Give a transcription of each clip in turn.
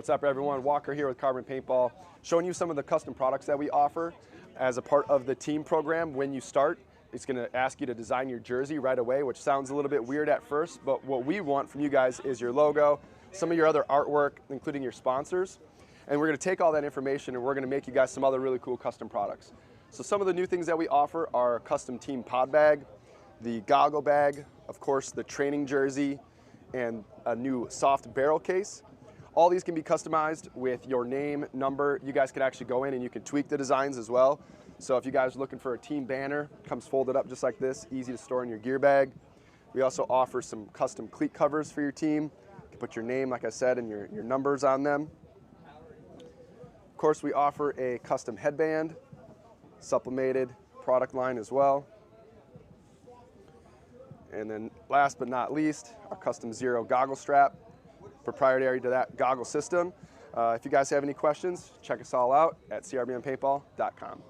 What's up, everyone? Walker here with Carbon Paintball, showing you some of the custom products that we offer as a part of the team program. When you start, it's going to ask you to design your jersey right away, which sounds a little bit weird at first, but what we want from you guys is your logo, some of your other artwork, including your sponsors, and we're going to take all that information and we're going to make you guys some other really cool custom products. So some of the new things that we offer are a custom team pod bag, the goggle bag, of course the training jersey, and a new soft barrel case. All these can be customized with your name, number. You guys can actually go in and you can tweak the designs as well. So if you guys are looking for a team banner, it comes folded up just like this, easy to store in your gear bag. We also offer some custom cleat covers for your team. You can put your name, like I said, and your numbers on them. Of course, we offer a custom headband, supplemented product line as well. And then last but not least, our custom Zero goggle strap, proprietary to that goggle system. If you guys have any questions, check us all out at crbnpaintball.com.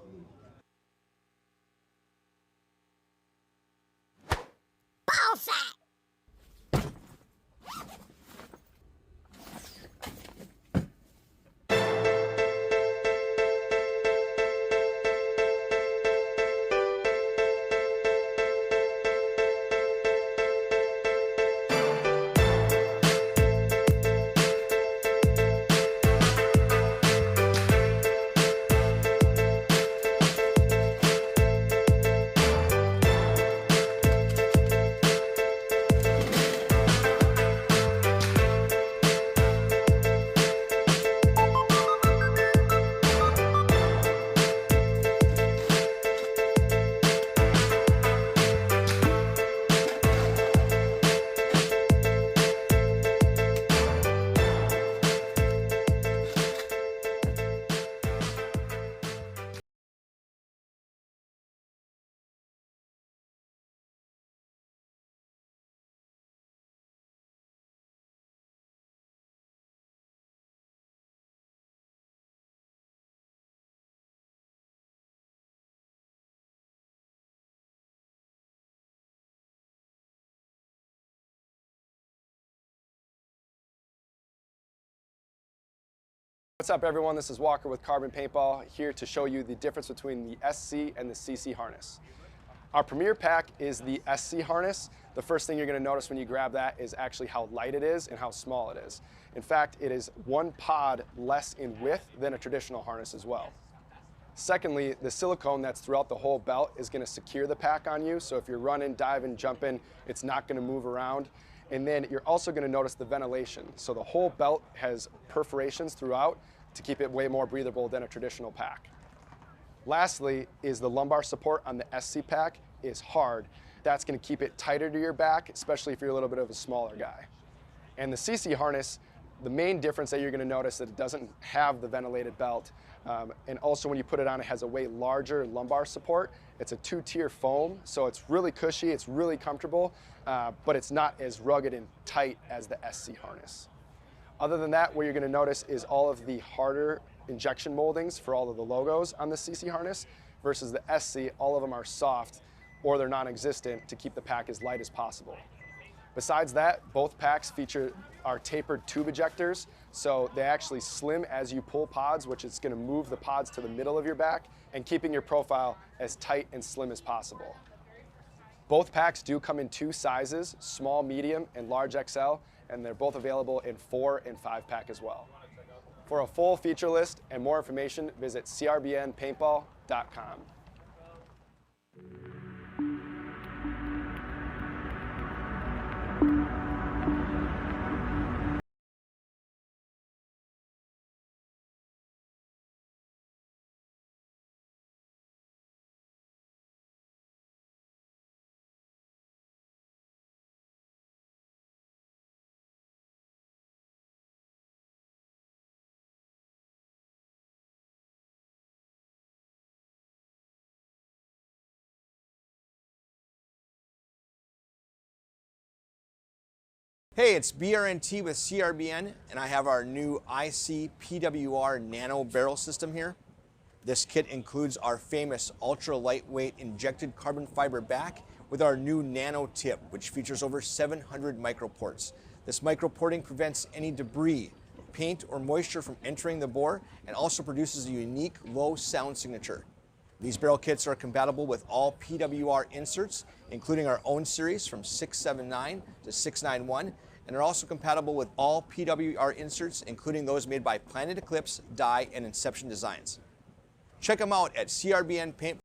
What's up, everyone? This is Walker with Carbon Paintball, here to show you the difference between the SC and the CC harness. Our premier pack is the SC harness. The first thing you're going to notice when you grab that is actually how light it is and how small it is. In fact, it is one pod less in width than a traditional harness as well. Secondly, the silicone that's throughout the whole belt is going to secure the pack on you, so if you're running, diving, jumping, it's not going to move around. And then you're also going to notice the ventilation. So the whole belt has perforations throughout to keep it way more breathable than a traditional pack. Lastly is the lumbar support on the SC pack is hard. That's going to keep it tighter to your back, especially if you're a little bit of a smaller guy. And the CC harness, the main difference that you're going to notice that it doesn't have the ventilated belt, and also when you put it on, it has a way larger lumbar support. It's a two-tier foam, so it's really cushy, it's really comfortable, but it's not as rugged and tight as the SC harness. Other than that, what you're going to notice is all of the harder injection moldings for all of the logos on the CC harness versus the SC, all of them are soft or they're non-existent to keep the pack as light as possible. Besides that, both packs feature our tapered tube ejectors, so they actually slim as you pull pods, which is going to move the pods to the middle of your back and keeping your profile as tight and slim as possible. Both packs do come in two sizes, small, medium, and large XL, and they're both available in 4 and 5 pack as well. For a full feature list and more information, visit crbnpaintball.com. Hey, it's BRNT with CRBN, and I have our new IC PWR Nano barrel system here. This kit includes our famous ultra lightweight injected carbon fiber back with our new nano tip, which features over 700 microports. This microporting prevents any debris, paint or moisture from entering the bore and also produces a unique low sound signature. These barrel kits are compatible with all PWR inserts, including our own series from 679 to 691, and are also compatible with all PWR inserts, including those made by Planet Eclipse, Dye, and Inception Designs. Check them out at CRBN Paintball.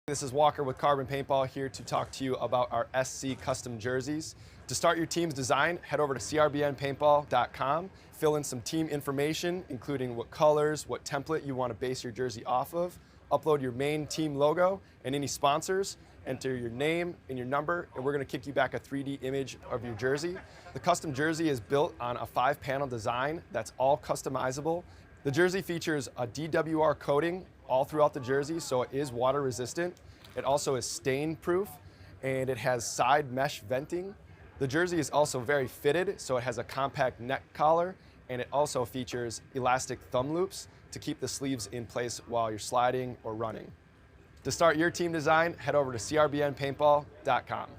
This is Walker with Carbon Paintball here to talk to you about our SC custom jerseys. To start your team's design, head over to crbnpaintball.com, fill in some team information, including what colors, what template you want to base your jersey off of, upload your main team logo and any sponsors, enter your name and your number, and we're going to kick you back a 3D image of your jersey. The custom jersey is built on a 5-panel design that's all customizable. The jersey features a DWR coating all throughout the jersey, so it is water resistant. It also is stain proof, and it has side mesh venting. The jersey is also very fitted, so it has a compact neck collar, and it also features elastic thumb loops to keep the sleeves in place while you're sliding or running. To start your team design, head over to crbnpaintball.com.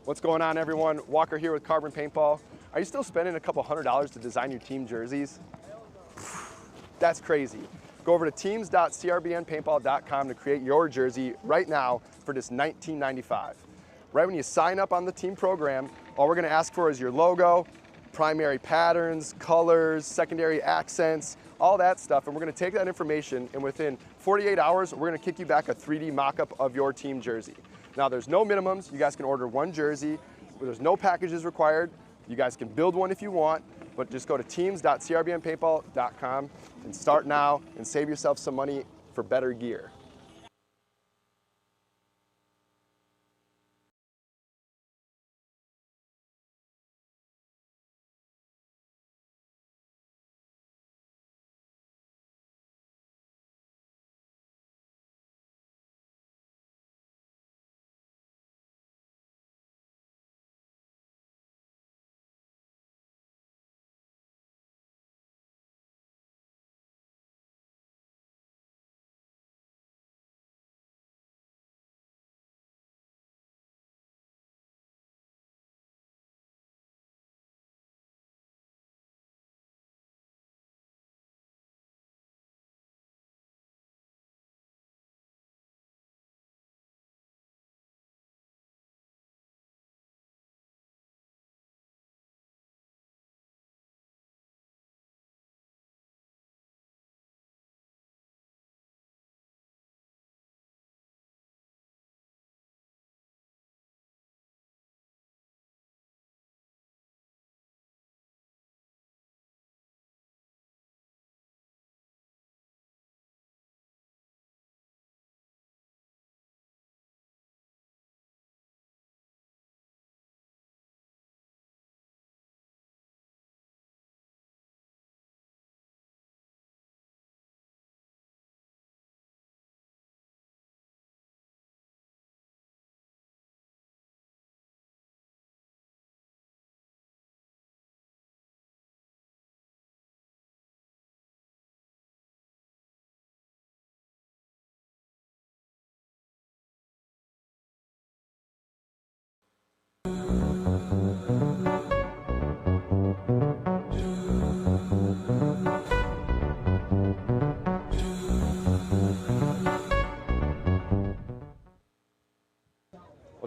What's going on, everyone? Walker here with Carbon Paintball. Are you still spending a couple $100s to design your team jerseys? That's crazy. Go over to teams.crbnpaintball.com to create your jersey right now for just $19.95. Right when you sign up on the team program, all we're going to ask for is your logo, primary patterns, colors, secondary accents, all that stuff, and we're going to take that information, and within 48 hours, we're going to kick you back a 3D mock-up of your team jersey. Now, there's no minimums. You guys can order one jersey. There's no packages required. You guys can build one if you want, but just go to teams.crbnpaintball.com and start now and save yourself some money for better gear.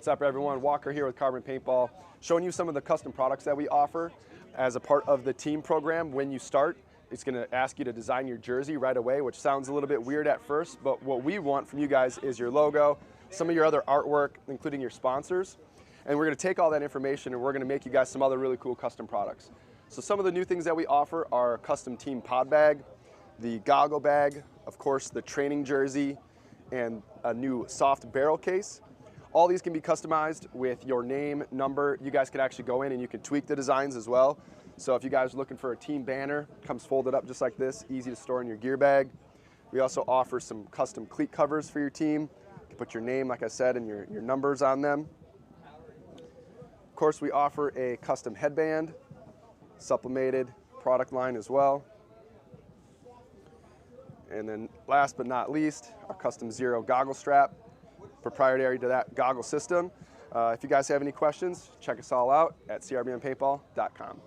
What's up, everyone? Walker here with Carbon Paintball, showing you some of the custom products that we offer as a part of the team program. When you start, it's going to ask you to design your jersey right away, which sounds a little bit weird at first, but what we want from you guys is your logo, some of your other artwork, including your sponsors, and we're going to take all that information and we're going to make you guys some other really cool custom products. So some of the new things that we offer are custom team pod bag, the goggle bag, of course the training jersey, and a new soft barrel case. All these can be customized with your name, number. You guys can actually go in and you can tweak the designs as well. So if you guys are looking for a team banner, it comes folded up just like this, easy to store in your gear bag. We also offer some custom cleat covers for your team. You can put your name, like I said, and your numbers on them. Of course, we offer a custom headband, sublimated product line as well. And then last but not least, our custom Zero goggle strap, proprietary to that goggle system. If you guys have any questions, check us all out at crbnpaintball.com.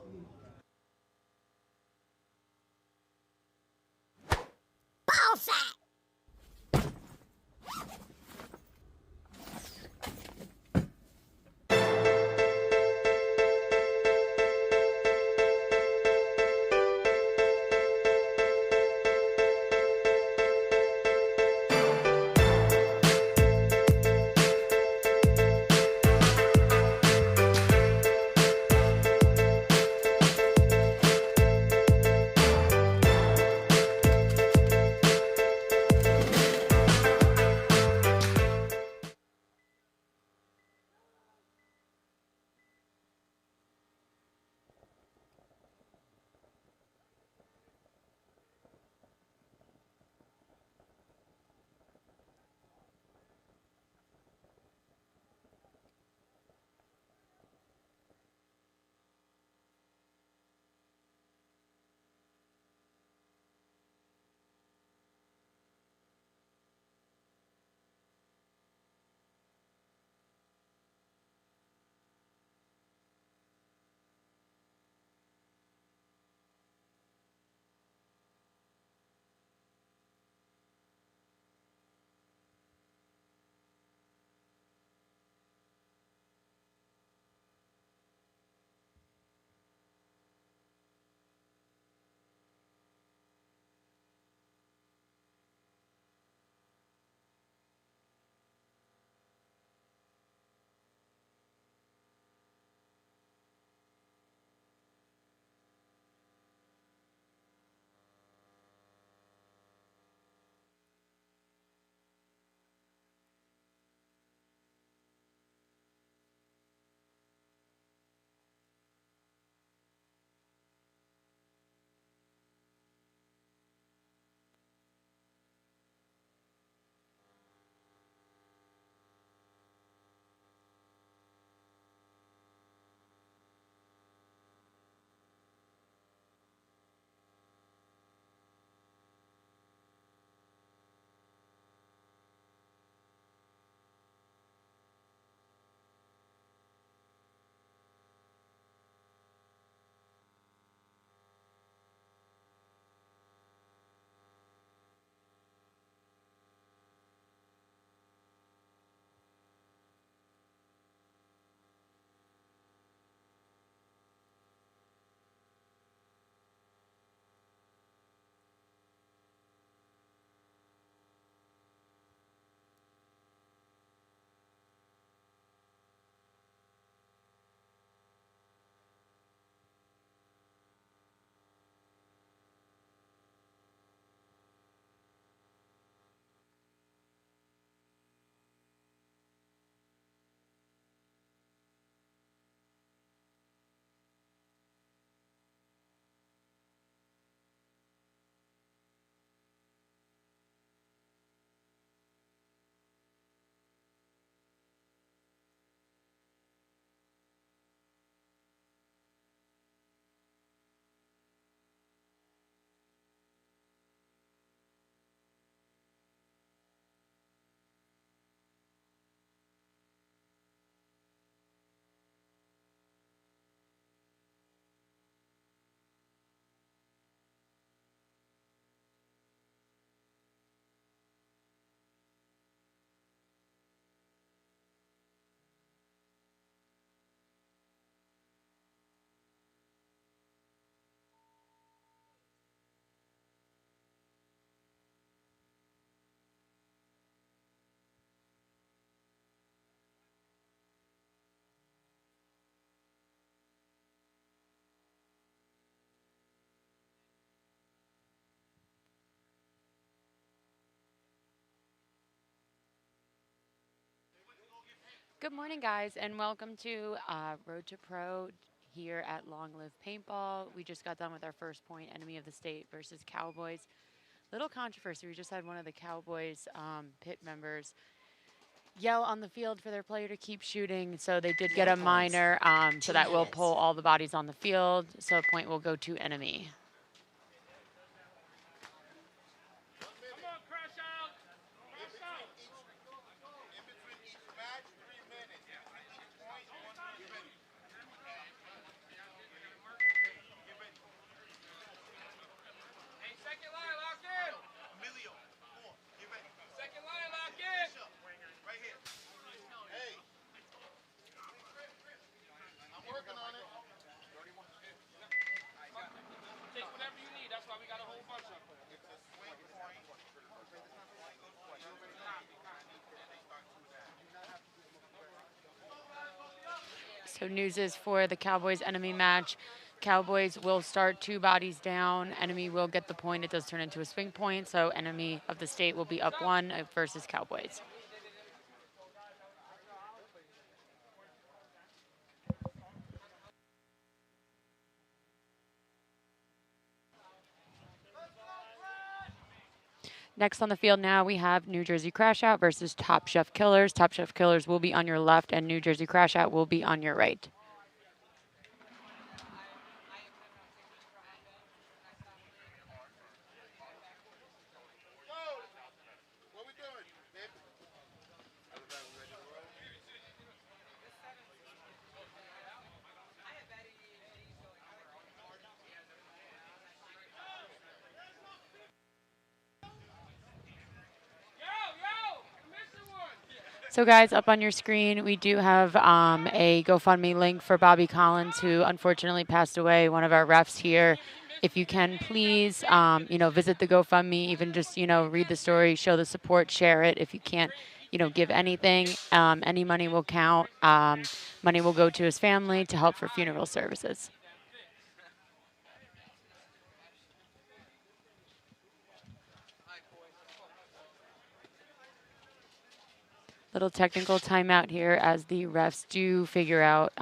Good morning, guys, and welcome to Road to Pro here at Long Live Paintball. We just got done with our first point, enemy of the state versus Cowboys. Little controversy. We just had one of the Cowboys pit members yell on the field for their player to keep shooting, so they did get a minor, so that will pull all the bodies on the field, so a point will go to enemy. So news is for the Cowboys enemy match. Cowboys will start 2 bodies down. Enemy will get the point. It does turn into a swing point, so enemy of the state will be up 1 versus Cowboys. Next on the field now, we have New Jersey Crashout versus Top Chef Killers. Top Chef Killers will be on your left, and New Jersey Crashout will be on your right. So guys, up on your screen, we do have a GoFundMe link for Bobby Collins, who unfortunately passed away, one of our refs here. If you can, please, visit the GoFundMe, even just, read the story, show the support, share it. If you can't, give anything, any money will count. Money will go to his family to help for funeral services. Little technical timeout here as the refs do figure out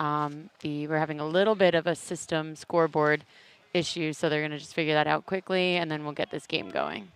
we're having a little bit of a system scoreboard issue, so they're going to just figure that out quickly, and then we'll get this game going.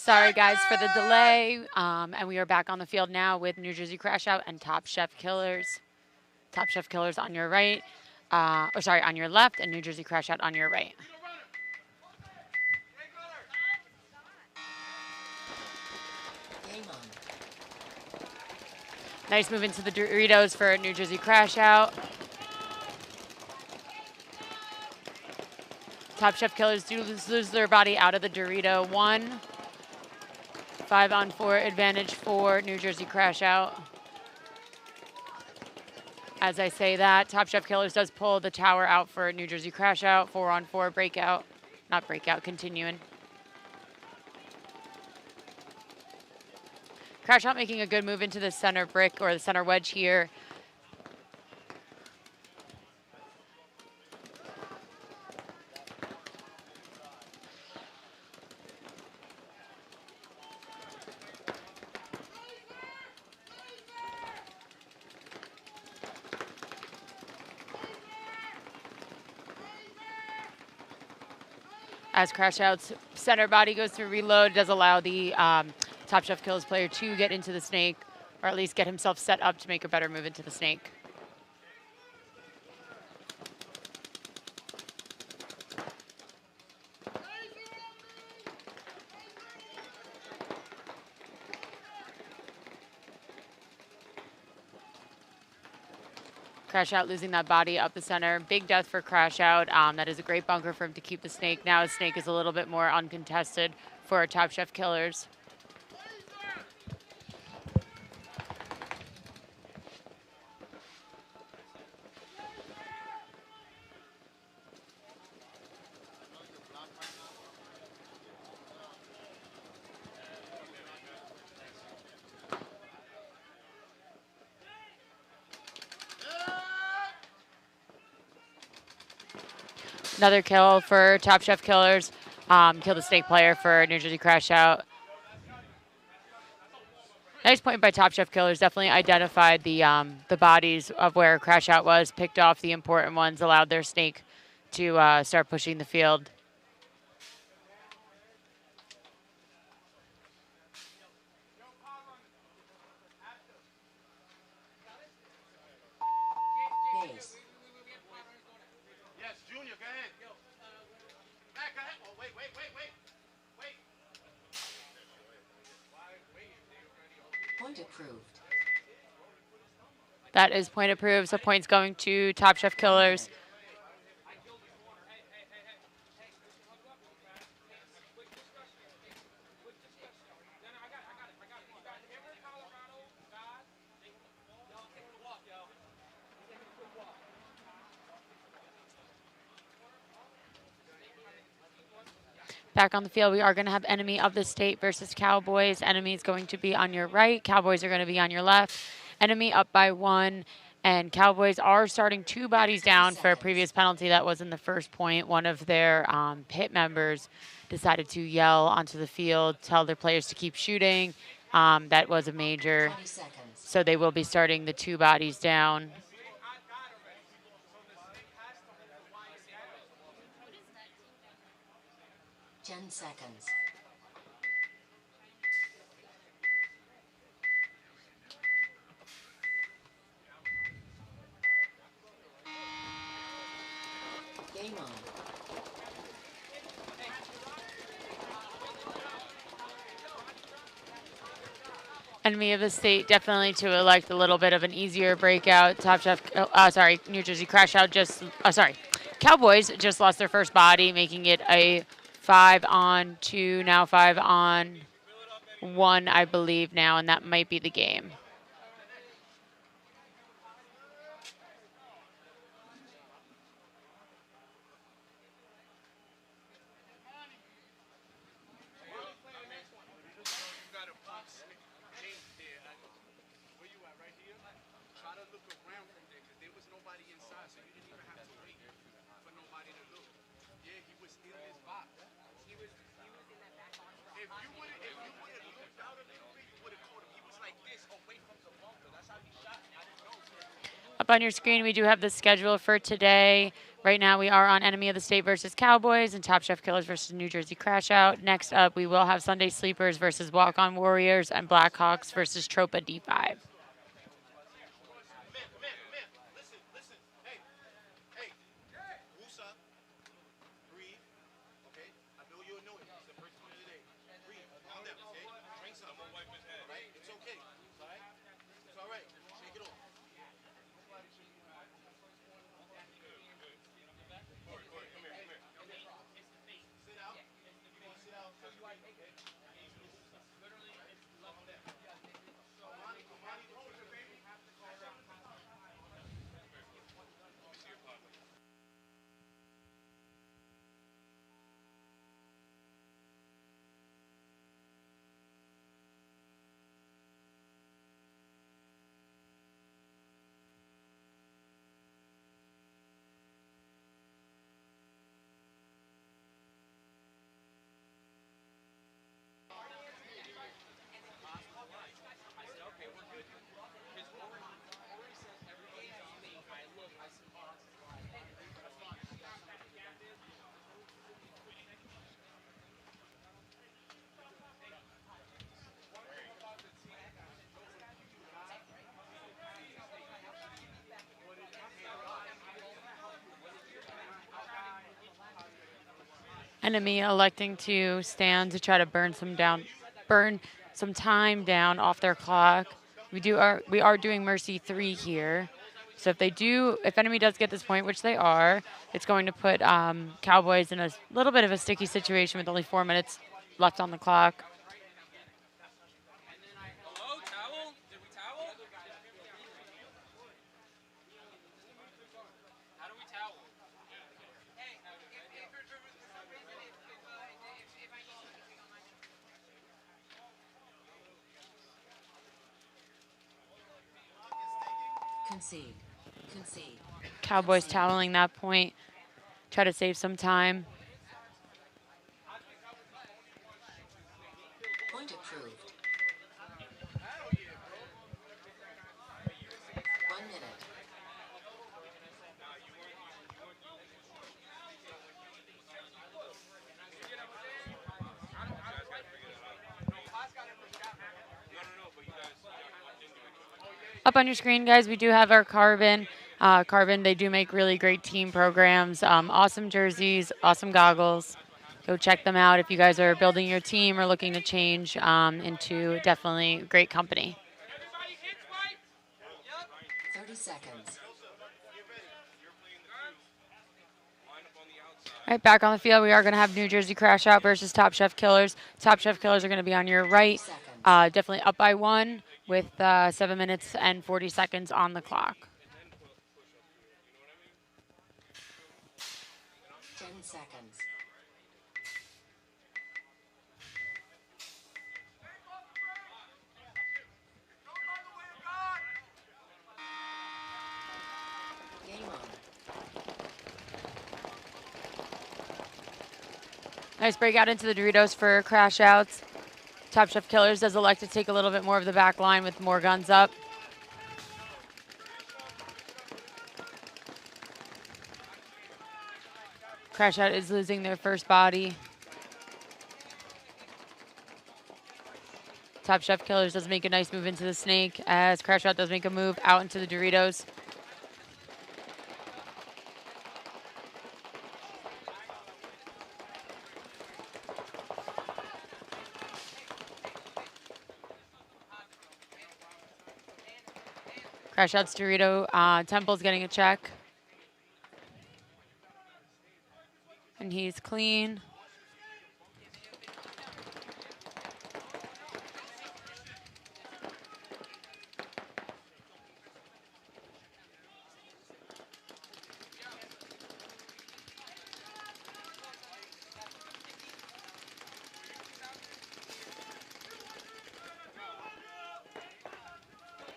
Sorry, guys, for the delay. And we are back on the field now with New Jersey Crash Out and Top Chef Killers. Top Chef Killers on your right. On your left, and New Jersey Crash Out on your right. Nice move into the Doritos for New Jersey Crash Out. Top Chef Killers do lose their body out of the Dorito. 1. 5-on-4 advantage for New Jersey Crash Out. As I say that, Top Chef Killers does pull the tower out for New Jersey Crash Out. 4-on-4 breakout. Not breakout, continuing. Crash Out making a good move into the center brick or the center wedge here. As Crash Out's center body goes through reload, it does allow the Top Chef Killers player to get into the snake, or at least get himself set up to make a better move into the snake. Crash Out losing that body up the center. Big death for Crash Out. That is a great bunker for him to keep the snake. Now his snake is a little bit more uncontested for our Top Chef Killers. Another kill for Top Chef Killers. Kill the snake player for New Jersey Crash Out. Nice point by Top Chef Killers. Definitely identified the bodies of where Crash Out was, picked off the important ones, allowed their snake to start pushing the field. Point approved. That is point approved, so points going to Top Chef Killers. Back on the field, we are going to have enemy of the state versus Cowboys. Enemy is going to be on your right. Cowboys are going to be on your left. Enemy up by 1, and Cowboys are starting 2 bodies down for a previous penalty that was in the first point. One of their pit members decided to yell onto the field, tell their players to keep shooting. That was a major. So they will be starting the 2 bodies down. Ten seconds. Game on. Enemy of the state definitely to elect a little bit of an easier breakout. Top Chef, New Jersey Crash Out Cowboys just lost their first body, making it a 5-on-2, now 5-on-1, I believe now, and that might be the game. Up on your screen, we do have the schedule for today. Right now, we are on Enemy of the State versus Cowboys and Top Chef Killers versus New Jersey Crash Out. Next up, we will have Sunday Sleepers versus Walk On Warriors and Blackhawks versus Tropa D5. Enemy electing to stand to try to burn some time down off their clock. We are doing Mercy 3 here. So if enemy does get this point, which they are, it's going to put Cowboys in a little bit of a sticky situation with only 4 minutes left on the clock. Concede. Concede. Cowboys Concede. toweling that point, try to save some time. Point approved. 1 minute. Up on your screen, guys, we do have our Carbon. Carbon, they do make really great team programs, awesome jerseys, awesome goggles. Go check them out if you guys are building your team or looking to change into definitely great company. 30 seconds. All right, back on the field, we are going to have New Jersey Crash Out versus Top Chef Killers. Top Chef Killers are going to be on your right, definitely up by 1 with 7 minutes and 40 seconds on the clock. 10 seconds. Game on. Nice breakout into the Doritos for Crash Outs. Top Chef Killers does elect to take a little bit more of the back line with more guns up. Crash Out is losing their first body. Top Chef Killers does make a nice move into the snake as Crash Out does make a move out into the Doritos. Crash Out's Dorito. Temple's getting a check. And he's clean.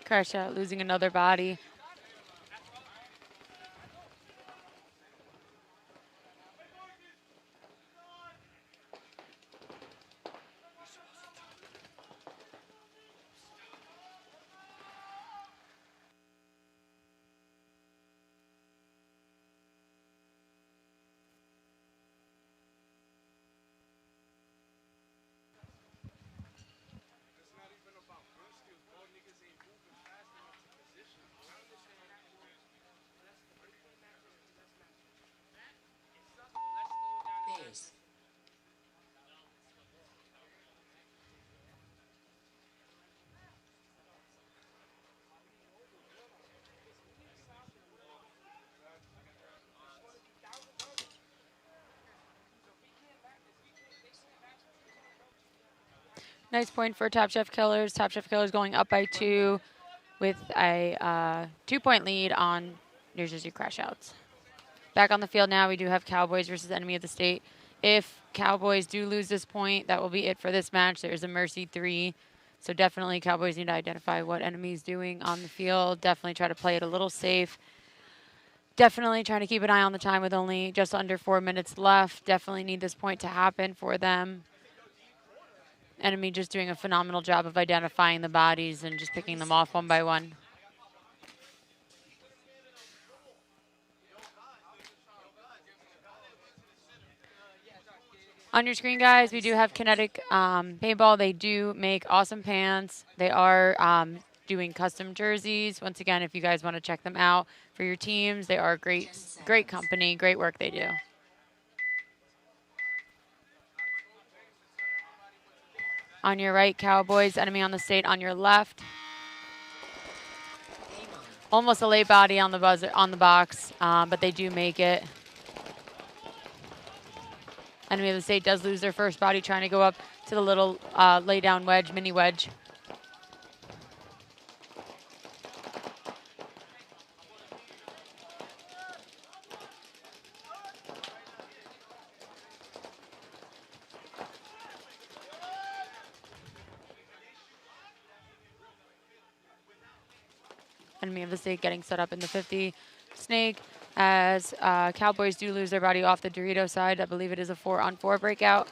Crash Out losing another body. Nice point for Top Chef Killers. Top Chef Killers going up by 2 with a 2-point lead on New Jersey Crash Outs. Back on the field now, we do have Cowboys versus Enemy of the State. If Cowboys do lose this point, that will be it for this match. There's a Mercy 3. So definitely Cowboys need to identify what Enemy's doing on the field. Definitely try to play it a little safe. Definitely trying to keep an eye on the time with only just under 4 minutes left. Definitely need this point to happen for them. Enemy just doing a phenomenal job of identifying the bodies and just picking them off one by one. On your screen, guys, we do have Kinetic Paintball. They do make awesome pants. They are doing custom jerseys. Once again, if you guys want to check them out for your teams, they are great company, great work they do. On your right, Cowboys, Enemy on the State on your left. Almost a late body on the buzzer on the box, but they do make it. Enemy of the State does lose their first body, trying to go up to the little lay down wedge, mini wedge. Enemy of the State getting set up in the 50 snake as Cowboys do lose their body off the Dorito side. I believe it is a 4-on-4 breakout.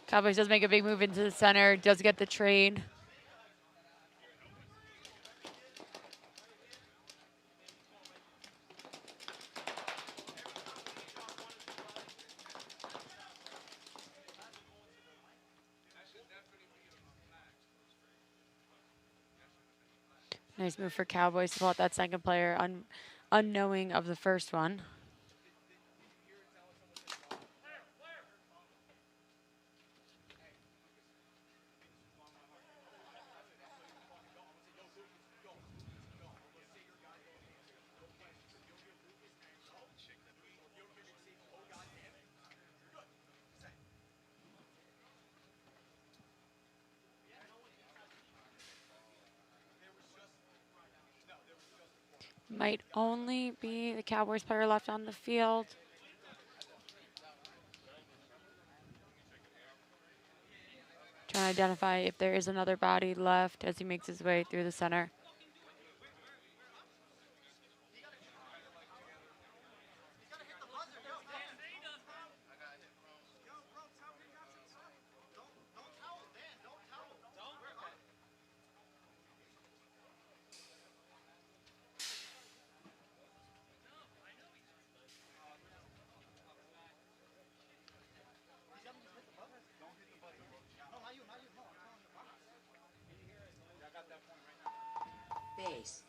Cowboys does make a big move into the center, does get the trade. Nice move for Cowboys to pull out that second player, unknowing of the first one. Might only be the Cowboys player left on the field. Trying to identify if there is another body left as he makes his way through the center. Base.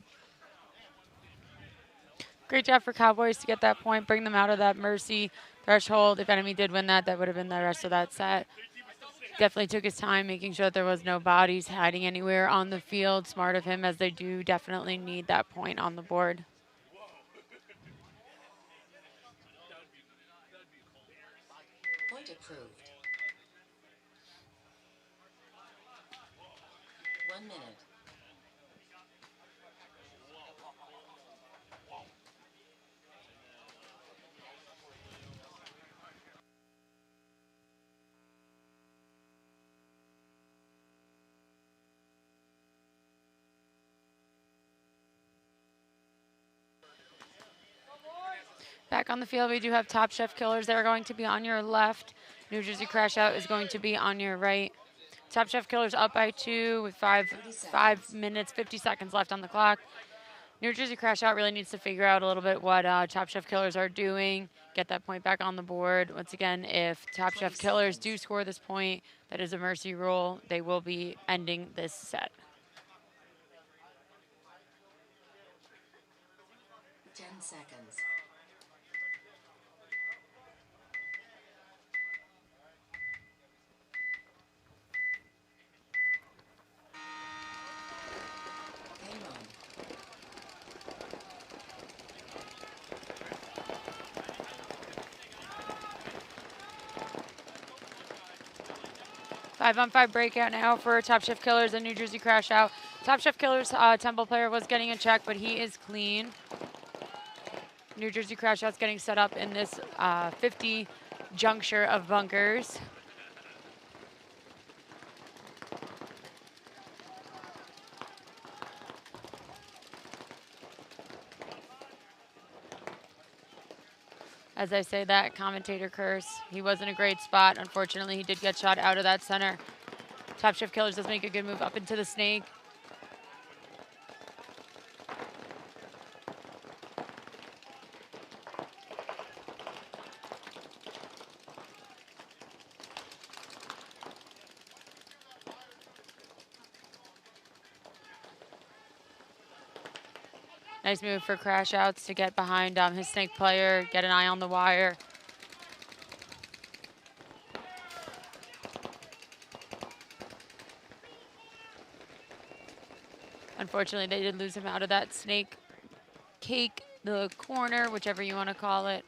Great job for Cowboys to get that point, bring them out of that mercy threshold. If Enemy did win that, that would have been the rest of that set. Definitely took his time, making sure that there was no bodies hiding anywhere on the field. Smart of him, as they do definitely need that point on the board. Point approved. 1 minute. Back on the field, we do have Top Chef Killers. They're going to be on your left. New Jersey Crash Out is going to be on your right. Top Chef Killers up by 2 with 5 minutes, 50 seconds left on the clock. New Jersey Crash Out really needs to figure out a little bit what Top Chef Killers are doing, get that point back on the board. Once again, if Top Chef Killers do score this point, that is a mercy roll. They will be ending this set. 10 seconds. Game on. 5-on-5 breakout now for Top Chef Killers and New Jersey Crash Out. Top Chef Killers temple player was getting a check, but he is clean. New Jersey Crash Out's getting set up in this 50 juncture of bunkers. As I say that, commentator curse. He was in a great spot. Unfortunately, he did get shot out of that center. Top Chef Killers does make a good move up into the snake. Nice move for Crash Outs to get behind his snake player, get an eye on the wire. Unfortunately, they did lose him out of that snake cake, the corner, whichever you want to call it.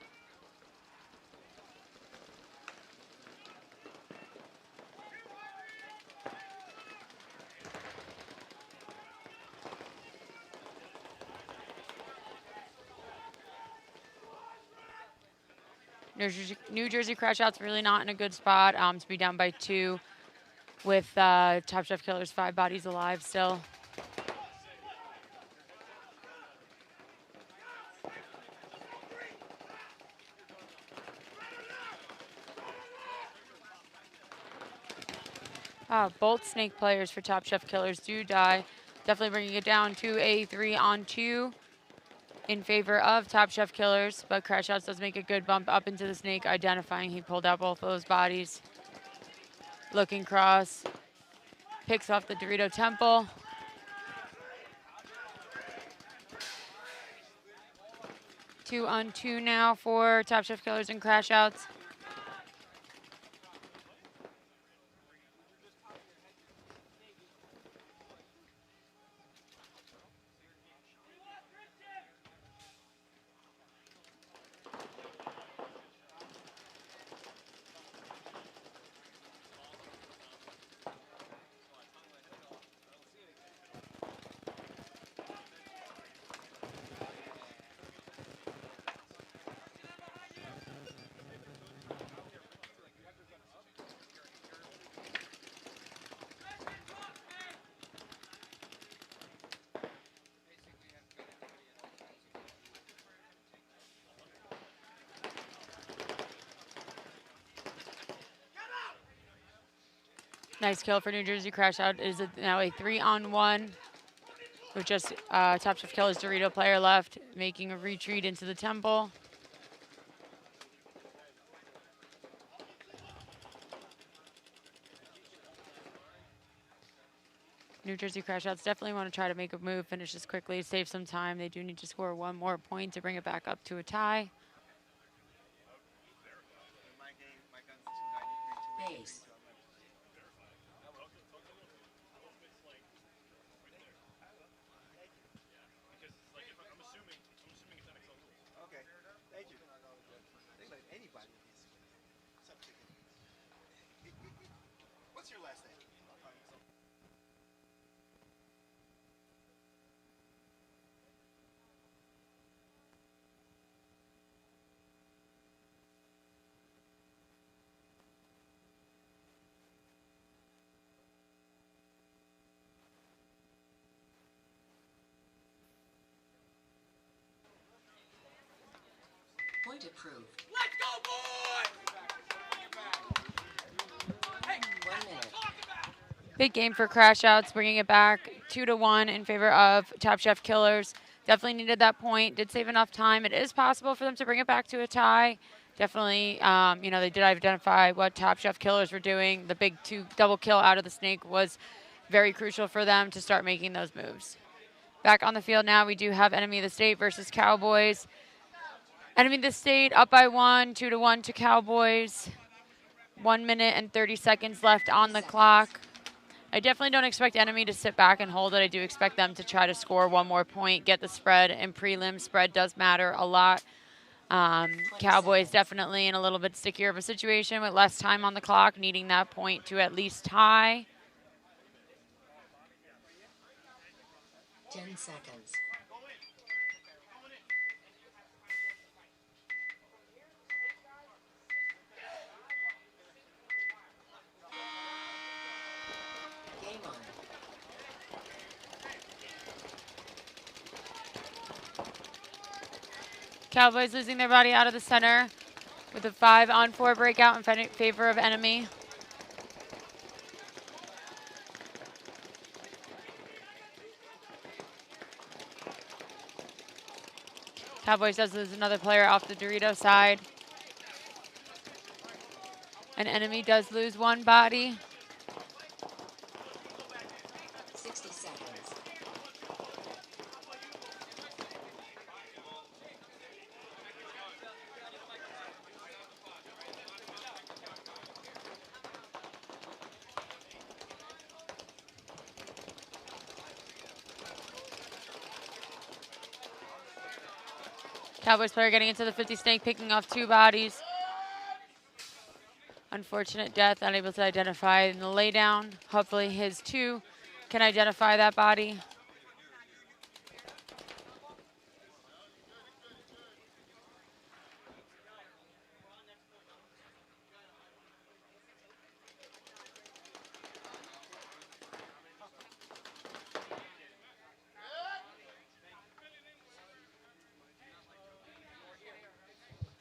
New Jersey Crash Out's really not in a good spot to be down by 2 with Top Chef Killers 5 bodies alive still. Both snake players for Top Chef Killers do die. Definitely bringing it down to a 3-on-2 in favor of Top Chef Killers, but Crash Outs does make a good bump up into the snake, identifying he pulled out both of those bodies. Looking cross, picks off the Dorito Temple. Two on two now for Top Chef Killers and Crash Outs. Nice kill for New Jersey Crash Out. It is now a 3-on-1 with just Top Chef Killers Dorito player left, making a retreat into the temple. New Jersey Crash Outs definitely want to try to make a move, finish this quickly, save some time. They do need to score one more point to bring it back up to a tie. Base. What's your last name? Point approved. Let's go, boys! 1 minute. Big game for Crash Outs, bringing it back 2-1 in favor of Top Chef Killers. Definitely needed that point. Did save enough time. It is possible for them to bring it back to a tie. Definitely, you know, they did identify what Top Chef Killers were doing. The big double kill out of the snake was very crucial for them to start making those moves. Back on the field now, we do have Enemy of the State versus Cowboys. Enemy of the State up by 1, 2-1 to Cowboys. 1 minute and 30 seconds left on the clock. I definitely don't expect Enemy to sit back and hold it. I do expect them to try to score one more point, get the spread, and prelim spread does matter a lot. Cowboys definitely in a little bit stickier of a situation with less time on the clock, needing that point to at least tie. 10 seconds. Game on. Cowboys losing their body out of the center with a 5-on-4 breakout in favor of enemy. Cowboys does lose another player off the Dorito side. An enemy does lose one body. 60 seconds. Cowboys player getting into the 50 snake, picking off 2 bodies. Unfortunate death, unable to identify in the laydown. Hopefully his 2 can identify that body.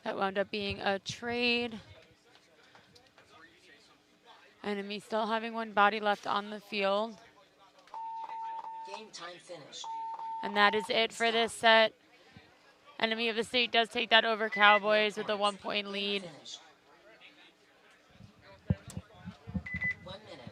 That wound up being a trade. Enemy still having 1 body left on the field. Game time finished. And that is it for this set. Enemy of the state does take that over Cowboys with a 1-point lead. Finished. 1 minute.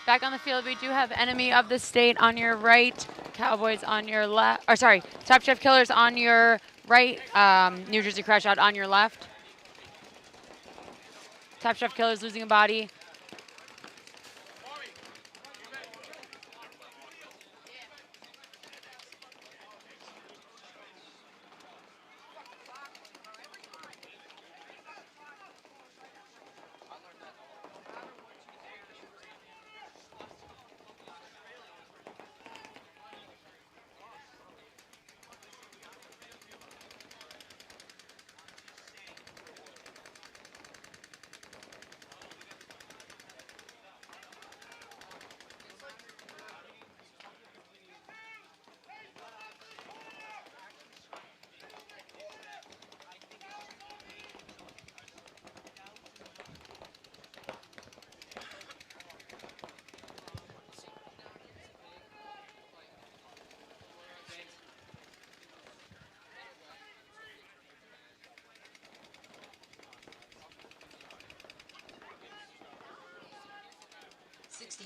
Back on the field, we do have enemy of the state on your right, Cowboys on your left, or sorry, Top Chef Killers on your right, New Jersey Crash Out on your left. Top Chef Killers losing a body.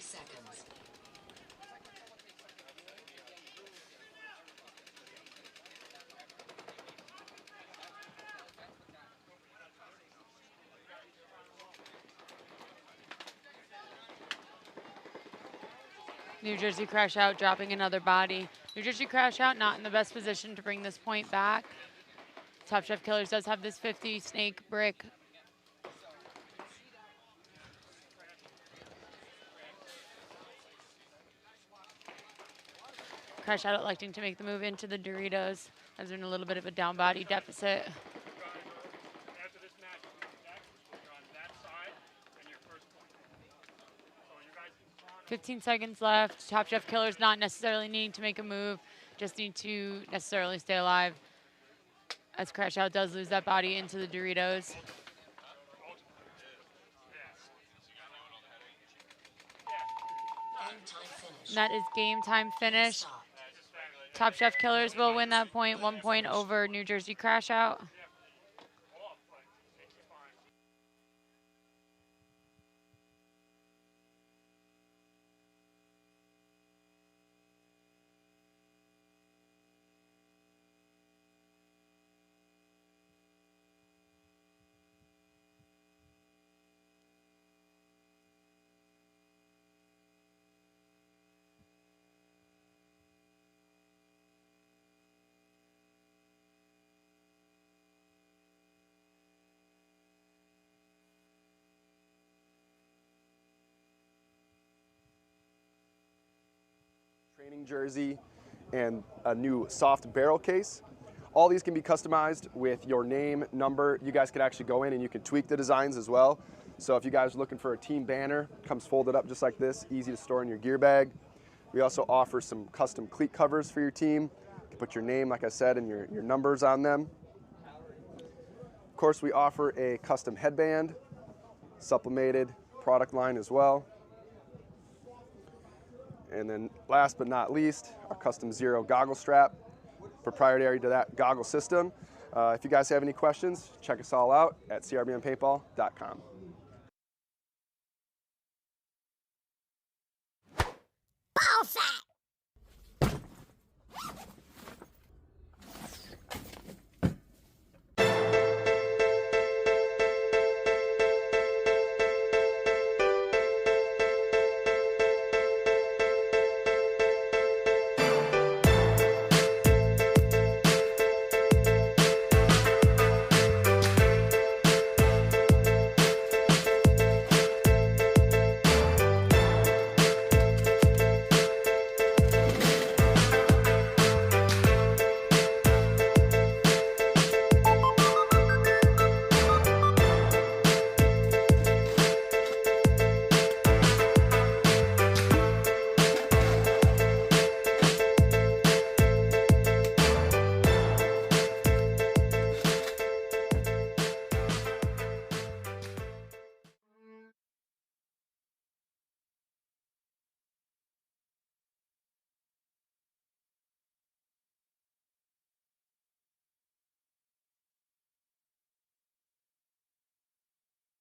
Seconds. New Jersey Crash Out dropping another body. New Jersey Crash Out not in the best position to bring this point back. Top Chef Killers does have this 50 snake brick. Crash Out electing to make the move into the Doritos. Has been a little bit of a down body deficit. 15 seconds left. Top Chef Killers not necessarily needing to make a move, just need to necessarily stay alive. As Crash Out does lose that body into the Doritos. Game time finished. And that is game time finish. Stop. Top Chef Killers will win that point, 1 point over New Jersey Crash Out. Training jersey, and a new soft barrel case. All these can be customized with your name, number. You guys can actually go in and you can tweak the designs as well. So if you guys are looking for a team banner, comes folded up just like this, easy to store in your gear bag. We also offer some custom cleat covers for your team. You can put your name, like I said, and your numbers on them. Of course, we offer a custom headband, supplemented product line as well. And then last but not least, our custom Zero goggle strap, proprietary to that goggle system. If you guys have any questions, check us all out at crbnpaintball.com. Ball sack!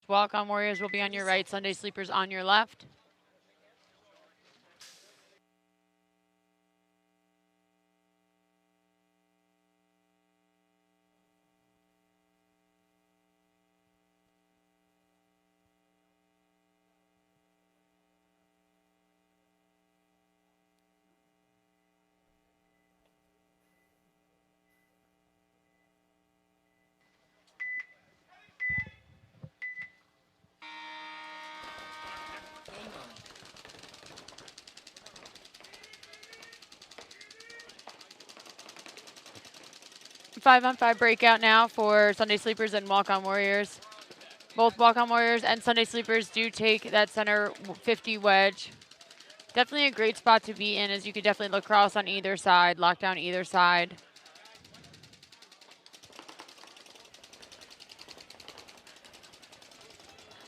'Walk-On Warriors will be on your right, Sunday Sleepers on your left. Game on. 5-on-5 breakout now for Sunday Sleepers and Walk-On Warriors. Both Walk-On Warriors and Sunday Sleepers do take that center 50 wedge. Definitely a great spot to be in, as you could definitely look cross on either side, lock down either side.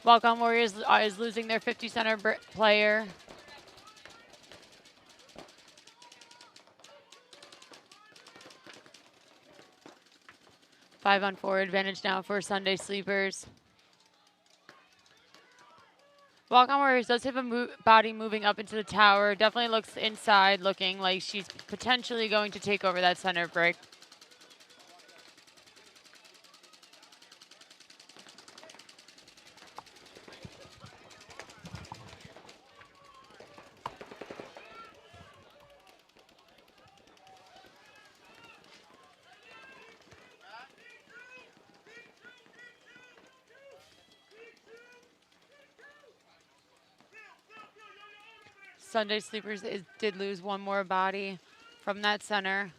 Walk-On Warriors is losing their 50 center player. Five-on-4 advantage now for Sunday Sleepers. Walk-On Warriors does have a body moving up into the tower. Definitely looks inside, looking like she's potentially going to take over that center brick. Sunday Sleepers did lose one more body from that center.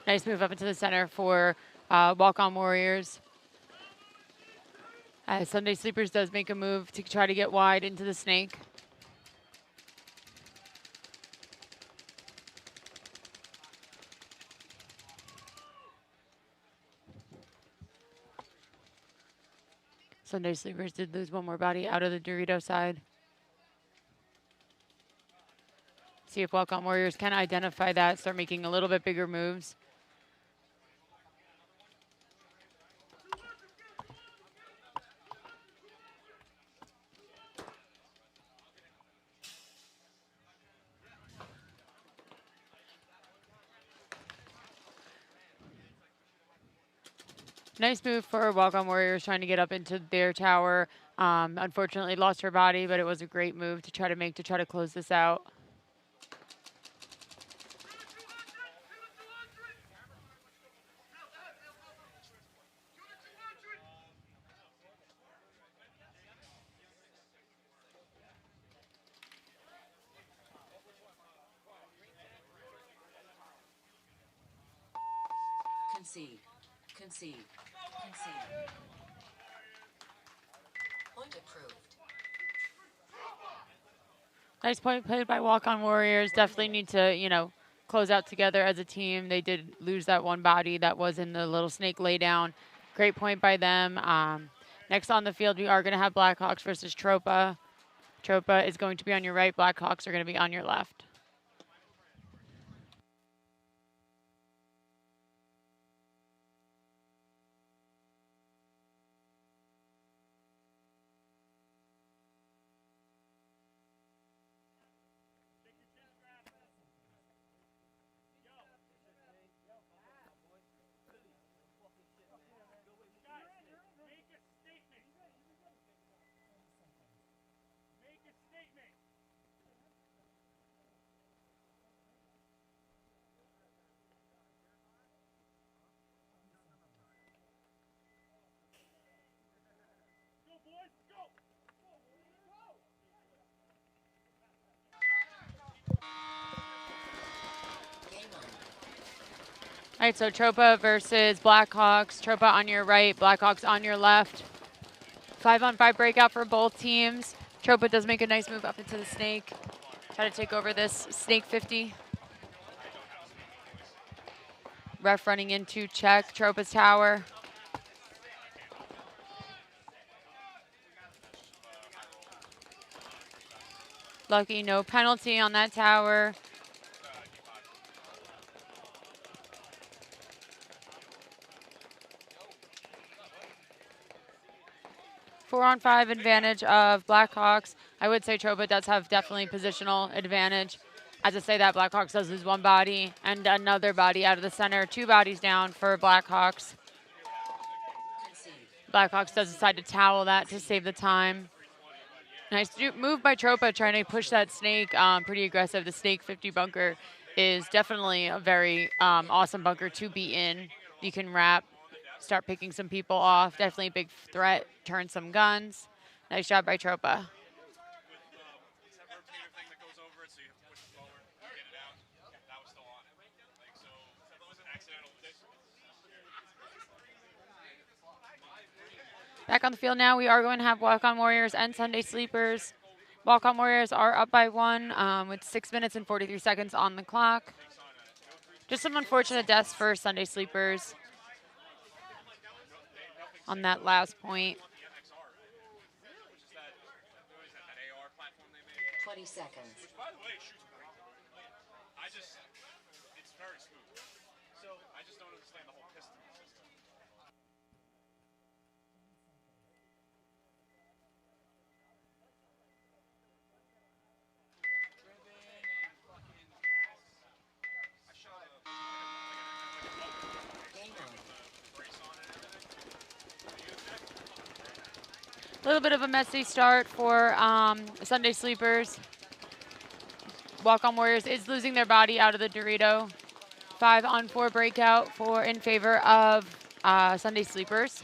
Nice move up into the center for Walk-On Warriors. Sunday Sleepers does make a move to try to get wide into the snake. Sunday Sleepers did lose one more body out of the Dorito side. See if Walk-On Warriors can identify that, start making a little bit bigger moves. Nice move for Walk-On Warriors trying to get up into their tower. Unfortunately lost her body, but it was a great move to try to close this out. Concede. Concede. Concede. Point approved. Nice point played by Walk-On Warriors. Definitely need to, close out together as a team. They did lose that one body that was in the little snake laydown. Great point by them. Next on the field, we are going to have Blackhawks versus Tropa. Tropa is going to be on your right. Blackhawks are going to be on your left. All right, so Tropa versus Blackhawks. Tropa on your right, Blackhawks on your left. 5-on-5 breakout for both teams. Tropa does make a nice move up into the snake. Try to take over this snake 50. Ref running in to check Tropa's tower. Lucky no penalty on that tower. Four-on-5 advantage of Blackhawks. I would say Tropa does have definitely positional advantage. As I say that, Blackhawks does lose one body and another body out of the center. 2 bodies down for Blackhawks. Blackhawks does decide to towel that to save the time. Nice move by Tropa trying to push that snake pretty aggressive. The snake 50 bunker is definitely a very awesome bunker to be in. You can wrap, start picking some people off. Definitely a big threat. Turn some guns. Nice job by Tropa. Back on the field now, we are going to have Walk-On Warriors and Sunday Sleepers. Walk-On Warriors are up by 1 with 6 minutes and 43 seconds on the clock. Just some unfortunate deaths for Sunday Sleepers on that last point. 20 seconds. It's very smooth. So I just don't understand the whole piston system. Game on. A little bit of a messy start for Sunday Sleepers. Walk-On Warriors is losing their body out of the Dorito. 5-on-4 breakout in favor of Sunday Sleepers.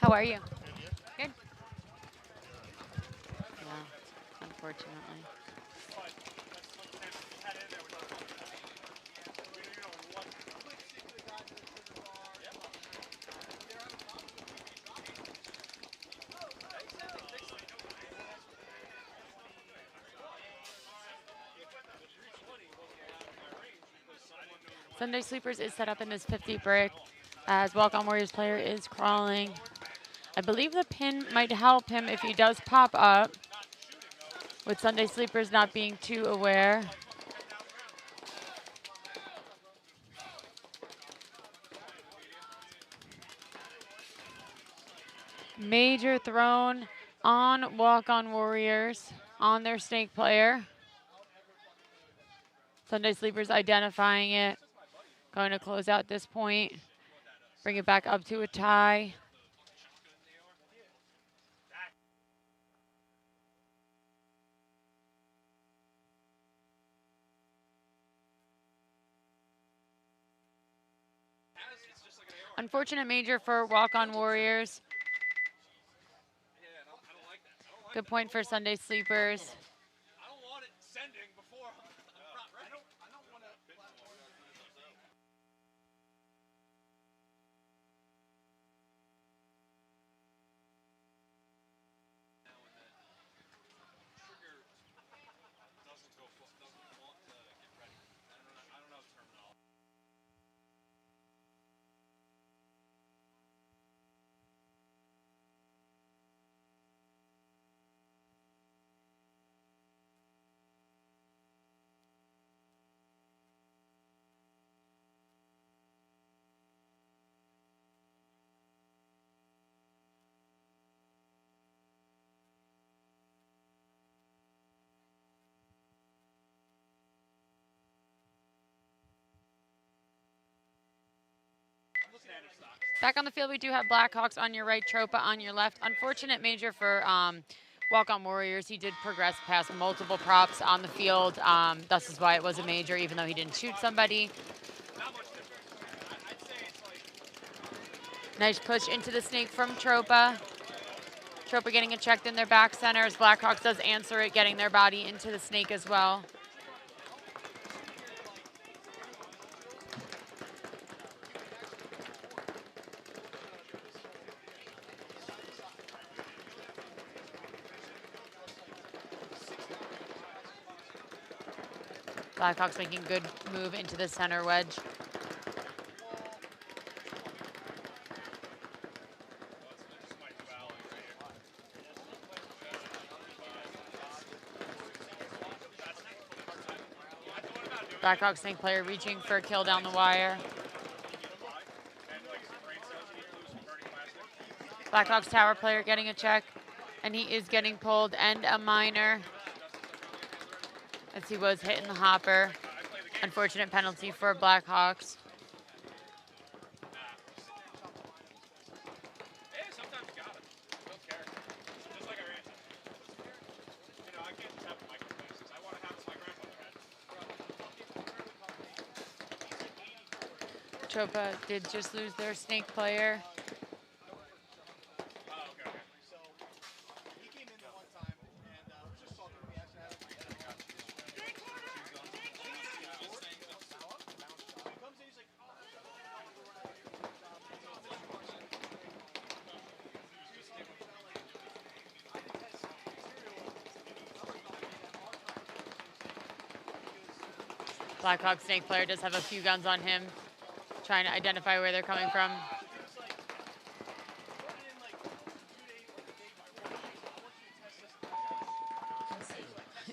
How are you? Good. Yeah, unfortunately. but that's sometimes we had in there with our we don't know what. Sunday Sleepers is set up in this 50 brick as Walk On Warriors player is crawling. I believe the pin might help him if he does pop up, with Sunday Sleepers not being too aware. Major thrown on Walk On Warriors on their snake player. Sunday Sleepers identifying it. Going to close out this point. Bring it back up to a tie. Unfortunate major for Walk On Warriors. Good point for Sunday Sleepers. I don't want it sending before I'm not ready. I don't want to. Back on the field, we do have Blackhawks on your right, Tropa on your left. Unfortunate major for Walk On Warriors. He did progress past multiple props on the field. Thus is why it was a major, even though he didn't shoot somebody. Nice push into the snake from Tropa. Tropa getting it checked in their back center as Blackhawks does answer it, getting their body into the snake as well. Blackhawks making good move into the center wedge. Blackhawks snake player reaching for a kill down the wire. Blackhawks tower player getting a check, and he is getting pulled, and a minor as he was hitting the hopper. Unfortunate penalty for Blackhawks. Tropa did just lose their snake player. Blackhawk snake player does have a few guns on him, trying to identify where they're coming from.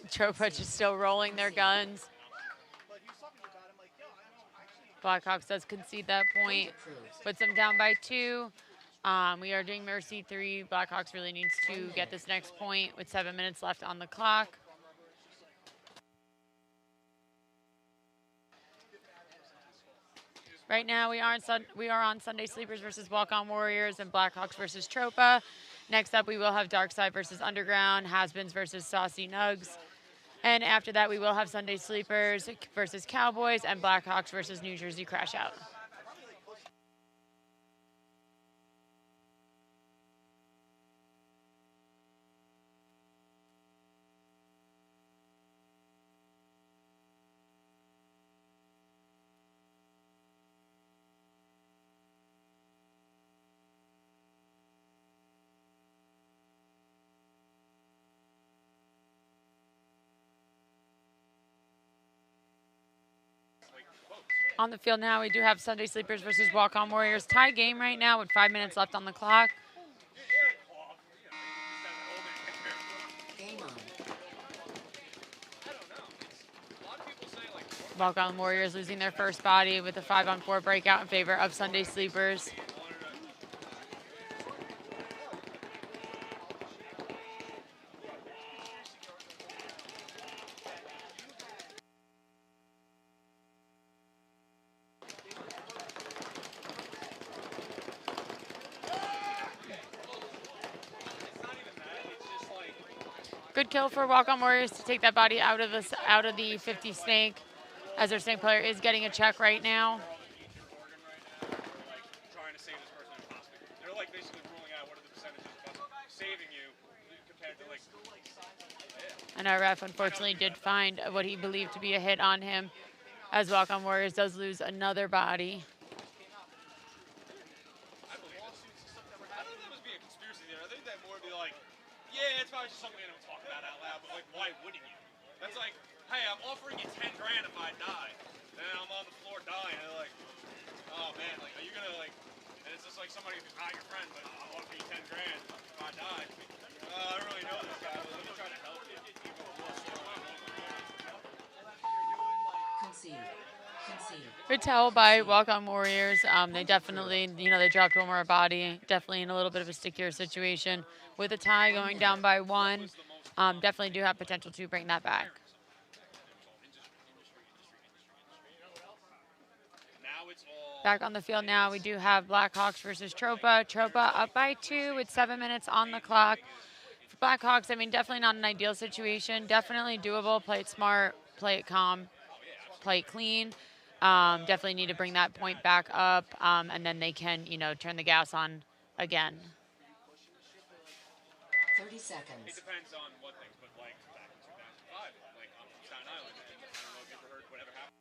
Tropa just still rolling their guns. Blackhawks does concede that point, puts them down by 2. We are doing Mercy 3. Blackhawks really needs to get this next point with 7 minutes left on the clock. Right now, we are on Sunday Sleepers versus Walk On Warriors and Blackhawks versus Tropa. Next up, we will have Darkside versus Underground, Has-Beens versus Saucy Nugs. And after that, we will have Sunday Sleepers versus Cowboys and Blackhawks versus New Jersey Crash Out. On the field now, we do have Sunday Sleepers versus Walk-On Warriors. Tie game right now with 5 minutes left on the clock. Game on. Walk-On Warriors losing their first body with a 5-on-4 breakout in favor of Sunday Sleepers. Good kill for Walk-On Warriors to take that body out of the 50 snake, as their snake player is getting a check right now. Trying to save this person in hospital. They're like basically ruling out what are the percentages of saving you compared to like. And our ref unfortunately did find what he believed to be a hit on him, as Walk-On Warriors does lose another body. I don't think there must be a conspiracy there. I think that more would be like, yeah, it's probably just something I don't talk about out loud, but like, why wouldn't you? That's like, hey, I'm offering you 10 grand if I die. Then I'm on the floor dying. And they're like, oh man, like, are you gonna like? And it's just like somebody who's not your friend, but I'll offer you 10 grand if I die. I don't really know this guy, but let me try to help you. Concede. Concede. Good tell by Walk-On Warriors. They definitely, they dropped one more body. Definitely in a little bit of a stickier situation. With a tie going down by 1, definitely do have potential to bring that back. Back on the field now, we do have Blackhawks versus Tropa. Tropa up by 2 with 7 minutes on the clock. For Blackhawks, I mean, definitely not an ideal situation. Definitely doable. Play it smart, play it calm, play it clean. Definitely need to bring that point back up, and then they can, turn the gas on again. 30 seconds. It depends on what things, but like back in 2005, like I'm from Staten Island, and I don't know if you ever heard whatever happened.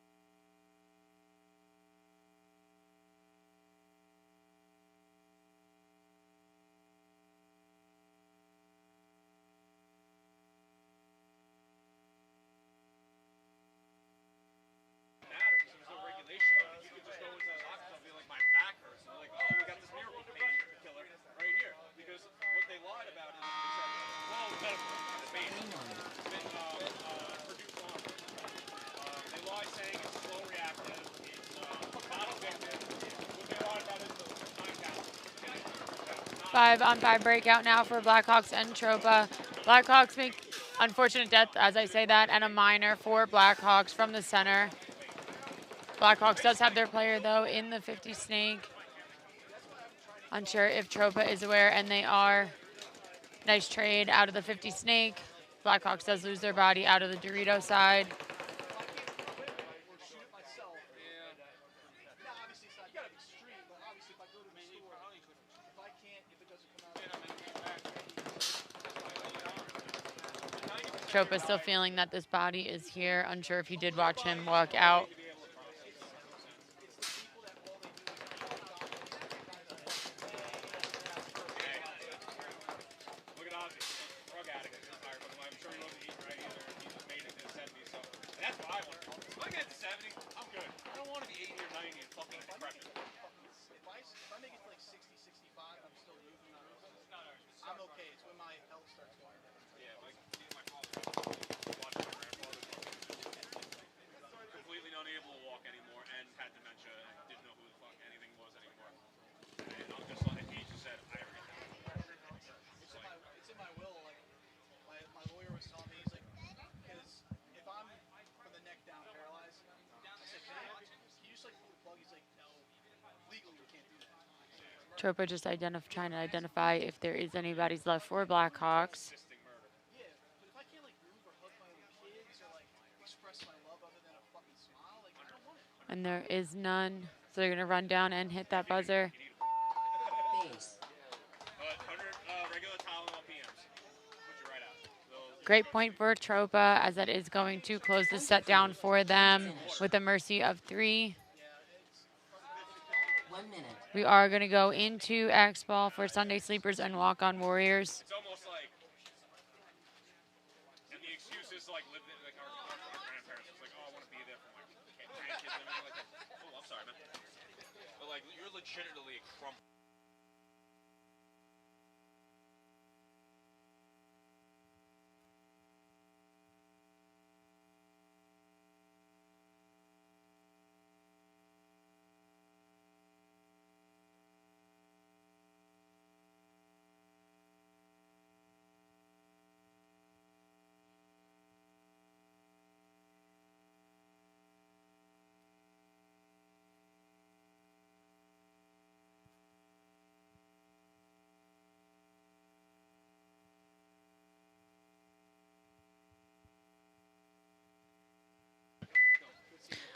Five-on-5 breakout now for Blackhawks and Tropa. Blackhawks make unfortunate death, as I say that, and a minor for Blackhawks from the center. Blackhawks does have their player, though, in the 50 snake. Unsure if Tropa is aware, and they are. Nice trade out of the 50 snake. Blackhawks does lose their body out of the Dorito side. Tropa still feeling that this body is here. Unsure if he did watch him walk out. Tropa just trying to identify if there is any bodies left for Blackhawks. And there is none, so they're going to run down and hit that buzzer. Base. Great point for Tropa, as that is going to close the set down for them with a mercy of 3. 1 minute. We are going to go into X-Ball for Sunday Sleepers and Walk-On Warriors. It's almost like, and the excuse is to like live there, like our grandparents was like, oh, I want to be there for my grandkids and everything like that. Oh, I'm sorry, man. But like, you're legitimately a crumb.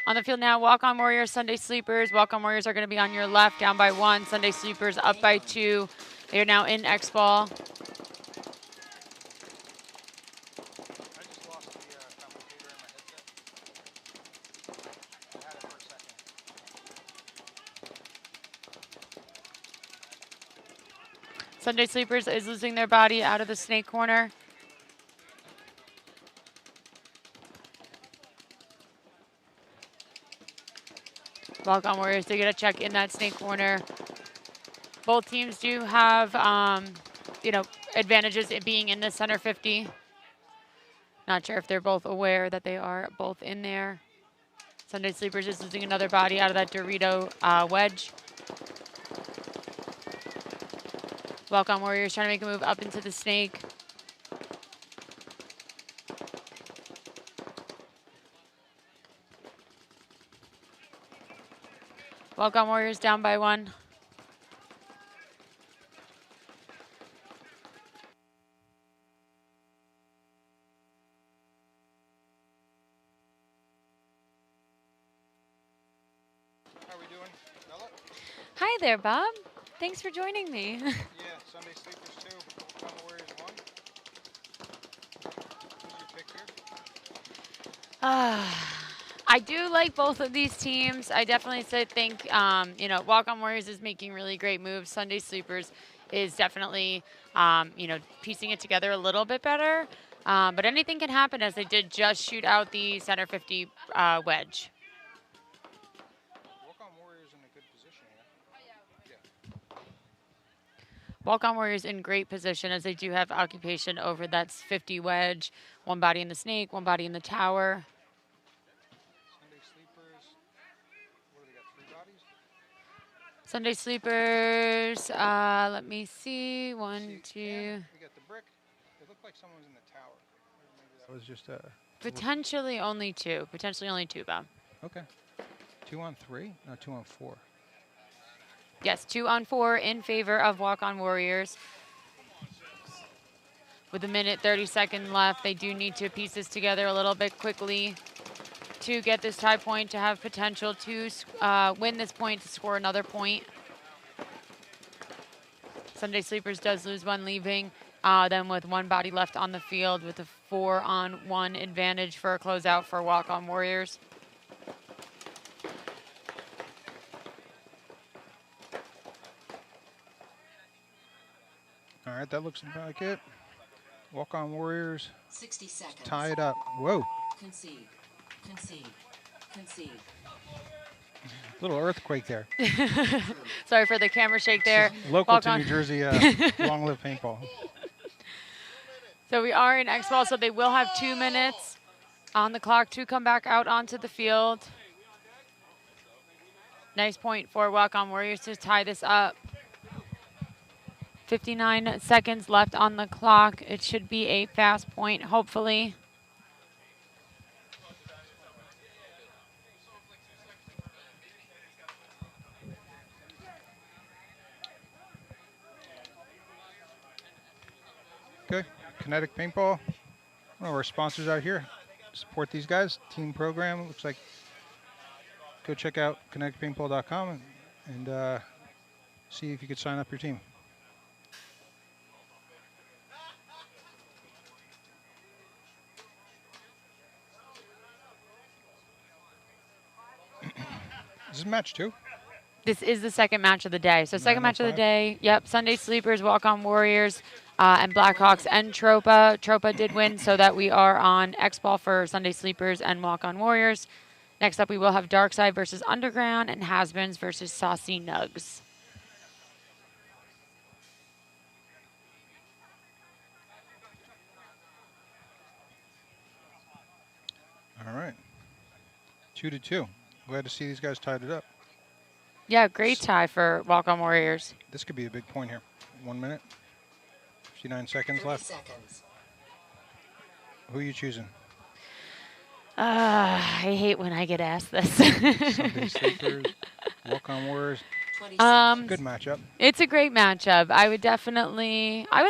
On the field now, Walk-On Warriors, Sunday Sleepers. Walk-On Warriors are going to be on your left, down by 1. Sunday Sleepers up by 2. They are now in X-Ball. Sunday Sleepers is losing their body out of the snake corner. Walk-On Warriors to get a check in that snake corner. Both teams do have, advantages in being in the center 50. Not sure if they're both aware that they are both in there. Sunday Sleepers is losing another body out of that Dorito wedge. Walk-On Warriors trying to make a move up into the snake. Walk-On Warriors down by 1. How are we doing, Bella? Hi there, Bob. Thanks for joining me. Yeah, Sunday Sleepers 2, Walk-On Warriors 1. Who's your pick here? I do like both of these teams. I definitely think, Walk-On Warriors is making really great moves. Sunday Sleepers is definitely, piecing it together a little bit better. But anything can happen as they did just shoot out the center 50 wedge. Walk-On Warriors in a good position here. Yeah. Walk-On Warriors in great position as they do have occupation over that 50 wedge. One body in the snake, one body in the tower. Sunday Sleepers, what do they got, 3 bodies? Sunday Sleepers, let me see, 1, 2. We got the brick. It looked like someone was in the tower. Maybe that was just a... Potentially only 2. Potentially only 2, Bob. Okay. 2 on 3? No, 2 on 4. Yes, 2 on 4 in favor of Walk-On Warriors. With 1:30 left, they do need to piece this together a little bit quickly to get this tie point, to have potential to win this point, to score another point. Sunday Sleepers does lose 1 leaving, then with 1 body left on the field with a 4-on-1 advantage for a closeout for Walk-On Warriors. All right, that looks like it. Walk-On Warriors 60 seconds. tie it up. Whoa. Concede. Concede. Concede. Little earthquake there. Sorry for the camera shake there. Local to Walk-On. New Jersey, Long Live Paintball. So we are in X-Ball, so they will have 2 minutes on the clock to come back out onto the field. Nice point for Walk-On Warriors to tie this up. 59 seconds left on the clock. It should be a fast point, hopefully. Okay, Kinetic Paintball, one of our sponsors out here. Support these guys, team program. Looks like, go check out kineticpaintball.com and see if you could sign up your team. This is match 2. This is the second match of the day. So second match of the 9:05. day, yep, Sunday Sleepers, Walk-On Warriors. and Blackhawks and Tropa. Tropa did win, so that we are on X-Ball for Sunday Sleepers and Walk-On Warriors. Next up, we will have Darkside versus Underground and Has-Beens versus Saucy Nugs. All right. 2-2. Glad to see these guys tied it up. Yeah, great tie for Walk-On Warriors. This could be a big point here. 1 minute. 59 seconds 30 left. seconds. Who are you choosing? I hate when I get asked this. Sunday Sleepers, Walk-On Warriors. 20 seconds. Good matchup. It's a great matchup. I would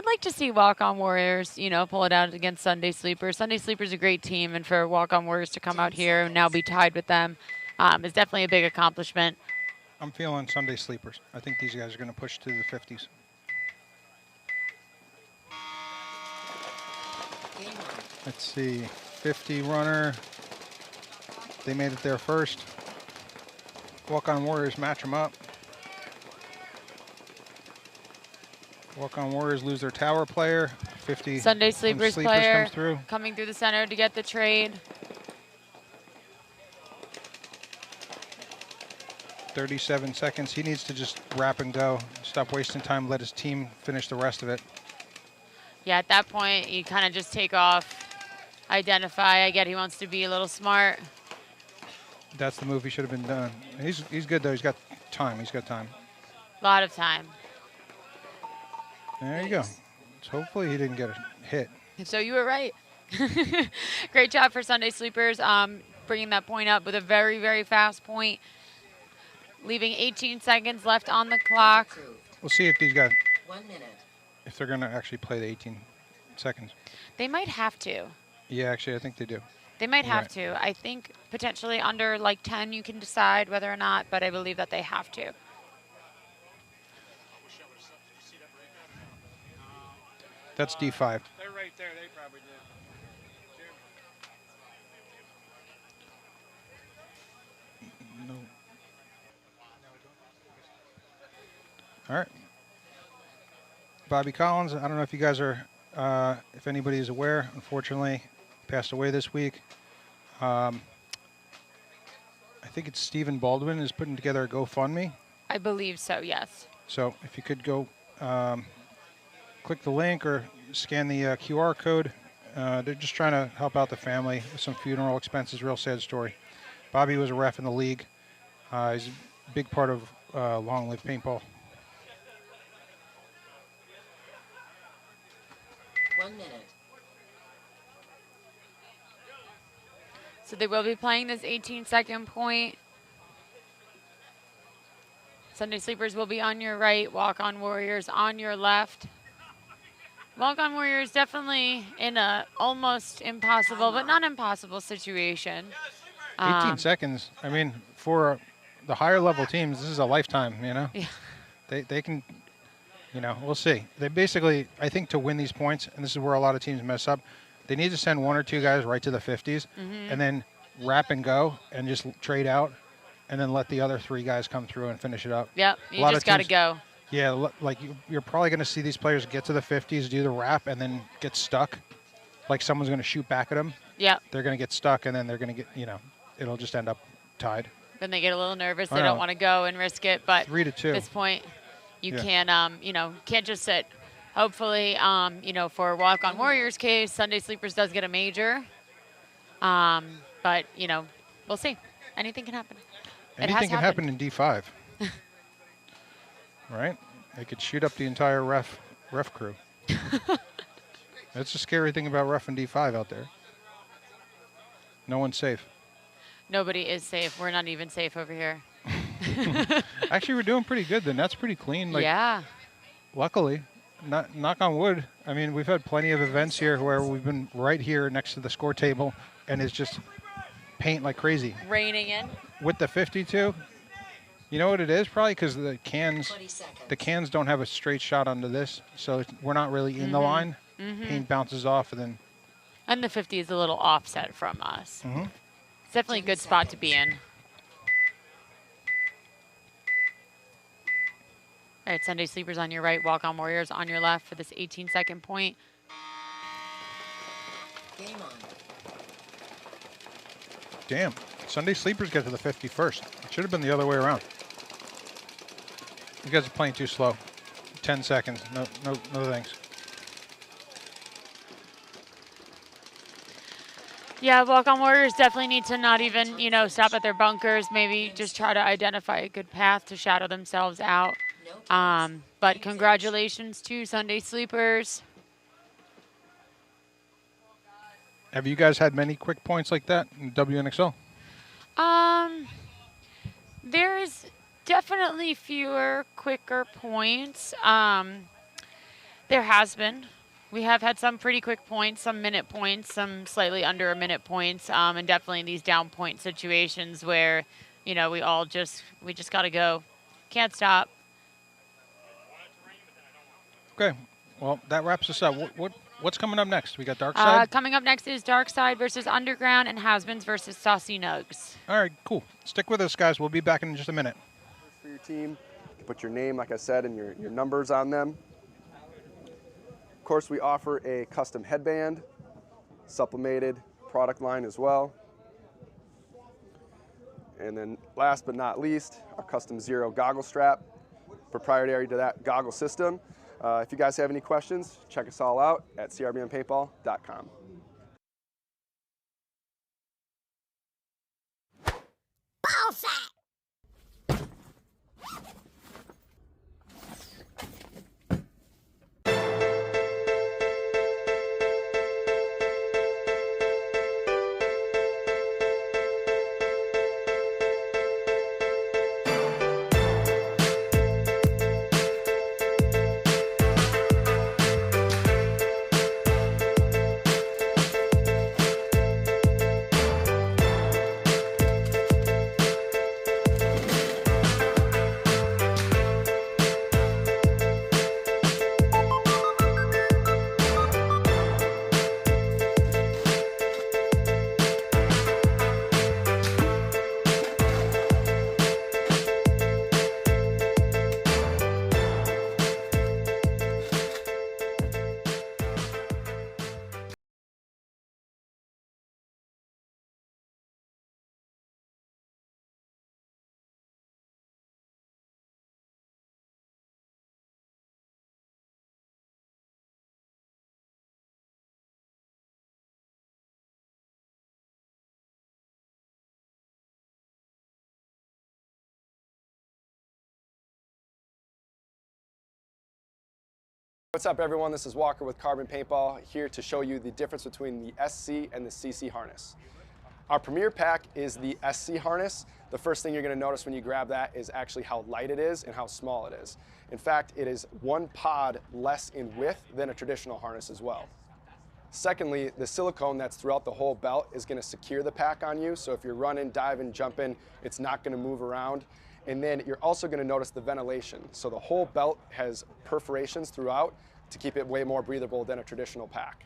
like to see Walk-On Warriors, pull it out against Sunday Sleepers. Sunday Sleepers is a great team, and for Walk-On Warriors to come out here and now be tied with them is definitely a big accomplishment. I'm feeling Sunday Sleepers. I think these guys are going to push to the 50s. Game on. Let's see. 50 runner. They made it there first. Walk-On Warriors match them up. Walk-On Warriors lose their tower player. 50 Sunday Sleepers player comes through. coming through the center to get the trade. 37 seconds. He needs to just wrap and go. Stop wasting time. Let his team finish the rest of it. Yeah, at that point, you kind of just take off, identify. I get he wants to be a little smart. That's the move he should have been done. He's good, though. He's got time. He's got time. A lot of time. There you go. So hopefully he didn't get a hit. So you were right. Great job for Sunday Sleepers, bringing that point up with a very, very fast point. Leaving 18 seconds left on the clock. Approved. We'll see if these guys, 1 minute. if they're going to actually play the 18 seconds. They might have to. Yeah, actually, I think they do. They might have Right. to. I think potentially under like 10 you can decide whether or not, but I believe that they have to. That's D5. They're right there. They probably did. No. All right. Bobby Collins, I don't know if you guys are, if anybody is aware, unfortunately, passed away this week. I think it's Steve Baldwin is putting together a GoFundMe. I believe so, yes. So if you could go click the link or scan the QR code. They're just trying to help out the family with some funeral expenses. Real sad story. Bobby was a ref in the league. He's a big part of Long Live Paintball. 1 minute. So they will be playing this 18-second point. Sunday Sleepers will be on your right, Walk-On Warriors on your left. Walk-On Warriors definitely in a almost impossible, but not impossible situation. 18 seconds. I mean, for the higher level teams, this is a lifetime, Yeah. They can, we'll see. They basically, I think to win these points, and this is where a lot of teams mess up, they need to send 1 or 2 guys right to the 50s and then wrap and go and just trade out and then let the other 3 guys come through and finish it up. Yep, you just got to go. Yeah, like you're probably going to see these players get to the 50s, do the wrap, and then get stuck. Like someone's going to shoot back at them. Yep. They're going to get stuck, and then they're going to get, it'll just end up tied. Then they get a little nervous. I They know. don't want to go and risk it. But 3-2. at this point, you Yeah. can't just sit. Hopefully, for Walk-On Warriors' case, Sunday Sleepers does get a major. But, we'll see. Anything can happen. Anything can happen happened. in D5. Right? They could shoot up the entire ref crew. That's the scary thing about ref and D5 out there. No one's safe. Nobody is safe. We're not even safe over here. Actually, we're doing pretty good. The net's pretty clean. Yeah. Luckily, knock on wood. I mean, we've had plenty of events here where we've been right here next to the score table, and it's just paint like crazy. Raining in. With the 52, you know what it is? Probably because the 20 seconds. cans don't have a straight shot onto this, so we're not really in the line. Paint bounces off, and then And the 50 is a little offset from us. Mhm. It's definitely a good spot to be in. All right, Sunday Sleepers on your right, Walk-On Warriors on your left for this 18-second point. Game on. Damn. Sunday Sleepers get to the 50 first. It should have been the other way around. You guys are playing too slow. 10 seconds. No thanks. Yeah, Walk-On Warriors definitely need to not even, stop at their bunkers. Maybe just try to identify a good path to shadow themselves out. No times. But congratulations to Sunday Sleepers. Have you guys had many quick points like that in WNXL? There's definitely fewer quicker points. There has been. We have had some pretty quick points, some minute points, some slightly under a minute points, and definitely these down point situations where, we just got to go. Can't stop. Okay. Well, that wraps us up. What's coming up next? We got Dark Side? Coming up next is Dark Side versus Underground and Hasbins versus Saucy Nugs. All right, cool. Stick with us, guys. We'll be back in just a minute. For your team, you can put your name, like I said, and your numbers on them. Of course, we offer a custom headband, supplemented product line as well. And then last but not least, our custom Zero goggle strap, proprietary to that goggle system. If you guys have any questions, check us all out at crbnpaintball.com. Ball sack. What's up, everyone? This is Walker with Carbon Paintball, here to show you the difference between the SC and the CC harness. Our premier pack is the SC harness. The first thing you're going to notice when you grab that is actually how light it is and how small it is. In fact, it is one pod less in width than a traditional harness as well. Secondly, the silicone that's throughout the whole belt is going to secure the pack on you, so if you're running, diving, jumping, it's not going to move around. And then you're also going to notice the ventilation. So the whole belt has perforations throughout to keep it way more breathable than a traditional pack.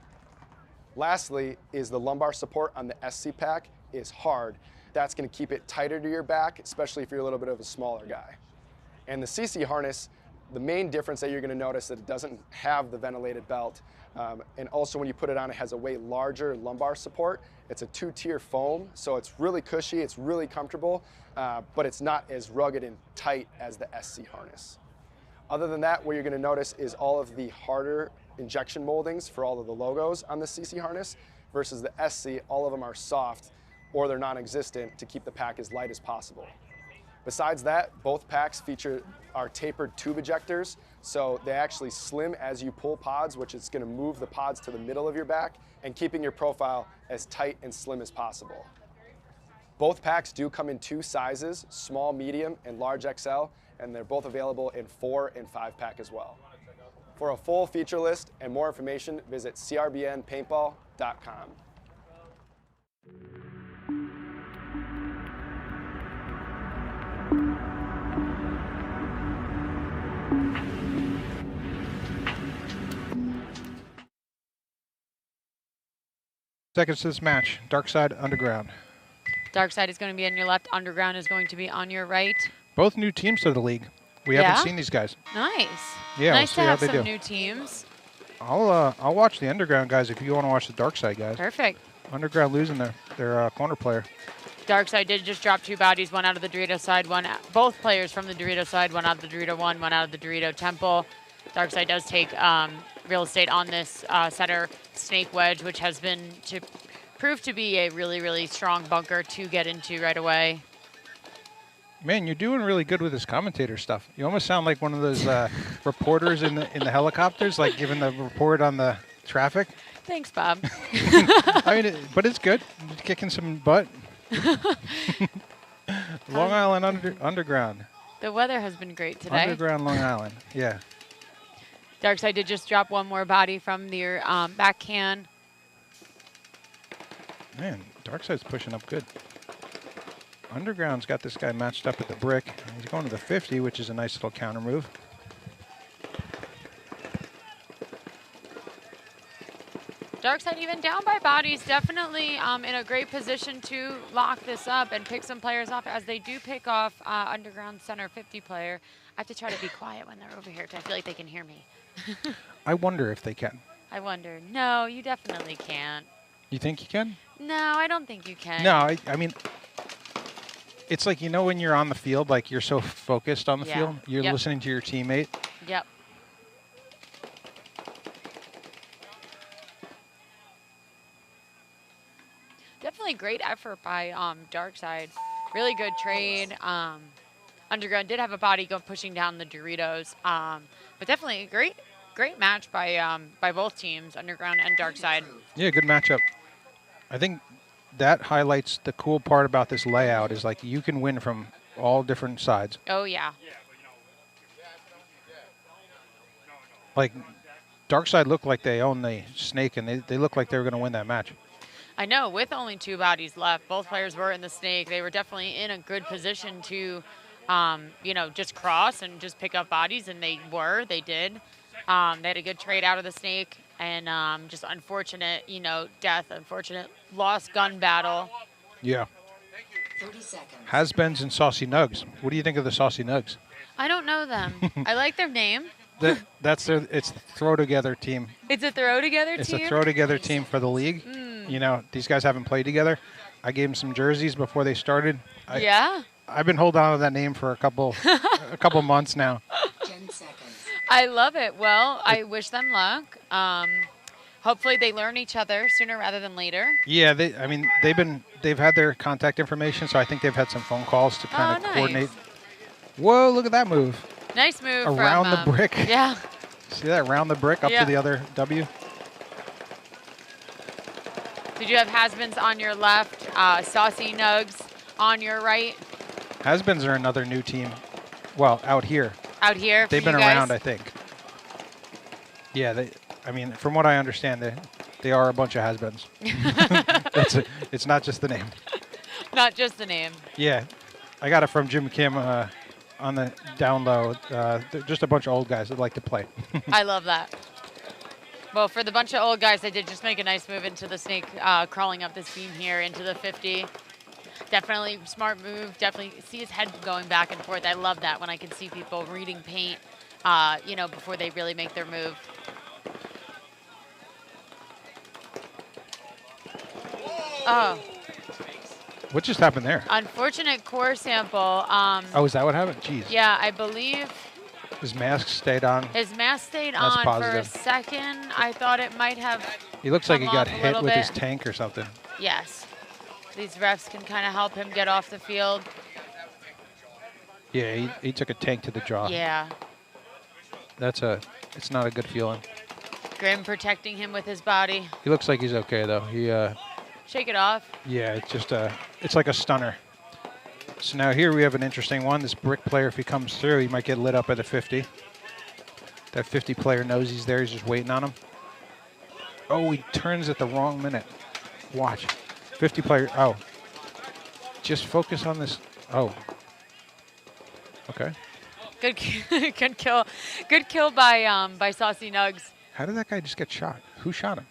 Lastly is the lumbar support on the SC pack is hard. That's going to keep it tighter to your back, especially if you're a little bit of a smaller guy. And the CC harness, the main difference that you're going to notice is that it doesn't have the ventilated belt. And also when you put it on, it has a way larger lumbar support. It's a 2-tier foam, so it's really cushy, it's really comfortable, but it's not as rugged and tight as the SC harness. Other than that, what you're going to notice is all of the harder injection moldings for all of the logos on the CC harness versus the SC, all of them are soft or they're non-existent to keep the pack as light as possible. Besides that, both packs feature our tapered tube ejectors, so they actually slim as you pull pods, which is going to move the pods to the middle of your back and keeping your profile as tight and slim as possible. Both packs do come in 2 sizes, small, medium, and large XL, and they're both available in 4 and 5 pack as well. For a full feature list and more information, visit crbnpaintball.com. Seconds to this match. Dark Side, Underground. Dark Side is going to be on your left. Underground is going to be on your right. Both new teams to the league. We Yeah? haven't seen these guys. Nice. Yeah, Nice we'll see to how have they some do. new teams. I'll watch the underground guys if you want to watch the dark side guys. Perfect. Underground losing their corner player. Darkside did just drop 2 bodies, one out of the Dorito side, both players from the Dorito side, one out of the Dorito 1, one out of the Dorito Temple. Darkside does take real estate on this center snake wedge, which has been proved to be a really, really strong bunker to get into right away. Man, you're doing really good with this commentator stuff. You almost sound like one of those reporters in the helicopters, like giving the report on the traffic. Thanks, Bob. I mean, but it's good. It's kicking some butt. Long Island Underground. The weather has been great today. Underground Long Island, yeah. Darkside did just drop one more body from their back can. Man, Darkside's pushing up good. Underground's got this guy matched up at the brick. He's going to the 50, which is a nice little counter move. Darkside, even down by bodies, definitely in a great position to lock this up and pick some players off as they do pick off Underground center 50 player. I have to try to be quiet when they're over here because I feel like they can hear me. I wonder if they can. I wonder. No, you definitely can't. You think you can? No, I don't think you can. No, I mean, it's like, you know, when you're on the field, like you're so focused on the field, you're listening to your teammate. Yep. Definitely great effort by Darkside. Really good trade. Underground did have a body pushing down the Doritos, but definitely a great match by both teams, Underground and Darkside. Yeah, good matchup. I think that highlights the cool part about this layout is like you can win from all different sides. Oh yeah. Like Darkside looked like they own the snake, and they looked like they were going to win that match. I know, with only 2 bodies left, both players were in the snake. They were definitely in a good position to, you know, just cross and just pick up bodies, and they did. They had a good trade out of the snake, and just unfortunate, you know, death, unfortunate lost gun battle. Yeah. 30 seconds. Has-beens and Saucy Nugs. What do you think of the Saucy Nugs? I don't know them. I like their name. It's the throw together team. It's a throw together team? It's a throw together team for the league. You know, these guys haven't played together. I gave them some jerseys before they started. Yeah? I've been holding on to that name for a couple months now. 10 seconds. I love it. Well, I wish them luck. Hopefully they learn each other sooner rather than later. Yeah, they've had their contact information, so I think they've had some phone calls to kind of coordinate. Whoa, look at that move. Nice move around the brick. Yeah. See that, around the brick up to the other W? Did you have has-beens on your left, Saucy Nugs on your right? Has-beens are another new team. Well, out here. Out here. They've been around, I think. Yeah, I mean, from what I understand, they are a bunch of has-beens. It's not just the name. Not just the name. Yeah, I got it from Jim Kim on the down low. They're just a bunch of old guys that like to play. I love that. Well, for the bunch of old guys, they did just make a nice move into the snake, crawling up this beam here into the 50. Definitely smart move. Definitely see his head going back and forth. I love that when I can see people reading paint, you know, before they really make their move. Oh. What just happened there? Unfortunate core sample. Oh, is that what happened? Jeez. Yeah, I believe His mask stayed on. his mask stayed That's on positive. for a second. I thought it might have. He looks like he come got off a hit little with his bit. tank or something. Yes. These refs can kind of help him get off the field. Yeah, he took a tank to the jaw. Yeah. It's not a good feeling. Grim protecting him with his body. He looks like he's okay though. Shake it off. Yeah, it's just it's like a stunner. So now here we have an interesting one. This brick player, if he comes through, he might get lit up at the 50. That 50 player knows he's there. He's just waiting on him. Oh, he turns at the wrong minute. Watch. 50 player. Oh. Just focus on this. Oh. Okay. Good, good kill. Good kill by Saucy Nugs. How did that guy just get shot? Who shot him?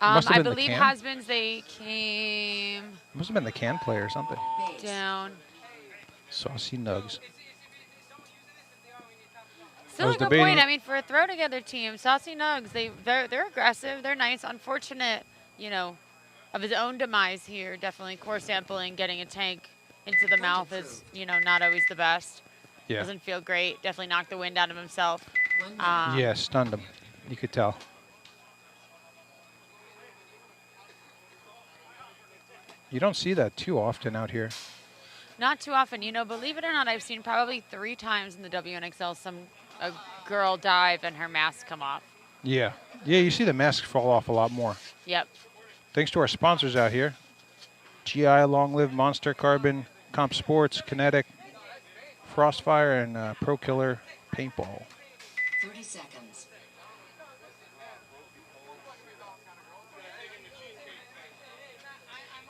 I believe has-beens, they came Must have been the can player or something. down. Saucy Nugs. Still was a good debating point. it. I mean, for a throw together team, Saucy Nugs, they're aggressive. They're nice. Unfortunate, of his own demise here. Definitely core sampling, getting a tank into the mouth is, not always the best. Yeah. Doesn't feel great. Definitely knocked the wind out of himself. Yeah, stunned him. You could tell. You don't see that too often out here. Not too often. Believe it or not, I've seen probably 3 times in the WNXL a girl dive and her mask come off. Yeah. Yeah, you see the masks fall off a lot more. Yep. Thanks to our sponsors out here. GI, Long Live, Monster Carbon, Comp Sports, Kinetic, Frostfire, and Pro Killer Paintball. 30 seconds.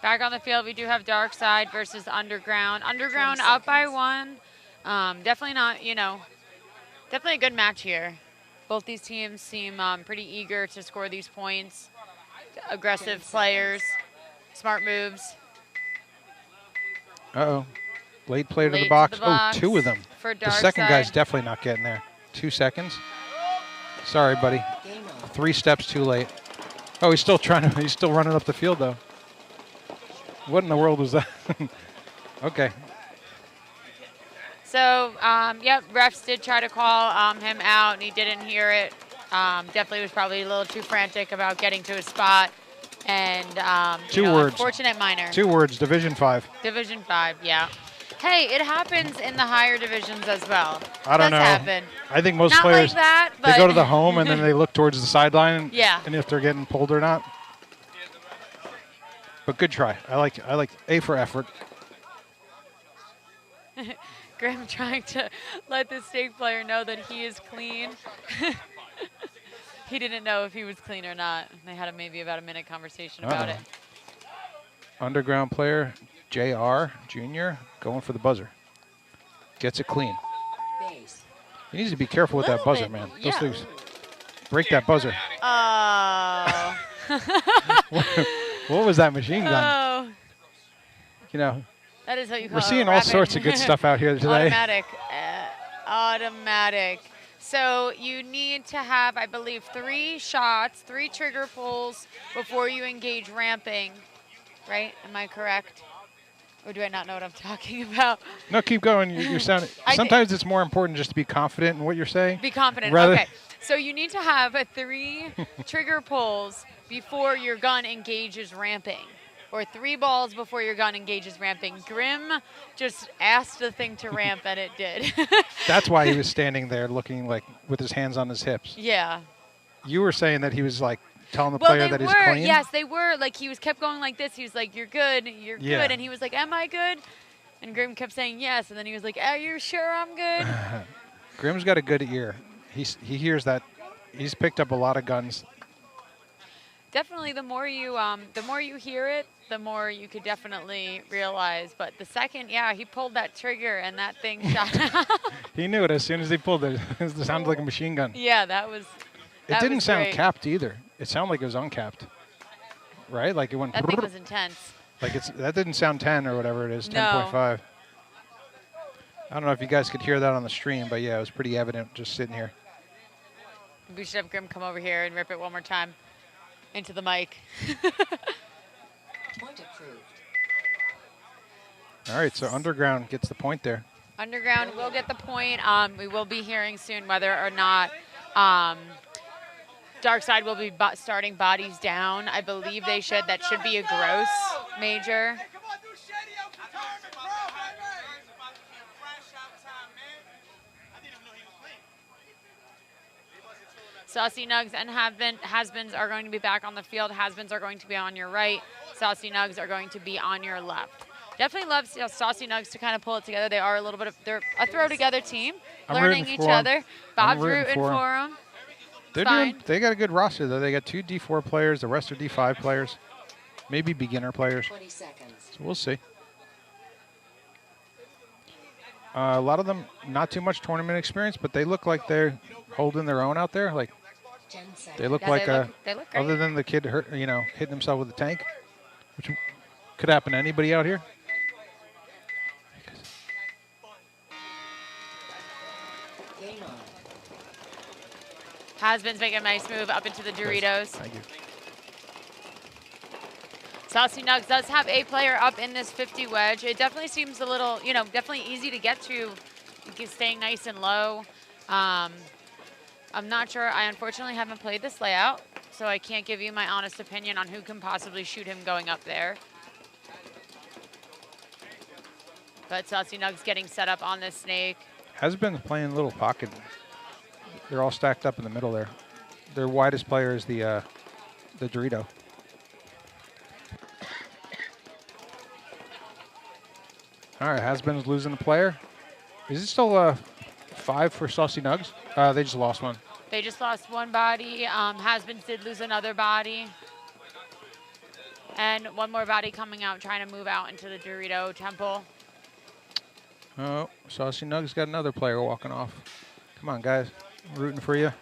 Back on the field, we do have Dark Side versus Underground. Underground up by 1. Definitely not, definitely a good match here. Both these teams seem pretty eager to score these points. Aggressive players, smart moves. Uh-oh. Late play to Late the to box. the box Oh, 2 of them. for The Dark second guy's Side. definitely not getting there. 2 seconds. Sorry, buddy. Game on. 3 steps too late. Oh, he's still running up the field, though. What in the world was that? Okay. So, yep, refs did try to call him out, and he didn't hear it. Definitely was probably a little too frantic about getting to his spot. And, 2 words. Unfortunate minor. 2 words, Division 5. Division 5, yeah. Hey, it happens in the higher divisions as well. I don't know. Does happen. I think most Not players, like that, they but go to the home and then they look towards the sideline Yeah. and if they're getting pulled or not. But good try. I like A for effort. Graham trying to let the stake player know that he is clean. He didn't know if he was clean or not. They had maybe about a minute conversation about it. Underground player, JR Jr., going for the buzzer. Gets it clean. Base. He needs to be careful with that Little buzzer, bit, man. yeah. Those things break that buzzer. Oh. What was that machine gun? Oh. That is what you call We're seeing a all rapid- sorts of good stuff out here today. Automatic. Automatic. So you need to have, I believe, 3 shots, 3 trigger pulls before you engage ramping. Right? Am I correct? Or do I not know what I'm talking about? No, keep going. You're sounding. Sometimes it's more important just to be confident in what you're saying. Be confident. Rather- Okay. So you need to have 3 trigger pulls before your gun engages ramping. Or 3 balls before your gun engages ramping. Grim just asked the thing to ramp and it did. That's why he was standing there looking like with his hands on his hips. Yeah. You were saying that he was like telling the Well, player they that were. he's clean? Yes, they were. Like, he was kept going like this. He was like, you're good. You're Yeah. good. And he was like, am I good? And Grim kept saying yes. And then he was like, are you sure I'm good? Grim's got a good ear. He hears that. He's picked up a lot of guns. Definitely, the more you hear it, the more you could definitely realize. But the second, he pulled that trigger and that thing shot out. He knew it as soon as he pulled it. It sounded like a machine gun. Yeah, that was. It That didn't was sound great. capped either. It sounded like it was uncapped. Right? Like it went. That thing was intense. Like that didn't sound 10 or whatever it is, No. 10.5. I don't know if you guys could hear that on the stream, but yeah, it was pretty evident just sitting here. We should have Grim come over here and rip it one more time into the mic. Point approved. All right, so Underground gets the point there. Underground will get the point. We will be hearing soon whether or not Dark Side will be starting bodies down. I believe they should. That should be a gross major. Saucy Nugs and Has-Beens are going to be back on the field. Has-Beens are going to be on your right. Saucy Nugs are going to be on your left. Definitely love Saucy Nugs to kind of pull it together. They are they're a throw together team, I'm learning rooting each for 'em. other. Bob's rooting for them. They got a good roster though. They got 2 D4 players. The rest are D5 players, maybe beginner players. 20 seconds. So we'll see. A lot of them not too much tournament experience, but they look like they're holding their own out there. Like 10 seconds. they look Yeah, like they look great. other than the kid hitting himself with a tank, which could happen to anybody out here. Game on. Has-Been's making a nice move up into the Doritos. Thank you. Saucy Nugs does have a player up in this 50 wedge. It definitely seems a little, definitely easy to get to, staying nice and low. I'm not sure. I unfortunately haven't played this layout, so I can't give you my honest opinion on who can possibly shoot him going up there. But Saucy Nugs getting set up on this snake. Has-Been's playing little pocket. They're all stacked up in the middle there. Their widest player is the Dorito. All right, Has-Been's losing the player. Is it still 5 for Saucy Nugs? They just lost one. They just lost one body. Has-Been did lose another body. And one more body coming out, trying to move out into the Dorito temple. Oh, Saucy Nugs got another player walking off. Come on, guys. I'm rooting for you.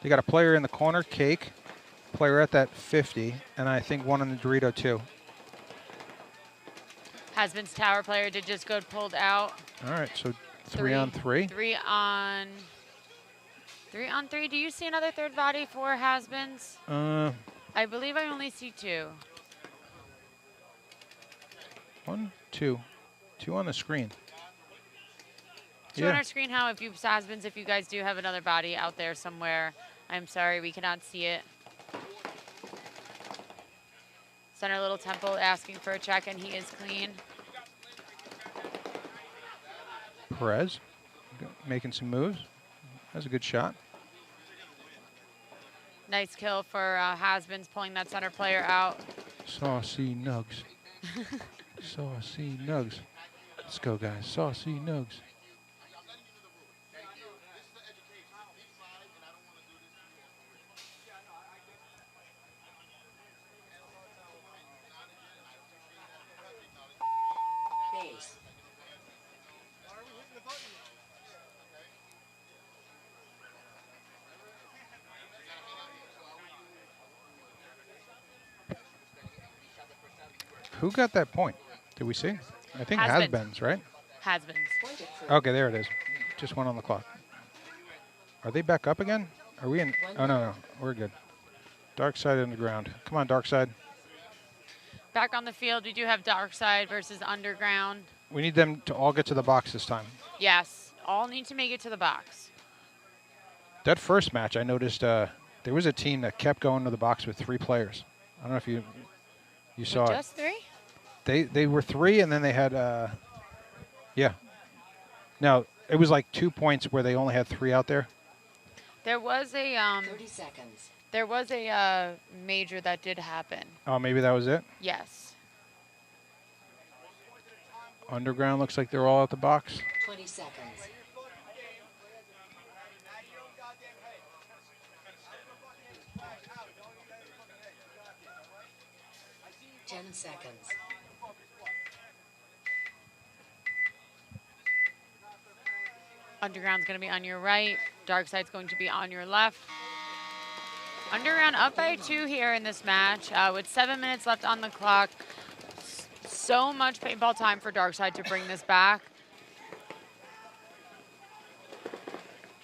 They got a player in the corner, Cake. Player at that 50, and I think one in the Dorito, too. Has-Been's tower player did just go pulled out. All right, so 3 on 3. 3 on 3. Do you see another third body for Has-Been's? I believe I only see 2. 1, 2. 2 on the screen. 2 on our screen, how if you Has-Been's, if you guys do have another body out there somewhere. I'm sorry, we cannot see it. Center Little Temple asking for a check, and he is clean. Perez making some moves. That's a good shot. Nice kill for Has-Been's, pulling that center player out. Saucy Nugs. Saucy Nugs. Let's go, guys. Saucy Nugs. Base. Who got that point? Did we see? I think Has-Been's. Has-Been's, right? Has-Been's. Okay, there it is. Just went on the clock. Are they back up again? Are we in? Oh, no. We're good. Dark side on the ground. Come on, dark side. Back on the field, we do have Dark Side versus Underground. We need them to all get to the box this time. Yes, all need to make it to the box. That first match, I noticed there was a team that kept going to the box with 3 players. I don't know if you saw it. Just 3? They were 3, and then they had, yeah. Now, it was like 2 points where they only had 3 out there. There was a 30 seconds. there was a major that did happen. Oh, maybe that was it? Yes. Underground looks like they're all at the box. 20 seconds. Ten seconds. Underground's going to be on your right. Dark Side's going to be on your left. Underground up by 2 here in this match with 7 minutes left on the clock. So much paintball time for Dark Side to bring this back.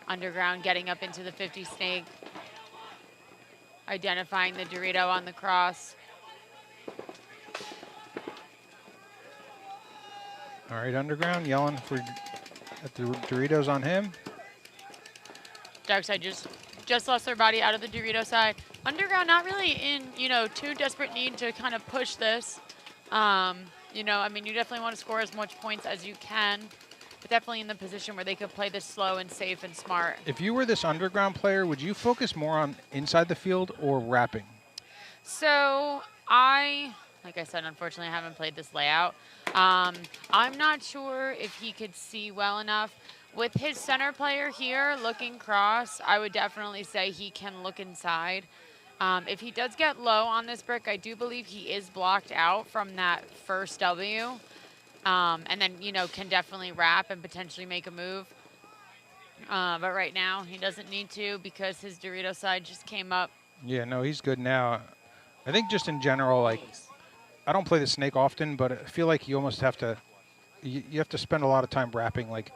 Underground getting up into the 50 snake. Identifying the Dorito on the cross. All right, Underground yelling for at the Doritos on him. Dark Side just lost their body out of the Dorito side. Underground not really in, too desperate need to kind of push this. I mean, you definitely want to score as much points as you can, but definitely in the position where they could play this slow and safe and smart. If you were this Underground player, would you focus more on inside the field or wrapping? So like I said, unfortunately, I haven't played this layout. I'm not sure if he could see well enough. With his center player here looking cross, I would definitely say he can look inside. If he does get low on this brick, I do believe he is blocked out from that first W. And then, can definitely wrap and potentially make a move. But right now, he doesn't need to because his Dorito side just came up. Yeah, no, he's good now. I think just in general, like, I don't play the snake often, but I feel like you almost have to, you have to spend a lot of time wrapping, like,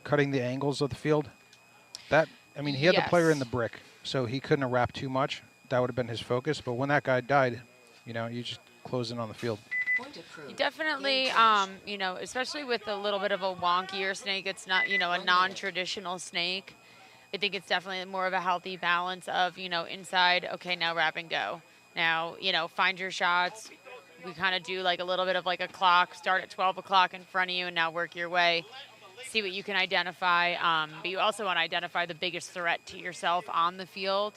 cutting the angles of the field. He had the player in the brick. so he couldn't have wrapped too much. That would have been his focus. But when that guy died, you know, you just close in on the field. Point approved. He definitely, you know, especially with a little bit of a wonkier snake, it's not, you know, a non-traditional snake. I think it's definitely more of a healthy balance of, you know, inside, okay, now wrap and go. Now, you know, find your shots. We kind of do like a little bit of like a clock, start at 12 o'clock in front of you and now work your way. See what you can identify. But you also want to identify the biggest threat to yourself on the field.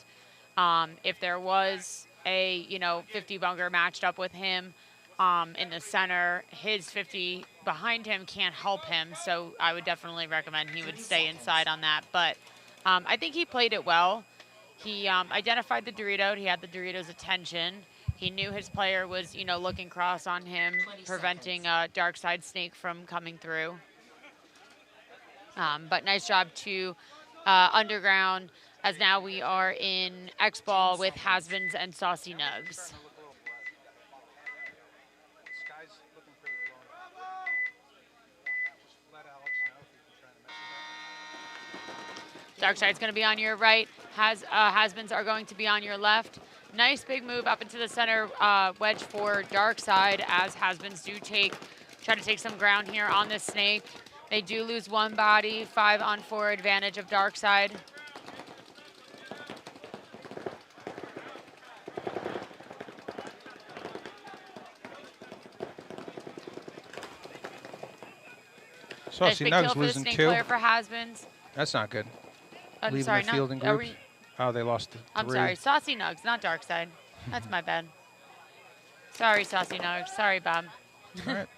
If there was a, you know, 50 bunker matched up with him in the center, his 50 behind him can't help him. So I would definitely recommend he would stay inside on that. But I think he played it well. He identified the Dorito. He had the Dorito's attention. He knew his player was, you know, looking cross on him, preventing a dark side snake from coming through. But nice job to Underground, as now we are in X-Ball with Has-Beens and Saucy Nugs. Dark side's going to be on your right. Has-Beens are going to be on your left. Nice big move up into the center wedge for Dark side, as Has-Beens do try to take some ground here on this snake. They do lose one body, 5-on-4 advantage of Dark side. Saucy Nice big kill Nugs for the losing snake 2. player for Has-Beens. That's not good. I'm Leaving sorry, the field in groups. Oh, they lost 3. I'm sorry, Saucy Nugs, not Dark side. That's my bad. Sorry, Saucy Nugs. Sorry, Bob. All right.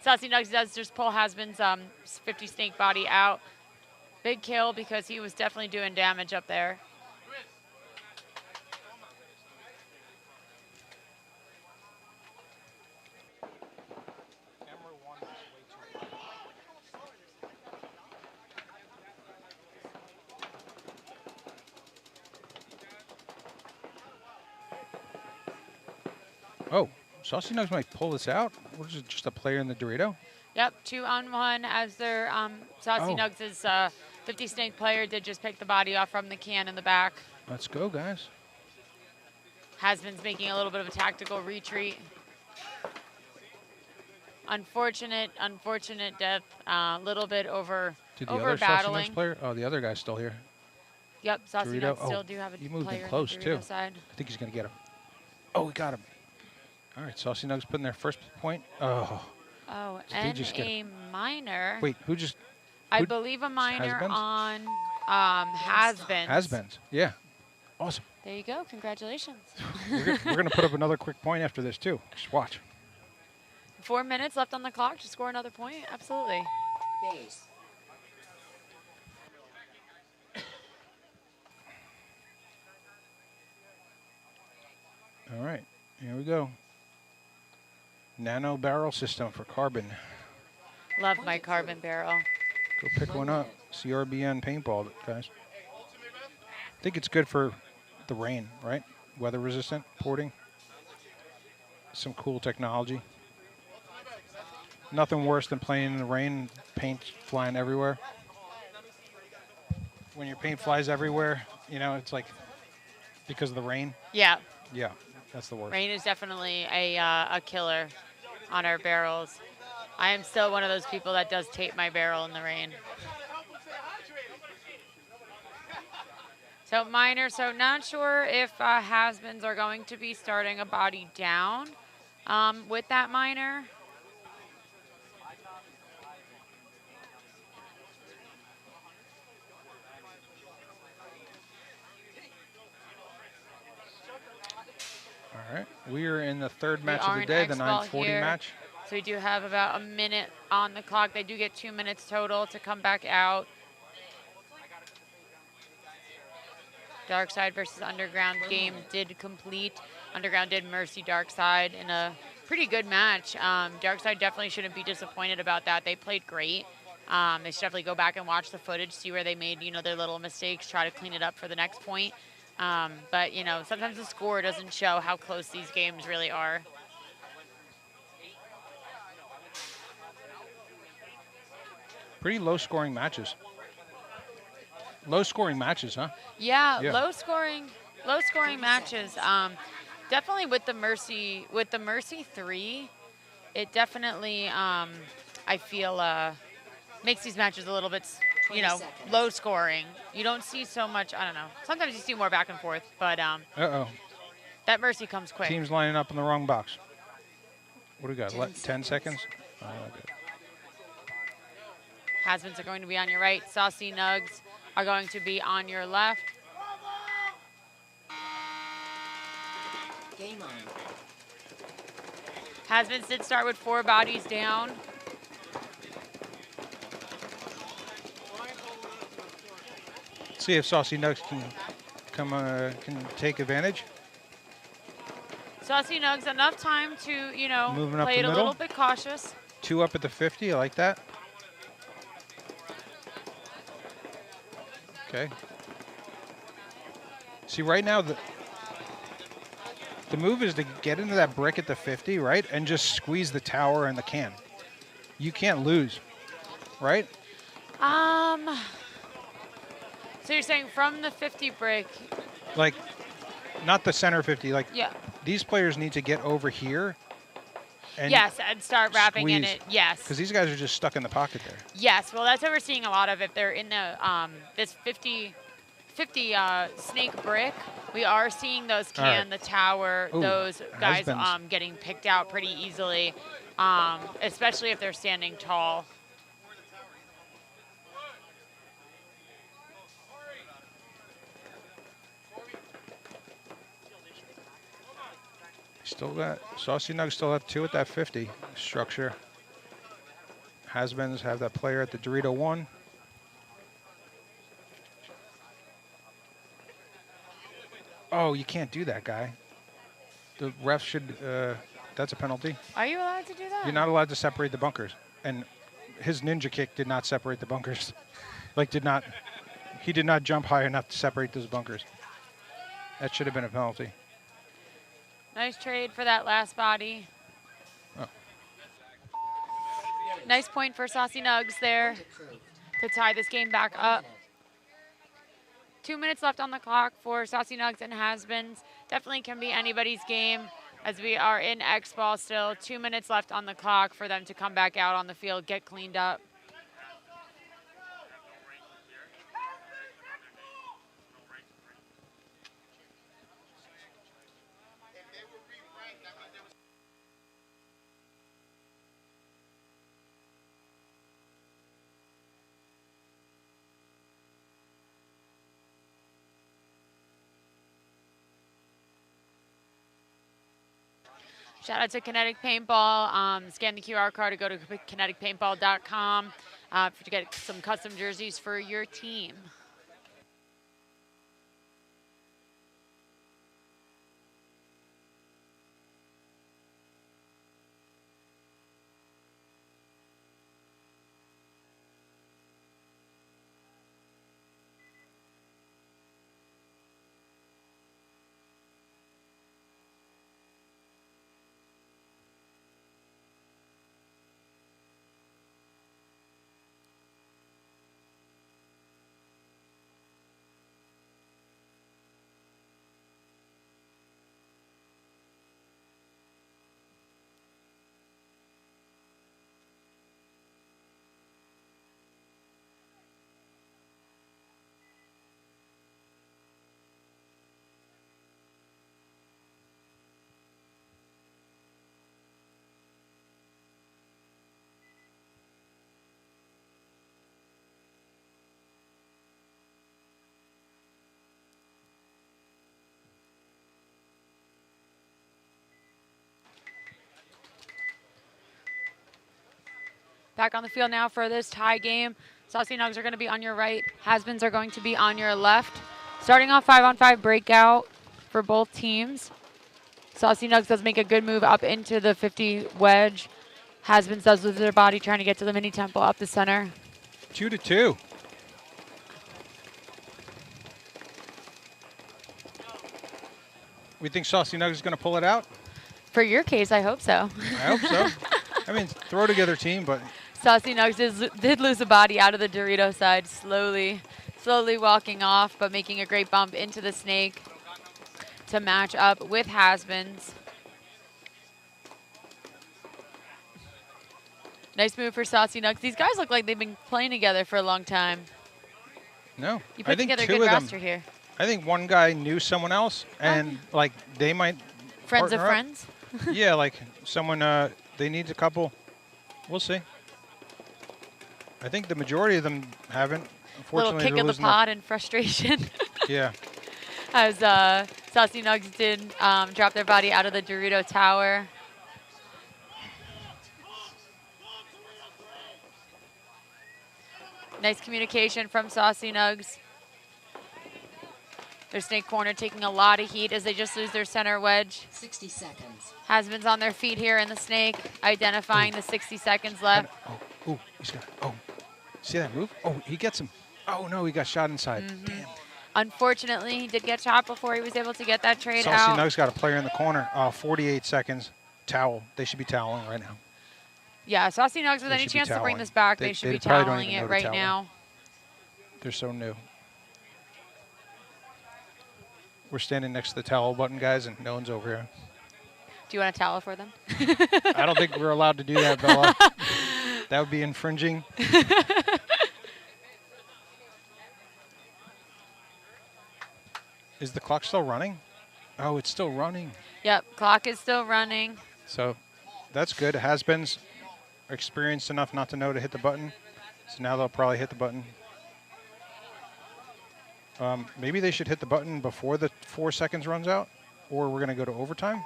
Saucy Nugs does just pull Has-Beens 50 snake body out. Big kill because he was definitely doing damage up there. Oh, Saucy Nugs might pull this out. What is it, just a player in the Dorito? Yep, 2-on-1 as their Saucy Oh. Nugs' 50 snake player did just pick the body off from the can in the back. Let's go, guys. Has-Beens making a little bit of a tactical retreat. Unfortunate death. A little bit over Did the other Saucy battling. Nugs player? Oh, the other guy's still here. Yep, Saucy Dorito. Nugs still Oh, do have a he moved in player close, in the too. Dorito side. I think he's going to get him. Oh, we got him. All right, Saucy Nugs putting their first point. Oh, Oh, Did he and just get a minor. wait, who just I who- believe a minor Has-Beens? on Has-Beens. Has-Beens? Yeah. Awesome. There you go. Congratulations. We're going to put up another quick point after this, too. Just watch. 4 minutes left on the clock to score another point. Absolutely. Base. All right, here we go. Nano barrel system for carbon. Love my carbon barrel. Go pick one up. CRBN paintball, guys. I think it's good for the rain, right? Weather resistant porting. Some cool technology. Nothing worse than playing in the rain, paint flying everywhere. When your paint flies everywhere, you know, it's like because of the rain. Yeah, Yeah, that's the worst. rain is definitely a killer on our barrels. I am still one of those people that does tape my barrel in the rain. So minor, so not sure if Has-Beens are going to be starting a body down with that minor. All right, we are in the third We match are of the in day, the X-Ball 9:40 here. match. So we do have about a minute on the clock. They do get 2 minutes total to come back out. Dark Side versus Underground game did complete. Underground did mercy Dark Side in a pretty good match. Dark Side definitely shouldn't be disappointed about that. They played great. They should definitely go back and watch the footage, see where they made, you know, their little mistakes, try to clean it up for the next point. But, you know, sometimes the score doesn't show how close these games really are. Pretty low scoring matches. Low scoring matches, huh? Yeah, Yeah. low scoring matches. Definitely with the Mercy 3, it definitely I feel makes these matches a little bit, 20 seconds. low scoring. You don't see so much. I don't know. Sometimes you see more back and forth, but Uh-oh. that Mercy comes quick. Team's lining up in the wrong box. What do we got? 10 10 seconds? Oh, good. Hasbins are going to be on your right. Saucy Nugs are going to be on your left. Game on. Hasbins did start with 4 bodies down. See if Saucy Nugs can take advantage. Saucy Nugs, enough time to, Moving up play the it a middle. little bit cautious. 2 up at the 50. I like that. Okay. See, right now the move is to get into that brick at the 50, right, and just squeeze the tower and the can. You can't lose, right? So you're saying from the 50 brick? Like, not the center 50. Like, Yeah. these players need to get over here. And Yes, and start wrapping in squeeze. it. Yes. Because these guys are just stuck in the pocket there. Yes. Well, that's what we're seeing a lot of. If they're in the this 50 snake brick, we are seeing those can, the tower, Ooh, those guys Hasbins. getting picked out pretty easily, especially if they're standing tall. Still got Saucy Nugs still have 2 at that 50 structure. Hasbins have that player at the Dorito 1. Oh, you can't do that, guy. The ref should. That's a penalty. Are you allowed to do that? You're not allowed to separate the bunkers, and his ninja kick did not separate the bunkers. Like, he did not jump high enough to separate those bunkers. That should have been a penalty. Nice trade for that last body. Oh. Nice point for Saucy Nugs there to tie this game back up. 2 minutes left on the clock for Saucy Nugs and Hasbins. Definitely can be anybody's game as we are in X-Ball still. 2 minutes left on the clock for them to come back out on the field, get cleaned up. Shout out to Kinetic Paintball. Scan the QR code to go to kineticpaintball.com to get some custom jerseys for your team. Back on the field now for this tie game. Saucy Nugs are going to be on your right. Hasbins are going to be on your left. Starting off 5-on-5 breakout for both teams. Saucy Nugs does make a good move up into the 50 wedge. Hasbins does lose their body trying to get to the mini temple up the center. 2-2. We think Saucy Nugs is going to pull it out? For your case, I hope so. I hope so. I mean, throw together team, but Saucy Nugs did lose a body out of the Dorito side slowly slowly walking off, but making a great bump into the snake to match up with Hasbins. Nice move for Saucy Nugs. These guys look like they've been playing together for a long time. No, You I put think together a two good of them. roster here. I think one guy knew someone else, and like they might Friends of partner up. friends? Yeah, like someone they need a couple. We'll see. I think the majority of them haven't. Little Unfortunately, kick they're of the losing their- pod and frustration. Yeah. As Saucy Nugs did drop their body out of the Dorito Tower. Nice communication from Saucy Nugs. Their snake corner taking a lot of heat as they just lose their center wedge. 60 seconds. Hasbin's on their feet here in the snake, identifying the 60 seconds left. Oh, he's got. Oh, see that move? Oh, he gets him. Oh no, he got shot inside. Damn. Unfortunately, he did get shot before he was able to get that trade Saucy out. Nugs got a player in the corner. 48 seconds. Towel. They should be toweling right now. Yeah, Saucy Nugs with They any should be chance to bring toweling. this back, They- they should they be probably don't toweling even it know to right towel. now. They're so new. We're standing next to the towel button, guys, and no one's over here. Do you want a towel for them? I don't think we're allowed to do that, Bella. That would be infringing. Is the clock still running? Oh, it's still running. Yep, clock is still running. So that's good. Has-beens are experienced enough not to know to hit the button. So now they'll probably hit the button. Maybe they should hit the button before the 4 seconds runs out, or we're going to go to overtime.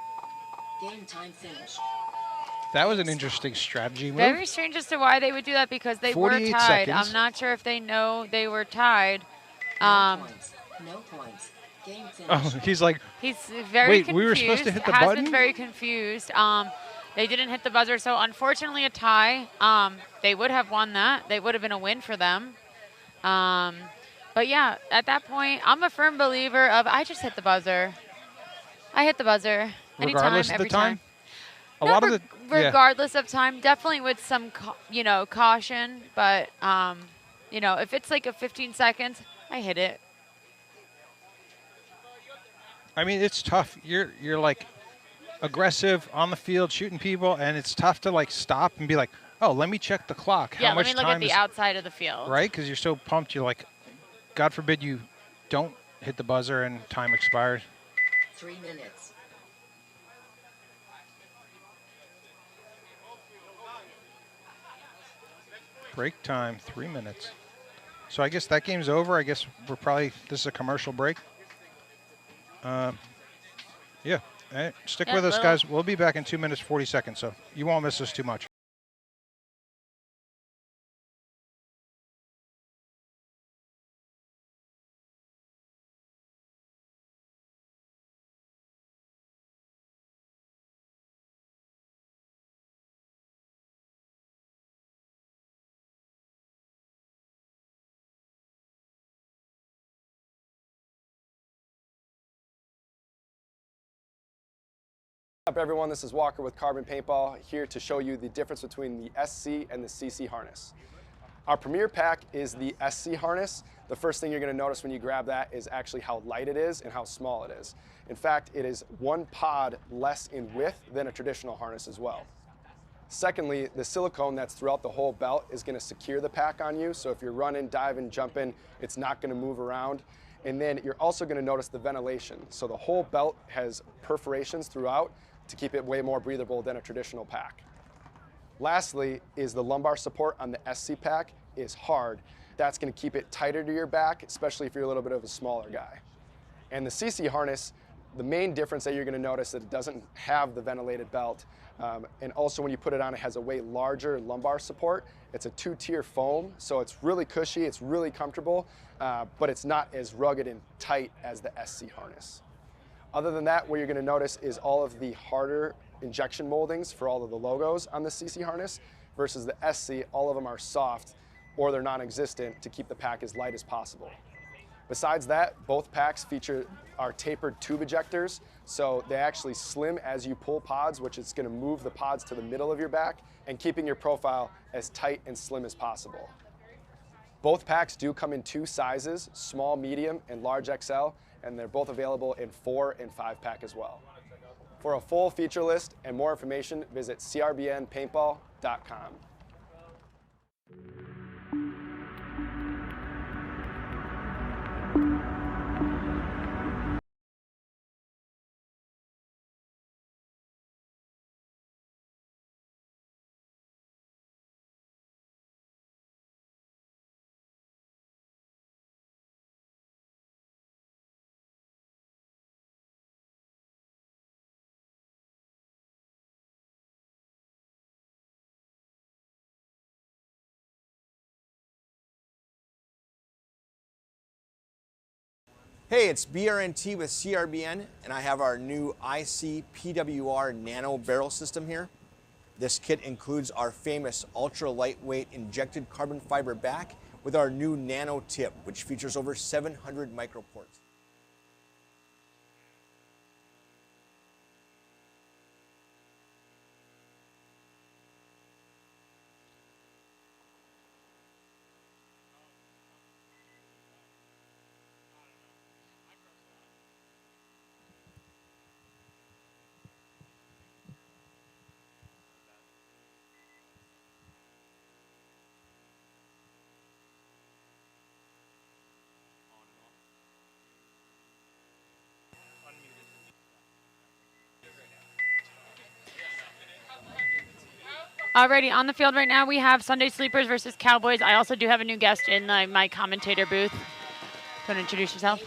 Game time finished. That was an interesting strategy move. Very strange as to why they would do that because they were 48 tied. seconds. I'm not sure if they know they were tied. No points. No points. Game Oh, finished. he's like, He's very Wait, confused. we were supposed to hit the Has button? been very confused. They didn't hit the buzzer, so unfortunately a tie. They would have won that. They would have been a win for them. But yeah, at that point, I'm a firm believer of I just hit the buzzer. I hit the buzzer anytime, regardless of every the time? time. A lot of the yeah. Regardless of time, definitely with some caution. But if it's like a 15 seconds, I hit it. I mean, it's tough. You're like aggressive on the field, shooting people, and it's tough to like stop and be like, oh, let me check the clock. Yeah, How let much me look time at the is outside of the field. right? Because you're so pumped. You're like, God forbid you don't hit the buzzer and time expires. 3 minutes. Break time, 3 minutes. So I guess that game's over. I guess this is a commercial break. Yeah. Stick Yeah, with us, well- guys. We'll be back in 2 minutes, 40 seconds, so you won't miss us too much. What's up, everyone? This is Walker with Carbon Paintball, here to show you the difference between the SC and the CC harness. Our premier pack is the SC harness. The first thing you're going to notice when you grab that is actually how light it is and how small it is. In fact, it is 1 pod less in width than a traditional harness as well. Secondly, the silicone that's throughout the whole belt is going to secure the pack on you, so if you're running, diving, jumping, it's not going to move around. And then you're also going to notice the ventilation. So the whole belt has perforations throughout to keep it way more breathable than a traditional pack. Lastly is the lumbar support on the SC pack is hard. That's going to keep it tighter to your back, especially if you're a little bit of a smaller guy. And the CC harness, the main difference that you're going to notice that it doesn't have the ventilated belt, and also when you put it on, it has a way larger lumbar support. It's a 2-tier foam, so it's really cushy, it's really comfortable, but it's not as rugged and tight as the SC harness. Other than that, what you're going to notice is all of the harder injection moldings for all of the logos on the CC harness versus the SC, all of them are soft or they're non-existent to keep the pack as light as possible. Besides that, both packs feature our tapered tube ejectors, so they actually slim as you pull pods, which is going to move the pods to the middle of your back and keeping your profile as tight and slim as possible. Both packs do come in 2 sizes, small, medium, and large XL, and they're both available in 4 and 5 pack as well. For a full feature list and more information, visit crbnpaintball.com. Hey, it's BRNT with CRBN, and I have our new IC PWR Nano Barrel System here. This kit includes our famous ultra lightweight injected carbon fiber back with our new Nano tip, which features over 700 microports. Alrighty, on the field right now we have Sunday Sleepers versus Cowboys. I also do have a new guest in my commentator booth. You want to introduce yourself?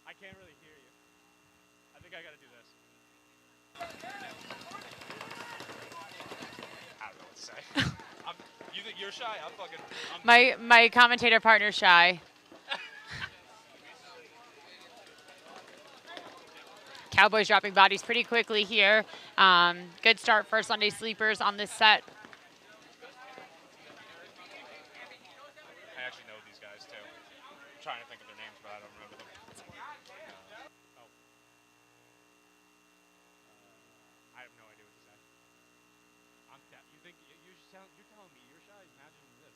I can't really hear you. I think I gotta do this. I don't know what to say. You think you're shy? I'm fucking. My commentator partner's shy. Cowboys dropping bodies pretty quickly here. Good start for Sunday Sleepers on this set. I actually know these guys too. I'm trying to think of their names, but I don't remember them. I have no idea what to say. I'm deaf. You think you're telling me you're shy? Imagine this.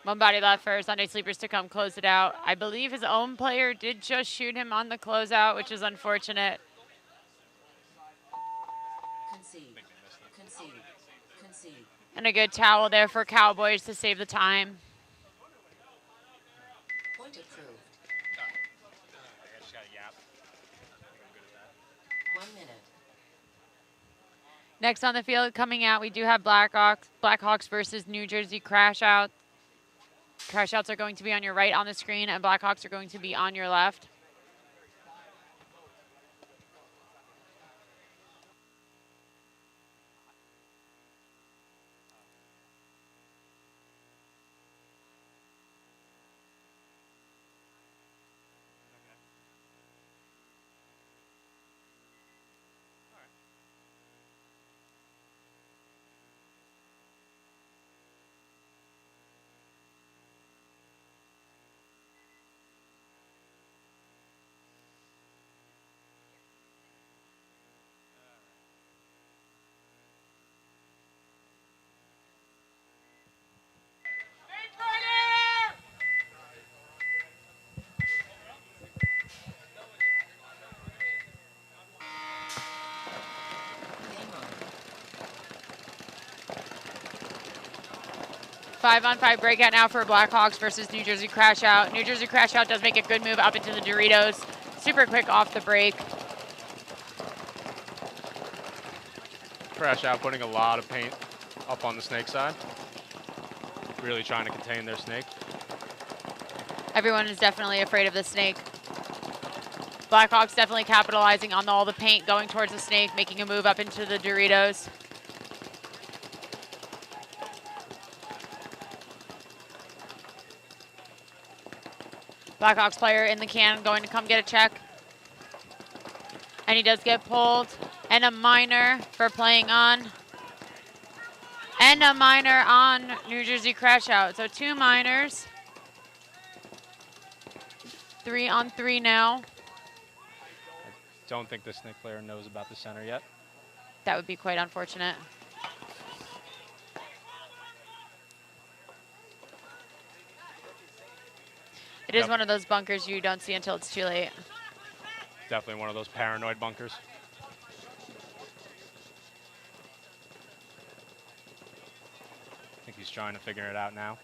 One body left for Sunday Sleepers to come close it out. I believe his own player did just shoot him on the closeout, which is unfortunate. Concede. Concede. Concede. And a good towel there for Cowboys to save the time. Point approved. I just got a yap. I'm good at that. 1 minute. Next on the field coming out, we do have Blackhawks versus New Jersey Crashouts. Crashouts are going to be on your right on the screen, and Blackhawks are going to be on your left. Game on. 5-on-5 breakout now for Blackhawks versus New Jersey Crashout. New Jersey Crashout does make a good move up into the Doritos. Super quick off the break. Crash out, putting a lot of paint up on the snake side. Really trying to contain their snake. Everyone is definitely afraid of the snake. Blackhawks definitely capitalizing on all the paint going towards the snake, making a move up into the Doritos. Blackhawks player in the can going to come get a check. And he does get pulled. And a minor for playing on. And a minor on New Jersey Crashout. So 2 minors. 3-on-3 now. Don't think the snake player knows about the center yet. That would be quite unfortunate. It is one of those bunkers you don't see until it's too late. Definitely one of those paranoid bunkers. I think he's trying to figure it out now.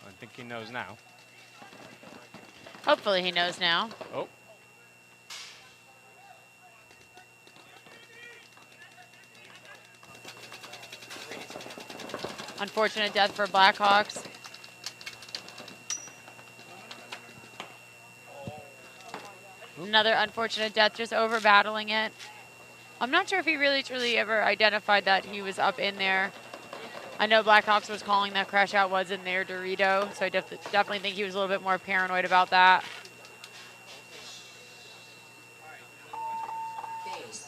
I think he knows now. Hopefully he knows now. Oh. Unfortunate death for Blackhawks. Another unfortunate death, just over battling it. I'm not sure if he really truly ever identified that he was up in there. I know Blackhawks was calling that crash out was in their Dorito, so I definitely think he was a little bit more paranoid about that. Base.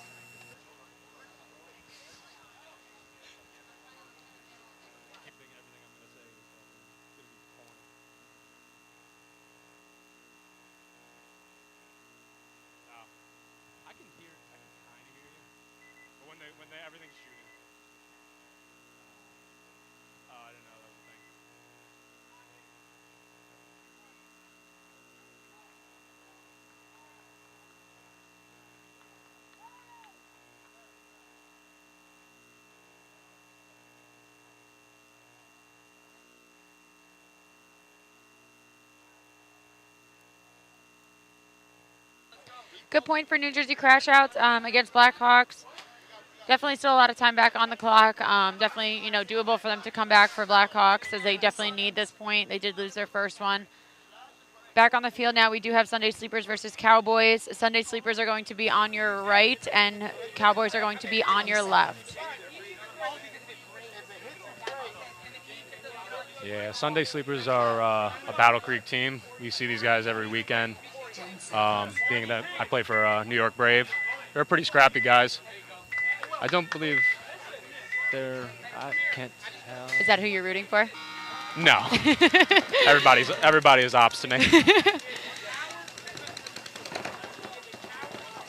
I can hear, I can kind of hear you. But when everything's shooting. I didn't know that was a thing. Good point for New Jersey crash outs against Blackhawks. Definitely still a lot of time back on the clock. Definitely, doable for them to come back for Blackhawks as they definitely need this point. They did lose their first one. Back on the field now, we do have Sunday Sleepers versus Cowboys. Sunday Sleepers are going to be on your right, and Cowboys are going to be on your left. Yeah, Sunday Sleepers are a Battle Creek team. You see these guys every weekend. Being that I play for New York Brave, they're pretty scrappy guys. I don't believe I can't tell. Is that who you're rooting for? No. Everybody is ops to me.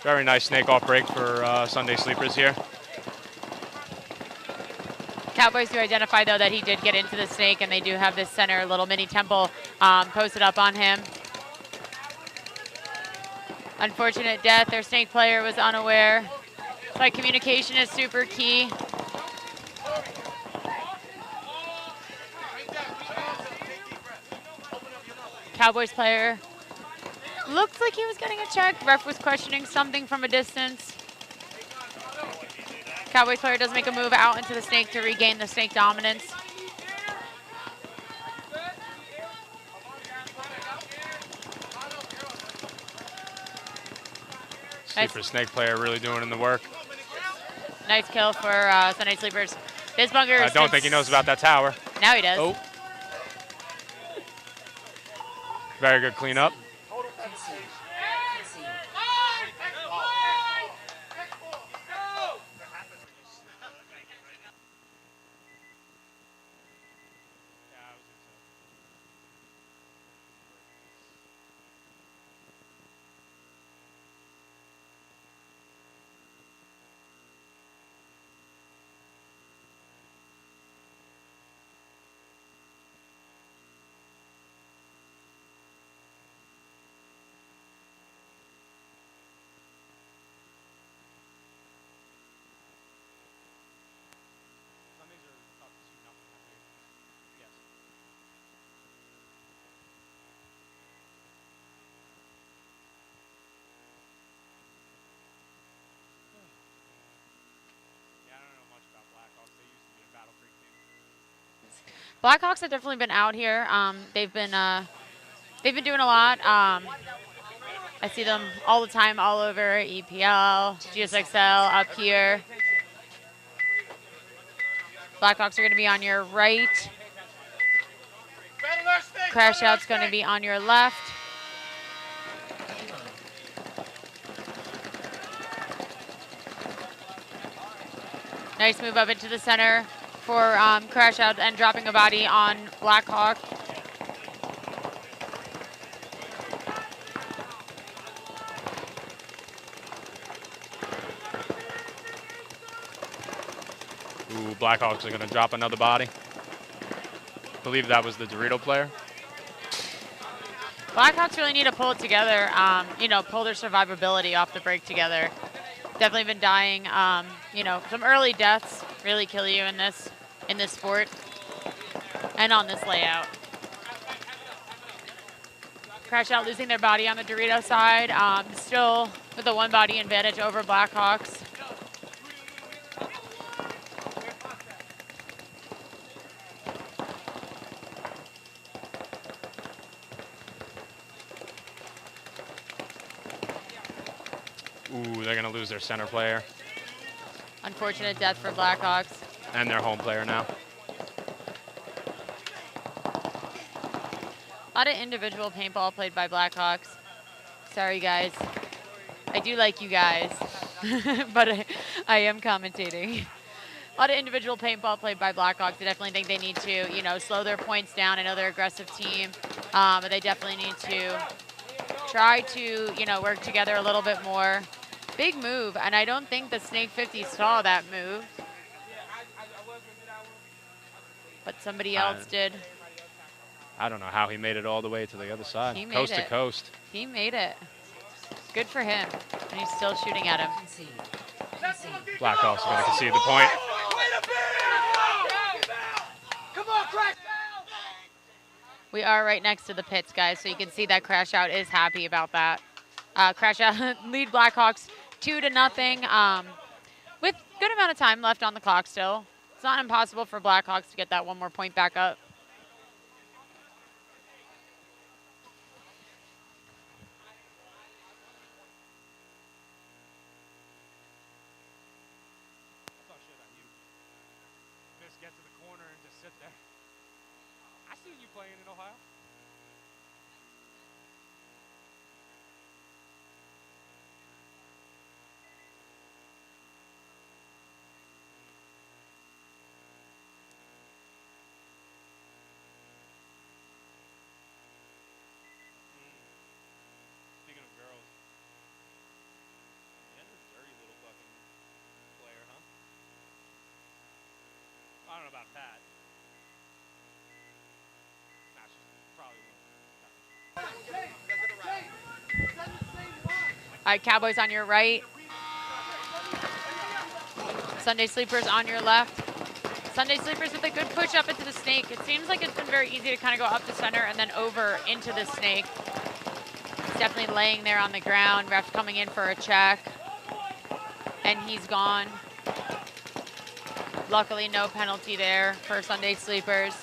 Very nice snake off break for Sunday Sleepers here. Cowboys do identify, though, that he did get into the snake, and they do have this center little mini temple posted up on him. Unfortunate death. Their snake player was unaware. Like, communication is super key. Cowboys player looked like he was getting a check. Ref was questioning something from a distance. Cowboys player does make a move out into the snake to regain the snake dominance. Sleeper snake player really doing in the work. Nice kill for Sunday Sleepers. This bunker. I don't think he knows about that tower. Now he does. Oh. Very good cleanup. Blackhawks have definitely been out here. They've been doing a lot. I see them all the time, all over EPL, GSXL, up here. Blackhawks are going to be on your right. Crash Out's going to be on your left. Nice move up into the center for Crash Out and dropping a body on Blackhawk. Ooh, Blackhawks are going to drop another body. I believe that was the Dorito player. Blackhawks really need to pull it together, you know, pull their survivability off the break together. Definitely been dying, you know, some early deaths really kill you in this sport and on this layout. Crash Out losing their body on the Dorito side, still with a one body advantage over Blackhawks. Ooh, they're going to lose their center player. Unfortunate death for Blackhawks. And their home player now. A lot of individual paintball played by Blackhawks. Sorry, guys. I do like you guys, but I am commentating. A lot of individual paintball played by Blackhawks. I definitely think they need to, you know, slow their points down. I know they're an aggressive team, but they definitely need to try to, you know, work together a little bit more. Big move, and I don't think the Snake 50 saw that move. But somebody else did. I don't know how he made it all the way to the other side. He made Coast to it. coast. He made it. Good for him. And he's still shooting at him. Blackhawks are going to concede the point. We are right next to the pits, guys, so you can see that Crash Out is happy about that. Crash Out lead Blackhawks 2-0 with good amount of time left on the clock still. It's not impossible for Blackhawks to get that one more point back up. Get to the corner and just sit there. I seen you playing in Ohio. Speaking of girls, Andrew's a dirty little fucking player, huh? I don't know about Pat. Nah, she's probably one. All right, Cowboys on your right. Sunday Sleepers on your left. Sunday Sleepers with a good push up into the Snake. It seems like it's been very easy to kind of go up the center and then over into the Snake. He's definitely laying there on the ground. Ref coming in for a check. And he's gone. Luckily, no penalty there for Sunday Sleepers.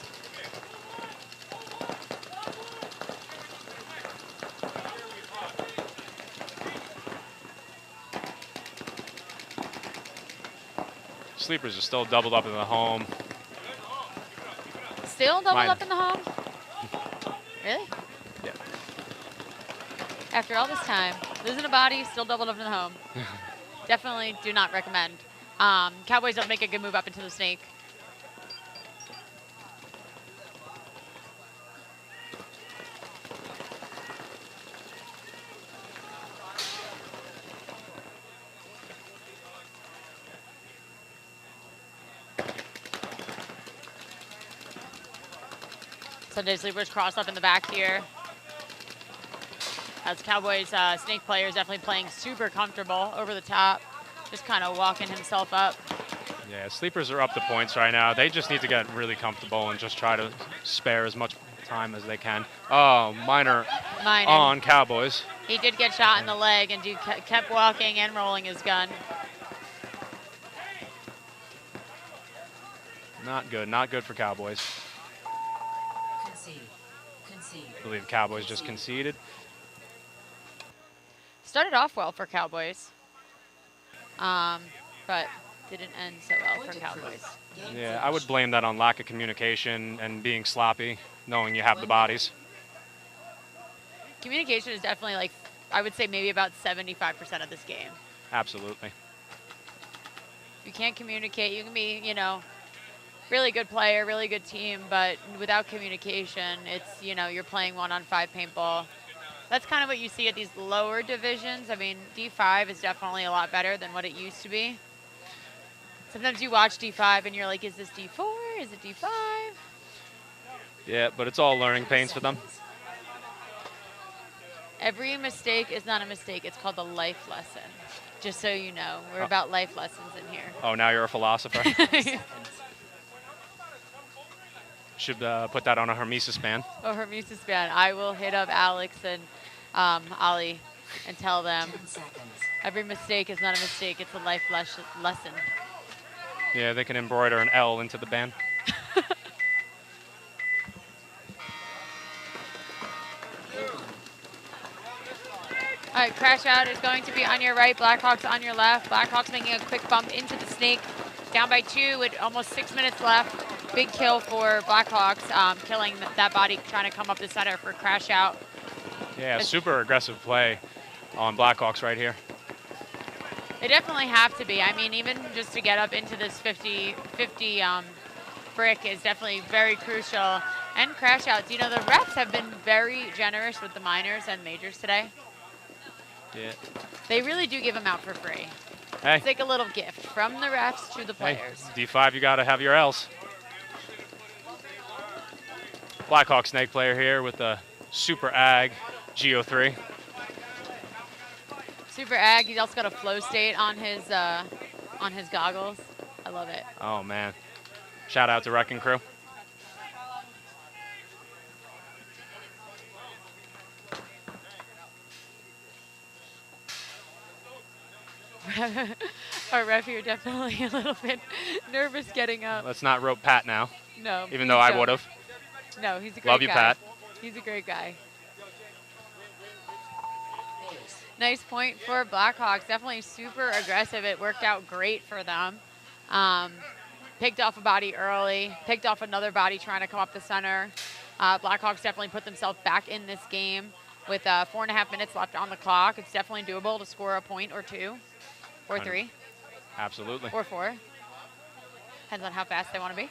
Sleepers are still doubled up in the home. Still doubled up in the home? Really? Yeah. After all this time, losing a body, still doubled up in the home. Definitely do not recommend. Cowboys don't make a good move up into the Snake. Sunday Sleepers cross up in the back here. As Cowboys Snake players definitely playing super comfortable over the top. Just kind of walking himself up. Yeah, Sleepers are up the points right now. They just need to get really comfortable and just try to spare as much time as they can. Oh, minor on Cowboys. He did get shot in the leg and kept walking and rolling his gun. Not good, not good for Cowboys. Concede. I believe Cowboys just conceded. Started off well for Cowboys, but didn't end so well for Cowboys. Yeah, I would blame that on lack of communication and being sloppy, knowing you have the bodies. Communication is definitely, like, I would say maybe about 75% of this game. Absolutely. If you can't communicate, you can be, you know, really good player, really good team, but without communication, it's, you know, you're playing 1-on-5 paintball. That's kind of what you see at these lower divisions. I mean, D5 is definitely a lot better than what it used to be. Sometimes you watch D5 and you're like, is this D4? Is it D5? Yeah, but it's all learning pains for them. Every mistake is not a mistake. It's called a life lesson. Just so you know, we're about life lessons in here. Oh, now you're a philosopher? Should put that on a Hermesis band. Oh, Hermesis band. I will hit up Alex and Ollie and tell them 10 seconds. every mistake is not a mistake. It's a life lesson. Yeah, they can embroider an L into the band. All right, crash out is going to be on your right, Blackhawks on your left. Blackhawks making a quick bump into the snake. Down by 2 with almost 6 minutes left. Big kill for Blackhawks, killing that body, trying to come up the center for crash out. Yeah, super aggressive play on Blackhawks right here. They definitely have to be. I mean, even just to get up into this 50 brick is definitely very crucial. And crash outs. You know, the refs have been very generous with the minors and majors today. Yeah. They really do give them out for free. Hey. It's like a little gift from the refs to the Hey, players. D5, you got to have your L's. Blackhawk snake player here with the Super Ag GO3. Super Ag. He's also got a flow state on his goggles. I love it. Oh, man. Shout out to Wrecking Crew. Our ref here definitely a little bit nervous getting up. Let's not rope Pat now. No. Even though I would have. No, he's a great guy. Love you, Pat. He's a great guy. Nice point for Blackhawks. Definitely super aggressive. It worked out great for them. Picked off a body early. Picked off another body trying to come up the center. Blackhawks definitely put themselves back in this game with 4.5 minutes left on the clock. It's definitely doable to score a point or 2 or 3. Absolutely. Or 4. Depends on how fast they want to be.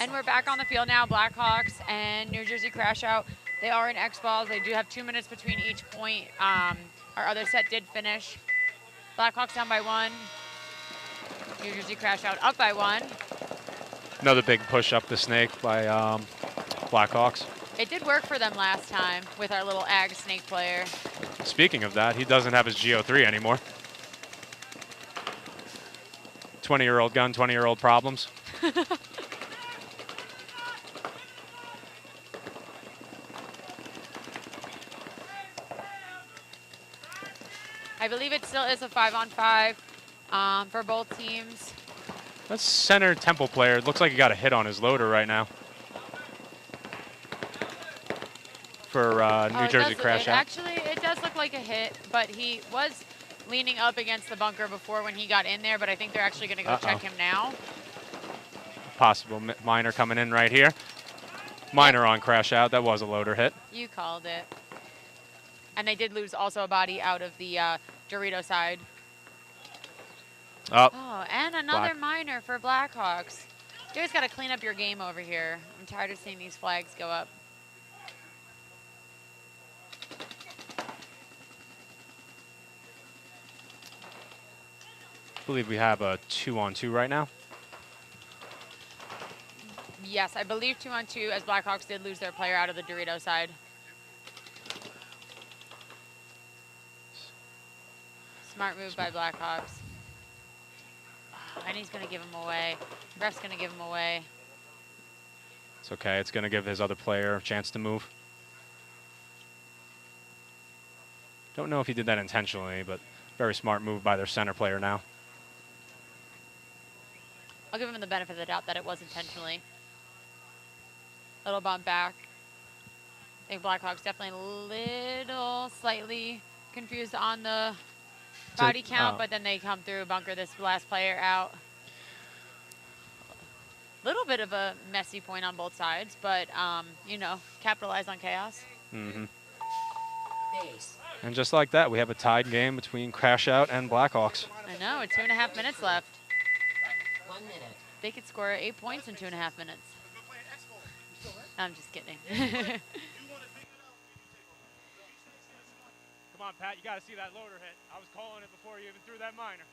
And we're back on the field now. Blackhawks and New Jersey Crash Out. They are in X balls. They do have 2 minutes between each point. Our other set did finish. Blackhawks down by 1. New Jersey Crash Out up by 1. Another big push up the snake by Blackhawks. It did work for them last time with our little ag snake player. Speaking of that, he doesn't have his GO3 anymore. 20-year-old gun, 20-year-old problems. I believe it still is a 5-on-5 for both teams. That's center Temple player. It looks like he got a hit on his loader right now. For New Jersey Crash Out. Actually, it does look like a hit, but he was leaning up against the bunker before when he got in there, but I think they're actually going to go check him now. Possible minor coming in right here. Minor on Crash Out. That was a loader hit. You called it. And they did lose also a body out of the Dorito side. Oh, and another minor for Blackhawks. You guys got to clean up your game over here. I'm tired of seeing these flags go up. I believe we have a 2-on-2 right now. Yes, I believe 2-on-2 as Blackhawks did lose their player out of the Dorito side. Smart move by Blackhawks. And he's going to give him away. Ref's going to give him away. It's okay. It's going to give his other player a chance to move. Don't know if he did that intentionally, but very smart move by their center player now. I'll give him the benefit of the doubt that it was intentionally. Little bump back. I think Blackhawks definitely a little slightly confused on the body count, but then they come through, bunker this last player out. Little bit of a messy point on both sides, but, you know, capitalize on chaos. Mm-hmm. And just like that, we have a tied game between Crash Out and Blackhawks. I know, 2.5 minutes left. 1 minute. They could score 8 points in 2.5 minutes. I'm just kidding. Come on, Pat, you got to see that loader hit. I was calling it before you even threw that minor.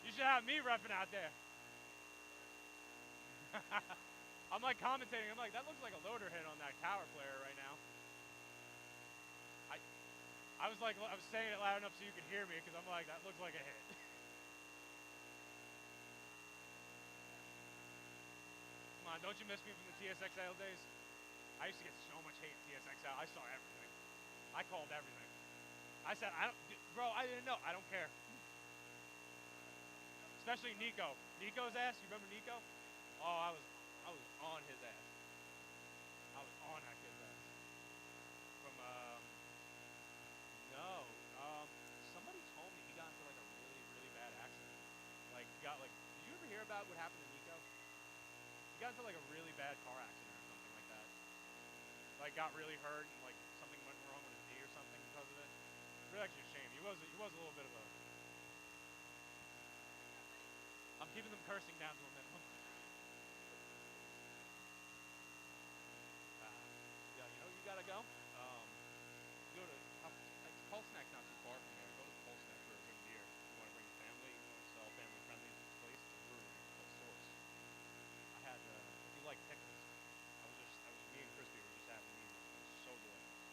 You should have me repping out there. I'm like commentating. I'm like, that looks like a loader hit on that tower player right now. I was like, I was saying it loud enough so you could hear me because I'm like, that looks like a hit. Come on, don't you miss me from the TSXL days? I used to get so much hate at TSXL. I saw everything. I called everything. I said, bro, I didn't know. I don't care. Especially Nico. Nico's ass. You remember Nico? Oh, I was on his ass. I was on that kid's ass. From somebody told me he got into like a really, really bad accident. Like did you ever hear about what happened to Nico? He got into like a really bad car accident or something like that. Like got really hurt and like something went wrong with his knee or something because of it. It's really actually a shame. He was a little bit of a. I'm keeping them cursing down to a minimum. Yeah, you know you gotta go. Go to Pulse Snack's not too far from here. Go to Pulse Snack for a good beer. You want to bring your family. You want to sell family friendly at this place. It's a brewery called Source. I had if you like pickles, me and Crispy were just having these. It was so delicious.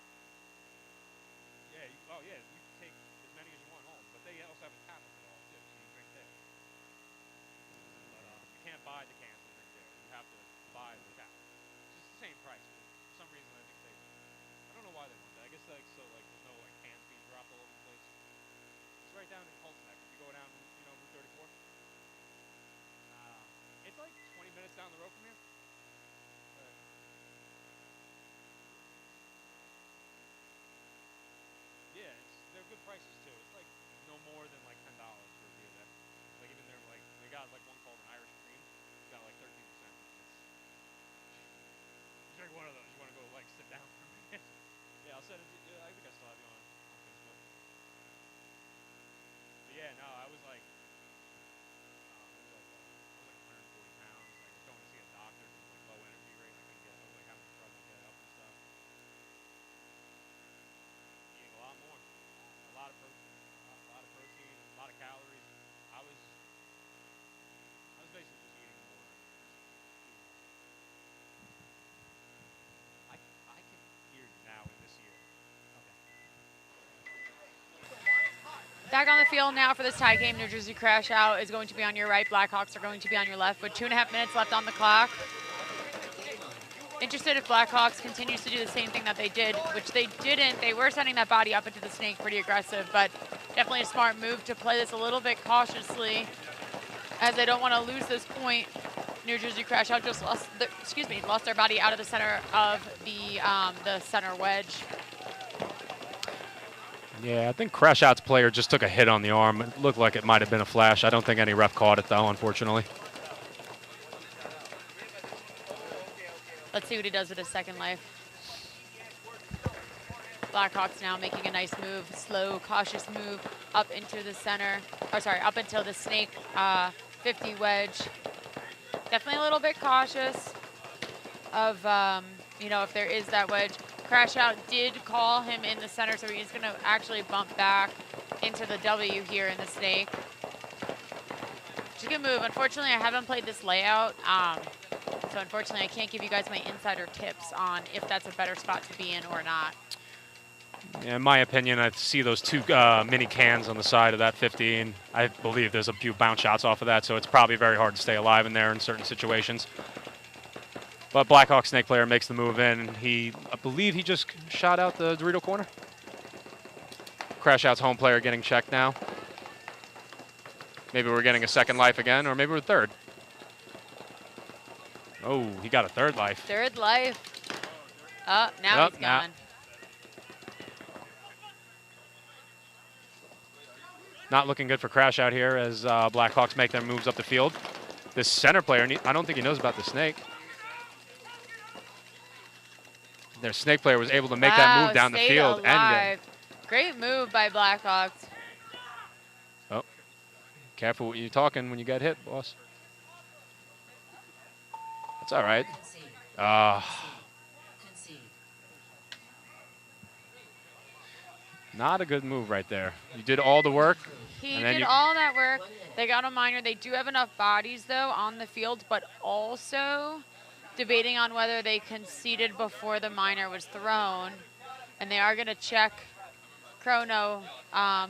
Yeah. You can take as many as you want home, but they also have a tap of it all too, so you can drink there. But you can't buy the cans and drink there. You have to buy the tap. It's just the same price. But for some reason, I think I don't know why they want that. I guess there's no like cans being dropped all over the place. It's right down in Pulse Snack. If you go down, Route 34. It's like 20 minutes down the road from here. Yeah, they're good prices too. It's like no more than like $10 for a beer there. Like even they're like they got like one called an Irish Cream. It's got like 13%. You drink one of those. You want to go like sit down for a minute. Yeah, I'll send it to you. I think I still have you on Facebook. But yeah, no, I was like 140 pounds, like going Back on the field now for this tie game. New Jersey Crash Out is going to be on your right. Blackhawks are going to be on your left with 2.5 minutes left on the clock. Interested if Blackhawks continues to do the same thing that they did, which they didn't. They were sending that body up into the snake pretty aggressive, but definitely a smart move to play this a little bit cautiously as they don't want to lose this point. New Jersey Crash Out just lost their body out of the center of the center wedge. Yeah, I think Crash Out's player just took a hit on the arm. It looked like it might have been a flash. I don't think any ref caught it, though, unfortunately. Let's see what he does with his second life. Blackhawks now making a nice move, slow, cautious move up into the center, up until the snake 50 wedge. Definitely a little bit cautious of, if there is that wedge. Crash Out did call him in the center, so he's going to actually bump back into the W here in the snake. It's a good move. Unfortunately, I haven't played this layout, so unfortunately, I can't give you guys my insider tips on if that's a better spot to be in or not. Yeah, in my opinion, I see those two mini cans on the side of that 15. I believe there's a few bounce shots off of that, so it's probably very hard to stay alive in there in certain situations. But Blackhawk snake player makes the move in. I believe he just shot out the Dorito corner. Crash Out's home player getting checked now. Maybe we're getting a second life again, or maybe we're third. Oh, he got a third life. Third life. Oh, now he's gone. Not looking good for Crash Out here as Blackhawks make their moves up the field. This center player, I don't think he knows about the snake. Their snake player was able to make that move down the field. And great move by Blackhawks. Oh, careful what you're talking when you get hit, boss. That's all right. Not a good move right there. You did all the work. He did all that work. They got a minor. They do have enough bodies, though, on the field, but also debating on whether they conceded before the minor was thrown. And they are going to check Chrono, I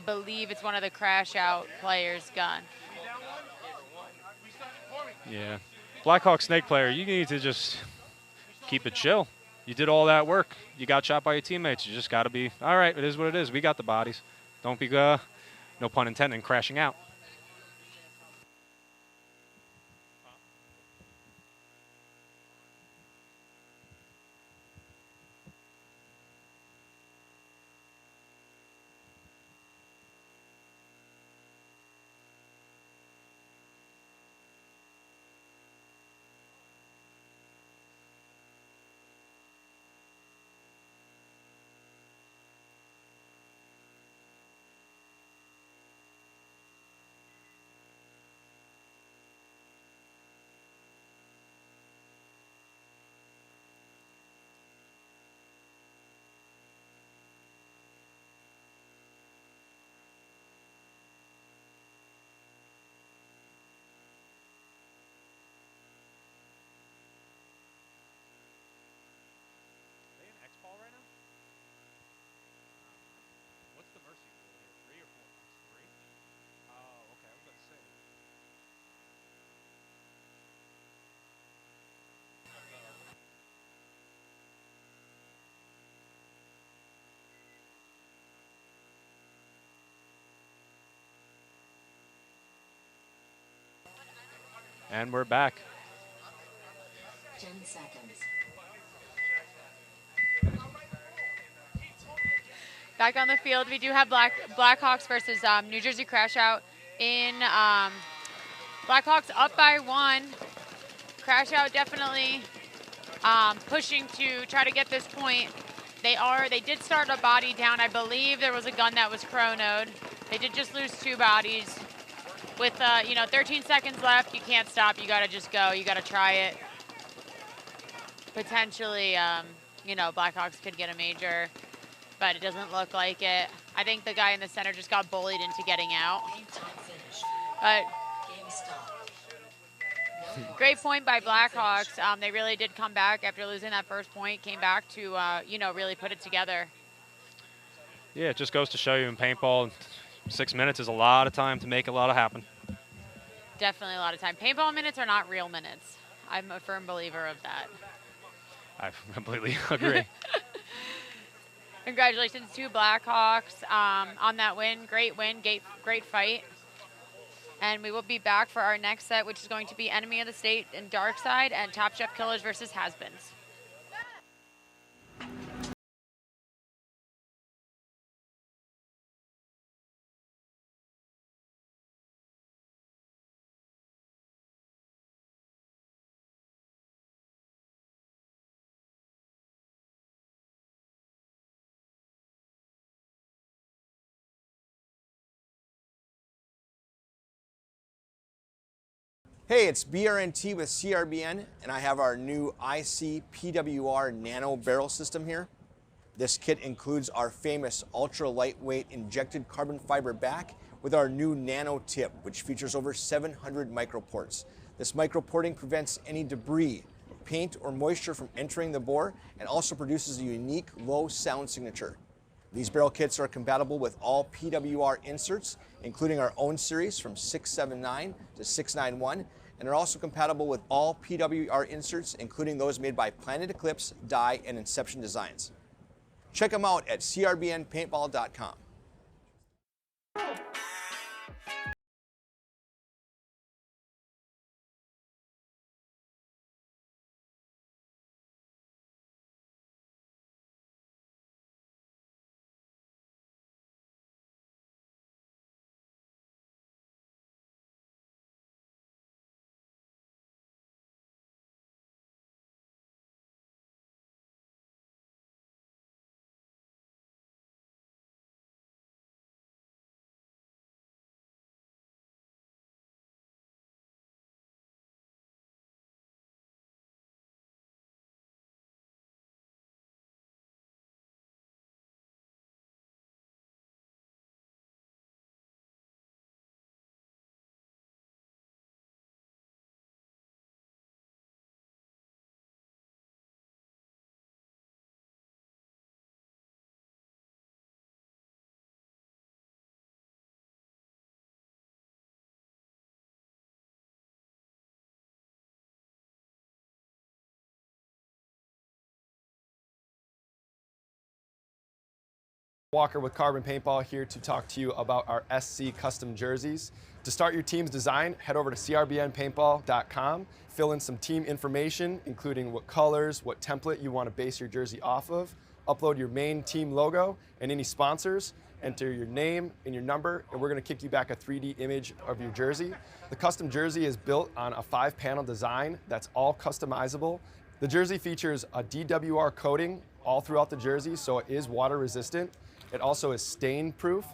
believe it's one of the Crash Out players' gun. Yeah. Blackhawk snake player, you need to just keep it chill. You did all that work. You got shot by your teammates. You just got to be, all right, it is what it is. We got the bodies. Don't be, no pun intended, crashing out. And we're back. 10 seconds. Back on the field, we do have Blackhawks versus New Jersey Crash Out in Blackhawks up by 1. Crash Out definitely pushing to try to get this point. They did start a body down. I believe there was a gun that was chronoed. They did just lose 2 bodies. With 13 seconds left, you can't stop. You gotta just go. You gotta try it. Potentially, Blackhawks could get a major, but it doesn't look like it. I think the guy in the center just got bullied into getting out. But great point by Blackhawks. They really did come back after losing that first point. Came back to really put it together. Yeah, it just goes to show you in paintball, 6 minutes is a lot of time to make a lot of happen. Definitely a lot of time. Paintball minutes are not real minutes. I'm a firm believer of that. I completely agree. Congratulations to Blackhawks on that win. Great win, great fight. And we will be back for our next set, which is going to be Enemy of the State and Dark Side and Top Chef Killers versus Has-Beens. Hey, it's BRNT with CRBN, and I have our new IC PWR Nano Barrel System here. This kit includes our famous ultra lightweight injected carbon fiber back with our new nano tip, which features over 700 microports. This microporting prevents any debris, paint, or moisture from entering the bore and also produces a unique low sound signature. These barrel kits are compatible with all PWR inserts, including our own series from 679 to 691, and are also compatible with all PWR inserts, including those made by Planet Eclipse, Dye, and Inception Designs. Check them out at crbnpaintball.com. Walker with Carbon Paintball here to talk to you about our SC custom jerseys. To start your team's design, head over to crbnpaintball.com, fill in some team information, including what colors, what template you want to base your jersey off of, upload your main team logo and any sponsors, enter your name and your number, and we're going to kick you back a 3D image of your jersey. The custom jersey is built on a 5-panel design that's all customizable. The jersey features a DWR coating all throughout the jersey, so it is water resistant. It also is stain proof,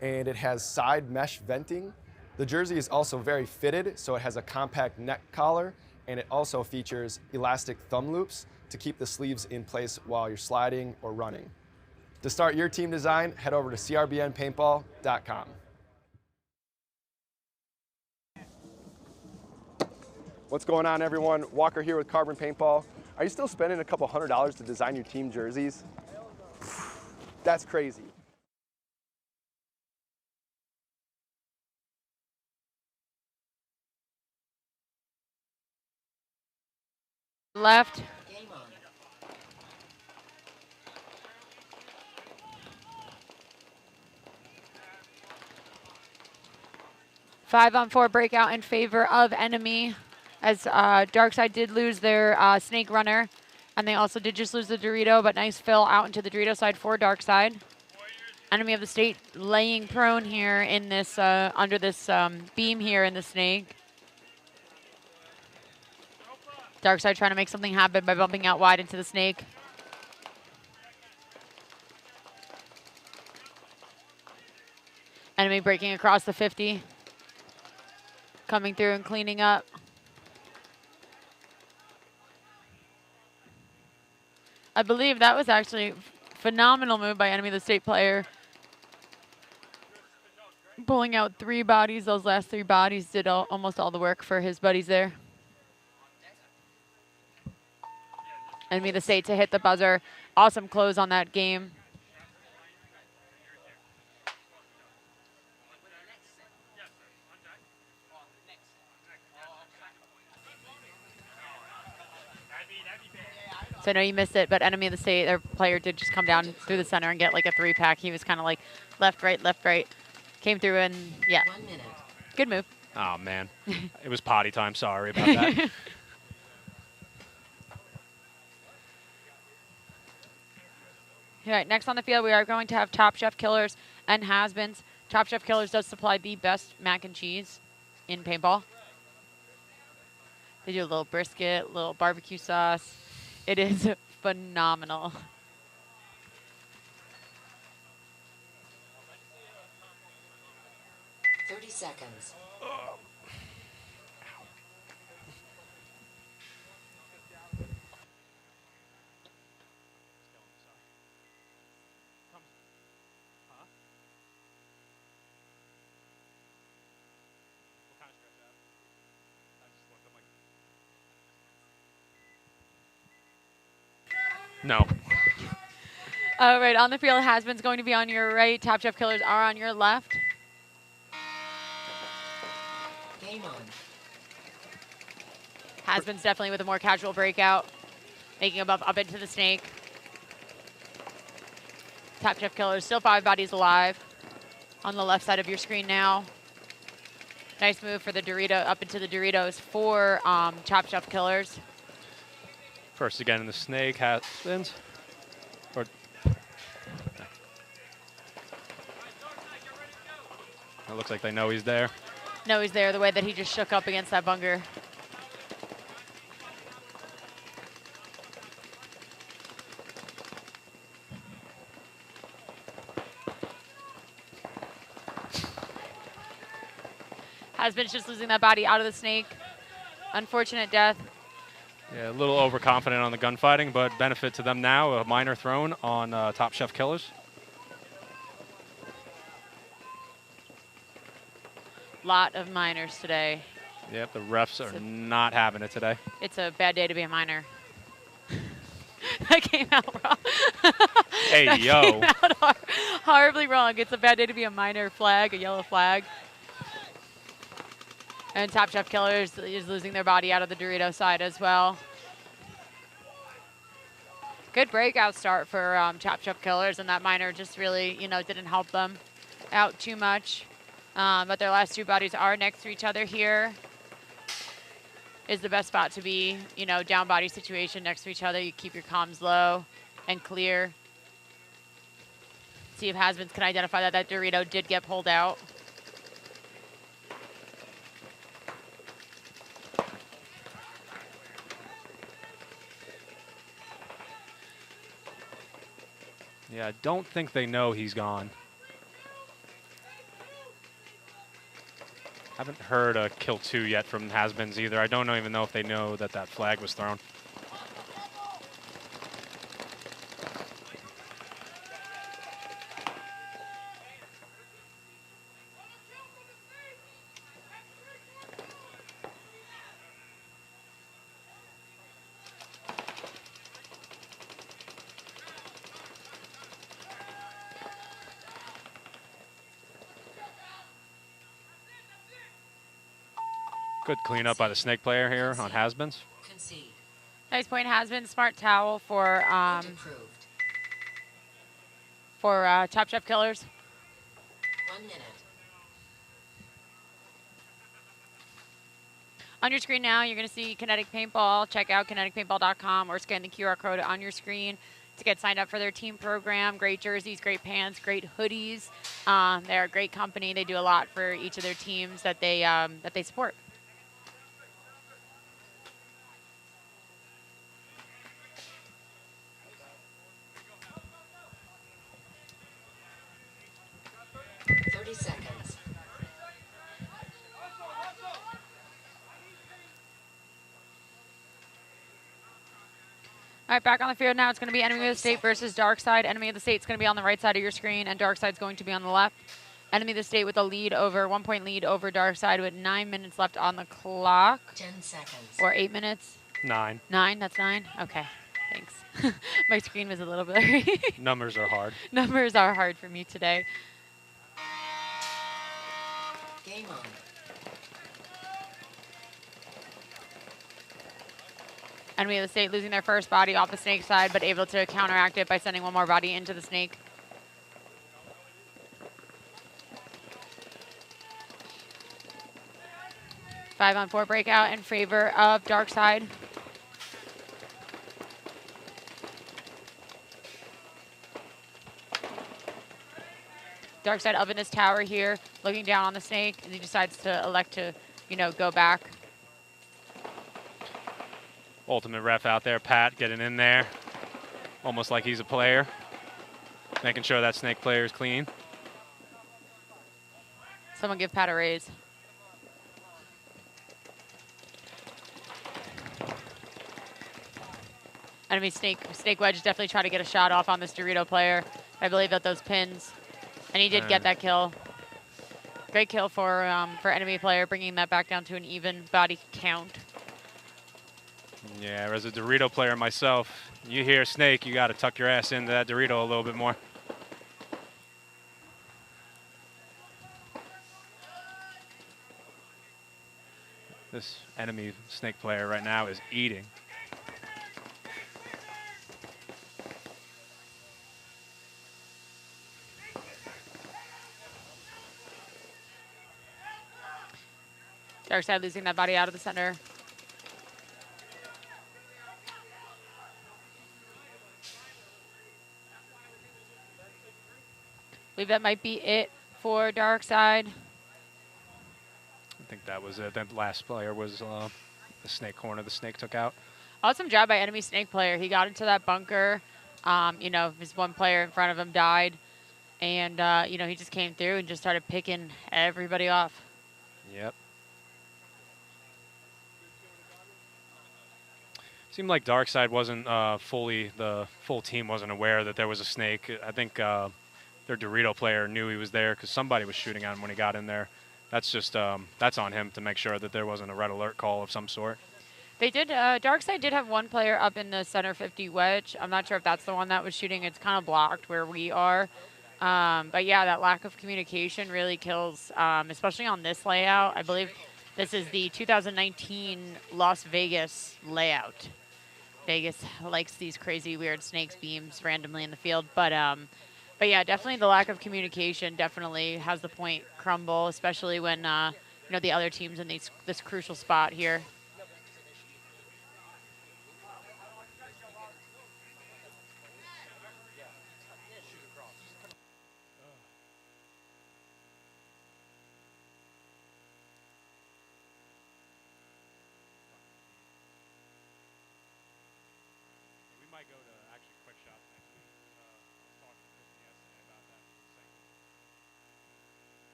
and it has side mesh venting. The jersey is also very fitted, so it has a compact neck collar, and it also features elastic thumb loops to keep the sleeves in place while you're sliding or running. To start your team design, head over to crbnpaintball.com. What's going on, everyone? Walker here with Carbon Paintball. Are you still spending a couple $100s to design your team jerseys? That's crazy. Left. Game on. Five-on-four breakout in favor of Enemy, as Darkside did lose their Snake Runner, and they also did just lose the Dorito, but nice fill out into the Dorito side for Darkside. Enemy of the State laying prone here in this under this beam here in the Snake. Darkside trying to make something happen by bumping out wide into the Snake. Enemy breaking across the 50. Coming through and cleaning up. I believe that was actually a phenomenal move by Enemy of the State player. Pulling out 3 bodies. Those last 3 bodies did almost all the work for his buddies there. Enemy of the State to hit the buzzer. Awesome close on that game. So I know you missed it, but enemy of the state, their player did just come down through the center and get like a 3-pack. He was kind of like left, right. Came through and, yeah. 1 minute. Good move. Oh, man. It was potty time. Sorry about that. All right, next on the field, we are going to have Top Chef Killers and Has-Beens. Top Chef Killers does supply the best mac and cheese in paintball. They do a little brisket, little barbecue sauce. It is phenomenal. Seconds. No. All right, on the field, Has-Beens going to be on your right. Top Chef Killers are on your left. Game on. Has-Beens definitely with a more casual breakout, making a buff up into the snake. Top Chef Killers, still 5 bodies alive on the left side of your screen now. Nice move for the Dorito, up into the Doritos for Top Chef Killers. First again in the snake, Has-Beens. Or it looks like they know he's there. No, he's there, the way that he just shook up against that bunker. Has-Beens just losing that body out of the snake. Unfortunate death. Yeah, a little overconfident on the gunfighting, but benefit to them now. A minor thrown on Top Chef Killers. Lot of minors today. Yep, the refs are not having it today. It's a bad day to be a minor. That came out wrong. Hey, That yo. came out horribly wrong. It's a bad day to be a minor flag, a yellow flag. And Top Chef Killers is losing their body out of the Dorito side as well. Good breakout start for Top Chef Killers, and that minor just really, didn't help them out too much. But their last 2 bodies are next to each other here. Is the best spot to be, down body situation next to each other. You keep your comms low and clear. See if Has-Beens can identify that Dorito did get pulled out. Yeah, I don't think they know he's gone. Haven't heard a kill 2 yet from Has-Beens either. I don't even know if they know that that flag was thrown. Good cleanup by the snake player here on Has-Beens. Concede. Nice point, Has-Beens. Smart towel for Approved. Top Chef Killers. 1 minute. On your screen now, you're going to see Kinetic Paintball. Check out kineticpaintball.com or scan the QR code on your screen to get signed up for their team program. Great jerseys, great pants, great hoodies. They're a great company. They do a lot for each of their teams that they support. Seconds. All right, back on the field now. It's going to be Enemy of the State versus Dark Side. Enemy of the State is going to be on the right side of your screen, and Dark Side's going to be on the left. Enemy of the State with a 1-point lead over Dark Side with 9 minutes left on the clock. 10 seconds. Or 8 minutes. 9. 9, that's 9? Okay, thanks. My screen was a little blurry. Numbers are hard. Numbers are hard for me today. Game on. Enemy of the state losing their first body off the snake side, but able to counteract it by sending one more body into the snake. Five-on-four breakout in favor of dark side. Dark side up in this tower here, looking down on the snake, and he decides to elect to, go back. Ultimate ref out there, Pat, getting in there, almost like he's a player, making sure that snake player is clean. Someone give Pat a raise. Enemy snake wedge definitely try to get a shot off on this Dorito player. I believe that those pins, and he did get that kill. Great kill for enemy player, bringing that back down to an even body count. Yeah, as a Dorito player myself, you hear snake, you got to tuck your ass into that Dorito a little bit more. This enemy snake player right now is eating. Dark side losing that body out of the center. I believe that might be it for dark side. I think that was it. That last player was the snake corner the snake took out. Awesome job by enemy snake player. He got into that bunker. His one player in front of him died. And, he just came through and just started picking everybody off. Yep. Seemed like Darkside wasn't the full team wasn't aware that there was a snake. I think their Dorito player knew he was there because somebody was shooting at him when he got in there. That's just that's on him to make sure that there wasn't a red alert call of some sort. They did. Darkside did have one player up in the center 50 wedge. I'm not sure if that's the one that was shooting. It's kind of blocked where we are. But yeah, that lack of communication really kills, especially on this layout. I believe this is the 2019 Las Vegas layout. Vegas likes these crazy, weird snakes beams randomly in the field. But yeah, definitely the lack of communication definitely has the point crumble, especially when, the other team's in this crucial spot here.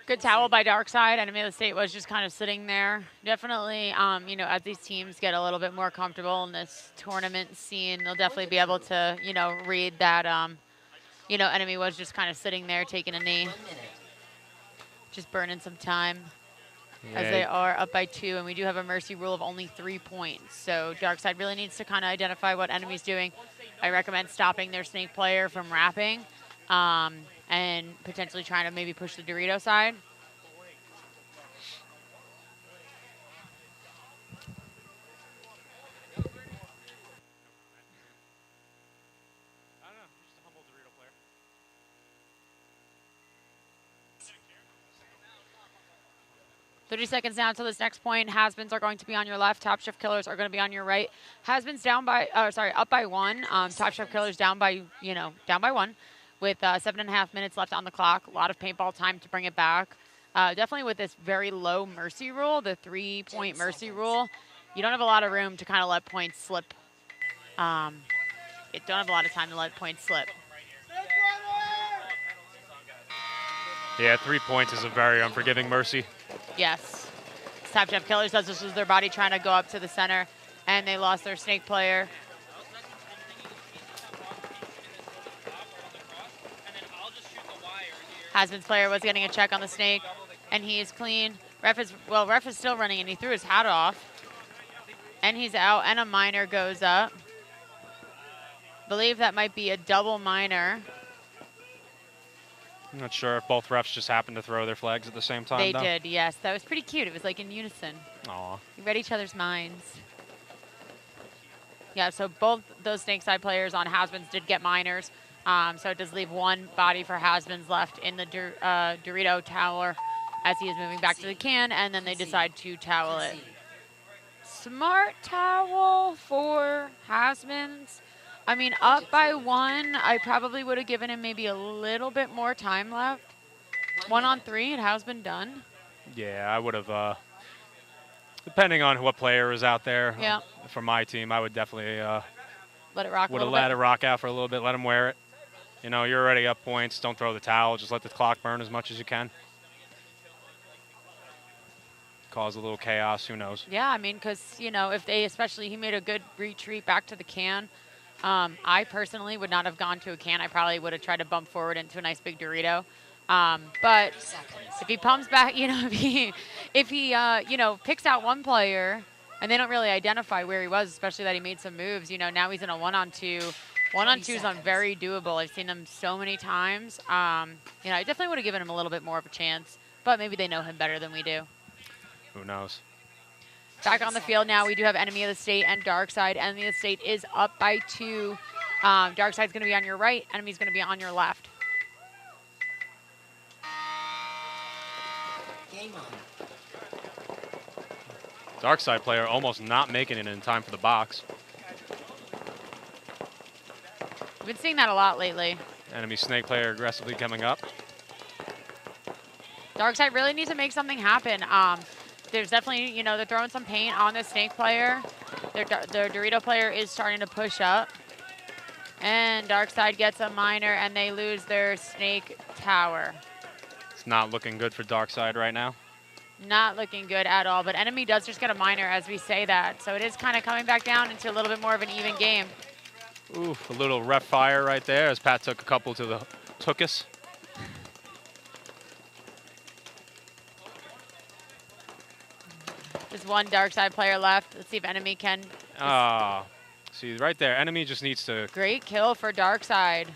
Good towel by Darkside. Enemy of the State was just kind of sitting there. Definitely, as these teams get a little bit more comfortable in this tournament scene, they'll definitely be able to, read that, enemy was just kind of sitting there taking a knee. Just burning some time as they are up by 2, and we do have a mercy rule of only 3 points. So Darkside really needs to kind of identify what enemy's doing. I recommend stopping their snake player from wrapping. And potentially trying to maybe push the Dorito side. I don't know, just a humble Dorito player. 30 seconds now until this next point. Has-beens are going to be on your left. Top Chef Killers are going to be on your right. Has-beens up by 1. Top Chef Killers down by 1. With 7.5 minutes left on the clock. A lot of paintball time to bring it back. Definitely with this very low mercy rule, the 3-point mercy rule, you don't have a lot of room to kind of let points slip You don't have a lot of time to let points slip. Yeah, 3 points is a very unforgiving mercy. Yes. Top Chef Killers does this with their body trying to go up to the center, and they lost their snake player. Hasbin's player was getting a check on the snake, and he is clean. Ref is still running, and he threw his hat off. And he's out, and a minor goes up. Believe that might be a double minor. I'm not sure if both refs just happened to throw their flags at the same time, They though. did, yes. That was pretty cute. It was like in unison. Aw. You read each other's minds. Yeah, so both those Snakeside players on Hasbin's did get minors. So it does leave one body for Hasbin's left in the Dorito tower as he is moving back to the can, and then they decide to towel it. Smart towel for Hasbin's. I mean, up by 1, I probably would have given him maybe a little bit more time left. 1 on 3, it has been done. Yeah, I would have, depending on what player is out there. Yeah. For my team, I would definitely Let it rock a would have little let bit. it rock out for a little bit, let him wear it. You know, you're already up points. Don't throw the towel. Just let the clock burn as much as you can. Cause a little chaos. Who knows? Yeah, I mean, because, you know, if they, especially, he made a good retreat back to the can. I personally would not have gone to a can. I probably would have tried to bump forward into a nice big Dorito. But if he pumps back, you know, if he you know, picks out one player and they don't really identify where he was, especially that he made some moves, you know, now he's in a 1-on-2. 1-on-2s are very doable. I've seen them so many times. You know, I definitely would have given him a little bit more of a chance, but maybe they know him better than we do. Who knows? Back on the field now, we do have Enemy of the State and Darkside. Enemy of the State is up by 2. Darkside's going to be on your right. Enemy's going to be on your left. Game on. Dark side player almost not making it in time for the box. We've been seeing that a lot lately. Enemy snake player aggressively coming up. Darkside really needs to make something happen. There's definitely, you know, they're throwing some paint on the snake player. Their Dorito player is starting to push up. And Darkside gets a minor, and they lose their snake tower. It's not looking good for dark side right now. Not looking good at all, but Enemy does just get a minor as we say that. So it is kind of coming back down into a little bit more of an even game. Ooh, a little ref fire right there as Pat took a couple to the tookus. There's one Darkside player left. Let's see if Enemy can. Ah, see right there, Enemy just needs to. Great kill for Darkside.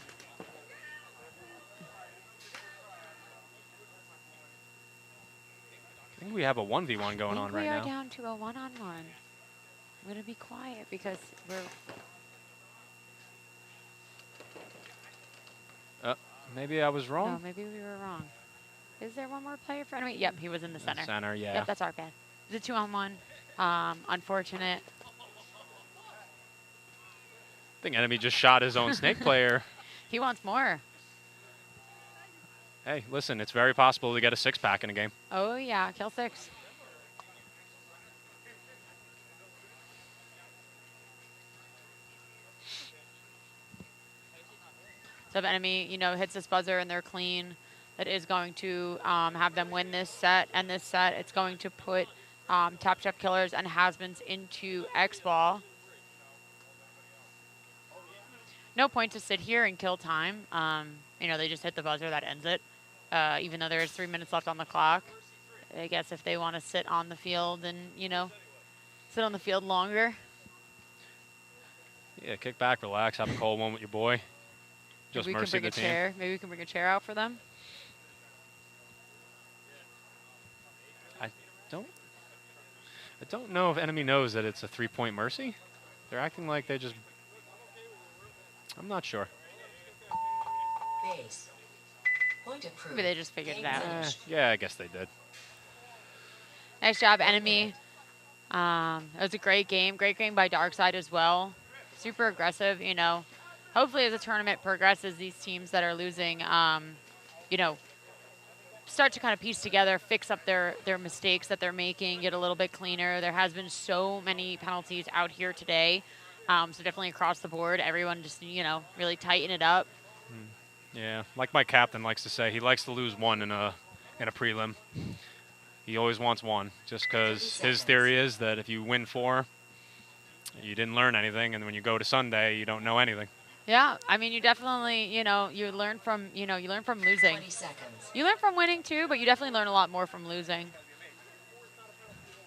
I think we have a 1v1 going on right We are now. down to a 1-on-1. I'm going to be quiet because we're. Maybe I was wrong. No, maybe we were wrong. Is there one more player for Enemy? Yep, he was in the center. Center, yeah. Yep, that's our bad. It's a 2-on-1. Unfortunate. I think Enemy just shot his own snake player. He wants more. Hey, listen, it's very possible to get a 6-pack in a game. Oh, yeah, kill 6. So if Enemy, you know, hits this buzzer and they're clean, that is going to have them win this set. And this set, it's going to put Top Chef Killers and Hasbin's into X-Ball. No point to sit here and kill time. You know, they just hit the buzzer, that ends it. Even though there is 3 minutes left on the clock. I guess if they want to sit on the field and, you know, sit on the field longer. Yeah, kick back, relax, have a cold one with your boy. Just Maybe we can mercy bring the a team. chair. Maybe we can bring a chair out for them. I don't know if Enemy knows that it's a 3-point mercy. They're acting like they just. I'm not sure. Base. Point approved. Maybe they just figured it out. Yeah, I guess they did. Nice job, Enemy. It was a great game. Great game by Darkside as well. Super aggressive, you know. Hopefully as the tournament progresses, these teams that are losing, you know, start to kind of piece together, fix up their mistakes that they're making, get a little bit cleaner. There has been so many penalties out here today So definitely across the board, everyone just, really tighten it up. Yeah, like my captain likes to say, he likes to lose one in a prelim. He always wants one, just because his theory is that if you win 4, you didn't learn anything, and when you go to Sunday, you don't know anything. Yeah, I mean, you definitely, you learn from, you learn from losing. 20 seconds. You learn from winning too, but you definitely learn a lot more from losing.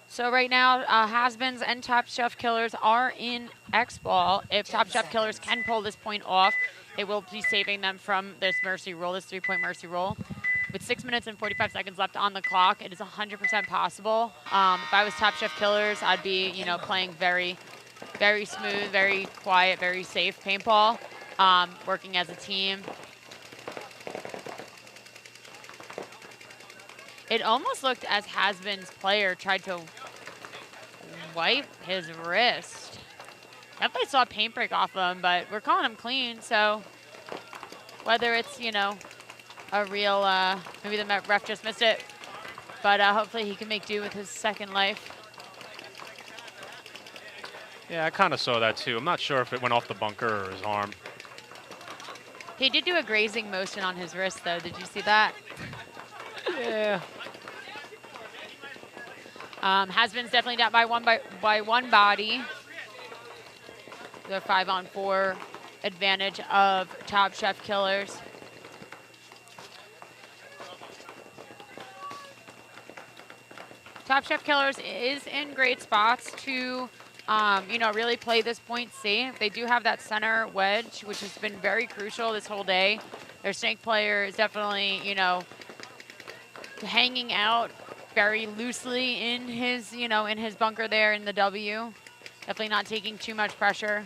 So right now, Has-Beens and Top Chef Killers are in X-Ball. If Top Chef Killers can pull this point off, it will be saving them from this mercy roll, this 3-point mercy roll. With 6 minutes and 45 seconds left on the clock, it is 100% possible. If I was Top Chef Killers, I'd be, playing very, very smooth, very quiet, very safe paintball, working as a team. It almost looked as Has-Been's player tried to wipe his wrist. Definitely saw paint break off of him, but we're calling him clean, so whether it's, a real, maybe the ref just missed it, but hopefully he can make do with his second life. Yeah, I kind of saw that too. I'm not sure if it went off the bunker or his arm. He did do a grazing motion on his wrist, though. Did you see that? Yeah. Has-Been's definitely down by one body. The 5-on-4 advantage of Top Chef Killers. Top Chef Killers is in great spots to, really play this point safe. They do have that center wedge, which has been very crucial this whole day. Their snake player is definitely, hanging out very loosely in his, in his bunker there in the W. Definitely not taking too much pressure.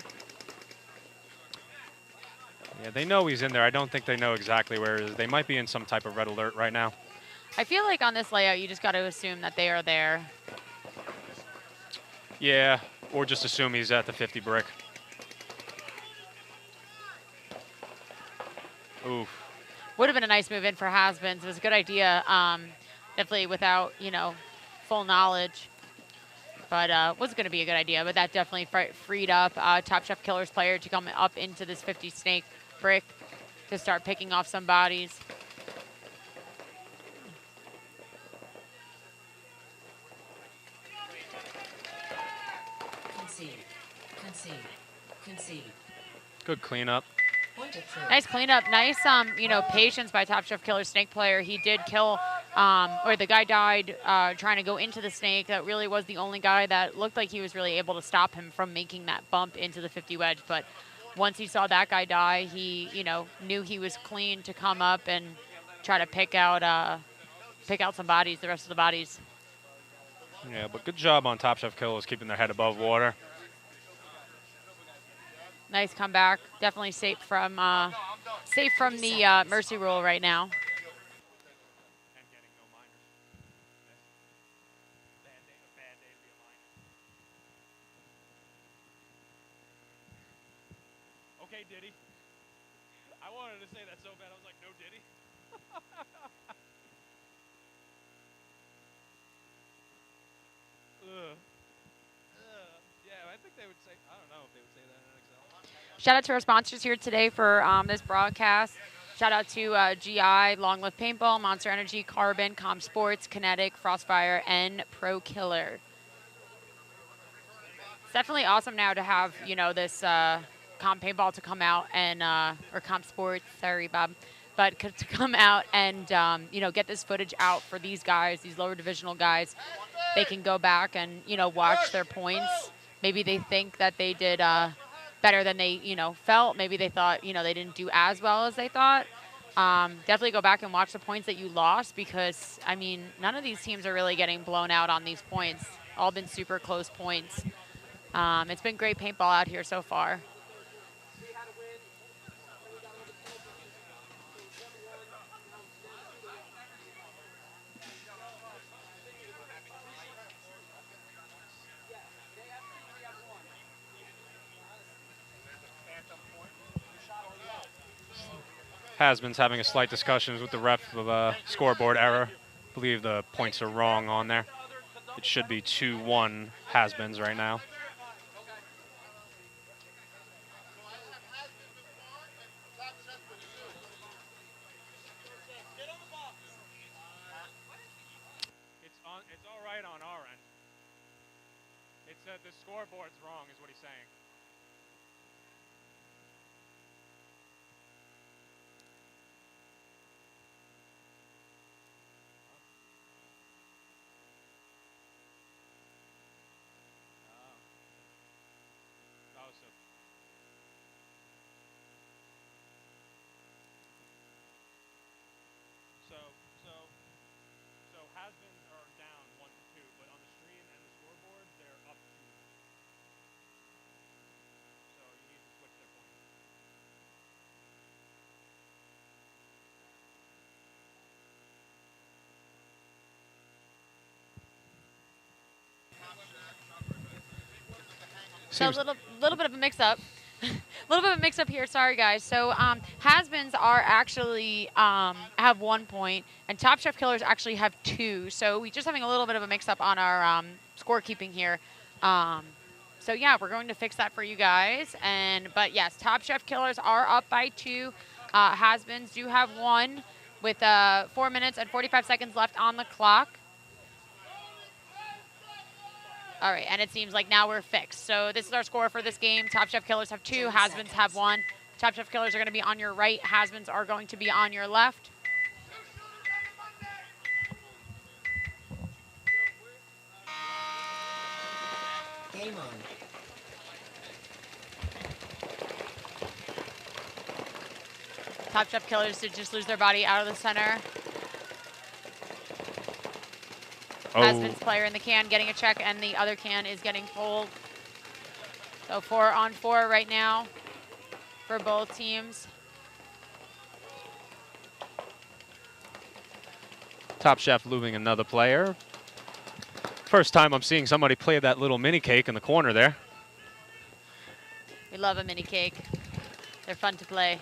Yeah, they know he's in there. I don't think they know exactly where he is. They might be in some type of red alert right now. I feel like on this layout, you just got to assume that they are there. Yeah, or just assume he's at the 50 brick. Oof. Would have been a nice move in for Has-Beens. It was a good idea, definitely without, full knowledge. But was going to be a good idea, but that definitely freed up Top Chef Killers player to come up into this 50 snake brick to start picking off some bodies. Concede. Good cleanup. Nice cleanup. Nice, patience by Top Chef Killer snake player. He did kill, or the guy died trying to go into the snake. That really was the only guy that looked like he was really able to stop him from making that bump into the 50 wedge. But once he saw that guy die, he, knew he was clean to come up and try to pick out some bodies, the rest of the bodies. Yeah, but good job on Top Chef Killers keeping their head above water. Nice comeback. Definitely safe from the mercy roll right now. Okay, Diddy. I wanted to say that so bad. I was like, no, Diddy. Yeah, I think they would say, I don't know if they would say that in XL. Shout out to our sponsors here today for this broadcast. Shout out to GI, Long Live Paintball, Monster Energy, Carbon, Com Sports, Kinetic, Frostfire, and Pro Killer. It's definitely awesome now to have, this Com Paintball to come out and, or Com Sports, sorry, Bob, but to come out and, get this footage out for these guys, these lower divisional guys. They can go back and, watch their points. Maybe they think that they did better than they, felt. Maybe they thought, they didn't do as well as they thought. Definitely go back and watch the points that you lost because, I mean, none of these teams are really getting blown out on these points. All been super close points. It's been great paintball out here so far. Has-Been's having a slight discussions with the ref of a scoreboard error. I believe the points are wrong on there. It should be 2-1 Has-Been's right now. said the scoreboard's wrong, is what he's saying. Oh, so has-beens are down 1-2, but on the stream and the scoreboard, they're up 2. So you need to switch their points. So a little bit of a mix-up. A little bit of a mix-up here. Sorry, guys. So has-beens are actually have 1 point, and Top Chef Killers actually have 2. So we just having a little bit of a mix-up on our scorekeeping here. So yeah, we're going to fix that for you guys. But yes, Top Chef Killers are up by 2. Has-beens do have 1 with 4 minutes and 45 seconds left on the clock. All right, and it seems like now we're fixed. So this is our score for this game. Top Chef Killers have 2, has-beens have 1. Top Chef Killers are going to be on your right, has-beens are going to be on your left. Game on. Top Chef Killers did just lose their body out of the center. Has-beens player in the can getting a check, and the other can is getting pulled. So 4-on-4 right now for both teams. Top Chef losing another player. First time I'm seeing somebody play that little mini cake in the corner there. We love a mini cake. They're fun to play.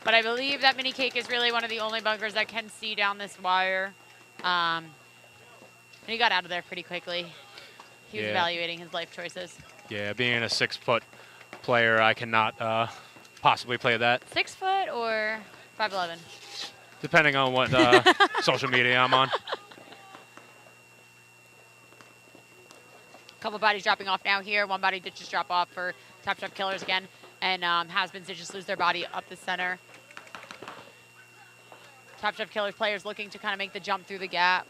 But I believe that mini cake is really one of the only bunkers that can see down this wire. And he got out of there pretty quickly. He was evaluating his life choices. Yeah, being a 6-foot player, I cannot possibly play that. 6 foot or 5'11"? Depending on what social media I'm on. Couple bodies dropping off now here. One body did just drop off for Top Chef Killers again. And has-beens did just lose their body up the center. Top Chef Killers players looking to kind of make the jump through the gap.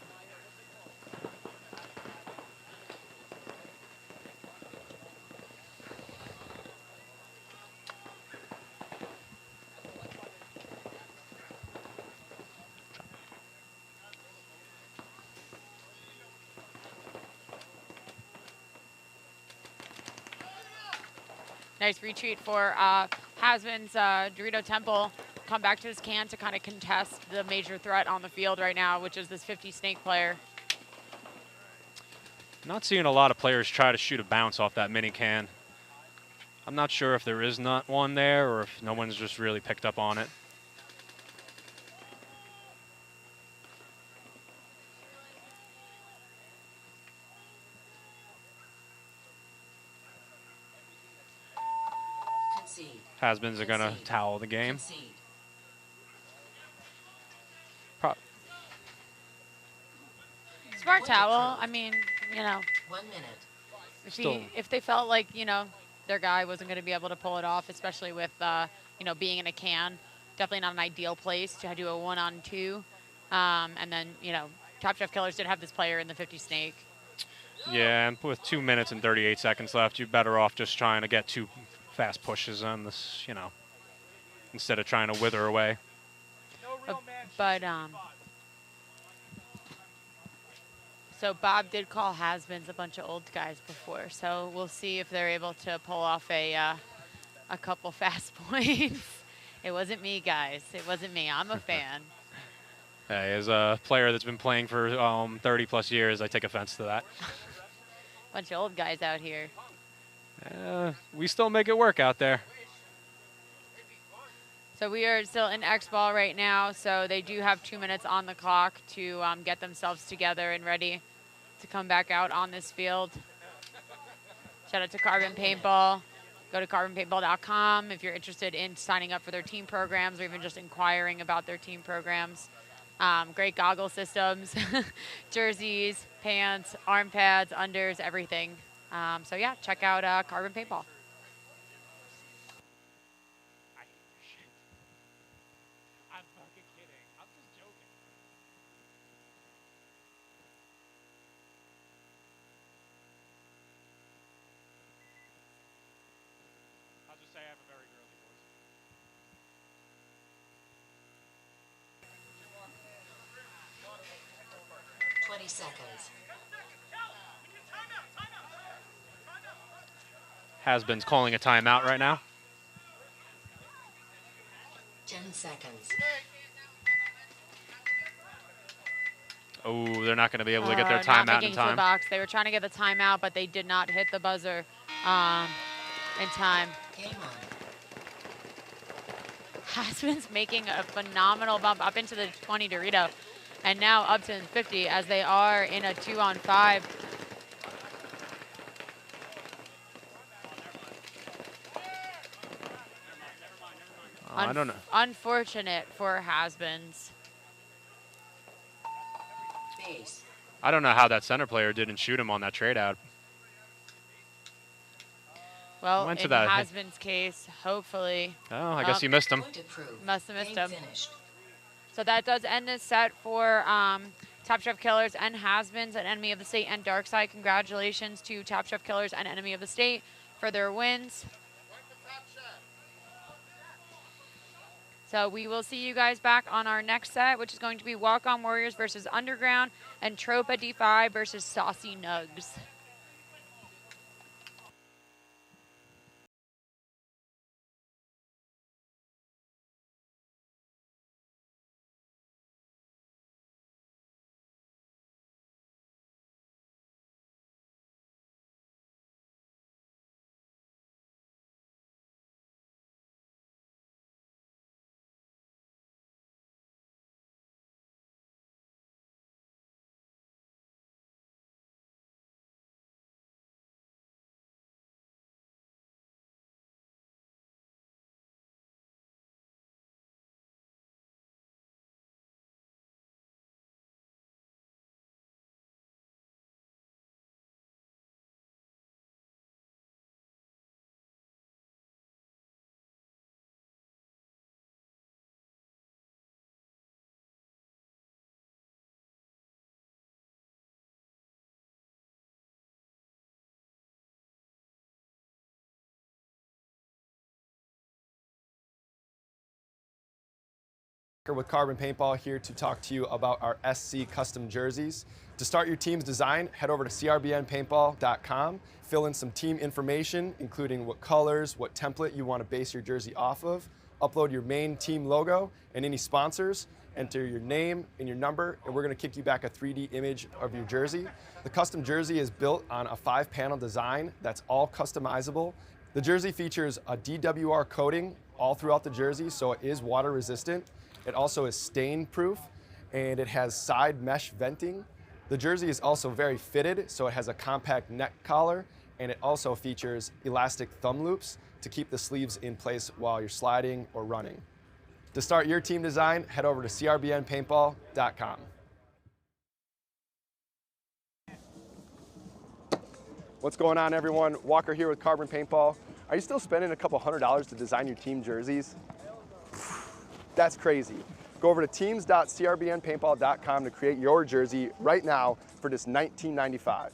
Nice retreat for has-beens. Dorito Temple come back to his can to kind of contest the major threat on the field right now, which is this 50 snake player. Not seeing a lot of players try to shoot a bounce off that mini can. I'm not sure if there is not one there or if no one's just really picked up on it. Has-beens are going to towel the game. Smart towel. I mean, you know. 1 minute. If they felt like, you know, their guy wasn't going to be able to pull it off, especially with, you know, being in a can, definitely not an ideal place to do a 1-on-2. And then, you know, Top Chef Killers did have this player in the 50 snake. Yeah, and with 2 minutes and 38 seconds left, you're better off just trying to get 2 fast pushes on this, you know, instead of trying to wither away. So Bob did call has-beens a bunch of old guys before, so we'll see if they're able to pull off a couple fast points. It wasn't me, guys. It wasn't me. I'm a fan. Hey, as a player that's been playing for 30-plus years, I take offense to that. Bunch of old guys out here. We still make it work out there. So we are still in X-ball right now, so they do have 2 minutes on the clock to get themselves together and ready to come back out on this field. Shout out to Carbon Paintball. Go to carbonpaintball.com if you're interested in signing up for their team programs or even just inquiring about their team programs. Great goggle systems, jerseys, pants, arm pads, unders, everything. So yeah, check out Carbon Paintball. I'm fucking kidding. I'm just joking. I'll just say I have a very girly voice. 20 seconds. Has-been's calling a timeout right now. 10 seconds. Oh, they're not going to be able to get their Not timeout making in it to the time. box. They were trying to get the timeout, but they did not hit the buzzer in time. Game on. Hasbin's making a phenomenal bump up into the 20 Dorito, and now up to 50 as they are in a 2-on-5. I don't know. Unfortunate for Hasbin's. Base. I don't know how that center player didn't shoot him on that trade out. Well, Went to in that. Hasbin's case, hopefully. Oh, I guess you missed him. Point approved. Must have missed Game him. finished. So that does end this set for Top Chef Killers and Hasbin's and Enemy of the State and Darkside. Congratulations to Top Chef Killers and Enemy of the State for their wins. So we will see you guys back on our next set, which is going to be Walk On Warriors versus Underground and Tropa D5 versus Saucy Nugs. With Carbon Paintball here to talk to you about our SC custom jerseys. To start your team's design, head over to crbnpaintball.com, fill in some team information, including what colors, what template you want to base your jersey off of, upload your main team logo and any sponsors, enter your name and your number, and we're going to kick you back a 3D image of your jersey. The custom jersey is built on a 5-panel design that's all customizable. The jersey features a DWR coating all throughout the jersey, so it is water resistant. It also is stain proof, and it has side mesh venting. The jersey is also very fitted, so it has a compact neck collar, and it also features elastic thumb loops to keep the sleeves in place while you're sliding or running. To start your team design, head over to crbnpaintball.com. What's going on, everyone? Walker here with Carbon Paintball. Are you still spending a couple $100s to design your team jerseys? That's crazy. Go over to teams.crbnpaintball.com to create your jersey right now for just $19.95.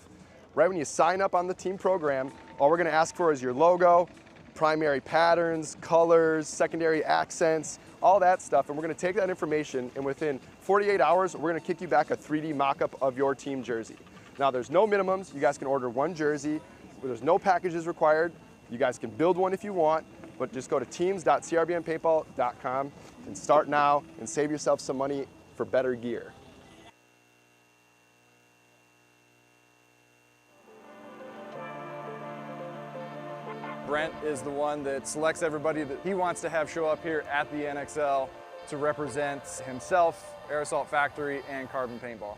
Right when you sign up on the team program, all we're gonna ask for is your logo, primary patterns, colors, secondary accents, all that stuff, and we're gonna take that information, and within 48 hours, we're gonna kick you back a 3D mock-up of your team jersey. Now, there's no minimums. You guys can order one jersey. There's no packages required. You guys can build one if you want, but just go to teams.crbnpaintball.com and start now and save yourself some money for better gear. Brent is the one that selects everybody that he wants to have show up here at the NXL to represent himself, Air Assault Factory, and Carbon Paintball.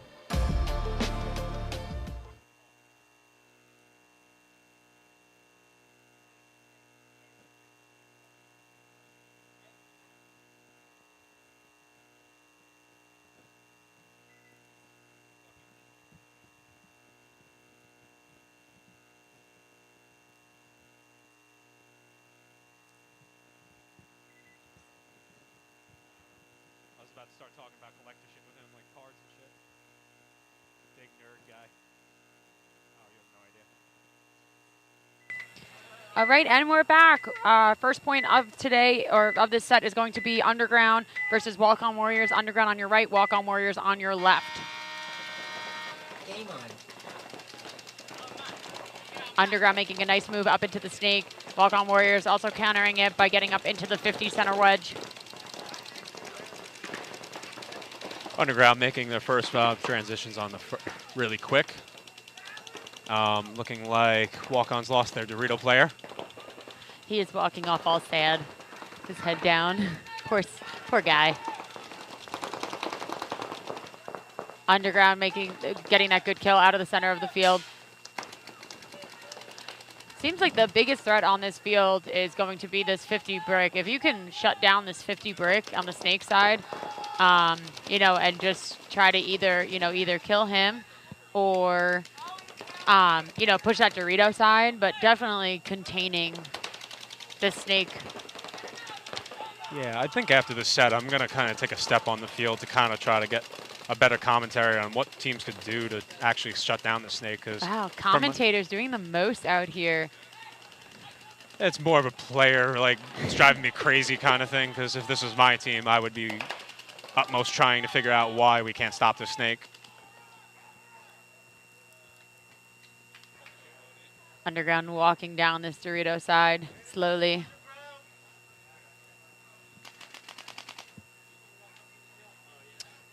of talking about collector shit with him, like cards and shit. Big nerd guy. Oh, you have no idea. All right, and we're back. First point of today, or of this set, is going to be Underground versus Walk-On Warriors. Underground on your right, Walk-On Warriors on your left. Game on. Underground making a nice move up into the snake. Walk-On Warriors also countering it by getting up into the 50 center wedge. Underground making their first transitions on the really quick. Looking like Walk-On's lost their Dorito player. He is walking off all sad, his head down. Poor guy. Underground getting that good kill out of the center of the field. Seems like the biggest threat on this field is going to be this 50 brick. If you can shut down this 50 brick on the snake side, you know, and just try to either kill him or, you know, push that Dorito side, but definitely containing the snake. Yeah, I think after this set, I'm going to kind of take a step on the field to kind of try to get a better commentary on what teams could do to actually shut down the snake. Cause wow, commentators doing the most out here. It's more of a player, like, it's driving me crazy kind of thing, because if this was my team, I would be utmost trying to figure out why we can't stop the snake. Underground walking down this Dorito side slowly.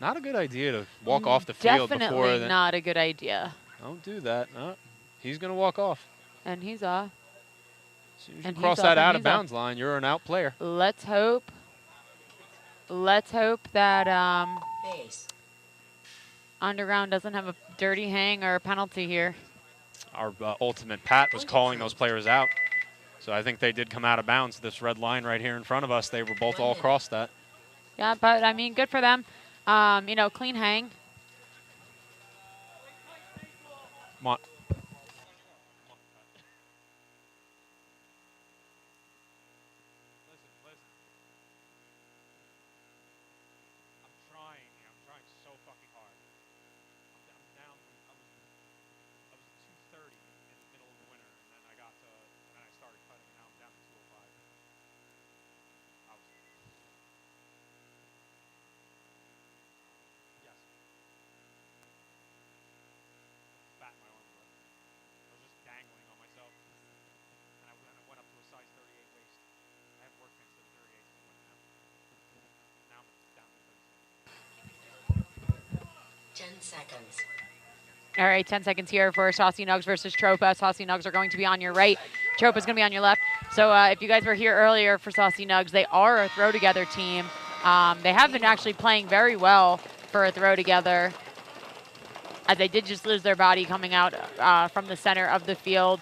Not a good idea to walk off the field before Definitely not a good idea. Don't do that. No, he's going to walk off. And he's off. As soon as you cross that out of bounds line, you're an out player. Let's hope that Base. Underground doesn't have a dirty hang or a penalty here. Our ultimate Pat was calling those players out. So I think they did come out of bounds. This red line right here in front of us, they were both all crossed that. Yeah, but I mean, good for them. You know, clean hang. Come on. Went up to a size 38 waist. I have work pants to 38, so I went down. Now I'm down to 36. 10 seconds. All right, 10 seconds here for Saucy Nugs versus Tropa. Saucy Nugs are going to be on your right. Tropa's going to be on your left. So if you guys were here earlier for Saucy Nugs, they are a throw together team. They have been actually playing very well for a throw together, as they did just lose their body coming out from the center of the field.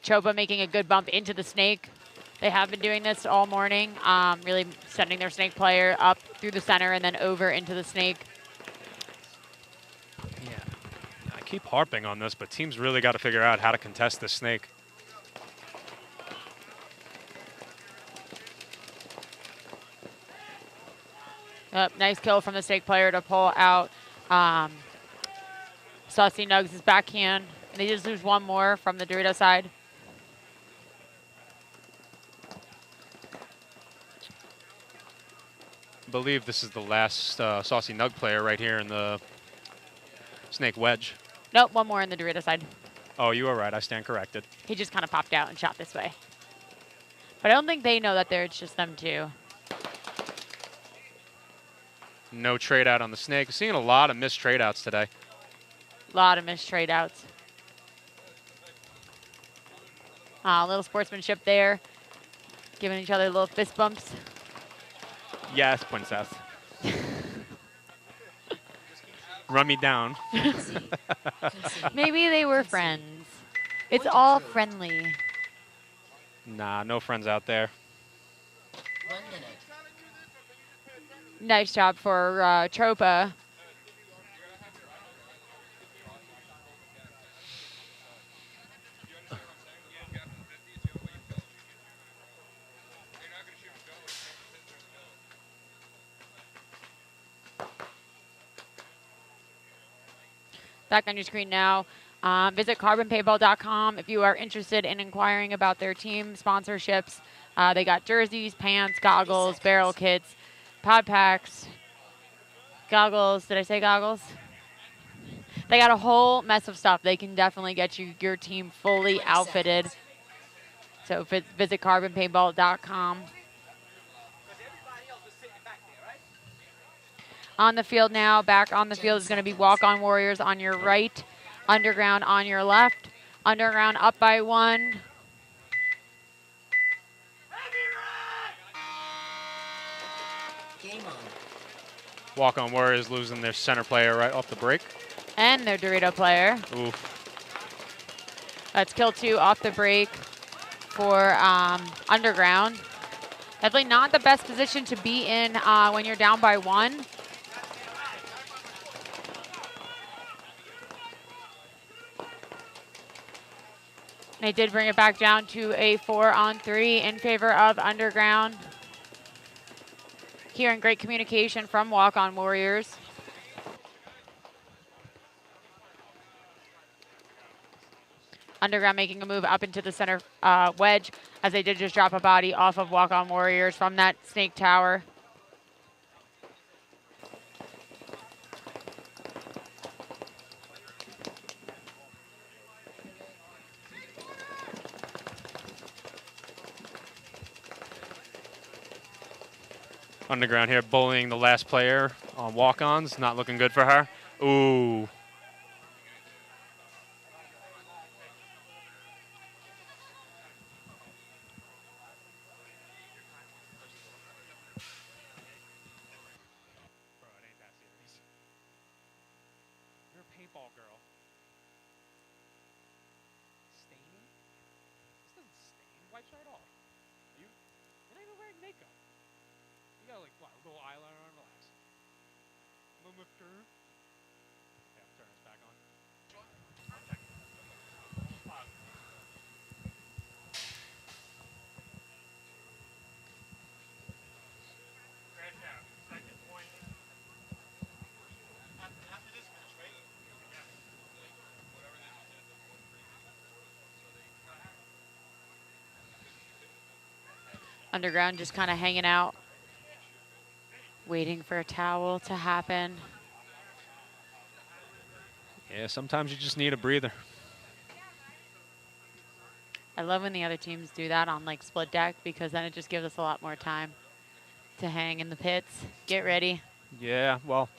Tropa making a good bump into the snake. They have been doing this all morning, really sending their snake player up through the center and then over into the snake. Yeah, I keep harping on this, but teams really got to figure out how to contest this snake. Nice kill from the snake player to pull out Saucy Nugs' backhand. And they just lose one more from the Dorito side. I believe this is the last Saucy Nug player right here in the snake wedge. Nope, one more in the Dorito side. Oh, you are right. I stand corrected. He just kind of popped out and shot this way. But I don't think they know that it's just them two. No trade out on the snake. Seeing a lot of missed trade outs today. A lot of missed trade outs. A little sportsmanship there. Giving each other little fist bumps. Yes, princess. Run me down. Maybe they were friends. It's all friendly. Nah, no friends out there. 1 minute. Nice job for Tropa. back on your screen now. Visit carbonpaintball.com if you are interested in inquiring about their team sponsorships. They got jerseys, pants, goggles, barrel kits, pod packs, goggles. Did I say goggles? They got a whole mess of stuff. They can definitely get your team fully outfitted. So visit carbonpaintball.com. On the field now, back on the field is going to be Walk-On Warriors on your right, Underground on your left. Underground up by 1. Game on. Walk-On Warriors losing their center player right off the break. And their Dorito player. Oof. That's kill 2 off the break for Underground. Definitely not the best position to be in when you're down by 1. They did bring it back down to a 4-on-3 in favor of Underground. Hearing great communication from Walk-On Warriors. Underground making a move up into the center wedge as they did just drop a body off of Walk-On Warriors from that snake tower. Underground here bullying the last player on walk-ons. Not looking good for her. Ooh. Bro, it ain't that serious. You're a paintball girl. Staining? This doesn't stain. Wipe right off. You're not even wearing makeup. You got like, what, a little eyeliner on? Relax. Mama turn. Yeah, turn this back on. Underground just kind of hanging out, waiting for a towel to happen. Yeah, sometimes you just need a breather. I love when the other teams do that on like split deck because then it just gives us a lot more time to hang in the pits, get ready. Yeah, well,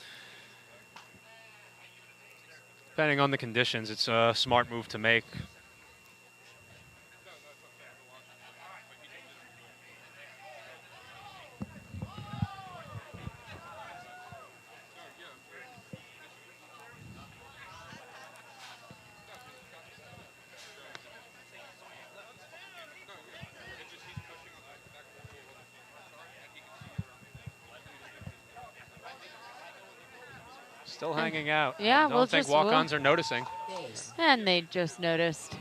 depending on the conditions, it's a smart move to make. Still hanging out. Yeah, I don't think walk-ons are noticing. And they just noticed.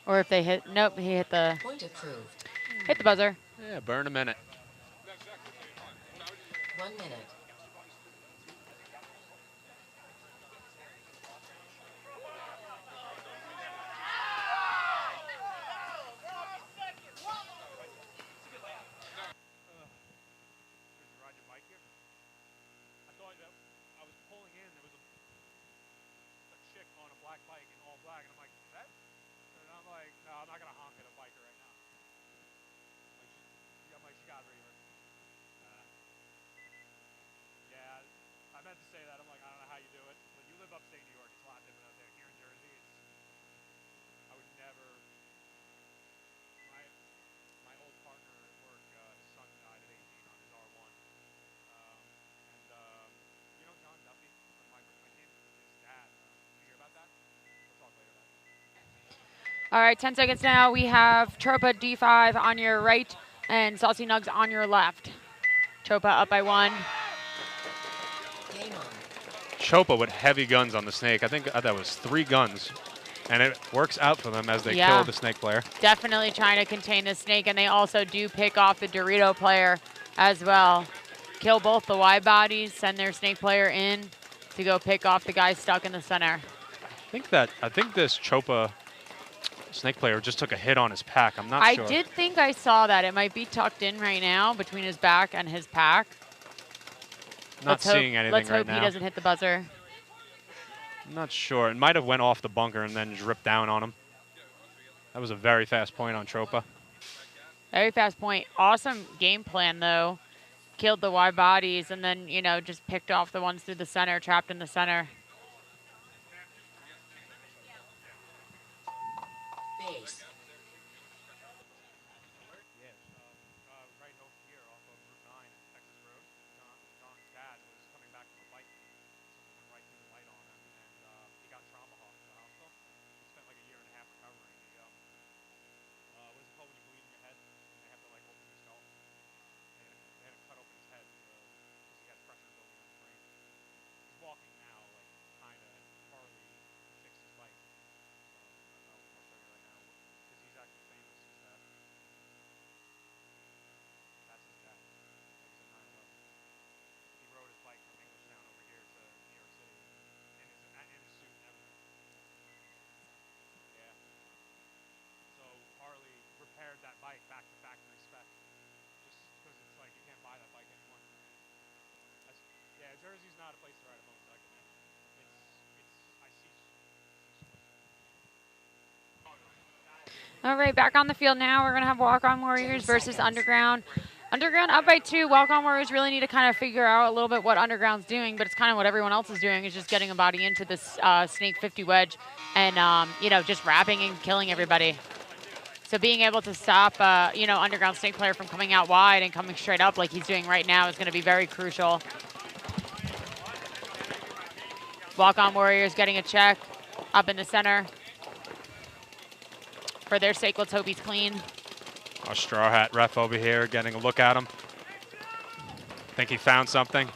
Or if they hit, nope, he hit the, Point approved. hit the buzzer. Yeah, burn a minute. 1 minute. I meant to say that. I'm like, I don't know how you do it. But you live upstate New York. It's a lot different out there. Here in Jersey, I would never. My old partner at work, his son died at 18 on his R1. You know John Duffy from my team? His dad. Did you hear about that? We'll talk later about it. All right, 10 seconds now. We have Tropa D5 on your right and Saucy Nugs on your left. Tropa up by 1. Chopa with heavy guns on the snake. I think that was 3 guns. And it works out for them as they kill the snake player. Definitely trying to contain the snake, and they also do pick off the Dorito player as well. Kill both the wide bodies, send their snake player in to go pick off the guy stuck in the center. I think this Chopa snake player just took a hit on his pack. I'm not sure. I did think I saw that. It might be tucked in right now between his back and his pack. Not seeing anything right now. Let's hope he doesn't hit the buzzer. I'm not sure. It might have went off the bunker and then dripped down on him. That was a very fast point on Tropa. Very fast point. Awesome game plan, though. Killed the wide bodies and then, you know, just picked off the ones through the center, trapped in the center. Base. Right over here off of Route 9 and Texas Road, John's dad was coming back from a bike. Someone went right through the light on him, and he got trauma hawked to the hospital. He spent like a year and a half recovering. What is it called when you bleed in your head? And they have to like open your skull. They had to cut open his head because he had pressure building on his brain. He's walking now, like kind of partly fixed his bike. So I'll show you right now because he's actually famous. His dad. That's his dad. It was a 9/11. He rode his bike from Englishtown over here to New York City in his suit and everything. Yeah. So Harley repaired that bike back to factory spec, just because it's like you can't buy that bike anymore. Yeah, Jersey's not a place to ride a motorcycle, man. I see so much. All right, back on the field now. We're going to have Walk-On Warriors versus Underground. Underground up by 2. Walk-On Warriors really need to kind of figure out a little bit what Underground's doing, but it's kind of what everyone else is doing, is just getting a body into this Snake 50 wedge and, you know, just wrapping and killing everybody. So being able to stop, you know, Underground Snake player from coming out wide and coming straight up like he's doing right now is going to be very crucial. Walk-On Warriors getting a check up in the center. For their sake, let's hope he's clean. Our straw hat ref over here getting a look at him. Think he found something.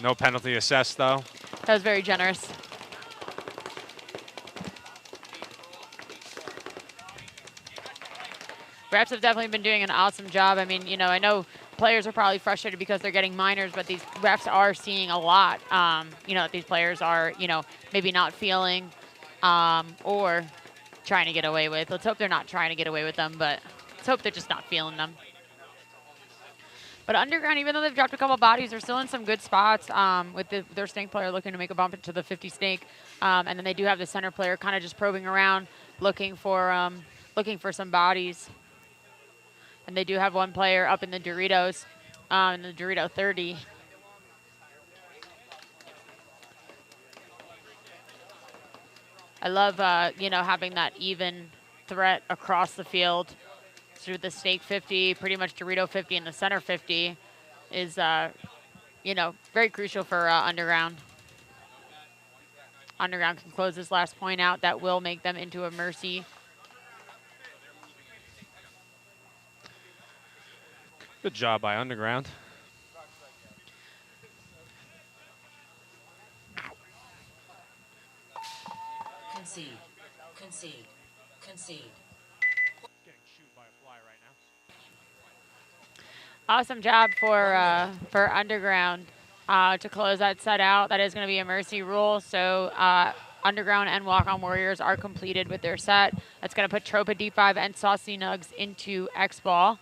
No penalty assessed, though. That was very generous. Refs have definitely been doing an awesome job. I mean, you know, I know players are probably frustrated because they're getting minors, but these refs are seeing a lot. You know, that these players are, you know, maybe not feeling or trying to get away with. Let's hope they're not trying to get away with them, but let's hope they're just not feeling them. But Underground, even though they've dropped a couple bodies, they're still in some good spots with their snake player looking to make a bump into the 50 snake. And then they do have the center player kind of just probing around, looking for some bodies. And they do have one player up in the Doritos, in the Dorito 30. I love, you know, having that even threat across the field through the Snake 50, pretty much Dorito 50, and the center 50 is, you know, very crucial for Underground. Underground can close this last point out. That will make them into a mercy. Good job by Underground. Concede. Concede. Concede. Getting chewed by a fly right now. Awesome job for Underground to close that set out. That is going to be a mercy rule. So Underground and Walk-On Warriors are completed with their set. That's going to put Tropa D5 and Saucy Nugs into X-Ball.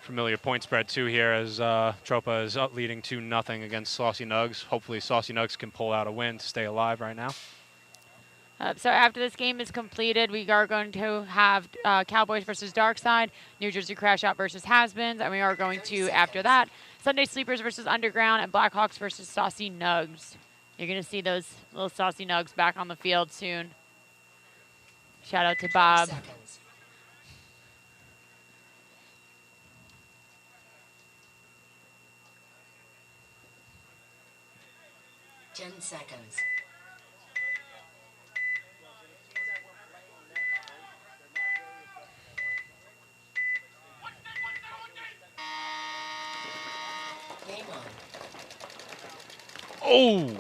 Familiar point spread too here as Tropa is up leading 2-0 against Saucy Nugs. Hopefully Saucy Nugs can pull out a win to stay alive right now. So after this game is completed, we are going to have Cowboys versus Darkside, New Jersey Crash Out versus Has-Beens, and we are going to, after that, Sunday Sleepers versus Underground and Blackhawks versus Saucy Nugs. You're going to see those little Saucy Nugs back on the field soon. Shout out to Bob. 30 seconds. 10 seconds. Game on. Oh!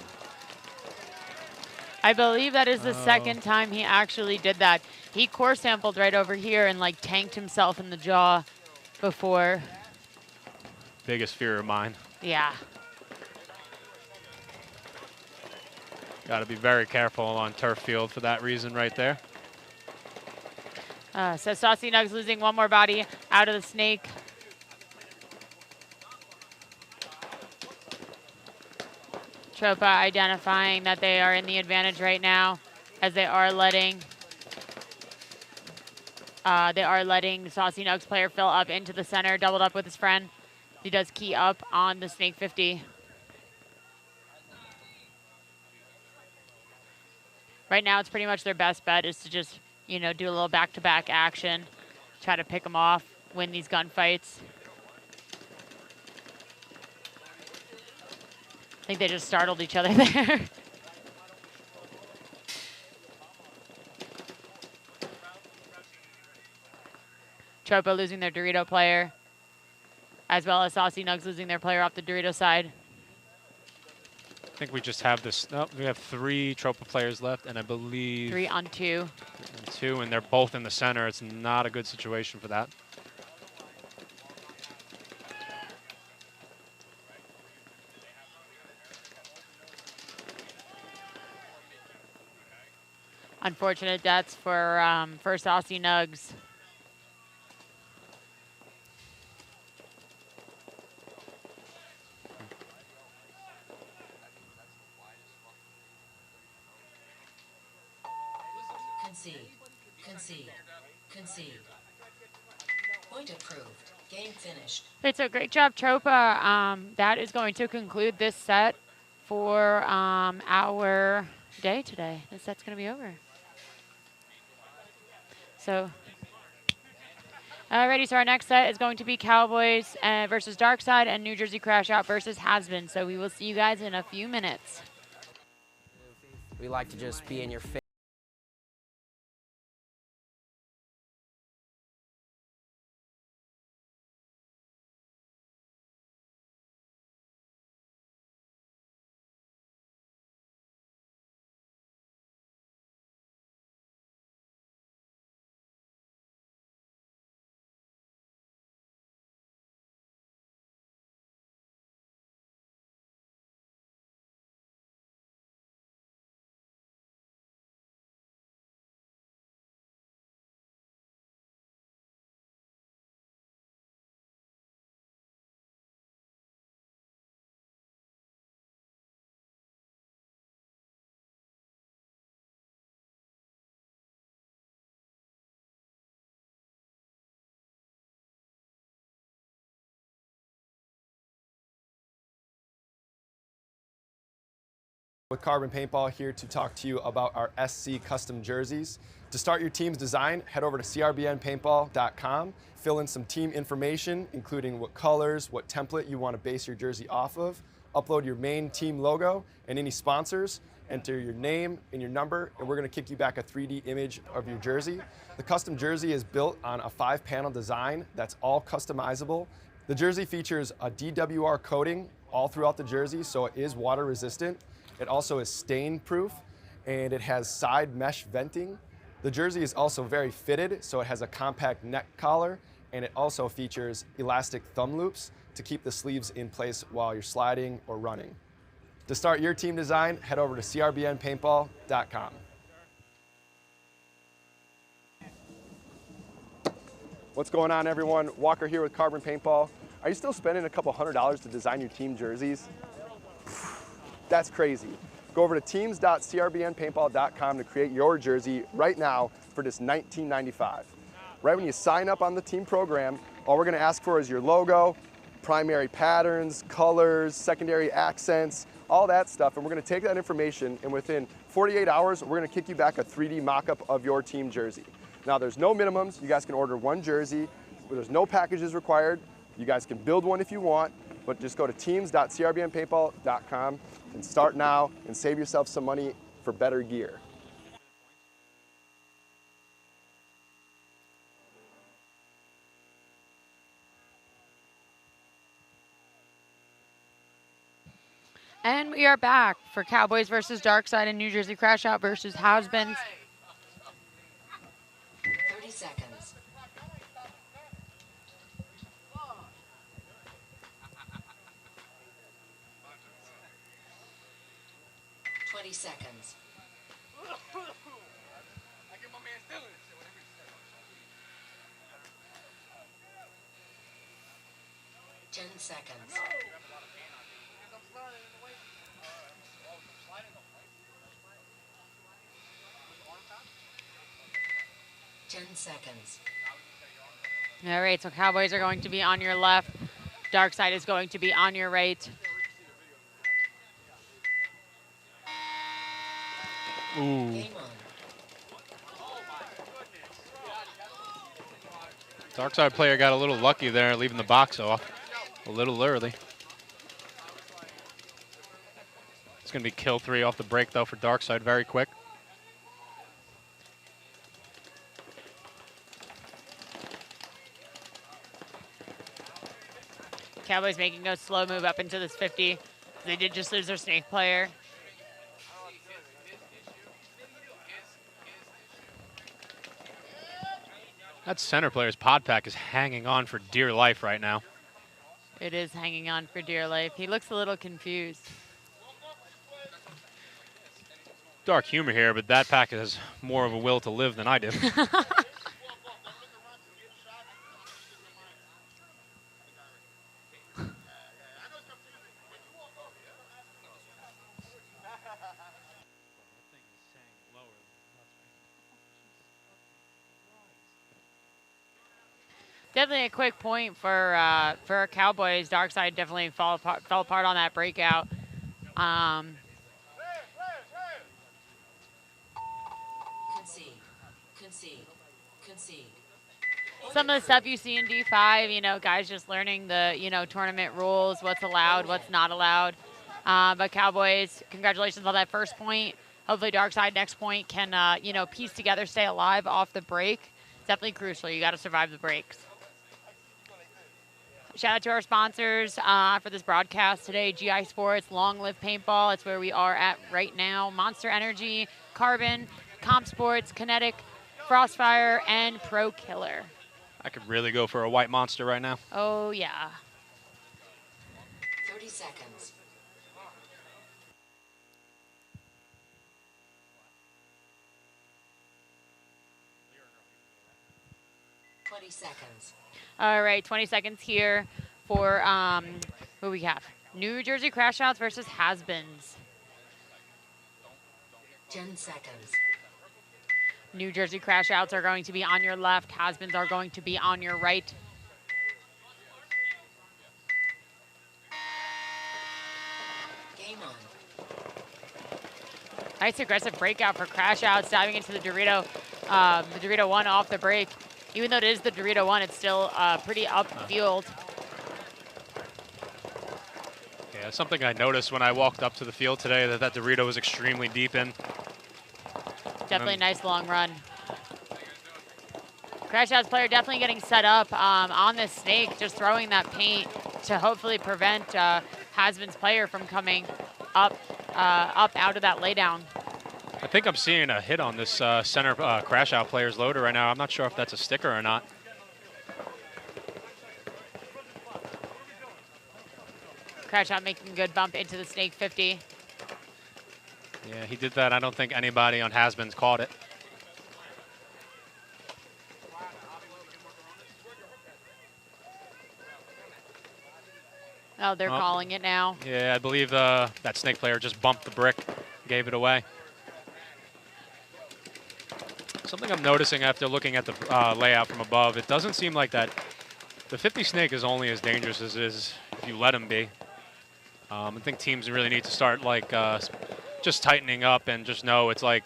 I believe that is the second time he actually did that. He core sampled right over here and like tanked himself in the jaw before. Biggest fear of mine. Yeah. Got to be very careful on turf field for that reason right there. So Saucy Nugs losing one more body out of the snake. Tropa identifying that they are in the advantage right now, as they are letting Saucy Nugs player fill up into the center, doubled up with his friend. He does key up on the snake 50. Right now, it's pretty much their best bet is to just, you know, do a little back-to-back action, try to pick them off, win these gunfights. I think they just startled each other there. Tropa losing their Dorito player, as well as Saucy Nugs losing their player off the Dorito side. I think we just have this. No, we have 3 Tropa players left, and I believe 3 on 2. 3 on 2, and they're both in the center. It's not a good situation for that. Unfortunate deaths for Saucy Nugs. Concede. Concede. Concede. Point approved. Game finished. It's a great job, Tropa. That is going to conclude this set for our day today. This set's going to be over. So, alrighty, so our next set is going to be Cowboys versus Darkside and New Jersey Crash Out versus Has-Been. So we will see you guys in a few minutes. We like to just be in your face. With Carbon Paintball here to talk to you about our SC custom jerseys. To start your team's design, head over to crbnpaintball.com, fill in some team information, including what colors, what template you want to base your jersey off of, upload your main team logo and any sponsors, enter your name and your number, and we're going to kick you back a 3D image of your jersey. The custom jersey is built on a 5-panel design that's all customizable. The jersey features a DWR coating all throughout the jersey, so it is water resistant. It also is stain proof, and it has side mesh venting. The jersey is also very fitted, so it has a compact neck collar, and it also features elastic thumb loops to keep the sleeves in place while you're sliding or running. To start your team design, head over to crbnpaintball.com. What's going on, everyone? Walker here with Carbon Paintball. Are you still spending a couple $100s to design your team jerseys? That's crazy. Go over to teams.crbnpaintball.com to create your jersey right now for just $19.95. Right when you sign up on the team program, all we're going to ask for is your logo, primary patterns, colors, secondary accents, all that stuff, and we're going to take that information, and within 48 hours, we're going to kick you back a 3D mock-up of your team jersey. Now, there's no minimums. You guys can order one jersey. There's no packages required. You guys can build one if you want, but just go to teams.crbnpaintball.com and start now and save yourself some money for better gear. And we are back for Cowboys versus Darkside and New Jersey Crash Out versus Has-Beens. 30 seconds. 20 30 seconds. 10 seconds. 10 seconds. All right, so Cowboys are going to be on your left. Dark side is going to be on your right. Ooh. Game on. Dark side player got a little lucky there, leaving the box off a little early. It's going to be kill 3 off the break, though, for Dark side very quick. Cowboys making a slow move up into this 50. They did just lose their snake player. That center player's pod pack is hanging on for dear life right now. It is hanging on for dear life. He looks a little confused. Dark humor here, but that pack has more of a will to live than I do. Definitely a quick point for our Cowboys. Dark side definitely fell apart on that breakout. Concede. Concede. Concede. Some of the stuff you see in D5, you know, guys just learning the, you know, tournament rules, what's allowed, what's not allowed. But Cowboys, congratulations on that first point. Hopefully Dark side next point can, you know, piece together, stay alive off the break. It's definitely crucial. You got to survive the breaks. Shout out to our sponsors for this broadcast today, GI Sports, Long Live Paintball. It's where we are at right now. Monster Energy, Carbon, Comp Sports, Kinetic, Frostfire, and Pro Killer. I could really go for a white monster right now. Oh, yeah. 30 seconds. 20 seconds. All right, 20 seconds here for who we have. New Jersey Crash Outs versus Has-Beens. 10 seconds. New Jersey Crash Outs are going to be on your left. Has-Beens are going to be on your right. Game on. Nice aggressive breakout for Crash Outs, diving into the Dorito 1 off the break. Even though it is the Dorito 1, it's still pretty upfield. Yeah, something I noticed when I walked up to the field today, that Dorito was extremely deep in. Definitely a nice long run. Crash Outs player definitely getting set up on this snake, just throwing that paint to hopefully prevent Has-Beens player from coming up out of that laydown. I think I'm seeing a hit on this center Crash Out player's loader right now. I'm not sure if that's a sticker or not. Crash Out making a good bump into the snake 50. Yeah, he did that. I don't think anybody on Has-Beens caught it. Oh, they're calling it now. Yeah, I believe that snake player just bumped the brick, gave it away. Something I'm noticing after looking at the layout from above, it doesn't seem like that the 50 snake is only as dangerous as is if you let him be. I think teams really need to start like just tightening up and just know it's like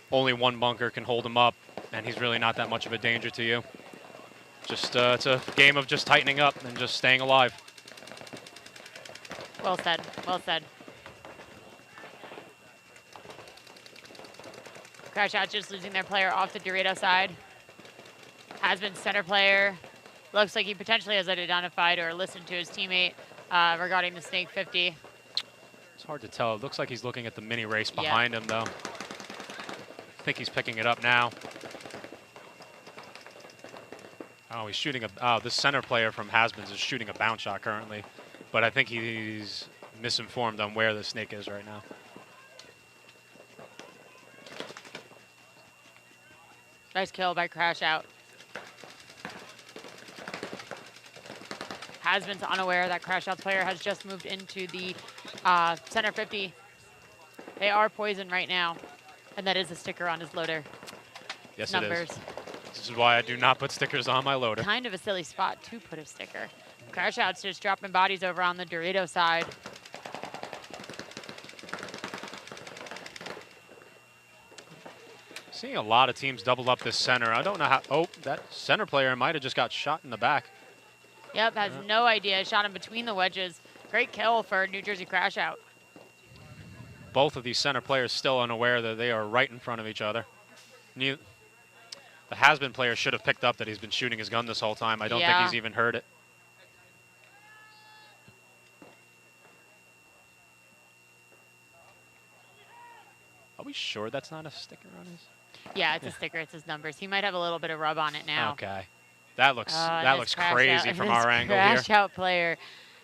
only one bunker can hold him up, and he's really not that much of a danger to you. Just it's a game of just tightening up and just staying alive. Well said. Well said. Crash Out just losing their player off the Dorito side. Has-Been center player. Looks like he potentially has identified or listened to his teammate regarding the snake 50. It's hard to tell. It looks like he's looking at the mini race behind him, though. I think he's picking it up now. Oh, he's shooting a... Oh, this center player from Has-Beens is shooting a bounce shot currently. But I think he's misinformed on where the snake is right now. Nice kill by Crash Out. Has-been's unaware that Crash Out's player has just moved into the center 50. They are poisoned right now, and that is a sticker on his loader. Yes, Numbers. it is. This is why I do not put stickers on my loader. Kind of a silly spot to put a sticker. Crash Out's just dropping bodies over on the Dorito side. Seeing a lot of teams double up this center. I don't know how. Oh, that center player might have just got shot in the back. Yep, has no idea. Shot him between the wedges. Great kill for New Jersey Crash Out. Both of these center players still unaware that they are right in front of each other. The has-been player should have picked up that he's been shooting his gun this whole time. I don't think he's even heard it. Are we sure that's not a sticker on his? Yeah, it's a sticker. It's his numbers. He might have a little bit of rub on it now. Okay. That looks crazy from our angle here. Crash Out player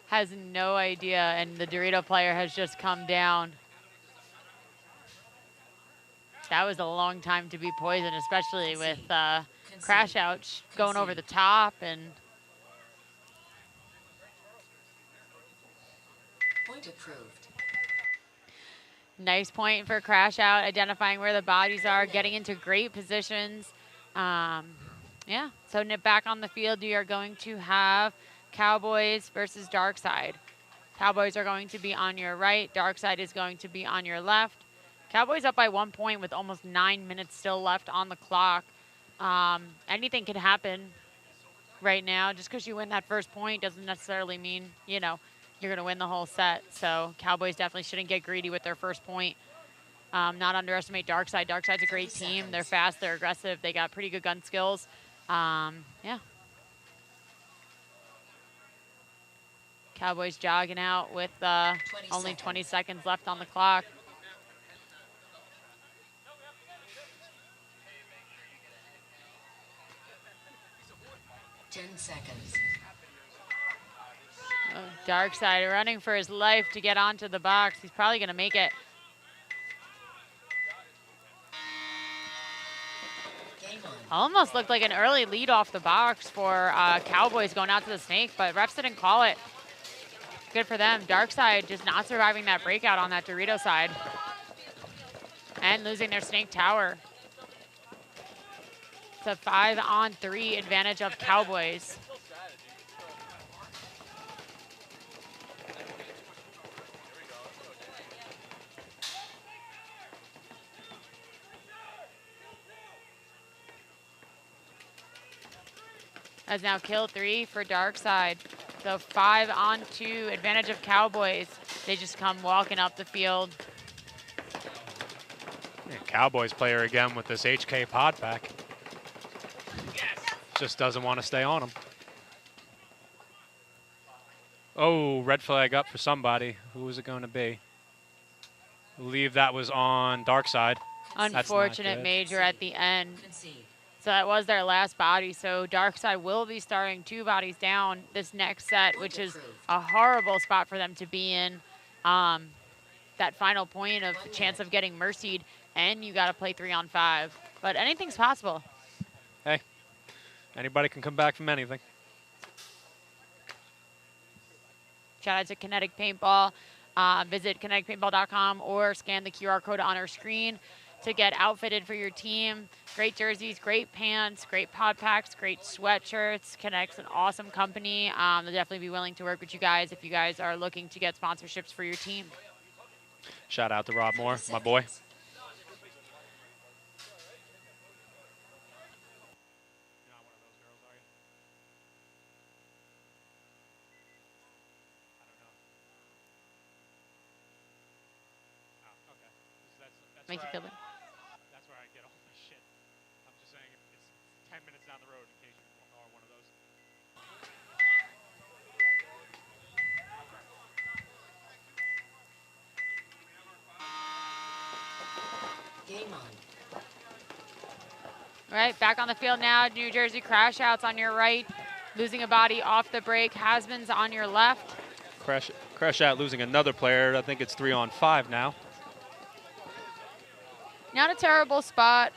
has no idea, and the Dorito player has just come down. That was a long time to be poisoned, especially with Crash Out going over the top. And Point approved. nice point for Crash Out, identifying where the bodies are, getting into great positions. Yeah, so back on the field, we are going to have Cowboys versus Darkside. Cowboys are going to be on your right. Darkside is going to be on your left. Cowboys up by 1 point with almost 9 minutes still left on the clock. Anything can happen right now. Just because you win that first point doesn't necessarily mean, you know, you're going to win the whole set. So Cowboys definitely shouldn't get greedy with their first point. Not underestimate Darkside. Darkside's a great team. They're fast. They're aggressive. They got pretty good gun skills. Yeah. Cowboys jogging out with only 20 seconds left on the clock. Seconds. Oh, Darkside running for his life to get onto the box. He's probably going to make it. Almost looked like an early lead off the box for Cowboys going out to the snake, but refs didn't call it. Good for them. Darkside just not surviving that breakout on that Dorito side. And losing their snake tower. It's a 5-on-3 advantage of Cowboys. Has now kill 3 for Darkside. So 5-on-2 advantage of Cowboys. They just come walking up the field. Yeah, Cowboys player again with this HK pod pack. Just doesn't want to stay on him. Oh, red flag up for somebody. Who was it going to be? I believe that was on Darkside. Unfortunate major at the end. So that was their last body. So Darkside will be starting 2 bodies down this next set, which is a horrible spot for them to be in. That final point of chance of getting mercied, and you got to play 3-on-5. But anything's possible. Hey, anybody can come back from anything. Shout out to Kinetic Paintball. Visit kineticpaintball.com or scan the QR code on our screen to get outfitted for your team. Great jerseys, great pants, great pod packs, great sweatshirts. Kinetic's an awesome company. They'll definitely be willing to work with you guys if you guys are looking to get sponsorships for your team. Shout out to Rob Moore, my boy. Make you feel better. That's where I get all my shit. I'm just saying it's 10 minutes down the road in case you are one of those. Game on. All right, back on the field now. New Jersey Crash Outs on your right. Losing a body off the break. Has-beens on your left. Crash Out losing another player. I think it's 3-on-5 now. Not a terrible spot.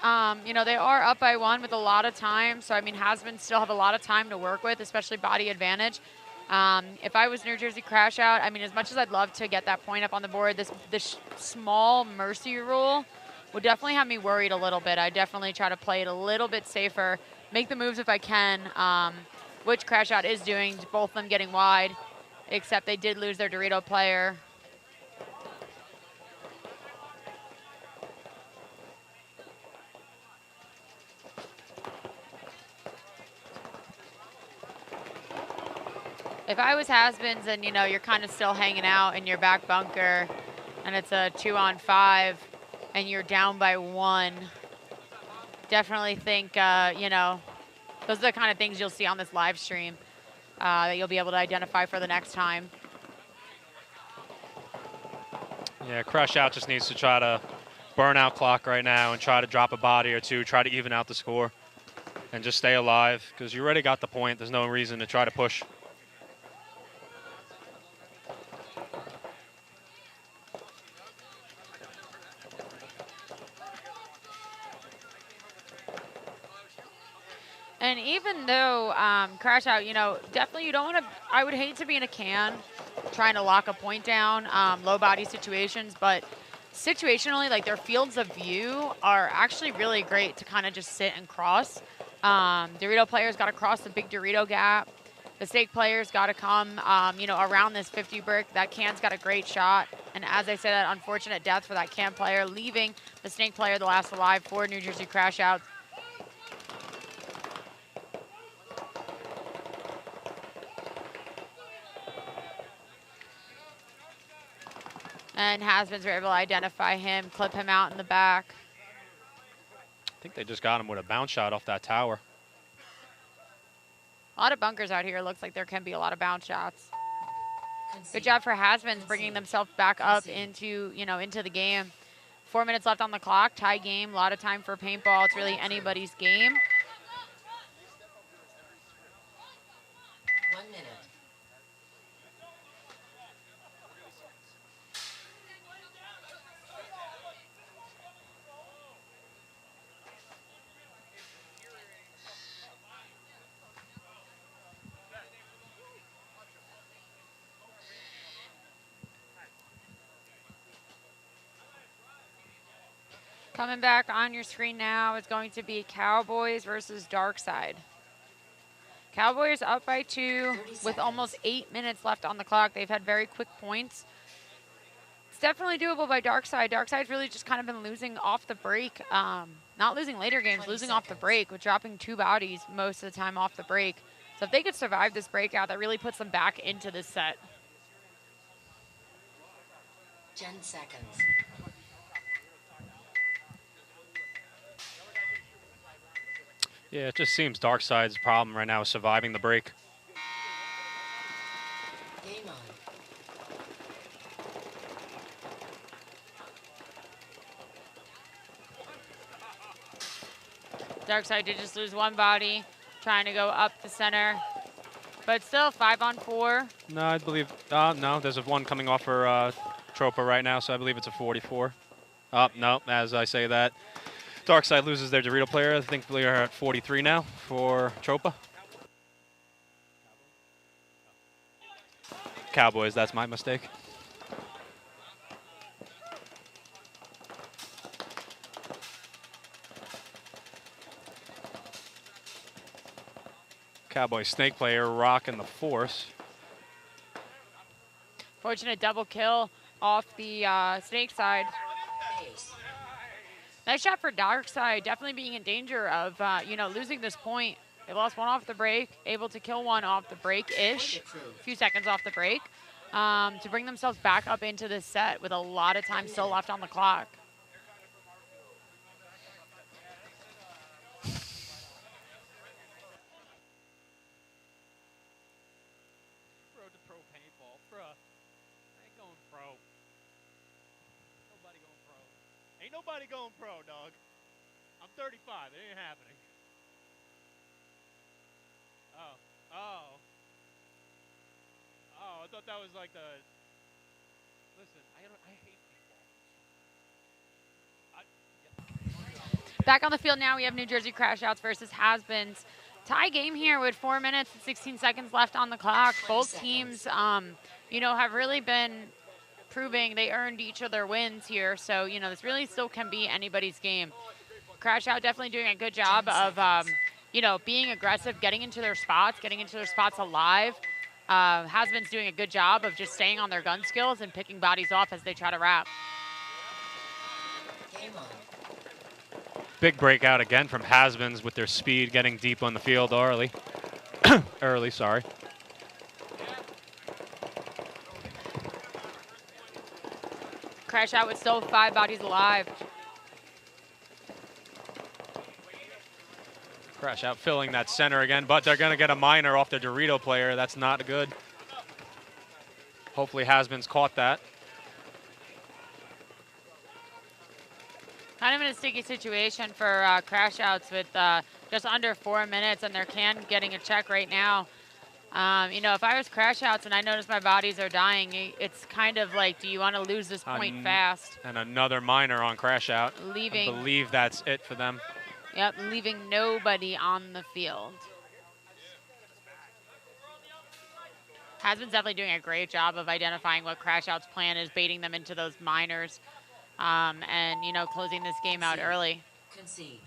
You know, they are up by 1 with a lot of time. So, I mean, Hasbin still have a lot of time to work with, especially body advantage. If I was New Jersey Crash Out, I mean, as much as I'd love to get that point up on the board, this small mercy rule would definitely have me worried a little bit. I definitely try to play it a little bit safer, make the moves if I can, which Crash Out is doing, both of them getting wide, except they did lose their Dorito player. If I was Hasbins and, you know, you're kind of still hanging out in your back bunker and it's a 2-on-5 and you're down by 1, definitely think, you know, those are the kind of things you'll see on this live stream that you'll be able to identify for the next time. Yeah, Crush Out just needs to try to burn out clock right now and try to drop a body or two, try to even out the score and just stay alive because you already got the point. There's no reason to try to push. And even though Crash Out, you know, definitely you don't want to, I would hate to be in a can trying to lock a point down, low body situations, but situationally, like their fields of view are actually really great to kind of just sit and cross. Dorito players got to cross the big Dorito gap. The Steak players got to come, you know, around this 50 brick. That can's got a great shot. And as I said, that unfortunate death for that can player, leaving the Snake player the last alive for New Jersey Crash Out. And Hasbins were able to identify him, clip him out in the back. I think they just got him with a bounce shot off that tower. A lot of bunkers out here. Looks like there can be a lot of bounce shots. Good job for Hasbins bringing themselves back up into, you know, into the game. 4 minutes left on the clock, tie game. A lot of time for paintball. It's really anybody's game. 1 minute. Coming back on your screen now is going to be Cowboys versus Darkside. Cowboys up by 2 with almost 8 minutes left on the clock. They've had very quick points. It's definitely doable by Darkside. Darkside's really just kind of been losing off the break. Not losing later games, losing off the break with dropping 2 bodies most of the time off the break. So if they could survive this breakout, that really puts them back into this set. 10 seconds. Yeah, it just seems Darkside's problem right now is surviving the break. Game on. Darkside did just lose 1 body, trying to go up the center. But still 5-on-4. No, I believe, no, there's a 1 coming off for Tropa right now, so I believe it's a 44. No, as I say that, Darkside loses their Dorito player. I think they are at 43 now for Tropa. Cowboys, that's my mistake. Cowboy Snake player rocking the force. Fortunate double kill off the Snake side. Ace. Nice shot for Darkside, definitely being in danger of, you know, losing this point. They lost 1 off the break, able to kill 1 off the break-ish, a few seconds off the break, to bring themselves back up into this set with a lot of time still left on the clock. Road to pro paintball, bruh. I ain't going pro. Nobody going pro. Ain't nobody going pro, dog. I'm 35. It ain't happening. Oh. I thought that was like the. Listen, I hate paintball. Back on the field now, we have New Jersey Crash Outs versus Has-Beens. Tie game here with 4 minutes and 16 seconds left on the clock. Both teams, you know, have really been proving they earned each of their wins here. So, you know, this really still can be anybody's game. Crash Out definitely doing a good job of, you know, being aggressive, getting into their spots alive. Has-Beens doing a good job of just staying on their gun skills and picking bodies off as they try to wrap. Game on. Big breakout again from Has-Beens with their speed, getting deep on the field early. Early, sorry. Crash Out with still 5 bodies alive. Crash Out filling that center again, but they're going to get a minor off the Dorito player. That's not good. Hopefully Has-Beens caught that. Kind of in a sticky situation for Crash Outs with just under 4 minutes, and they're getting a check right now. You know, if I was Crash Outs and I notice my bodies are dying, it's kind of like, do you want to lose this point fast? And another minor on Crash Out. Leaving. I believe that's it for them. Yep, leaving nobody on the field. Has-Beens definitely doing a great job of identifying what Crash Out's plan is, baiting them into those minors, and, you know, closing this game out early. Concede.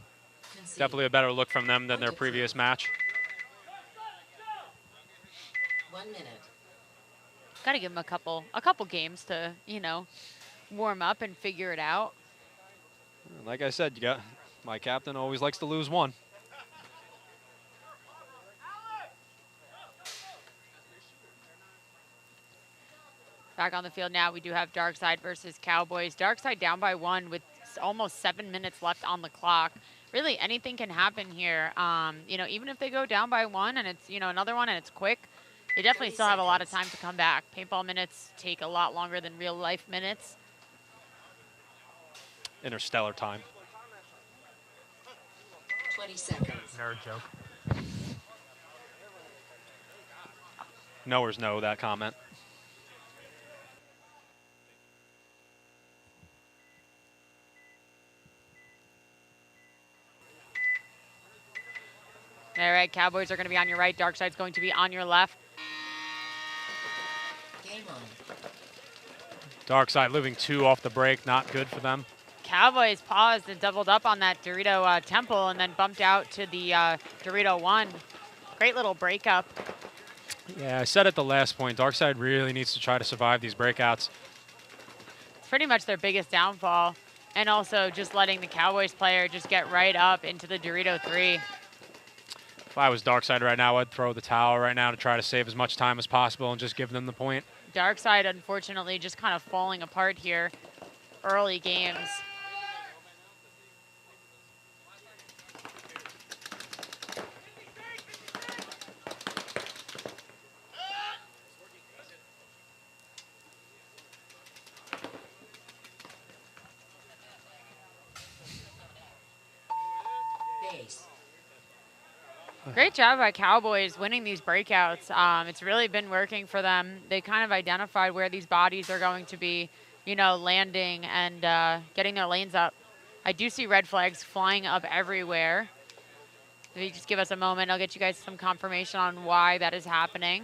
Definitely a better look from them than their previous match. 1 minute. Got to give them a couple games to, you know, warm up and figure it out. Like I said, my captain always likes to lose one. Back on the field now, we do have Darkside versus Cowboys. Darkside down by 1 with almost 7 minutes left on the clock. Really, anything can happen here. You know, even if they go down by 1 and it's, you know, another one and it's quick, they definitely still have a lot of time to come back. Paintball minutes take a lot longer than real life minutes. Interstellar time. 20 seconds. Nerd joke. Knowers know that comment. All right, Cowboys are going to be on your right. Darkside's going to be on your left. Game on. Darkside living 2 off the break, not good for them. Cowboys paused and doubled up on that Dorito temple and then bumped out to the Dorito 1. Great little breakup. Yeah, I said at the last point, Darkside really needs to try to survive these breakouts. It's pretty much their biggest downfall. And also just letting the Cowboys player just get right up into the Dorito 3. If I was Darkside right now, I'd throw the towel right now to try to save as much time as possible and just give them the point. Darkside, unfortunately, just kind of falling apart here early games. Base. Great job by Cowboys winning these breakouts. It's really been working for them. They kind of identified where these bodies are going to be, you know, landing and getting their lanes up. I do see red flags flying up everywhere. If you just give us a moment, I'll get you guys some confirmation on why that is happening.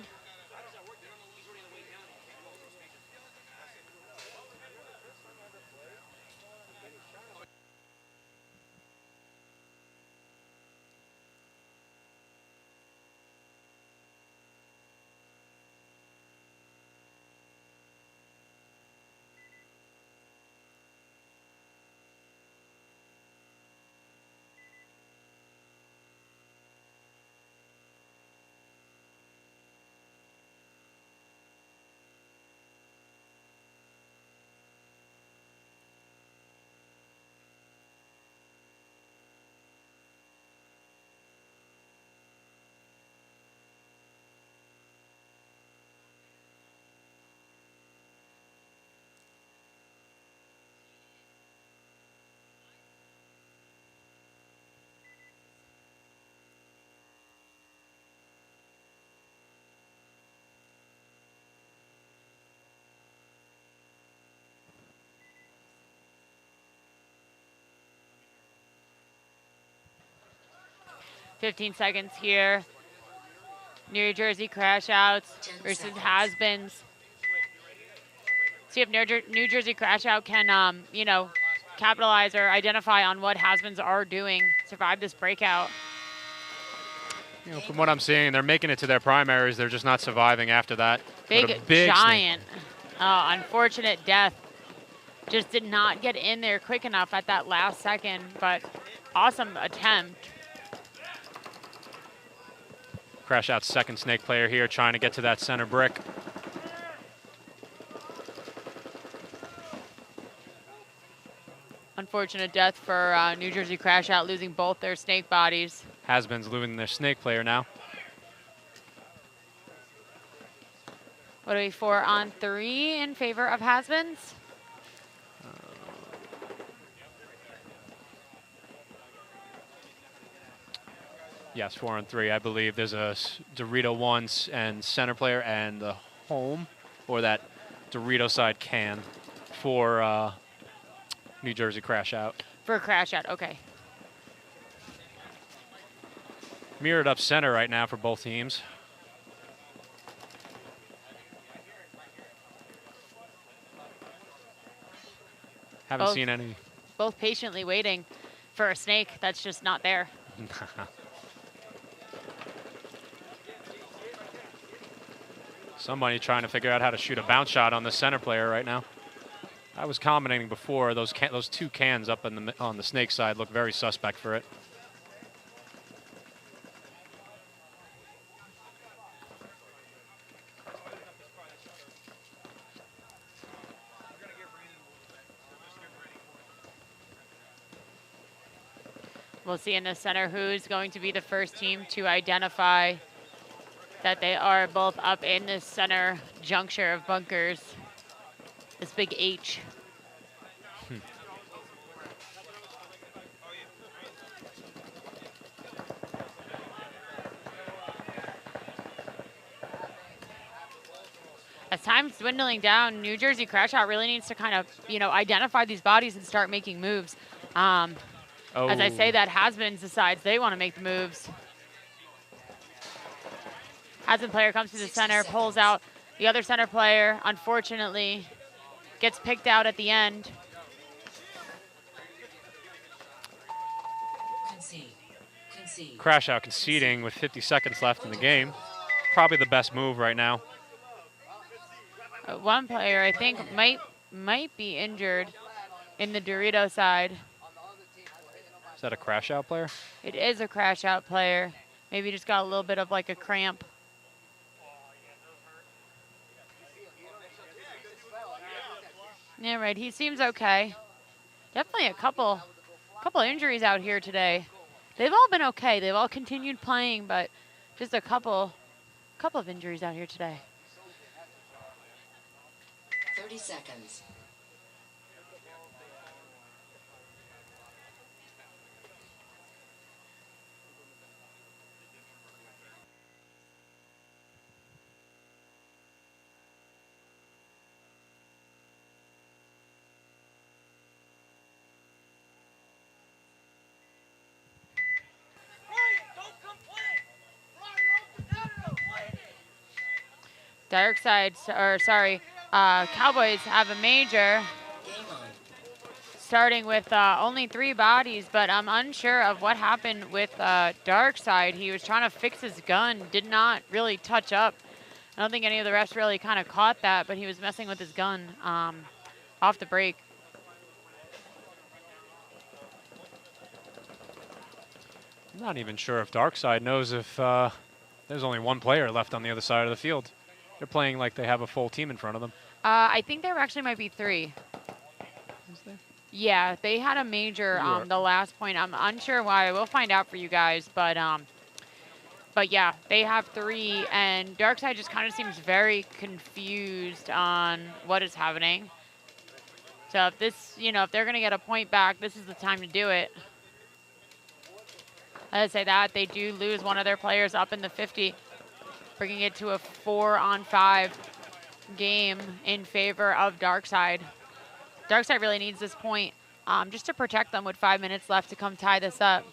15 seconds here. New Jersey crash outs 10 versus seconds. has-beens. See if New Jersey crash out can, you know, capitalize or identify on what has-beens are doing, survive this breakout. You know, from what I'm seeing, they're making it to their primaries. They're just not surviving after that. Big Big giant. Unfortunate death. Just did not get in there quick enough at that last second, but awesome attempt. Crash out second snake player here, trying to get to that center brick. Unfortunate death for New Jersey crash out, losing both their snake bodies. Has-beens losing their snake player now. What are we, 4 on 3 in favor of has-beens? Yes, 4 on 3. I believe there's a Dorito one and center player and the home, or that Dorito side can for New Jersey crash out. For a crash out, okay. Mirrored up center right now for both teams. Haven't seen any. Both patiently waiting for a snake that's just not there. Somebody trying to figure out how to shoot a bounce shot on the center player right now. I was commenting before, those two cans up on the snake side look very suspect for it. We'll see in the center who's going to be the first team to identify that they are both up in the center juncture of bunkers. This big H. As time's dwindling down, New Jersey crash out really needs to kind of, you know, identify these bodies and start making moves. As I say that, has-beens decides they want to make the moves. Has-been player comes to the center, pulls out the other center player. Unfortunately, gets picked out at the end. Concede. Crash out conceding with 50 seconds left in the game. Probably the best move right now. One player I think might be injured in the Dorito side. Is that a crash out player? It is a crash out player. Maybe just got a little bit of like a cramp. Yeah, right. He seems okay. Definitely a couple injuries out here today. They've all been okay. They've all continued playing, but just a couple of injuries out here today. 30 seconds. Dark side, or sorry, Cowboys have a major. Game on. Starting with only 3 bodies, but I'm unsure of what happened with Dark Side. He was trying to fix his gun, did not really touch up. I don't think any of the refs really kind of caught that, but he was messing with his gun off the break. I'm not even sure if Darkside knows if there's only one player left on the other side of the field. They're playing like they have a full team in front of them. I think there actually might be 3. Is there? Yeah, they had a major the last point. I'm unsure why. We'll find out for you guys, but yeah, they have 3, and Darkside just kind of seems very confused on what is happening. So if this, you know, if they're gonna get a point back, this is the time to do it. I'd say that they do lose one of their players up in the 50, bringing it to a 4-on-5 game in favor of Darkside. Darkside really needs this point just to protect them with 5 minutes left to come tie this up.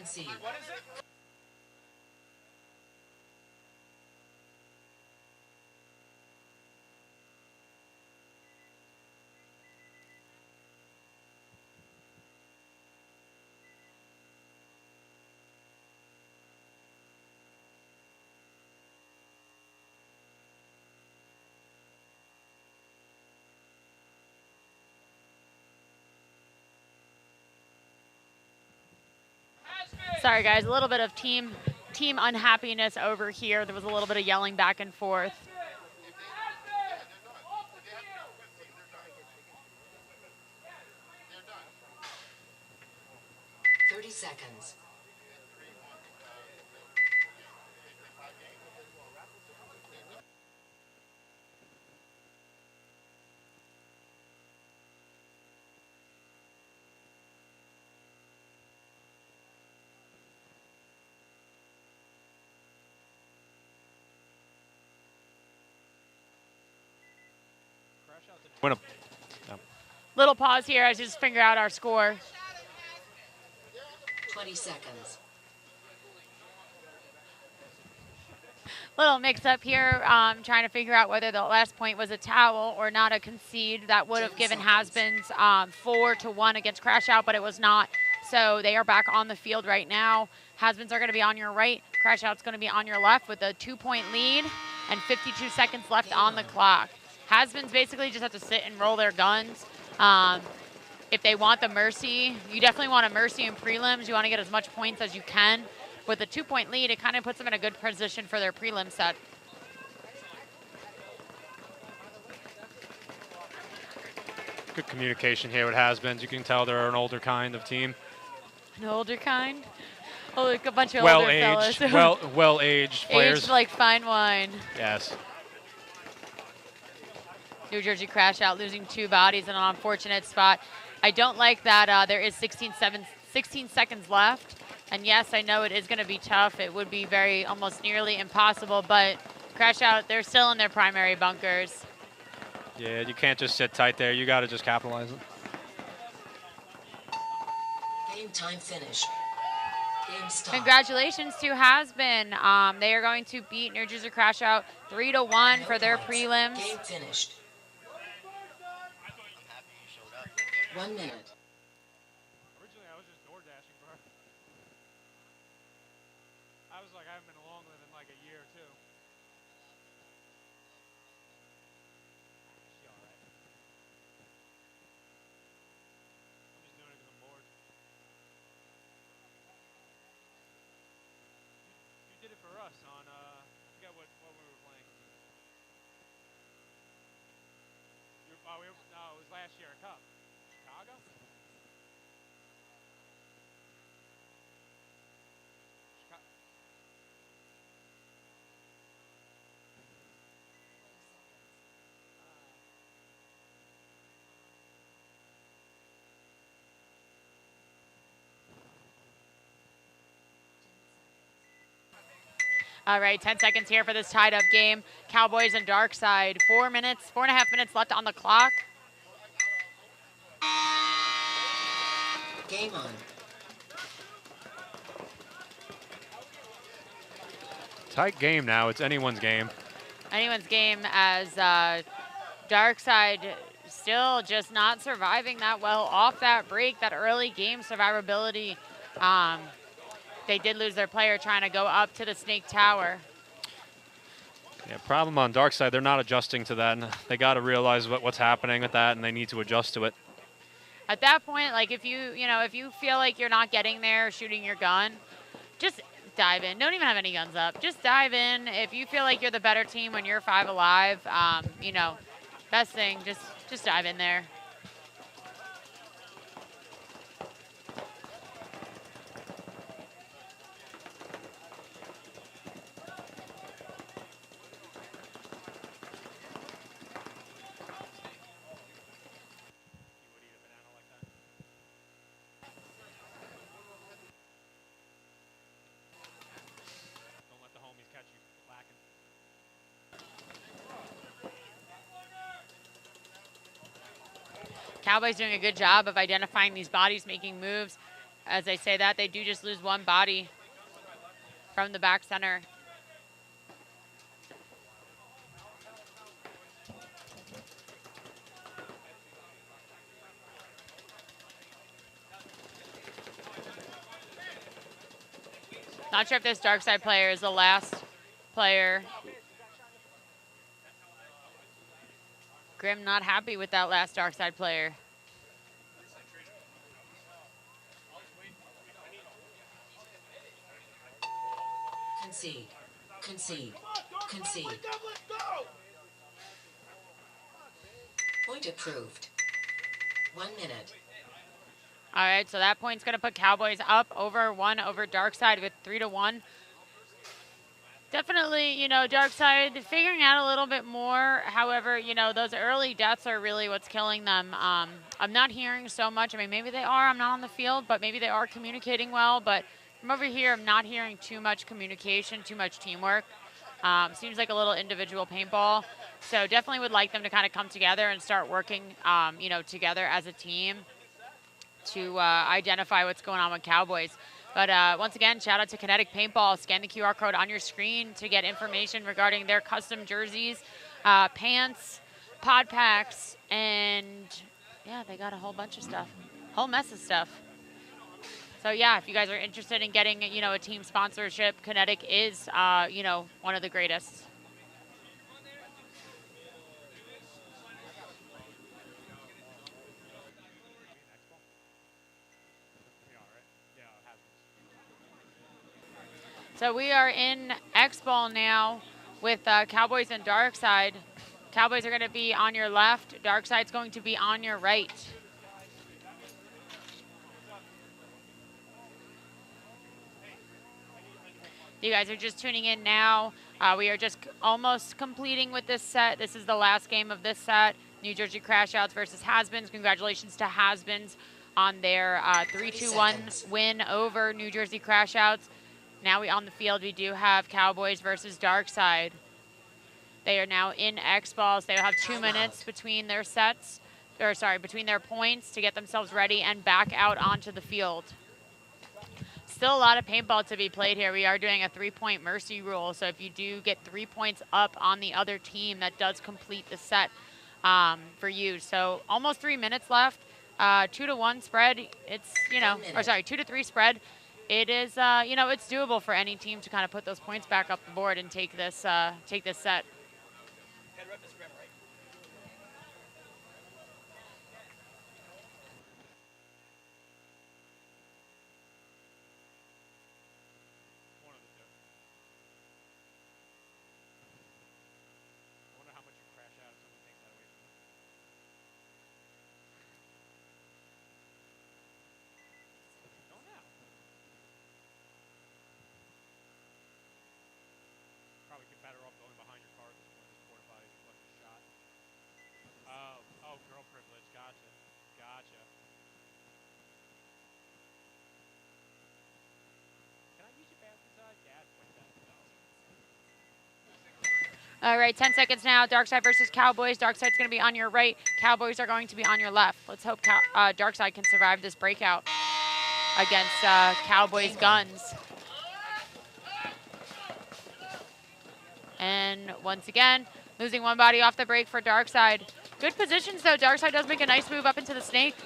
Concede. Sorry guys, a little bit of team unhappiness over here. There was a little bit of yelling back and forth. Seconds. Win 'em. Little pause here as you just figure out our score. 20 seconds. Little mix up here, trying to figure out whether the last point was a towel or not a concede. That would have given Has-Beens 4-1 against Crash Out, but it was not. So they are back on the field right now. Has-Beens are going to be on your right. Crash Out's going to be on your left with a 2-point lead and 52 seconds left on the clock. Has-Beens basically just have to sit and roll their guns. If they want the mercy, you definitely want a mercy in prelims. You want to get as much points as you can. With a 2-point lead, it kind of puts them in a good position for their prelim set. Good communication here with Has-Beens. You can tell they're an older kind of team. An older kind? Oh, like a bunch of older fellas. Well-aged players. Aged like fine wine. Yes. New Jersey Crash Out losing 2 bodies in an unfortunate spot. I don't like that there is 16 seconds left. And yes, I know it is going to be tough. It would be almost nearly impossible, but Crash Out, they're still in their primary bunkers. Yeah, you can't just sit tight there. You got to just capitalize it. Game time finish. Game stop. Congratulations to Has-Been. They are going to beat New Jersey Crash Out 3-1 for their prelims. Game finished. 1 minute. Originally, I was just door dashing, bro. I was like, I haven't been a long live in like a year or two. She alright. I'm just doing it because I'm bored. You did it for us on, I forget what we were playing. No, it was last year at Cup. Chicago? All right, 10 seconds here for this tied up game. Cowboys and Darkside, 4.5 minutes left on the clock. Game on. Tight game now. It's anyone's game. Anyone's game as Darkside still just not surviving that well off that break, that early game survivability. They did lose their player trying to go up to the Snake Tower. Yeah, problem on Darkside, they're not adjusting to that. And they got to realize what's happening with that, and they need to adjust to it. At that point, like if you feel like you're not getting there, shooting your gun, just dive in. Don't even have any guns up. Just dive in. If you feel like you're the better team when you're 5 alive, best thing, just dive in there. Cowboys doing a good job of identifying these bodies, making moves. as I say that, they do just lose one body from the back center. Not sure if this dark side player is the last player. Grim not happy with that last dark side player. Concede. Concede. Concede. Point approved. 1 minute. All right, so that point's going to put Cowboys up over 1 over dark side with 3-1. Definitely, you know, dark side figuring out a little bit more. However, you know, those early deaths are really what's killing them. I'm not hearing so much. I mean, maybe they are. I'm not on the field, but maybe they are communicating well. But from over here, I'm not hearing too much communication, too much teamwork. Seems like a little individual paintball. So definitely would like them to kind of come together and start working, you know, together as a team to identify what's going on with Cowboys. But once again, shout out to Kinetic Paintball. Scan the QR code on your screen to get information regarding their custom jerseys, pants, pod packs, and yeah, they got a whole bunch of stuff, whole mess of stuff. So yeah, if you guys are interested in getting, you know, a team sponsorship, Kinetic is, you know, one of the greatest. So we are in X-Ball now with Cowboys and Dark Side. Cowboys are going to be on your left. Dark Side's going to be on your right. You guys are just tuning in now. We are just almost completing with this set. This is the last game of this set. New Jersey Crashouts versus Has-Beens. Congratulations to Has-Beens on their 3-2-1 win over New Jersey Crashouts. Now on the field, we do have Cowboys versus Dark Side. They are now in X-Balls. They will have 2 minutes between their sets, or sorry, between their points to get themselves ready and back out onto the field. Still a lot of paintball to be played here. We are doing a 3-point mercy rule, so if you do get 3 points up on the other team, that does complete the set for you. So almost 3 minutes left. 2-1 spread. It's, you know, or sorry, 2-3 spread. It is, you know, it's doable for any team to kind of put those points back up the board and take this set. All right, 10 seconds now. Dark Side versus Cowboys. Dark Side's going to be on your right. Cowboys are going to be on your left. Let's hope Dark Side can survive this breakout against Cowboys' guns. And once again, losing one body off the break for Dark Side. Good positions, though. Dark Side does make a nice move up into the snake.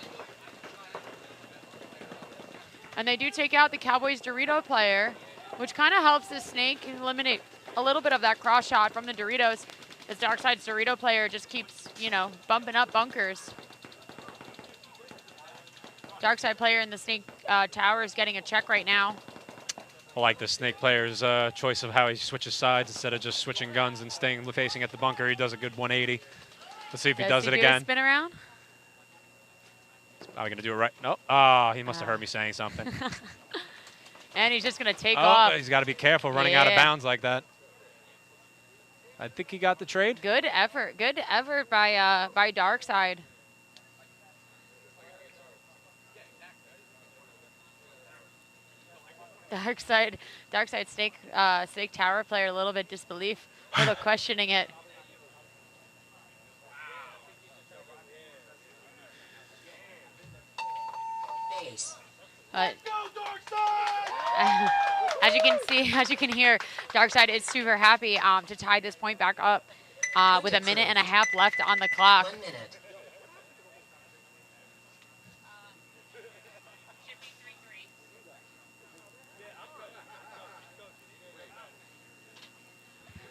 And they do take out the Cowboys' Dorito player, which kind of helps the snake eliminate a little bit of that cross shot from the Doritos. This Dark Side's Dorito player just keeps, you know, bumping up bunkers. Dark Side player in the snake tower is getting a check right now. I like the snake player's choice of how he switches sides instead of just switching guns and staying facing at the bunker. He does a good 180. Let's see if he does it again. Spin around? Are we going to do it right? No. Oh, he must have heard me saying something. And he's just going to take off. He's got to be careful running out of bounds like that. I think he got the trade. Good effort. Good effort by Dark Side. Dark Side snake tower player, a little bit disbelief, a little questioning it. But as you can see, as you can hear, Darkside is super happy to tie this point back up with a minute and a half left on the clock. 1 minute.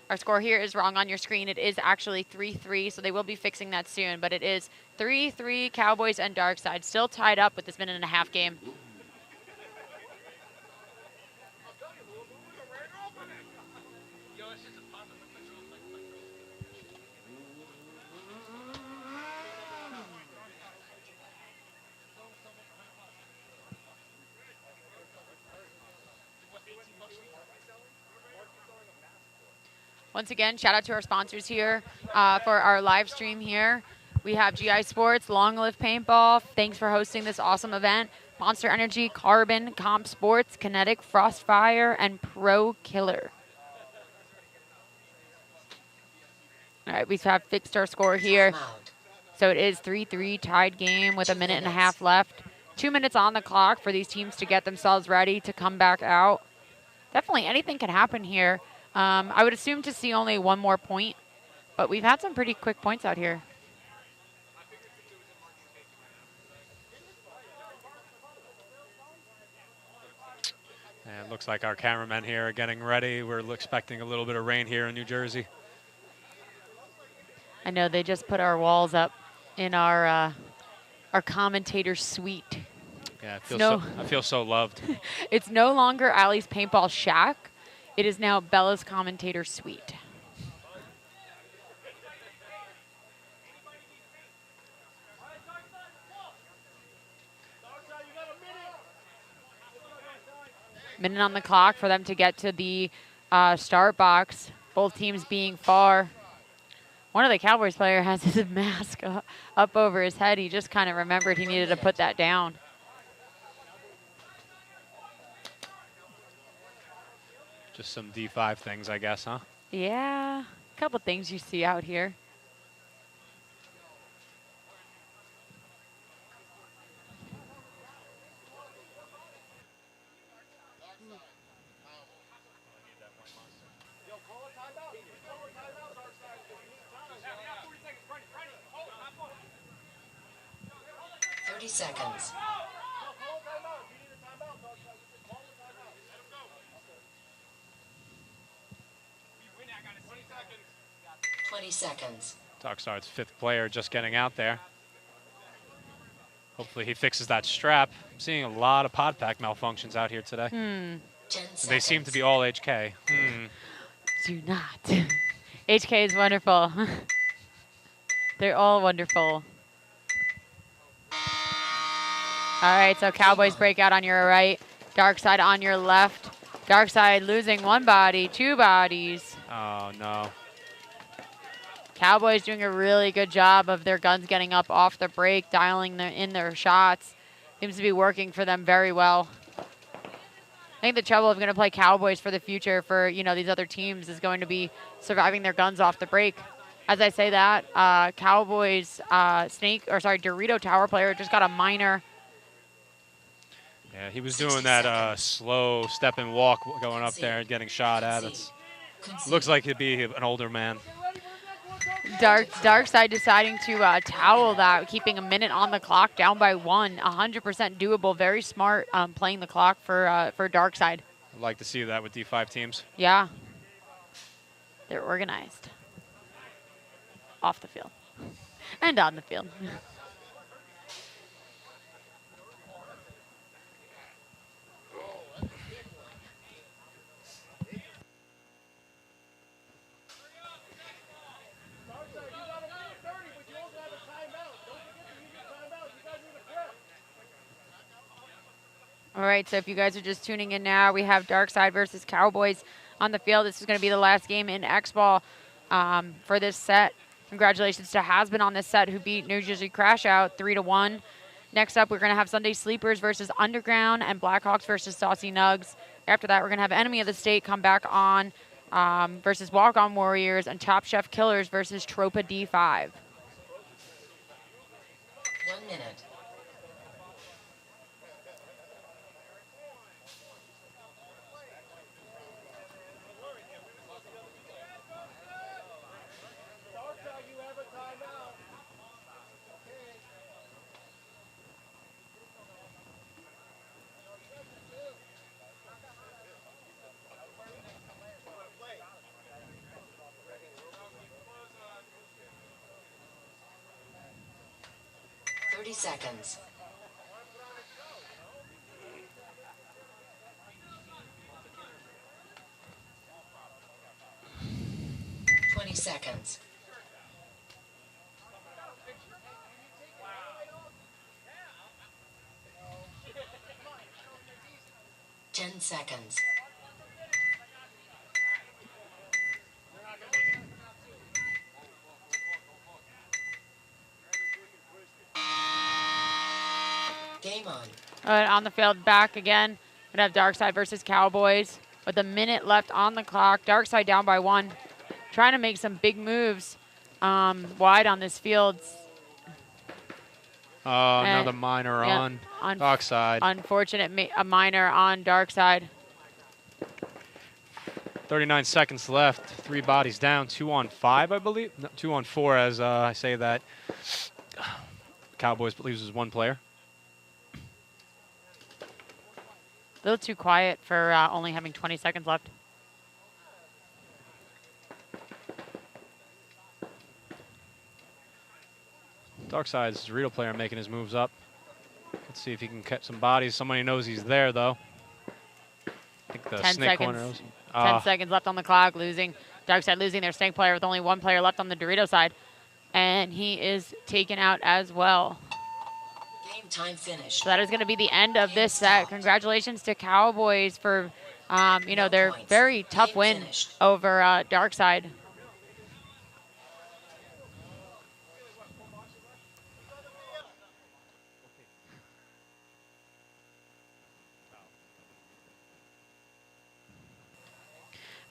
Our score here is wrong on your screen. It is actually 3-3, so they will be fixing that soon. But it is 3-3 Cowboys and Darkside, still tied up with this minute and a half game. Once again, shout out to our sponsors here for our live stream here. We have GI Sports, Long Live Paintball. Thanks for hosting this awesome event. Monster Energy, Carbon, Comp Sports, Kinetic, Frostfire, and Pro Killer. All right, we have fixed our score here. So it is 3-3 tied game with a minute and a half left. 2 minutes on the clock for these teams to get themselves ready to come back out. Definitely anything can happen here. I would assume to see only one more point, but we've had some pretty quick points out here. And it looks like our cameramen here are getting ready. We're expecting a little bit of rain here in New Jersey. I know they just put our walls up in our commentator suite. Yeah, I feel so loved. It's no longer Allie's Paintball Shack. It is now Bella's commentator suite. Minute on the clock for them to get to the start box. Both teams being far. One of the Cowboys player has his mask up over his head. He just kind of remembered he needed to put that down. Just some D5 things, I guess, huh? Yeah, a couple things you see out here. Seconds. 20 seconds. Darkside's fifth player just getting out there. Hopefully he fixes that strap. I'm seeing a lot of pod pack malfunctions out here today. 10 seconds. They seem to be all HK. Do not. HK is wonderful. They're all wonderful. All right, so Cowboys break out on your right. Darkside on your left. Darkside losing one body, two bodies. Oh, no. Cowboys doing a really good job of their guns getting up off the break, dialing in their shots. Seems to be working for them very well. I think the trouble of going to play Cowboys for the future for, you know, these other teams is going to be surviving their guns off the break. As I say that, Cowboys Dorito Tower player just got a minor. Yeah, he was doing that slow step and walk going up there and getting shot at. It looks like he'd be an older man. Darkside deciding to towel that, keeping a minute on the clock, down by 1. 100% doable. Very smart playing the clock for Darkside. I'd like to see that with D5 teams. Yeah. They're organized. Off the field. And on the field. All right, so if you guys are just tuning in now, we have Darkside versus Cowboys on the field. This is going to be the last game in X-Ball for this set. Congratulations to Hasbin on this set, who beat New Jersey Crash Out 3-1. Next up, we're going to have Sunday Sleepers versus Underground and Blackhawks versus Saucy Nugs. After that, we're going to have Enemy of the State come back on versus Walk On Warriors and Top Chef Killers versus Tropa D5. 1 minute. 30 seconds. 20 seconds. 10 seconds. Game on. All right, on the field, back again. We'd have Darkside versus Cowboys with a minute left on the clock. Darkside down by 1. Trying to make some big moves wide on this field. Another minor on Darkside. Unfortunate, a minor on Darkside. 39 seconds left. 3 bodies down. 2 on 5, I believe. No, 2 on 4, as I say that. Cowboys loses 1 player. A little too quiet for only having 20 seconds left. Darkside's Dorito player making his moves up. Let's see if he can catch some bodies. Somebody knows he's there, though. I think the 10 snake seconds. corner. 10 seconds left on the clock. Darkside losing their snake player with only 1 player left on the Dorito side. And he is taken out as well. Game time finished. So that is going to be the end of this set. Congratulations to Cowboys for, their very tough win over Darkside.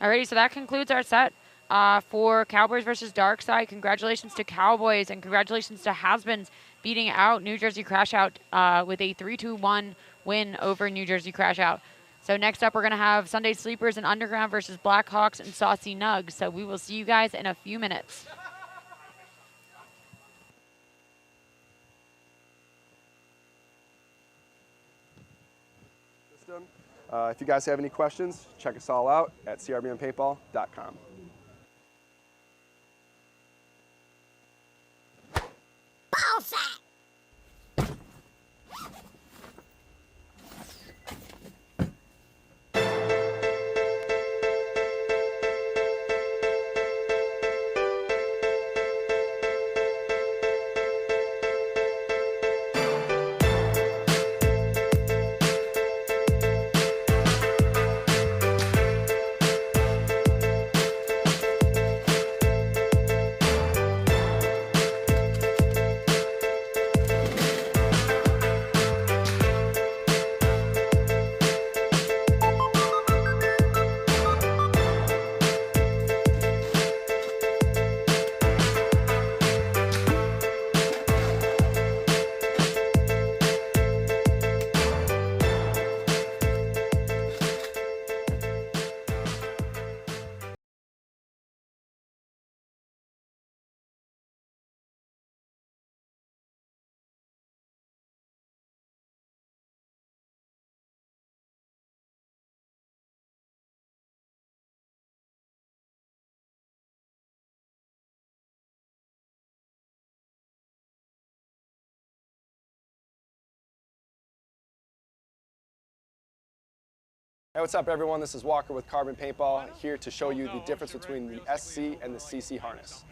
Alrighty, so that concludes our set for Cowboys versus Darkside. Congratulations to Cowboys and congratulations to Has-Beens beating out New Jersey Crash Out with a 3-2-1 win over New Jersey Crash Out. So next up, we're going to have Sunday Sleepers and Underground versus Blackhawks and Saucy Nugs. So we will see you guys in a few minutes. If you guys have any questions, check us all out at crbnpaintball.com. Ball sack. Hey, what's up everyone? This is Walker with Carbon Paintball, here to show you the difference between the SC and the CC harness.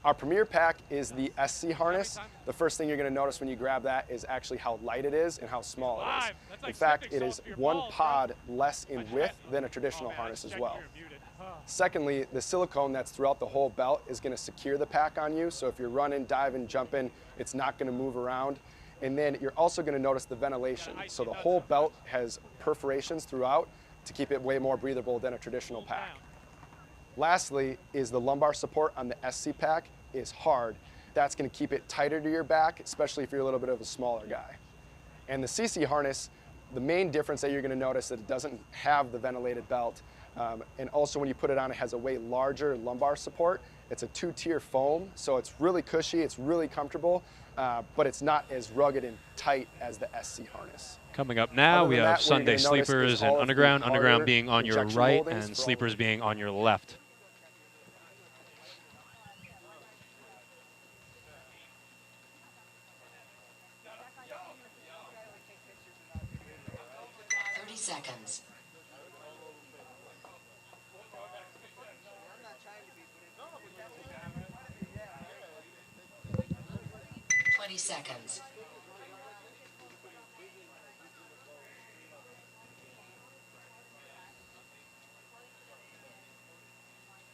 Our premier pack is the SC harness. The first thing you're going to notice when you grab that is actually how light it is and how small it is. In fact, it is 1 pod less in width than a traditional harness as well. Secondly, the silicone that's throughout the whole belt is going to secure the pack on you, so if you're running, diving, jumping, it's not going to move around. And then you're also going to notice the ventilation. So the whole belt has perforations throughout to keep it way more breathable than a traditional pack. Lastly is the lumbar support on the SC pack is hard. That's going to keep it tighter to your back, especially if you're a little bit of a smaller guy. And the CC harness, the main difference that you're going to notice is that it doesn't have the ventilated belt. And also when you put it on, it has a way larger lumbar support. It's a 2-tier foam, so it's really cushy, it's really comfortable, but it's not as rugged and tight as the SC harness. Coming up now, we have Sunday Sleepers and Underground. Underground being on your right and Sleepers being on your left. seconds. 20 seconds.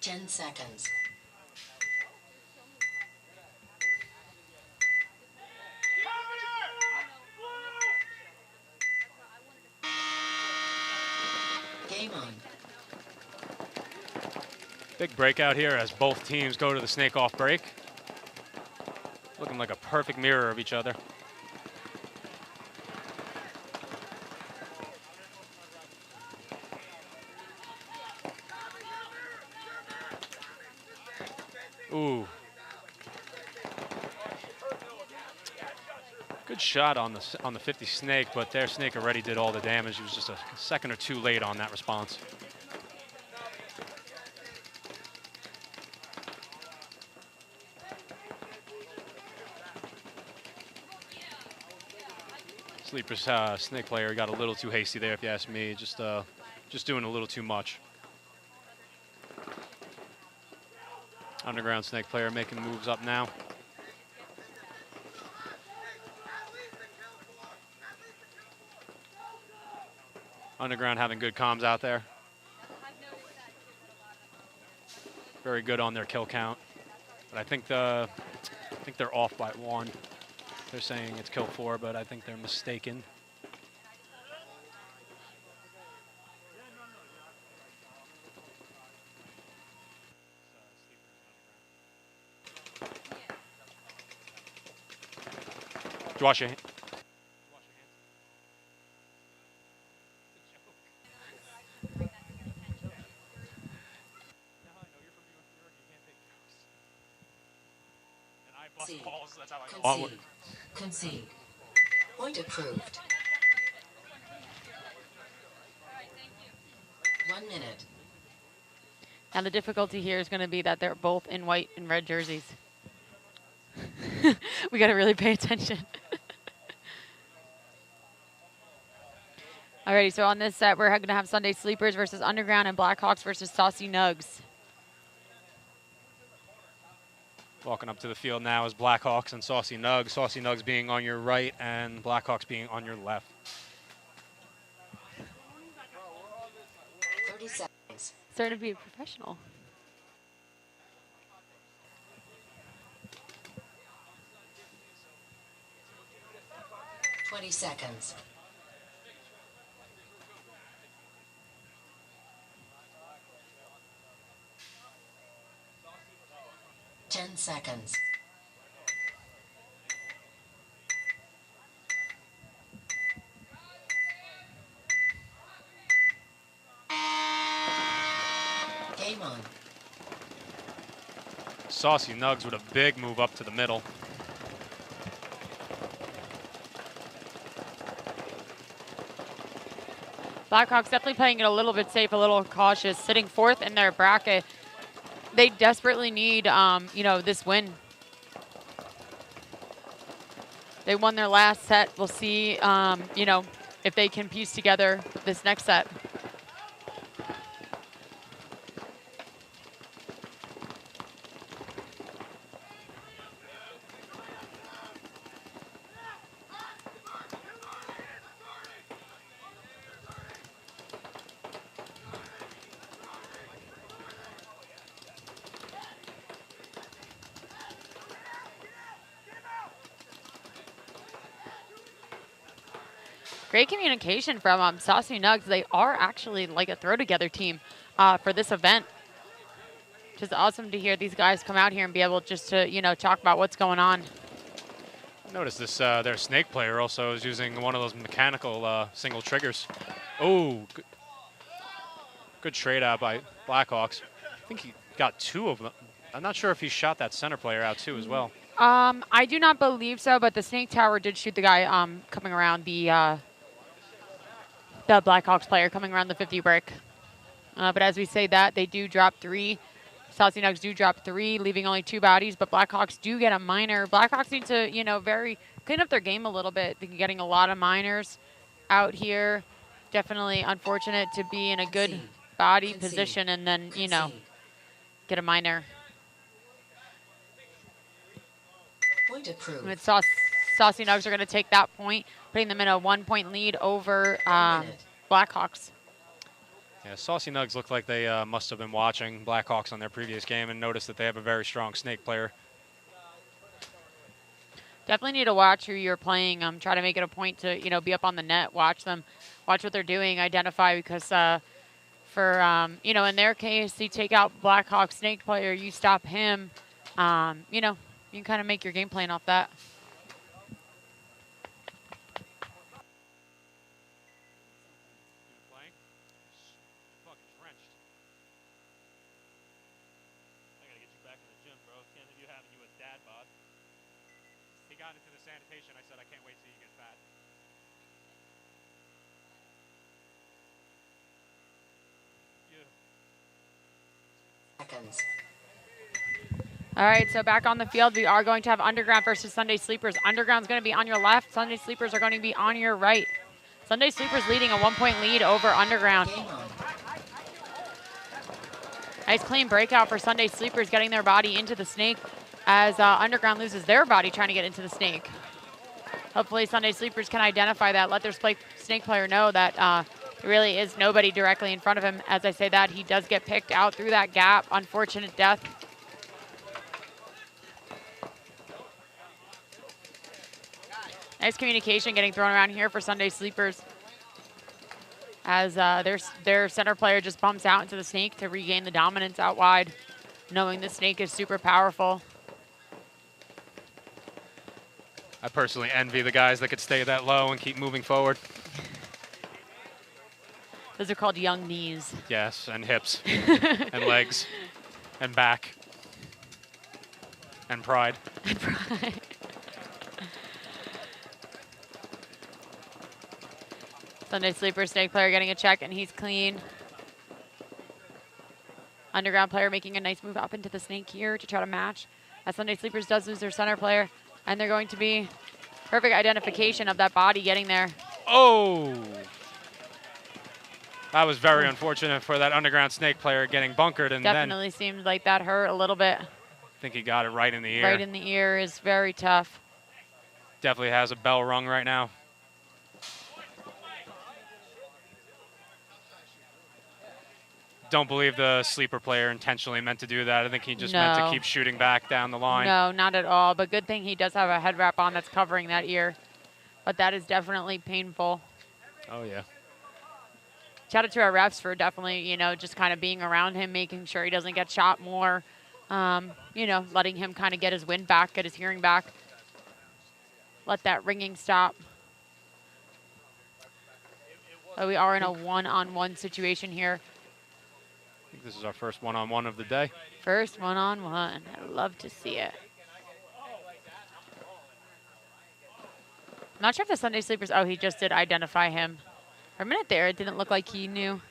10 seconds. Game on. Big breakout here as both teams go to the snake off break. Looking like a perfect mirror of each other. Ooh. Good shot on the 50 snake, but their snake already did all the damage. He was just a second or two late on that response. Sleeper's snake player got a little too hasty there, if you ask me. Just doing a little too much. Underground snake player making moves up now. Underground having good comms out there. Very good on their kill count. But I think they're off by 1. They're saying it's kill 4, but I think they're mistaken. Did you wash your hands? That's how I know. Concede. Point approved. 1 minute. Now the difficulty here is going to be that they're both in white and red jerseys. We got to really pay attention. Alrighty, so on this set, we're going to have Sunday Sleepers versus Underground and Blackhawks versus Saucy Nugs. Walking up to the field now is Blackhawks and Saucy Nugs. Saucy Nugs being on your right and Blackhawks being on your left. 30 seconds. Starting to be a professional. Twenty seconds. 10 seconds. Game on. Saucy Nugs with a big move up to the middle. Blackhawks definitely playing it a little bit safe, a little cautious, sitting 4th in their bracket. They desperately need, this win. They won their last set. We'll see, if they can piece together this next set. Great communication from Saucy Nugs. They are actually like a throw-together team for this event. Which is awesome to hear these guys come out here and be able just to, talk about what's going on. Notice this, their snake player also is using one of those mechanical single triggers. Oh, good trade out by Blackhawks. I think he got 2 of them. I'm not sure if he shot that center player out too as well. I do not believe so, but the snake tower did shoot the guy coming around the Blackhawks player coming around the 50 brick. But as we say that, they do drop 3. Saucy Nugs do drop 3, leaving only 2 bodies, but Blackhawks do get a minor. Blackhawks need to, very clean up their game a little bit. They're getting a lot of minors out here. Definitely unfortunate to be in a good body position and then, you know, get a minor. Point approved. And Saucy Nugs are going to take that point, putting them in a 1-point lead over Blackhawks. Yeah, Saucy Nugs look like they must have been watching Blackhawks on their previous game and noticed that they have a very strong snake player. Definitely need to watch who you're playing. Try to make it a point to, you know, be up on the net, watch them, watch what they're doing, identify, because you know, in their case, you take out Blackhawk snake player, you stop him, you know, you can kind of make your game plan off that. Into the sanitation, I said, I can't wait till you get fat. Seconds. All right, so back on the field, we are going to have Underground versus Sunday Sleepers. Underground's going to be on your left. Sunday Sleepers are going to be on your right. Sunday Sleepers leading a 1-point lead over Underground. Nice clean breakout for Sunday Sleepers, getting their body into the snake as Underground loses their body trying to get into the snake. Hopefully Sunday Sleepers can identify that, let their snake player know that there really is nobody directly in front of him. As I say that, he does get picked out through that gap. Unfortunate death. Nice communication getting thrown around here for Sunday Sleepers as their center player just bumps out into the snake to regain the dominance out wide, knowing the snake is super powerful. I personally envy the guys that could stay that low and keep moving forward. Those are called young knees. Yes, and hips, and legs, and back, and pride. And pride. Sunday Sleeper snake player getting a check, and he's clean. Underground player making a nice move up into the snake here to try to match. As Sunday Sleepers does lose their center player, and they're going to be perfect identification of that body getting there. Oh! That was very unfortunate for that Underground snake player getting bunkered, and definitely seemed like that hurt a little bit. I think he got it right in the ear. Right in the ear is very tough. Definitely has a bell rung right now. Don't believe the sleeper player intentionally meant to do that. I think he just meant to keep shooting back down the line. No, not at all. But good thing he does have a head wrap on that's covering that ear. But that is definitely painful. Oh, yeah. Shout out to our refs for definitely, you know, just kind of being around him, making sure he doesn't get shot more. You know, letting him kind of get his wind back, get his hearing back. Let that ringing stop. So we are in a one-on-one situation here. I think this is our first one-on-one of the day. First one-on-one. I love to see it. I'm not sure if the Sunday Sleepers, oh, he just did identify him. For a minute there, it didn't look like he knew.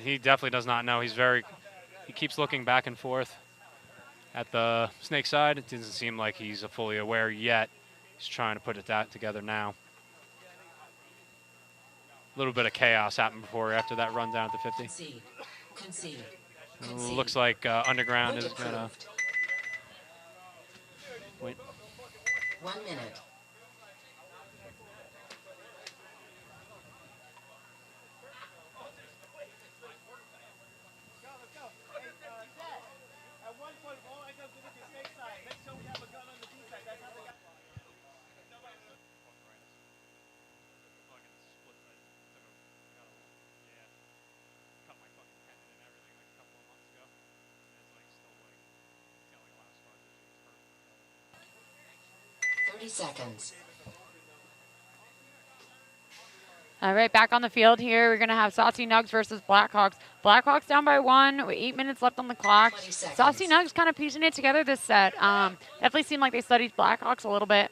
He definitely does not know. He keeps looking back and forth at the snake side. It doesn't seem like he's fully aware yet. He's trying to put that together now. A little bit of chaos happened before after that run down at the 50. Concede. Looks like Underground is going to wait. 1 minute. Seconds. All right, back on the field here. We're going to have Saucy Nugs versus Blackhawks. Blackhawks down by 1 with 8 minutes left on the clock. Saucy Nugs kind of piecing it together this set. Definitely seemed like they studied Blackhawks a little bit.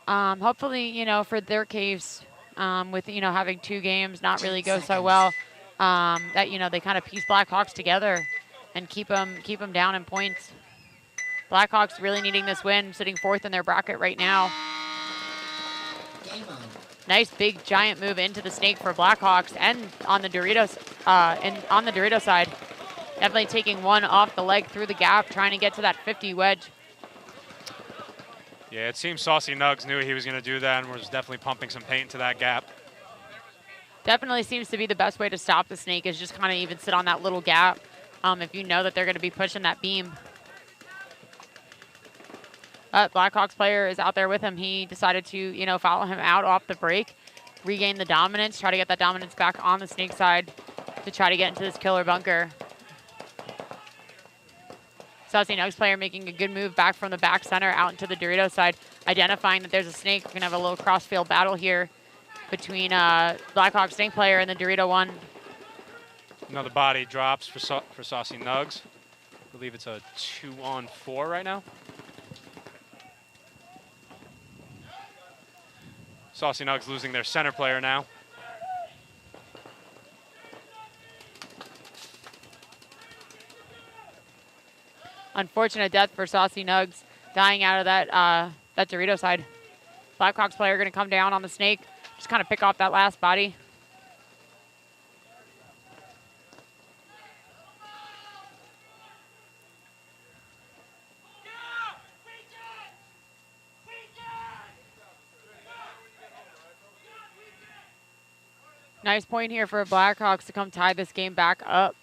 Hopefully, you know, for their case, with, you know, having 2 games not really go so well, that, you know, they kind of piece Blackhawks together and keep them down in points. Blackhawks really needing this win, sitting 4th in their bracket right now. Game on. Nice big giant move into the snake for Blackhawks and on the Doritos, on the Dorito side. Definitely taking one off the leg through the gap, trying to get to that 50 wedge. Yeah, it seems Saucy Nugs knew he was going to do that and was definitely pumping some paint into that gap. Definitely seems to be the best way to stop the snake is just kind of even sit on that little gap if you know that they're going to be pushing that beam. Blackhawks player is out there with him. He decided to, you know, follow him out off the break, regain the dominance, try to get that dominance back on the snake side to try to get into this killer bunker. Saucy Nugs player making a good move back from the back center out into the Dorito side, identifying that there's a snake. We're going to have a little crossfield battle here between Blackhawk snake player and the Dorito one. Another body drops for Saucy Nugs. I believe it's a 2-on-4 right now. Saucy Nugs losing their center player now. Unfortunate death for Saucy Nugs, dying out of that Dorito side. Blackhawks player going to come down on the snake, just kind of pick off that last body. Nice point here for Blackhawks to come tie this game back up.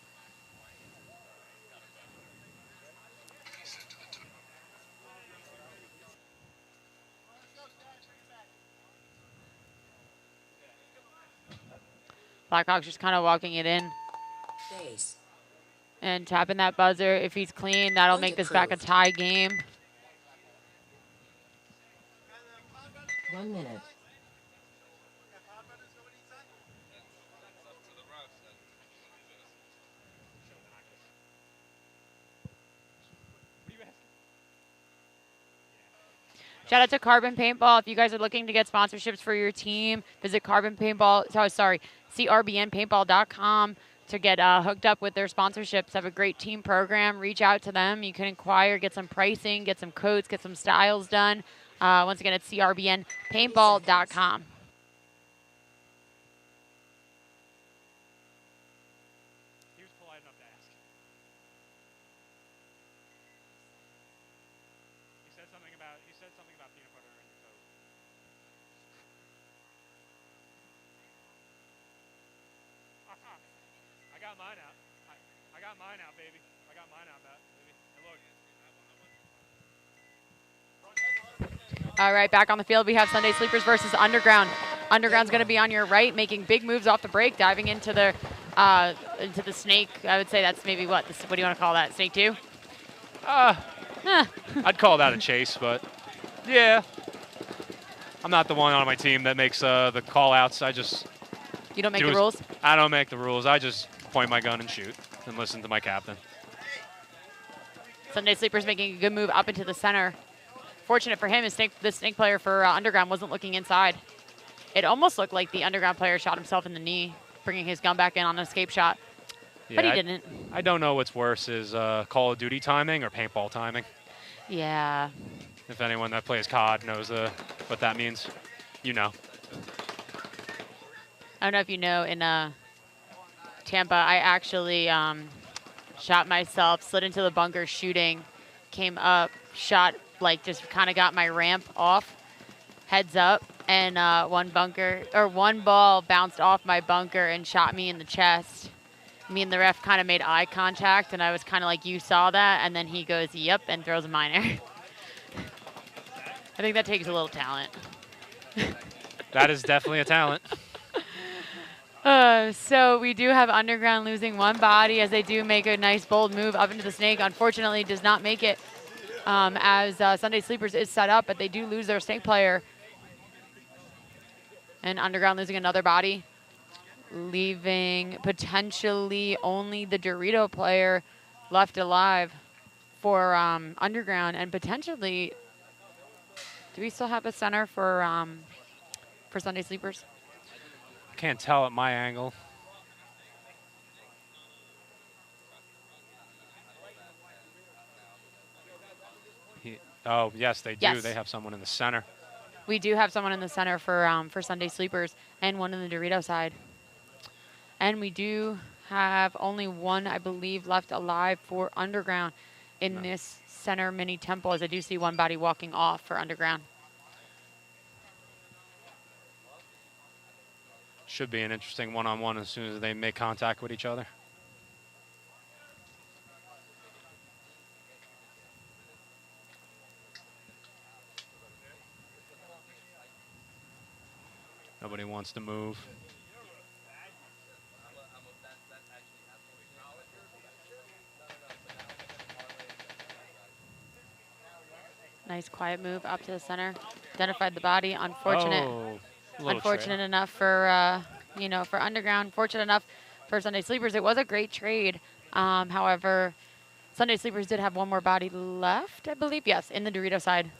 Blackhawks just kind of walking it in. Base. And tapping that buzzer. If he's clean, that'll make this back a tie game. 1 minute. Shout out to Carbon Paintball. If you guys are looking to get sponsorships for your team, visit CRBNPaintball.com to get hooked up with their sponsorships. Have a great team program. Reach out to them. You can inquire, get some pricing, get some codes, get some styles done. Once again, it's CRBNPaintball.com. He was polite enough to ask. He said something about peanut butter in your coat. I got mine out. I got mine out, baby. I got mine out, baby. And look. All right, back on the field, we have Sunday Sleepers versus Underground. Underground's going to be on your right, making big moves off the break, diving into the snake. I would say that's maybe what do you want to call that? Snake 2? I'd call that a chase, but yeah. I'm not the one on my team that makes the call-outs. You don't make the rules? I don't make the rules. I just point my gun and shoot and listen to my captain. Sunday Sleepers making a good move up into the center. Fortunate for him, the snake player for Underground wasn't looking inside. It almost looked like the Underground player shot himself in the knee, bringing his gun back in on an escape shot. Yeah, but he didn't. I don't know what's worse, is Call of Duty timing or paintball timing. Yeah. If anyone that plays COD knows what that means, you know. I don't know if you know, in Tampa, I actually shot myself, slid into the bunker shooting, came up, shot, like just kind of got my ramp off, heads up, and one ball bounced off my bunker and shot me in the chest. Me and the ref kind of made eye contact, and I was kind of like, you saw that? And then he goes, yep, and throws a minor. I think that takes a little talent. That is definitely a talent. So we do have Underground losing one body as they do make a nice bold move up into the snake. Unfortunately, does not make it as Sunday Sleepers is set up, but they do lose their snake player. And Underground losing another body, leaving potentially only the Dorito player left alive for Underground, and potentially, do we still have a center for Sunday Sleepers? Can't tell at my angle. Oh, yes, they do. Yes. They have someone in the center. We do have someone in the center for Sunday Sleepers and one in the Dorito side. And we do have only one, I believe, left alive for Underground in this center mini temple, as I do see one body walking off for Underground. Should be an interesting one-on-one as soon as they make contact with each other. Nobody wants to move. Nice quiet move up to the center. Identified the body. Unfortunate. Unfortunate enough for for Underground. Fortunate enough for Sunday Sleepers. It was a great trade. However, Sunday Sleepers did have one more body left, I believe. Yes, in the Dorito side.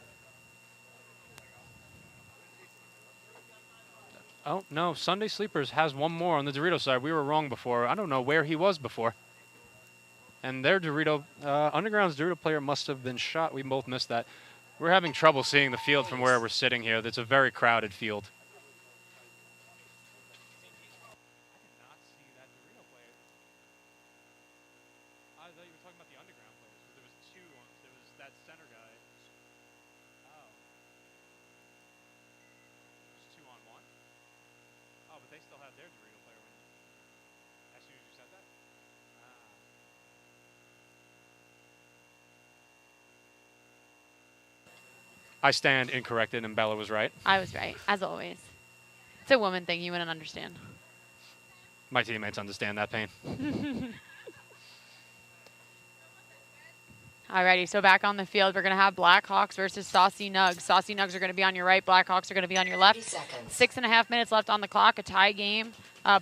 Oh, no, Sunday Sleepers has one more on the Dorito side. We were wrong before. I don't know where he was before. And their Dorito, Underground's Dorito player must have been shot. We both missed that. We're having trouble seeing the field from where we're sitting here. It's a very crowded field. I thought you were talking about the Underground players. There was two. There was that center guy. Oh. There's 2-on-1? Oh, but they still had their Dorito player as soon as you said that? I stand incorrected, and Bella was right. I was right, as always. It's a woman thing. You wouldn't understand. My teammates understand that pain. Alrighty, so back on the field, we're going to have Blackhawks versus Saucy Nugs. Saucy Nugs are going to be on your right. Blackhawks are going to be on your left. 6.5 minutes left on the clock, a tie game.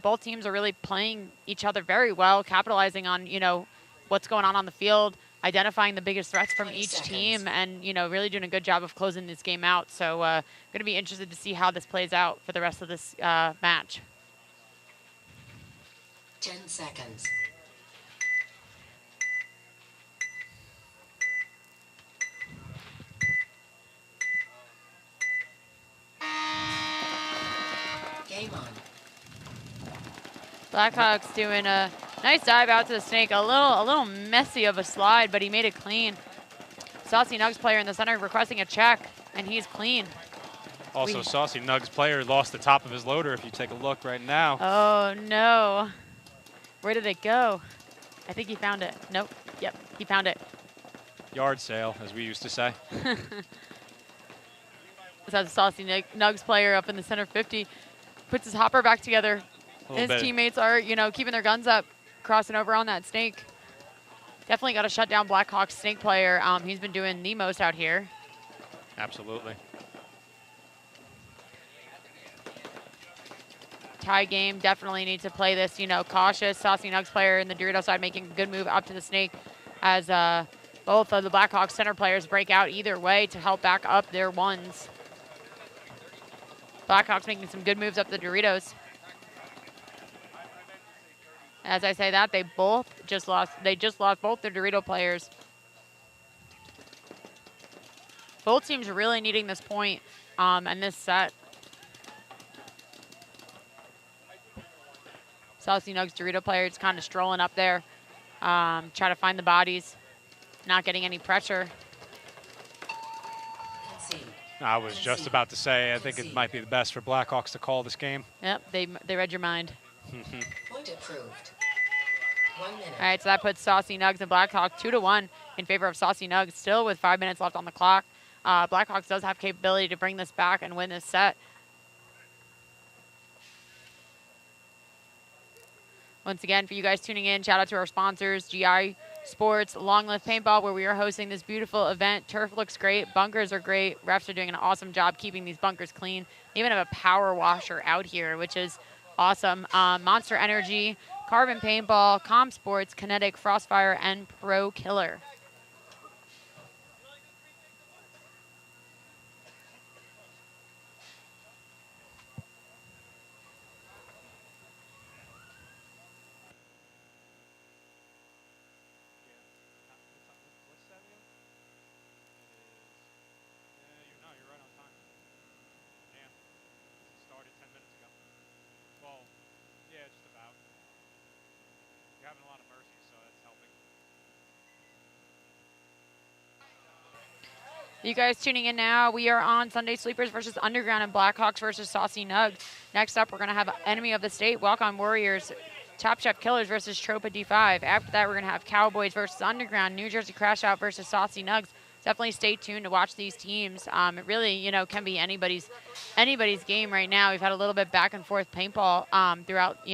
Both teams are really playing each other very well, capitalizing on, what's going on the field, identifying the biggest threats from each team, and, really doing a good job of closing this game out. So going to be interested to see how this plays out for the rest of this match. 10 seconds. Game on. Blackhawks doing a nice dive out to the snake. A little messy of a slide, but he made it clean. Saucy Nugs player in the center requesting a check, and he's clean. Also, Saucy Nugs player lost the top of his loader if you take a look right now. Oh, no. Where did it go? I think he found it. Nope. Yep, he found it. Yard sale, as we used to say. That's a Saucy Nugs player up in the center 50. Puts his hopper back together. His teammates are, keeping their guns up, crossing over on that snake. Definitely got to shut down Blackhawks snake player. He's been doing the most out here. Absolutely. Tie game, definitely need to play this, cautious. Saucy Nugs player in the Dorito side making a good move up to the snake as both of the Blackhawks center players break out either way to help back up their ones. Blackhawks making some good moves up the Doritos. As I say that, they just lost both their Dorito players. Both teams are really needing this point and this set. Saucy Nugs Dorito players kind of strolling up there, try to find the bodies, not getting any pressure. I was just about to say, I think it might be the best for Blackhawks to call this game. Yep, they read your mind. Point approved. 1 minute. All right, so that puts Saucy Nugs and Blackhawks 2-1 in favor of Saucy Nugs, still with 5 minutes left on the clock. Blackhawks does have capability to bring this back and win this set. Once again, for you guys tuning in, shout out to our sponsors, GI Sports, Long Live Paintball, where we are hosting this beautiful event. Turf looks great. Bunkers are great. Refs are doing an awesome job keeping these bunkers clean. They even have a power washer out here, which is awesome. Monster Energy, Carbon Paintball, Com Sports, Kinetic, Frostfire, and Pro Killer. You guys tuning in now, we are on Sunday Sleepers versus Underground and Blackhawks versus Saucy Nugs. Next up, we're going to have Enemy of the State, Walk On Warriors, Top Chef Killers versus Tropa D5. After that, we're going to have Cowboys versus Underground, New Jersey Crash Out versus Saucy Nugs. Definitely stay tuned to watch these teams. It really, can be anybody's game right now. We've had a little bit back and forth paintball throughout,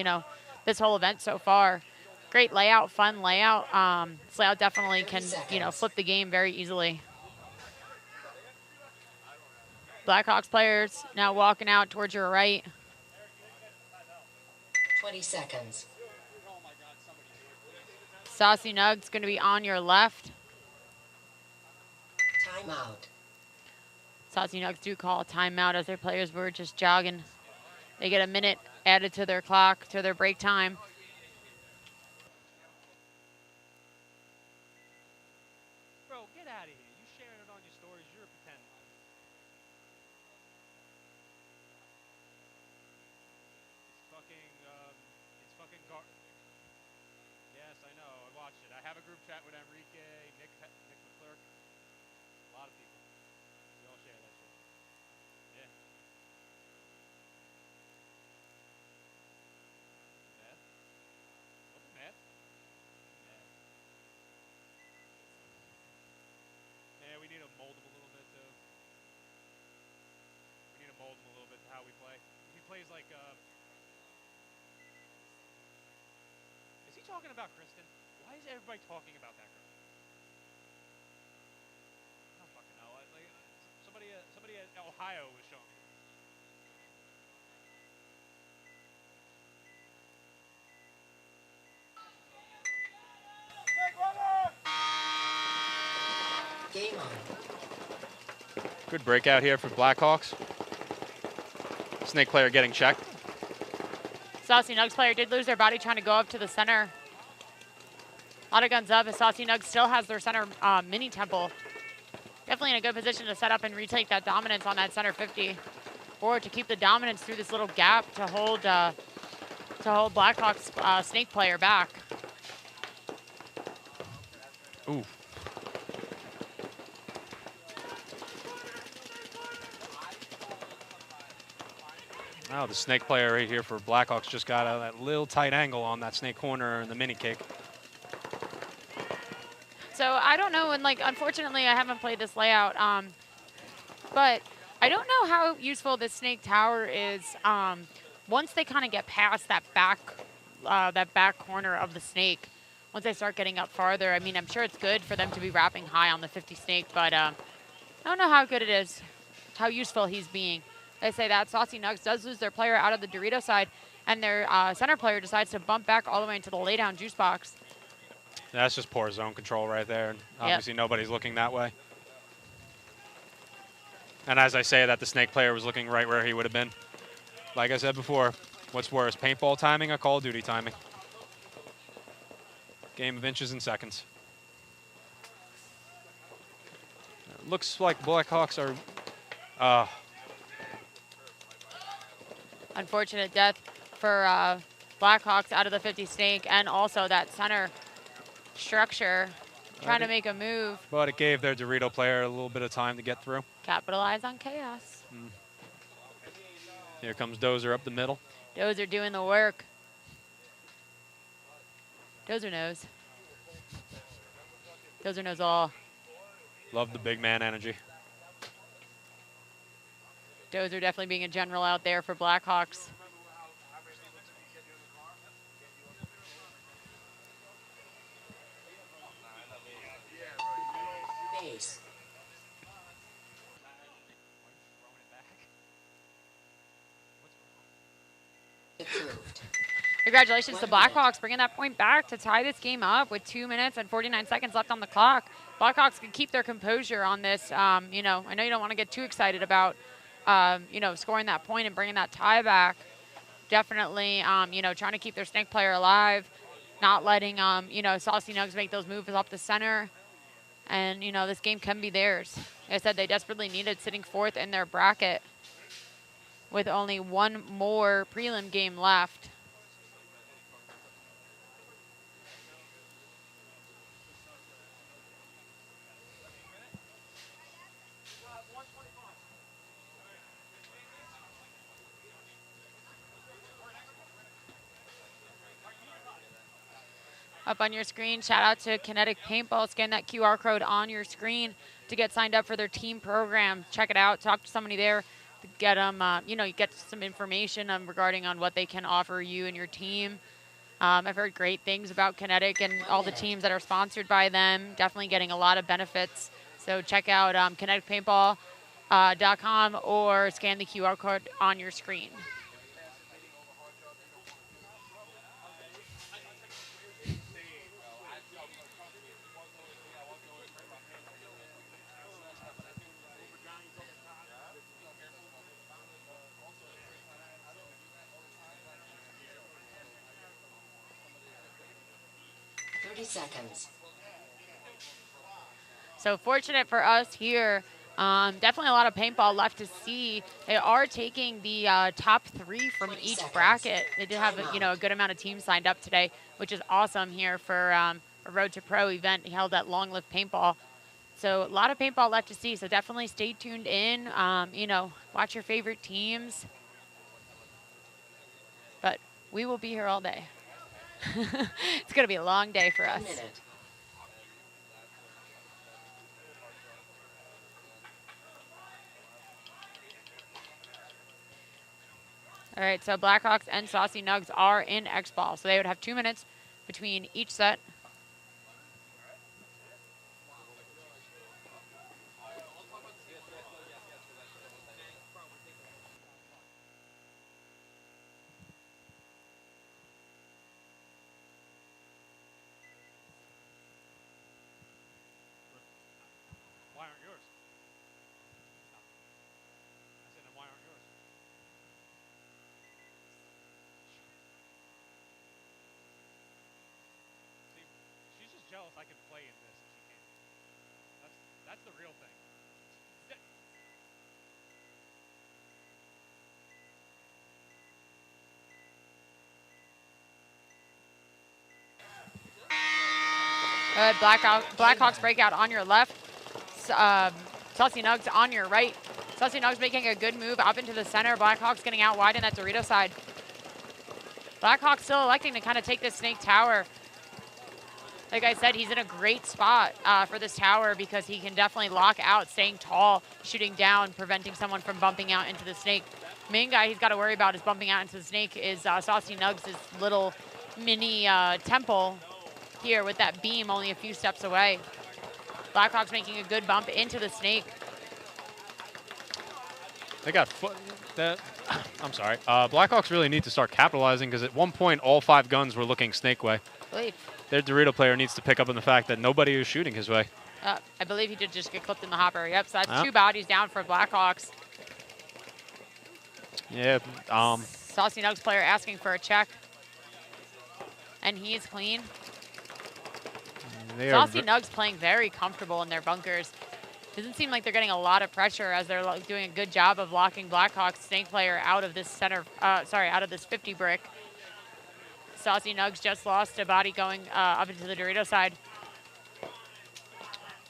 this whole event so far. Great layout, fun layout. This layout definitely can, flip the game very easily. Blackhawks players now walking out towards your right. 20 seconds. Saucy Nugs going to be on your left. Timeout. Saucy Nugs do call a timeout as their players were just jogging. They get a minute added to their clock, to their break time. Bro, get out of here. You sharing it on your stories. You're a pretender. It's fucking Yes, I know. I watched it. I have a group chat with Enrique, Nick McClurk. A lot of people. We all share that shit. Yeah. Mad? Wasn't mad. Mad. Yeah, we need to mold him a little bit, too. We need to mold him a little bit to how we play. He plays like, Is he talking about Kristen? Why is everybody talking about that girl? I don't fucking know. Somebody at Ohio was showing me. Game on. Good breakout here for Blackhawks. Snake player getting checked. Saucy Nugs player did lose their body trying to go up to the center. A lot of guns up as Saucy Nugs still has their center mini temple. Definitely in a good position to set up and retake that dominance on that center 50. Or to keep the dominance through this little gap to hold Blackhawks snake player back. Ooh. Wow, the snake player right here for Blackhawks just got out of that little tight angle on that snake corner in the mini kick. So I don't know, and unfortunately I haven't played this layout, but I don't know how useful this snake tower is once they kind of get past that back corner of the snake. Once they start getting up farther, I mean, I'm sure it's good for them to be wrapping high on the 50 snake, but I don't know how good it is, how useful he's being. They say that Saucy Nugs does lose their player out of the Dorito side, and their center player decides to bump back all the way into the laydown juice box. That's just poor zone control right there. And obviously nobody's looking that way. And as I say that, the snake player was looking right where he would have been. Like I said before, what's worse, paintball timing or Call of Duty timing? Game of inches and seconds. It looks like Blackhawks are... Unfortunate death for Blackhawks out of the 50 snake, and also that center structure trying to make a move. But it gave their Dorito player a little bit of time to get through. Capitalize on chaos. Here comes Dozer up the middle. Dozer doing the work. Dozer knows. Dozer knows all. Love the big man energy. Dozer definitely being a general out there for Blackhawks. Base. Approved. Congratulations to Blackhawks bringing that point back to tie this game up with 2 minutes and 49 seconds left on the clock. Blackhawks can keep their composure on this. I know you don't want to get too excited about scoring that point and bringing that tie back. Definitely, trying to keep their snake player alive, not letting, Saucy Nugs make those moves up the center. And, this game can be theirs. Like I said, they desperately needed sitting fourth in their bracket with only one more prelim game left. up on your screen. Shout out to Kinetic Paintball. Scan that QR code on your screen to get signed up for their team program. Check it out. Talk to somebody there to get them, you get some information regarding on what they can offer you and your team. I've heard great things about Kinetic and all the teams that are sponsored by them. Definitely getting a lot of benefits. So check out kineticpaintball.com or scan the QR code on your screen. Seconds. So fortunate for us here. Definitely a lot of paintball left to see. They are taking the top 3 from each bracket. They did have a good amount of teams signed up today, which is awesome here for a Road to Pro event held at Long Live Paintball. So a lot of paintball left to see. So definitely stay tuned in. Watch your favorite teams. But we will be here all day. It's going to be a long day for us. All right, so Blackhawks and Saucy Nugs are in X-Ball. So they would have 2 minutes between each set. Why aren't yours? I said, then why aren't yours? See, she's just jealous I can play in this and she can't. That's the real thing. Good, Blackhawks breakout on your left. Saucy Nugs on your right. Saucy Nugs making a good move up into the center. Blackhawks getting out wide in that Dorito side. Blackhawks still electing to kind of take this snake tower. Like I said, he's in a great spot for this tower because he can definitely lock out, staying tall, shooting down, preventing someone from bumping out into the snake. Main guy he's got to worry about is bumping out into the snake is Saucy Nugs' little mini temple here with that beam only a few steps away. Blackhawks making a good bump into the snake. They got that. I'm sorry. Blackhawks really need to start capitalizing because at one point all 5 guns were looking snake way. Their Dorito player needs to pick up on the fact that nobody is shooting his way. I believe he did just get clipped in the hopper. Yep, so that's 2 bodies down for Blackhawks. Yeah. Saucy Nugs player asking for a check. And he is clean. Saucy Nugs playing very comfortable in their bunkers. Doesn't seem like they're getting a lot of pressure as they're doing a good job of locking Blackhawks snake player out of this out of this 50 brick. Saucy Nugs just lost a body going up into the Dorito side.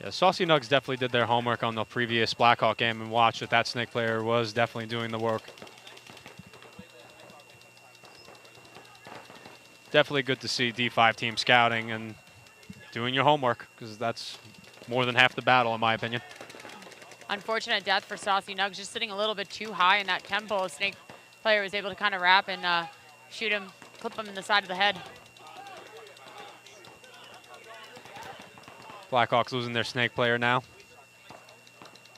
Yeah, Saucy Nugs definitely did their homework on the previous Blackhawk game and watched that snake player was definitely doing the work. Definitely good to see D5 team scouting and doing your homework, because that's more than half the battle, in my opinion. Unfortunate death for Saucy Nugs, just sitting a little bit too high in that tempo. Snake player was able to kind of wrap and shoot him, clip him in the side of the head. Blackhawks losing their snake player now.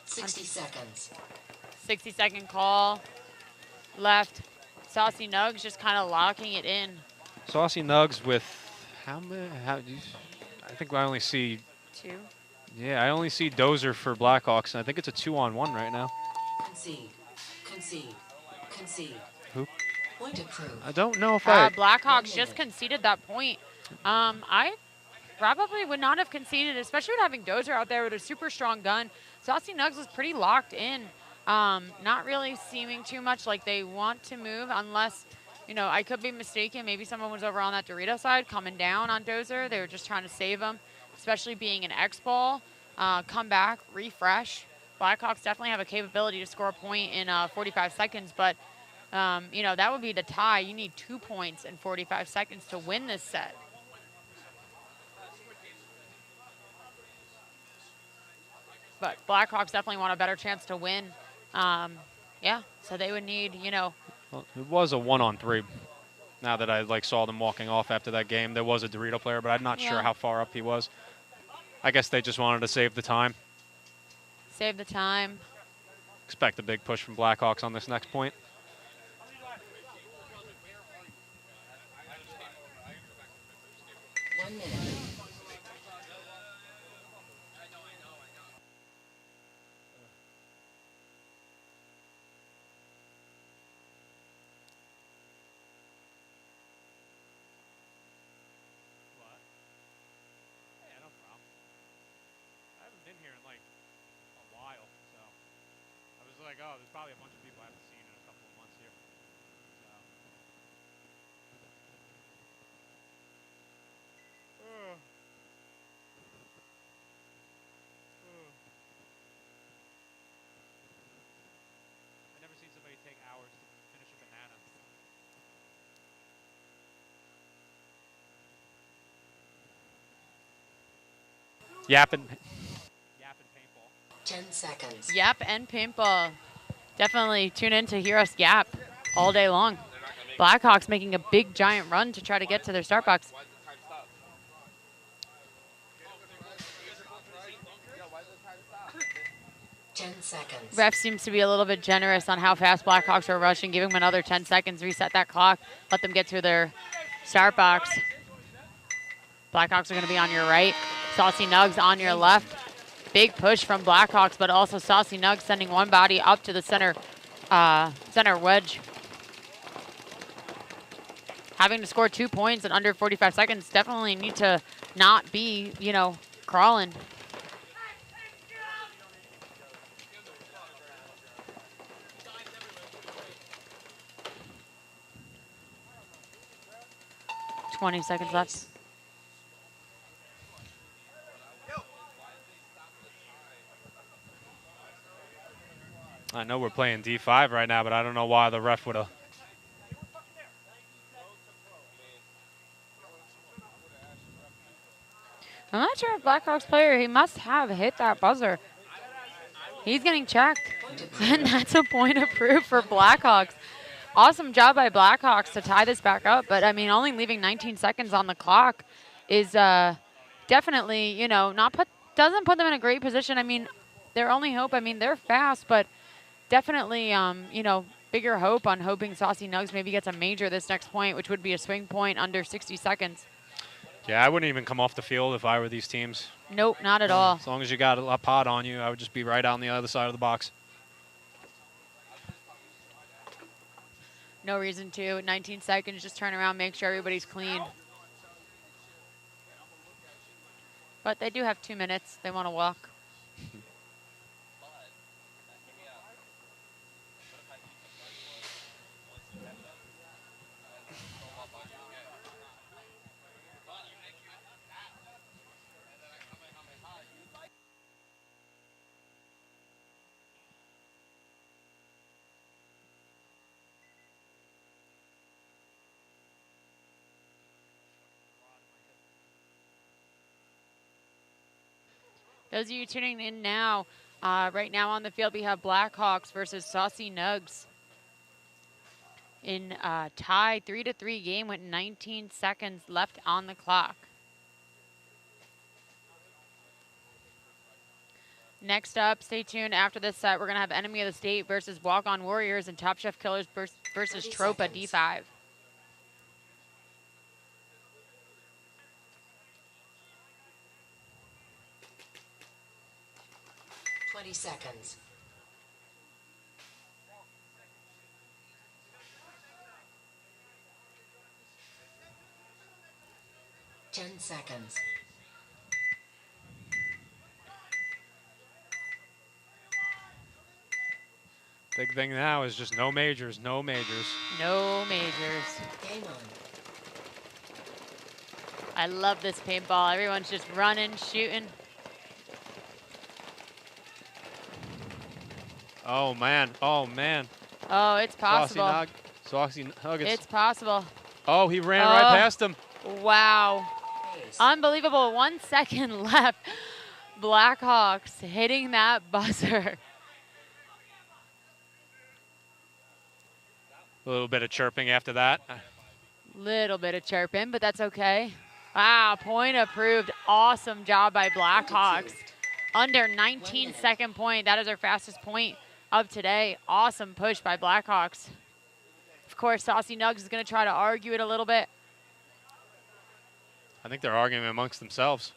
60 seconds. 60-second call left. Saucy Nugs just kind of locking it in. Saucy Nugs with how many? I think I only see 2. Yeah, I only see Dozer for Blackhawks, and I think it's a 2-on-1 right now. Concede. Concede. Concede. Who? Point approved. I don't know if Blackhawks just conceded that point. I probably would not have conceded, especially with having Dozer out there with a super strong gun. Saucy Nugs was pretty locked in. Not really seeming too much like they want to move unless, I could be mistaken. Maybe someone was over on that Dorito side coming down on Dozer. They were just trying to save him, especially being an X-ball. Come back, refresh. Blackhawks definitely have a capability to score a point in 45 seconds, but, that would be the tie. You need 2 points in 45 seconds to win this set. but Blackhawks definitely want a better chance to win. Yeah, so they would need, you know. Well, it was a 1-on-3. Now that I saw them walking off after that game, there was a Dorito player, but I'm not sure how far up he was. I guess they just wanted to save the time. Save the time. Expect a big push from Blackhawks on this next point. 1 minute. Yeah, no problem. I haven't been here in a while, so I was like, oh, there's probably a bunch of people I haven't seen in a couple of months here. So. I've never seen somebody take hours to finish a banana. Yap and paintball. 10 seconds. Yap and paintball. Definitely tune in to hear us yap all day long. Blackhawks making a big giant run to try to get to their start box. Ref seems to be a little bit generous on how fast Blackhawks are rushing. Give them another 10 seconds, reset that clock, let them get to their start box. Blackhawks are going to be on your right. Saucy Nugs on your left. Big push from Blackhawks, but also Saucy Nugs sending one body up to the center wedge. Having to score 2 points in under 45 seconds, definitely need to not be, you know, crawling. $20 seconds left. I know we're playing D5 right now, but I don't know why the ref would have. I'm not sure if Blackhawks player, he must have hit that buzzer. He's getting checked. And that's a point of proof for Blackhawks. Awesome job by Blackhawks to tie this back up. But, I mean, only leaving 19 seconds on the clock is definitely, you know, doesn't put them in a great position. I mean, their only hope, I mean, they're fast, but definitely, you know, bigger hope on hoping Saucy Nugs maybe gets a major this next point, which would be a swing point under 60 seconds. Yeah, I wouldn't even come off the field if I were these teams. Nope, not at all. As long as you got a pod on you, I would just be right on the other side of the box. No reason to. 19 seconds, just turn around, make sure everybody's clean. But they do have 2 minutes. They want to walk. Those of you tuning in now, right now on the field we have Blackhawks versus Saucy Nugs in a tie 3-3 game with 19 seconds left on the clock. Next up, stay tuned. After this set, we're going to have Enemy of the State versus Walk On Warriors and Top Chef Killers versus Tropa D5. 20 seconds. Ten seconds. Big thing now is just no majors, no majors. No majors. Game on. I love this paintball. Everyone's just running, shooting. Oh, man. Oh, man. Oh, it's possible. Saucy Nuggets. It's possible. Oh, he ran right past him. Wow. Unbelievable. 1 second left. Blackhawks hitting that buzzer. A little bit of chirping after that. Little bit of chirping, but that's okay. Wow, point approved. Awesome job by Blackhawks. Under 19-second point. That is our fastest point of today. Awesome push by Blackhawks. Of course, Saucy Nugs is going to try to argue it a little bit. I think they're arguing amongst themselves.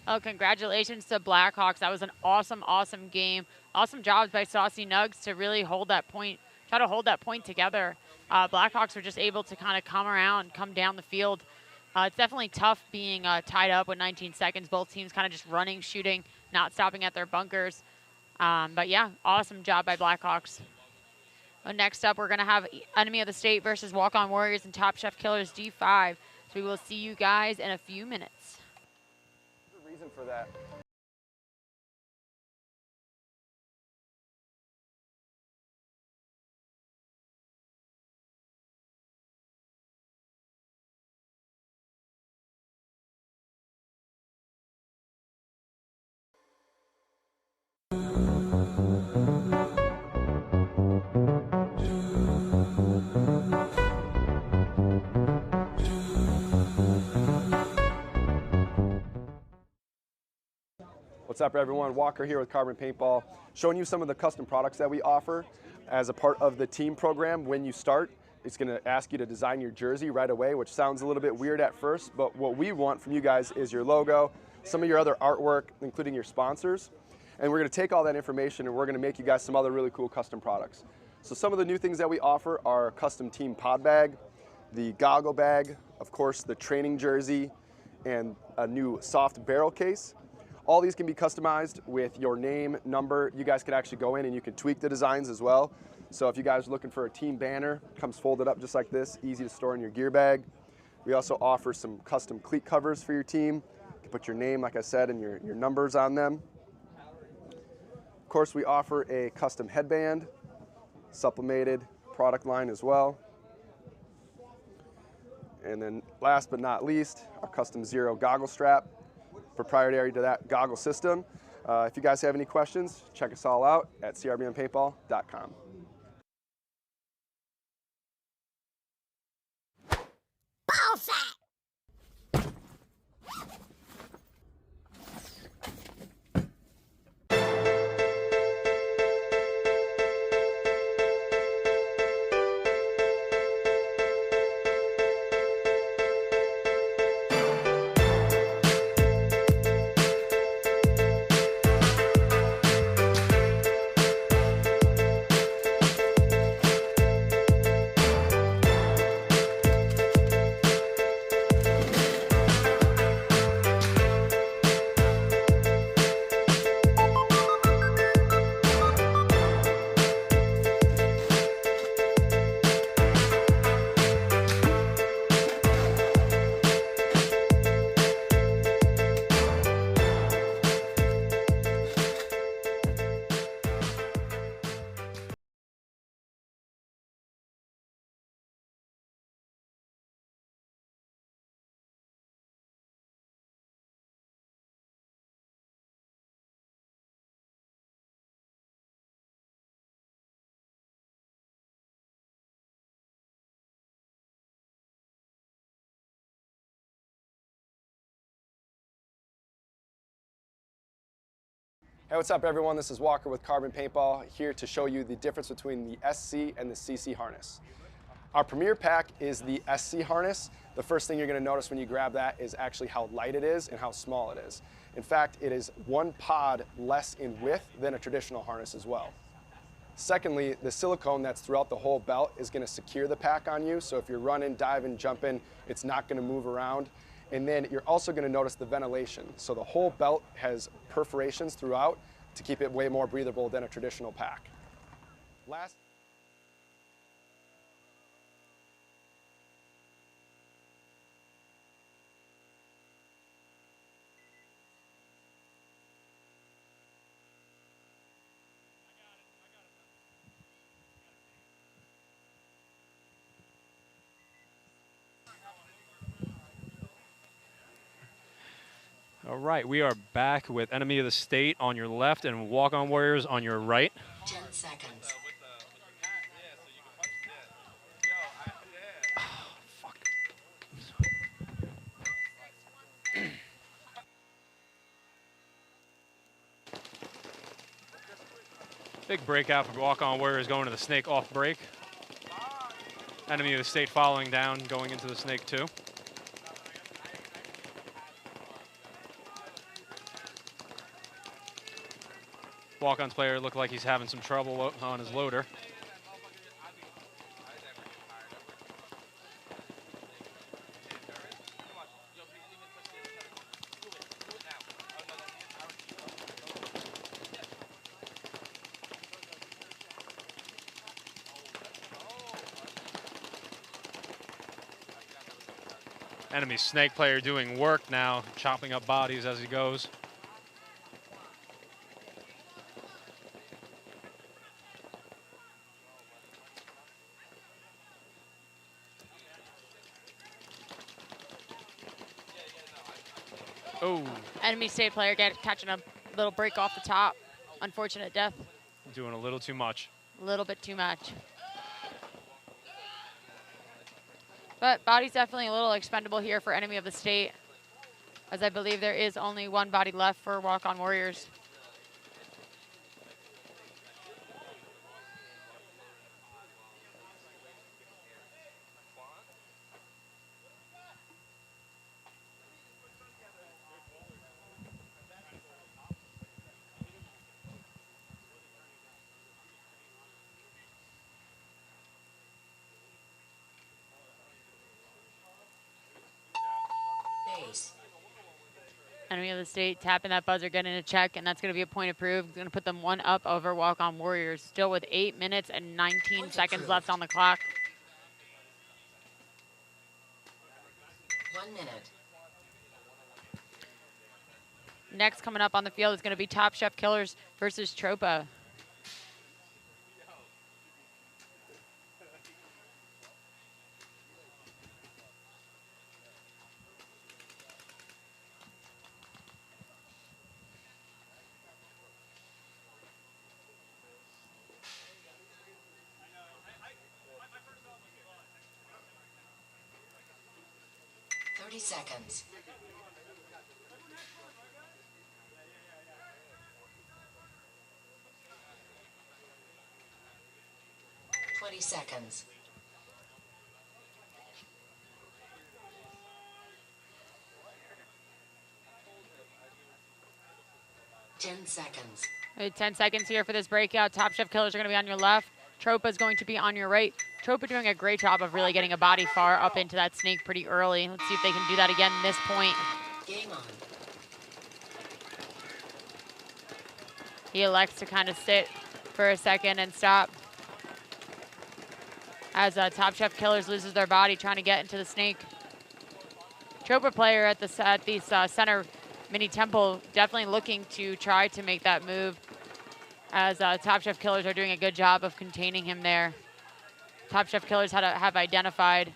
Oh, congratulations to Blackhawks. That was an awesome, awesome game. Awesome jobs by Saucy Nugs to really hold that point, try to hold that point together. Blackhawks were just able to kind of come around, come down the field. It's definitely tough being tied up with 19 seconds. Both teams kind of just running, shooting, not stopping at their bunkers. But yeah, awesome job by Blackhawks. Next up, we're going to have Enemy of the State versus Walk-On Warriors and Top Chef Killers D5. So we will see you guys in a few minutes. The reason for that. What's up, everyone? Walker here with Carbon Paintball, showing you some of the custom products that we offer as a part of the team program. When you start, it's going to ask you to design your jersey right away, which sounds a little bit weird at first, but what we want from you guys is your logo, some of your other artwork, including your sponsors, and we're going to take all that information and we're going to make you guys some other really cool custom products. So some of the new things that we offer are custom team pod bag, the goggle bag, of course the training jersey, and a new soft barrel case. All these can be customized with your name, number. You guys can actually go in and you can tweak the designs as well. So if you guys are looking for a team banner, it comes folded up just like this, easy to store in your gear bag. We also offer some custom cleat covers for your team. You can put your name, like I said, and your numbers on them. Of course, we offer a custom headband, supplemented product line as well. And then last but not least, our custom Zero goggle strap, proprietary to that goggle system. If you guys have any questions, check us all out at crbnpaintball.com. Ball sack. Hey, what's up, everyone? This is Walker with Carbon Paintball, here to show you the difference between the SC and the CC harness. Our premier pack is the SC harness. The first thing you're going to notice when you grab that is actually how light it is and how small it is. In fact, it is one pod less in width than a traditional harness as well. Secondly, the silicone that's throughout the whole belt is going to secure the pack on you, so if you're running, diving, jumping, it's not going to move around. And then you're also going to notice the ventilation. So the whole belt has perforations throughout to keep it way more breathable than a traditional pack. Last. All right, we are back with Enemy of the State on your left and Walk On Warriors on your right. 10 seconds. Fuck. Big breakout for Walk On Warriors going to the snake off break. Enemy of the State following down, going into the snake too. Walk-on's player looked like he's having some trouble on his loader. Enemy snake player doing work now, chopping up bodies as he goes. Oh. Enemy state player catching a little break off the top. Unfortunate death. Doing a little too much. A little bit too much. But body's definitely a little expendable here for Enemy of the State, as I believe there is only one body left for Walk On Warriors. Enemy of the State tapping that buzzer, getting a check, and that's going to be a point approved. It's going to put them one up over Walk On Warriors, still with 8 minutes and 19 seconds left on the clock. 1 minute. Next coming up on the field is going to be Top Chef Killers versus Tropa. Seconds. 20 seconds. 10 seconds. 10 seconds here for this breakout. Top Chef Killers are going to be on your left. Tropa is going to be on your right. Tropa doing a great job of really getting a body far up into that snake pretty early. Let's see if they can do that again in this point. Game on. He elects to kind of sit for a second and stop as Top Chef Killers loses their body trying to get into the snake. Tropa player at the center mini temple definitely looking to try to make that move, as Top Chef Killers are doing a good job of containing him there. Top Chef Killers have identified.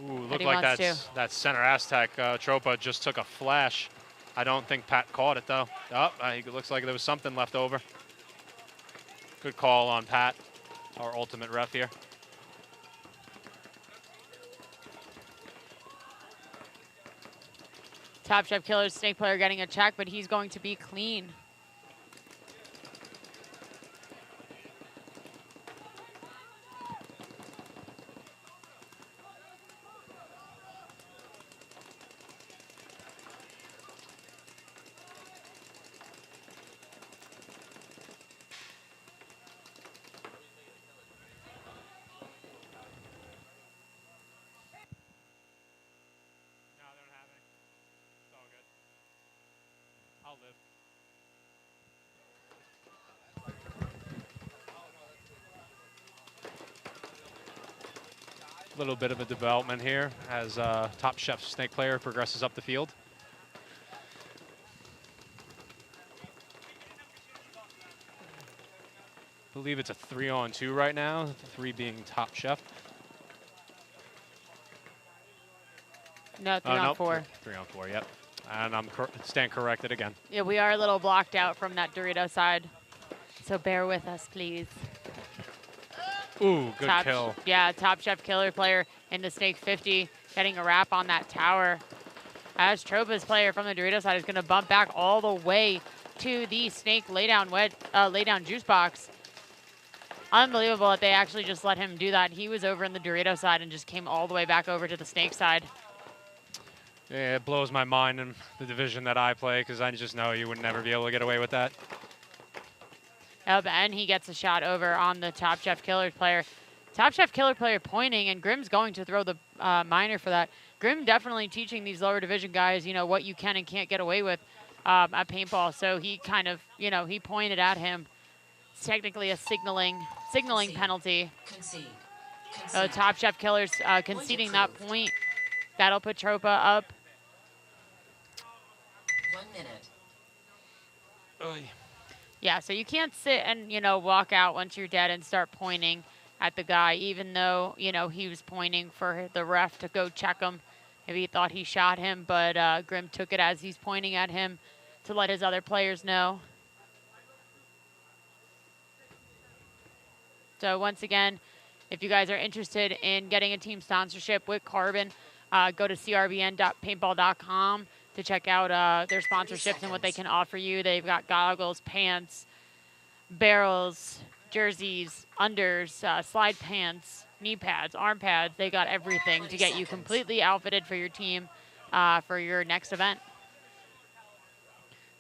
Ooh, looked like that center Aztec. Tropa just took a flash. I don't think Pat caught it though. Oh, it looks like there was something left over. Good call on Pat, our ultimate ref here. Top Chef Killers snake player getting a check, but he's going to be clean. A little bit of a development here as Top Chef snake player progresses up the field. I believe it's a 3-on-2 right now, the 3 being Top Chef. No, 3-on-4. 3-on-4, yep. And I'm stand corrected again. Yeah, we are a little blocked out from that Dorito side. So bear with us, please. Ooh, good kill. Yeah, Top Chef killer player into Snake 50, getting a wrap on that tower. As Tropa's player from the Dorito side is going to bump back all the way to the Snake laydown juice box. Unbelievable that they actually just let him do that. He was over in the Dorito side and just came all the way back over to the Snake side. Yeah, it blows my mind in the division that I play because I just know you would never be able to get away with that. Yep, and he gets a shot over on the Top Chef Killer player. Top Chef Killer player pointing, and Grim's going to throw the minor for that. Grim definitely teaching these lower division guys, you know, what you can and can't get away with at paintball. So he kind of, you know, he pointed at him. It's technically a signaling penalty. Concede. So Top Chef Killer's conceding that point. That'll put Tropa up. 1 minute. Oy. Yeah, so you can't sit and, you know, walk out once you're dead and start pointing at the guy, even though, you know, he was pointing for the ref to go check him. Maybe he thought he shot him, but Grim took it as he's pointing at him to let his other players know. So once again, if you guys are interested in getting a team sponsorship with Carbon, go to crbn.paintball.com to check out their sponsorships and what they can offer you. They've got goggles, pants, barrels, jerseys, unders, slide pants, knee pads, arm pads. They got everything to get you completely outfitted for your team for your next event.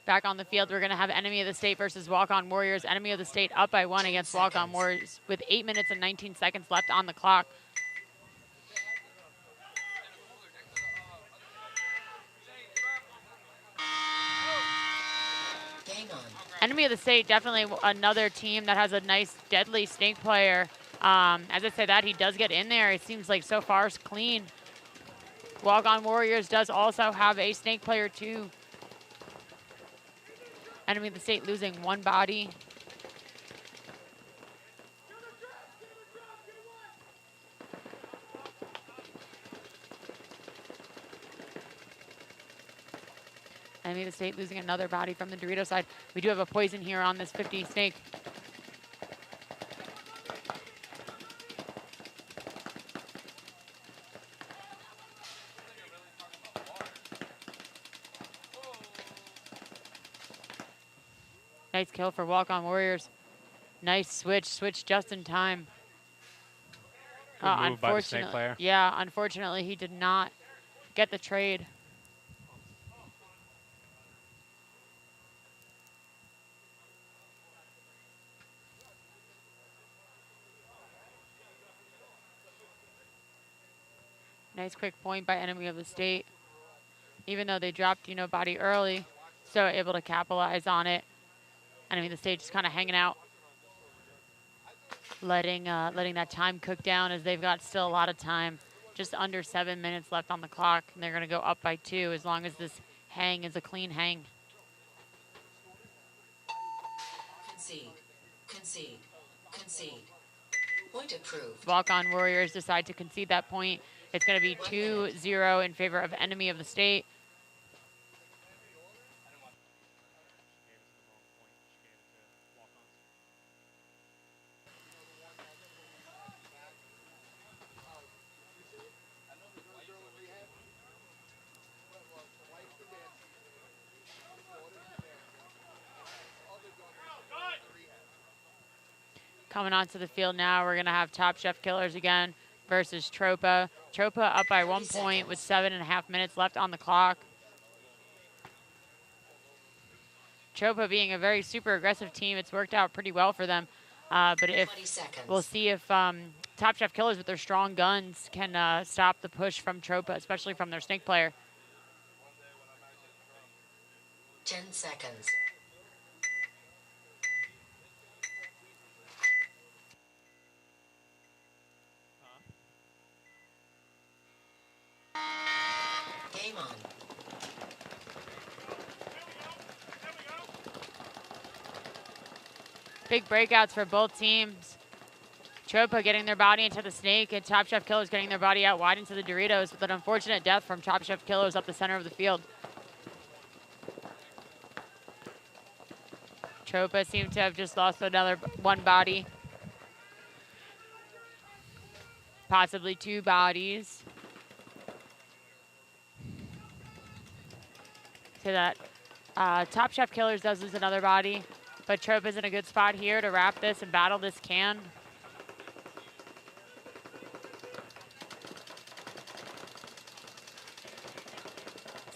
Back on the field, we're going to have Enemy of the State versus Walk-On Warriors. Enemy of the State up by 1 against Walk-On Warriors with 8 minutes and 19 seconds left on the clock. Enemy of the State, definitely another team that has a nice, deadly Snake player. As I said that, he does get in there. It seems like so far it's clean. Walk-On Warriors does also have a Snake player too. Enemy of the State losing 1 body. Enemy of the State losing another body from the Dorito side. We do have a poison here on this 50 Snake. Nice kill for Walk-On Warriors. Nice switch just in time. Good move by the Snake player. Yeah, unfortunately he did not get the trade. Nice quick point by Enemy of the State. Even though they dropped, you know, body early, still able to capitalize on it. Enemy of the State just kind of hanging out, letting that time cook down as they've got still a lot of time. Just under 7 minutes left on the clock, and they're going to go up by 2 as long as this hang is a clean hang. Concede. Concede. Concede. Point approved. Walk-On Warriors decide to concede that point. It's going to be 2-0 in favor of Enemy of the State. Coming onto the field now, we're going to have Top Chef Killers again versus Tropa. Tropa up by 1 point with 7.5 minutes left on the clock. Tropa being a very super aggressive team, it's worked out pretty well for them. But if we'll see if Top Chef Killers with their strong guns can stop the push from Tropa, especially from their Snake player. 10 seconds. Game on. Big breakouts for both teams. Tropa getting their body into the Snake and Top Chef Killers getting their body out wide into the Doritos with an unfortunate death from Top Chef Killers up the center of the field. Tropa seemed to have just lost another one body. Possibly two bodies. To that. Top Chef Killers does lose another body, but Tropa's in a good spot here to wrap this and battle this can.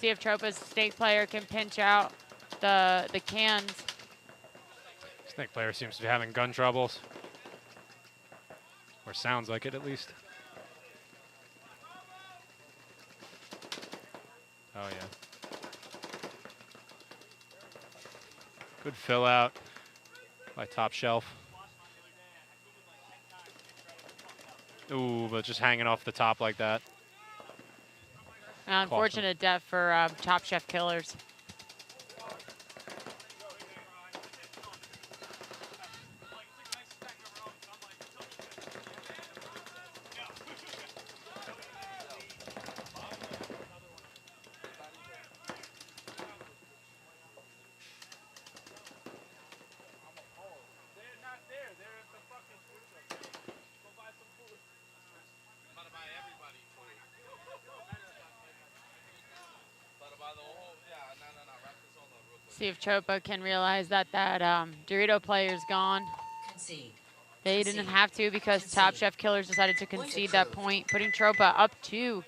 See if Tropa's snake player can pinch out the cans. Snake player seems to be having gun troubles. Or sounds like it, at least. Oh, yeah. Good fill out by Top Shelf. Ooh, but just hanging off the top like that. Unfortunate death for Top Chef Killers. See if Tropa can realize that Dorito player is gone. Concede. They didn't have to because Top Chef Killers decided to concede that point, putting Tropa up 2.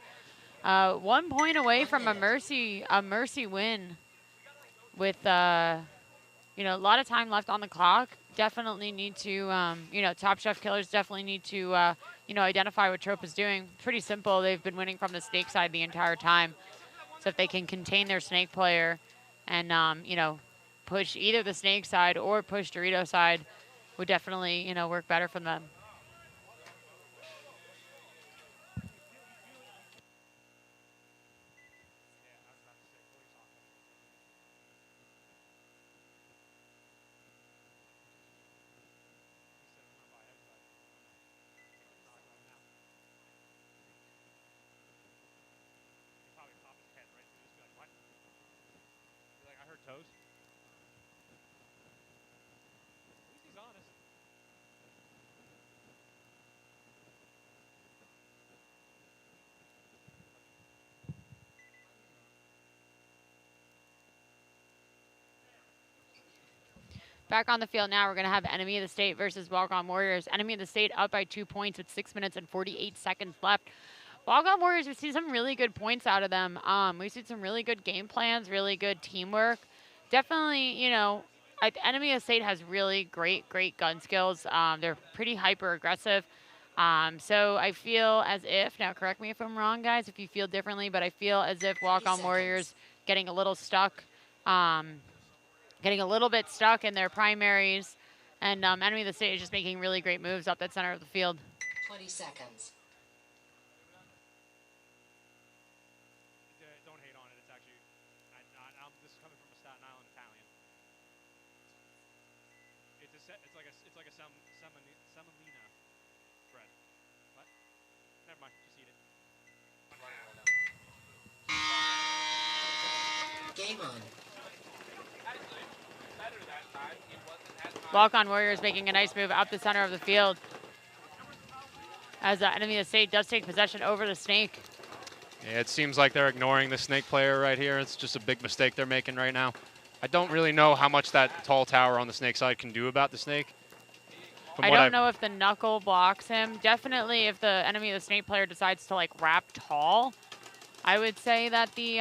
1 point away from a mercy win with a lot of time left on the clock. Definitely need to Top Chef Killers definitely need to identify what Tropa's doing. Pretty simple. They've been winning from the snake side the entire time. So if they can contain their snake player and push either the snake side or push Dorito side, would definitely work better for them. Toes. He's honest. Back on the field now, we're going to have Enemy of the State versus Walk-On Warriors. Enemy of the State up by 2 points with 6 minutes and 48 seconds left. Walk-On Warriors, we see some really good points out of them. We see some really good game plans, really good teamwork. Definitely, Enemy of the State has really great gun skills. They're pretty hyper-aggressive. So I feel as if, now correct me if I'm wrong, guys, if you feel differently, but I feel as if Walk-On Warriors getting a little stuck, getting a little bit stuck in their primaries, and Enemy of the State is just making really great moves up that center of the field. 20 seconds. Don't hate on it. It's actually, this is coming from a Staten Island Italian. It's like a semolina bread. What? Never mind. Just eat it. Game on. Walk-On Warriors making a nice move up the center of the field as Enemy of the State does take possession over the snake. Yeah, it seems like they're ignoring the snake player right here. It's just a big mistake they're making right now. I don't really know how much that tall tower on the snake side can do about the snake. I don't know if the knuckle blocks him. Definitely if the Enemy of the Snake player decides to wrap tall, I would say that he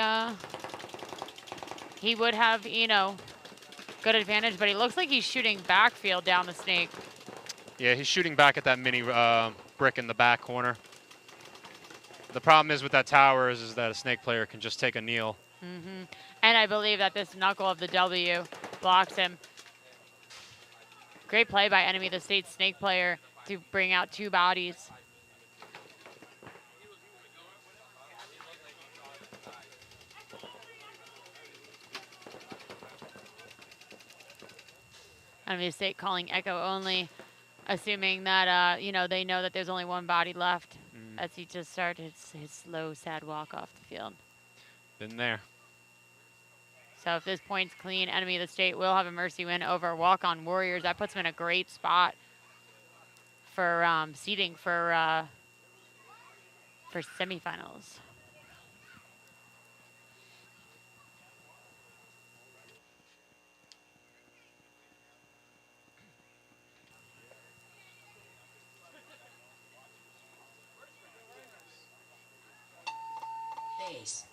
would have, good advantage, but he looks like he's shooting backfield down the snake. Yeah, he's shooting back at that mini brick in the back corner. The problem is with that tower is that a snake player can just take a kneel. Mm-hmm. And I believe that this knuckle of the W blocks him. Great play by Enemy of the State snake player to bring out 2 bodies. Enemy of the State calling echo only, assuming that, they know that there's only 1 body left as he just started his slow, sad walk off the field. Been there. So if this point's clean, enemy of the state will have a mercy win over Walk-On Warriors. That puts them in a great spot for seeding for semifinals. Base.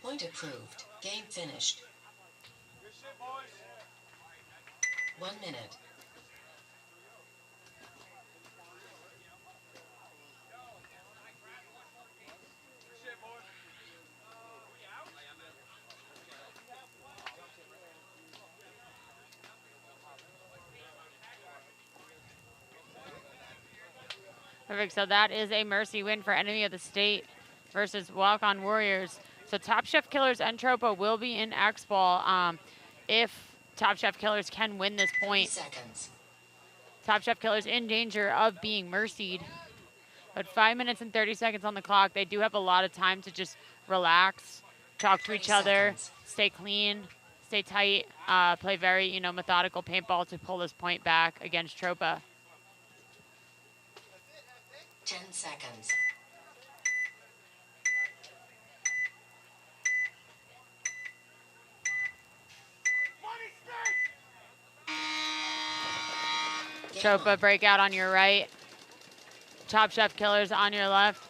Point approved. Game finished. 1 minute. Perfect. So that is a mercy win for enemy of the state versus Walk-On Warriors. So Top Chef Killers and Tropa will be in X-Ball if Top Chef Killers can win this point. 30 seconds. Top Chef Killers in danger of being mercied. But 5 minutes and 30 seconds on the clock. They do have a lot of time to just relax, talk to each other, stay clean, stay tight, play very, methodical paintball to pull this point back against Tropa. 10 seconds. Tropa breakout on your right. Top Chef Killers on your left.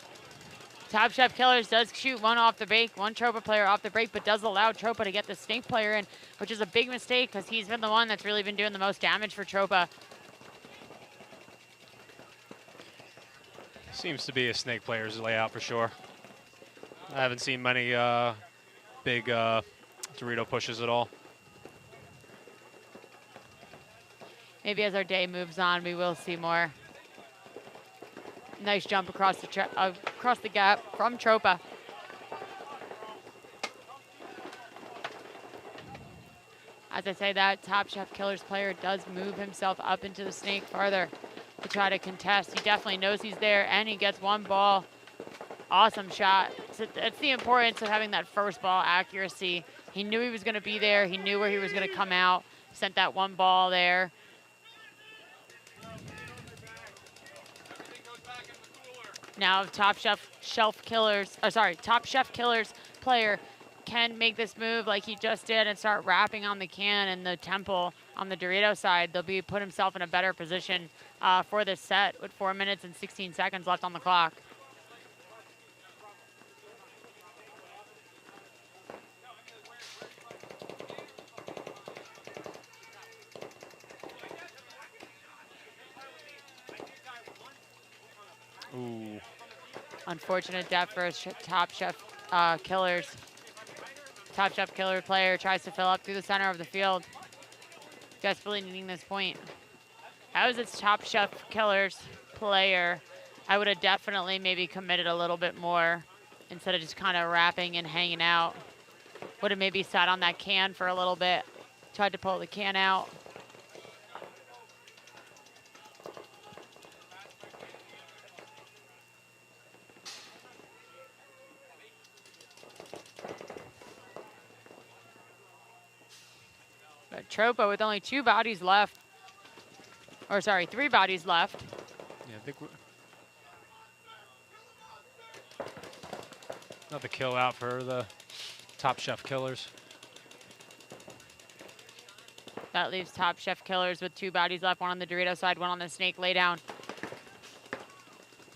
Top Chef Killers does shoot one off the break, one Tropa player off the break, but does allow Tropa to get the Snake player in, which is a big mistake because he's been the one that's really been doing the most damage for Tropa. Seems to be a Snake player's layout for sure. I haven't seen many big Dorito pushes at all. Maybe as our day moves on, we will see more. Nice jump across the gap from Tropa. As I say that, Top Chef Killers player does move himself up into the Snake farther to try to contest. He definitely knows he's there, and he gets one ball. Awesome shot. So that's the importance of having that first ball accuracy. He knew he was going to be there. He knew where he was going to come out. Sent that one ball there. Now, if Top Chef Killers player can make this move like he just did and start wrapping on the can and the temple on the Dorito side, they'll put himself in a better position for this set with 4 minutes and 16 seconds left on the clock. Ooh. Unfortunate death for Top Chef Killers. Top Chef Killer player tries to fill up through the center of the field. Desperately needing this point. That was its Top Chef Killers player. I would have definitely maybe committed a little bit more instead of just kind of wrapping and hanging out. Would have maybe sat on that can for a little bit. Tried to pull the can out. But Tropa with only 2 bodies left. Or sorry, 3 bodies left. Yeah, I think another kill out for the Top Chef Killers. That leaves Top Chef Killers with 2 bodies left, one on the Dorito side, one on the Snake laydown.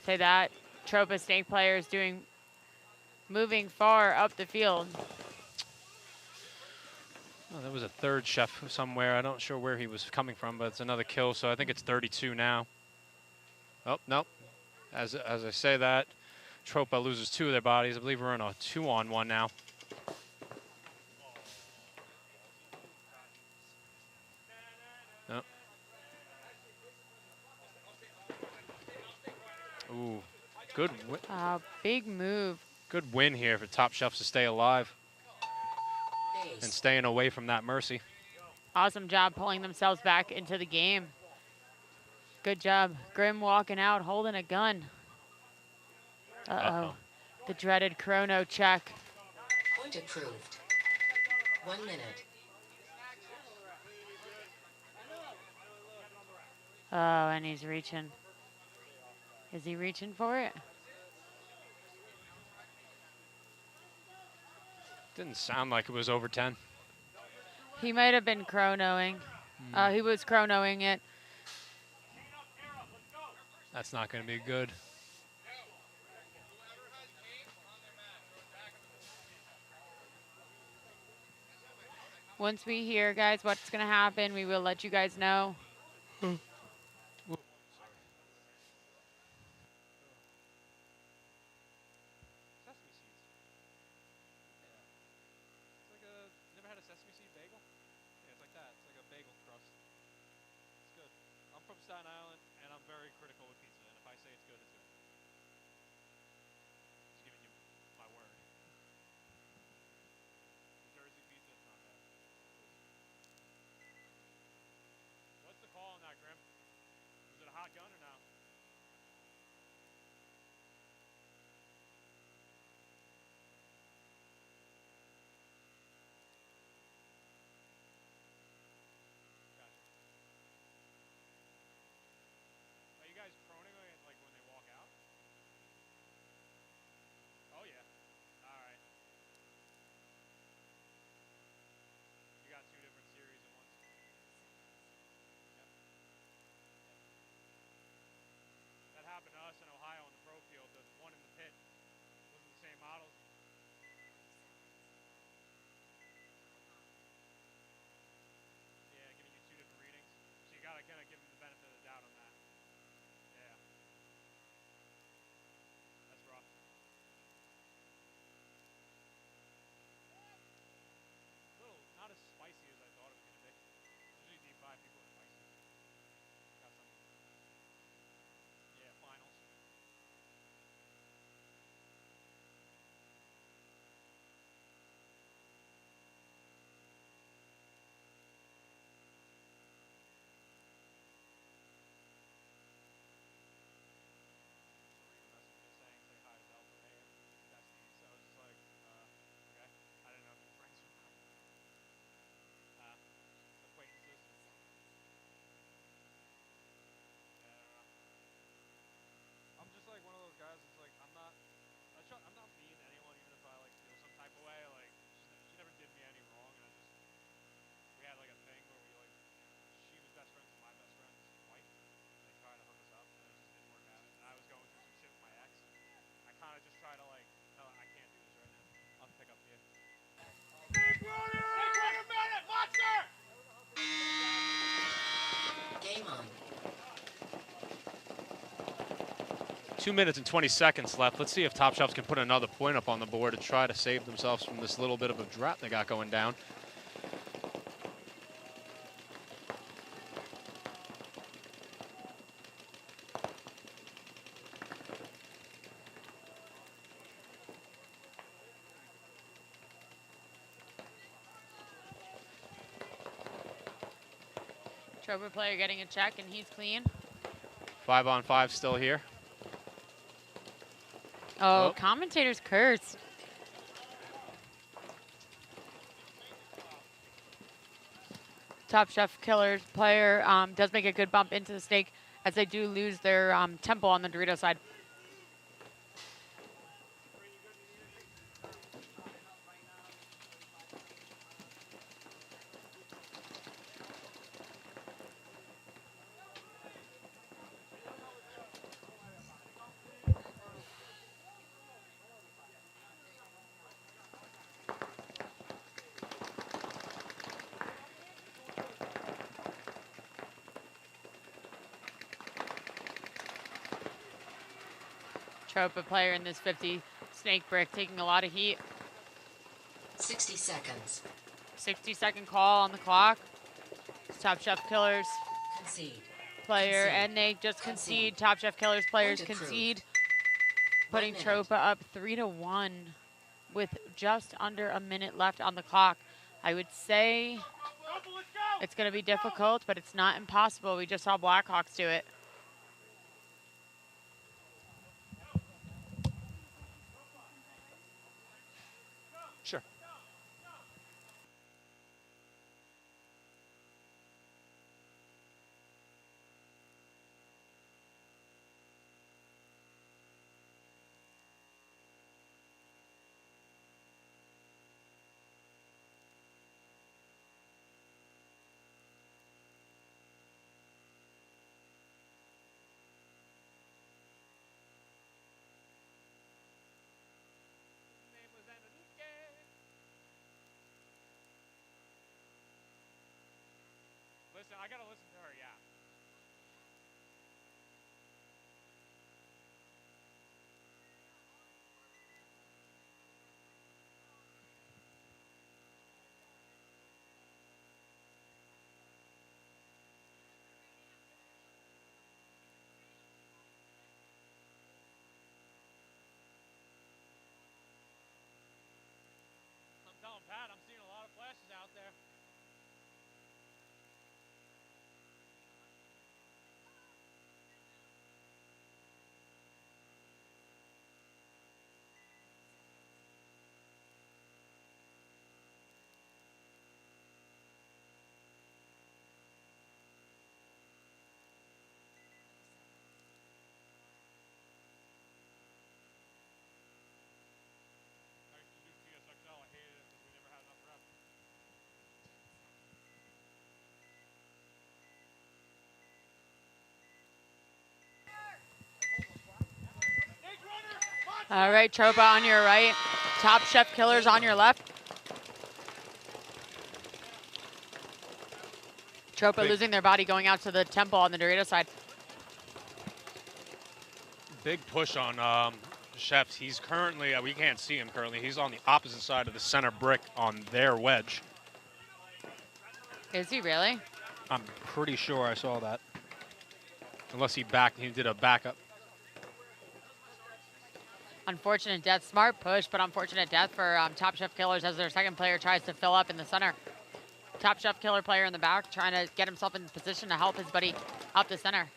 Say that, Tropa Snake player is moving far up the field. Oh, there was a third chef somewhere. I'm not sure where he was coming from, but it's another kill, so I think it's 32 now. Oh, no. As I say that, Tropa loses 2 of their bodies. I believe we're in a 2-on-1 now. No. Ooh, good win. Big move. Good win here for Top Chefs to stay alive and staying away from that mercy. Awesome job pulling themselves back into the game. Good job. Grim walking out, holding a gun. Uh-oh. The dreaded chrono check. Point approved. 1 minute. Oh, and he's reaching. Is he reaching for it? Didn't sound like it was over 10. He might have been chronoing. He was chronoing it. That's not going to be good. Once we hear, guys, what's going to happen, we will let you guys know. Sesame seeds. Yeah. It's like a, never had a sesame seed bagel? Yeah, it's like that. It's like a bagel crust. It's good. I'm from Staten Island, and I'm very critical with pizza, and if I say it's good, it's good. Just giving you my word. New Jersey pizza, it's not bad. What's the call on that, Grim? Was it a hot gun or no? Gotcha. Are you guys chroning like when they walk out? Oh yeah. All right. You got 2 different series at once. Yep. Yep. That happened to us in Ohio on the pro field. The one in the pit wasn't the same models. Yeah, giving you 2 different readings. So you gotta kind of give them the benefit of the doubt on that. Yeah. That's rough. A little, not as spicy as I thought it was gonna be. Usually deep fried people are spicy. Got some. Yeah, finals. Serena messaged me saying, say hi to Delta Ray and Destiny. So I was just like, okay. I didn't know if you were friends or not. Acquaintances. Yeah, I don't know. I'm just like one of those guys that's like, I'm not mean to anyone, even if I like feel some type of way. Like, she never did me any wrong, and we had like a thing where we like, she was best friends with my best friend's wife. They tried to hook us up, and it just didn't work out. And I was going through some shit with my ex. I kind of just try to like, no, I can't do this right now. I'll pick up the. Game on. 2 minutes and 20 seconds left. Let's see if Top Shelf can put another point up on the board to try to save themselves from this little bit of a drought they got going down. Trover player getting a check, and he's clean. 5-on-5 still here. Oh, commentators cursed. Top Chef Killers player does make a good bump into the snake as they do lose their tempo on the Dorito side. Tropa player in this 50 snake brick taking a lot of heat. 60 seconds. 60-second call on the clock. Top Chef Killers Concede. player, Concede. and they just concede. Top Chef Killers players Point approved. concede, putting 1 minute. Tropa up 3-1 with just under a minute left on the clock. I would say it's going to be difficult, but it's not impossible. We just saw Blackhawks do it. Sure. I gotta listen to her, yeah. I'm telling Pat, I'm seeing a lot of flashes out there. I used to do TSXL. I hated it because we never had enough reps. All right, Tropa on your right. Top Chef Killers on your left. Tropa losing their body going out to the temple on the Dorito side. Big push on Chefs. He's currently, we can't see him currently. He's on the opposite side of the center brick on their wedge. Is he really? I'm pretty sure I saw that. Unless he did a backup. Unfortunate death. Smart push, but unfortunate death for Top Chef Killers as their second player tries to fill up in the center. Top Chef Killer player in the back trying to get himself in position to help his buddy out the center.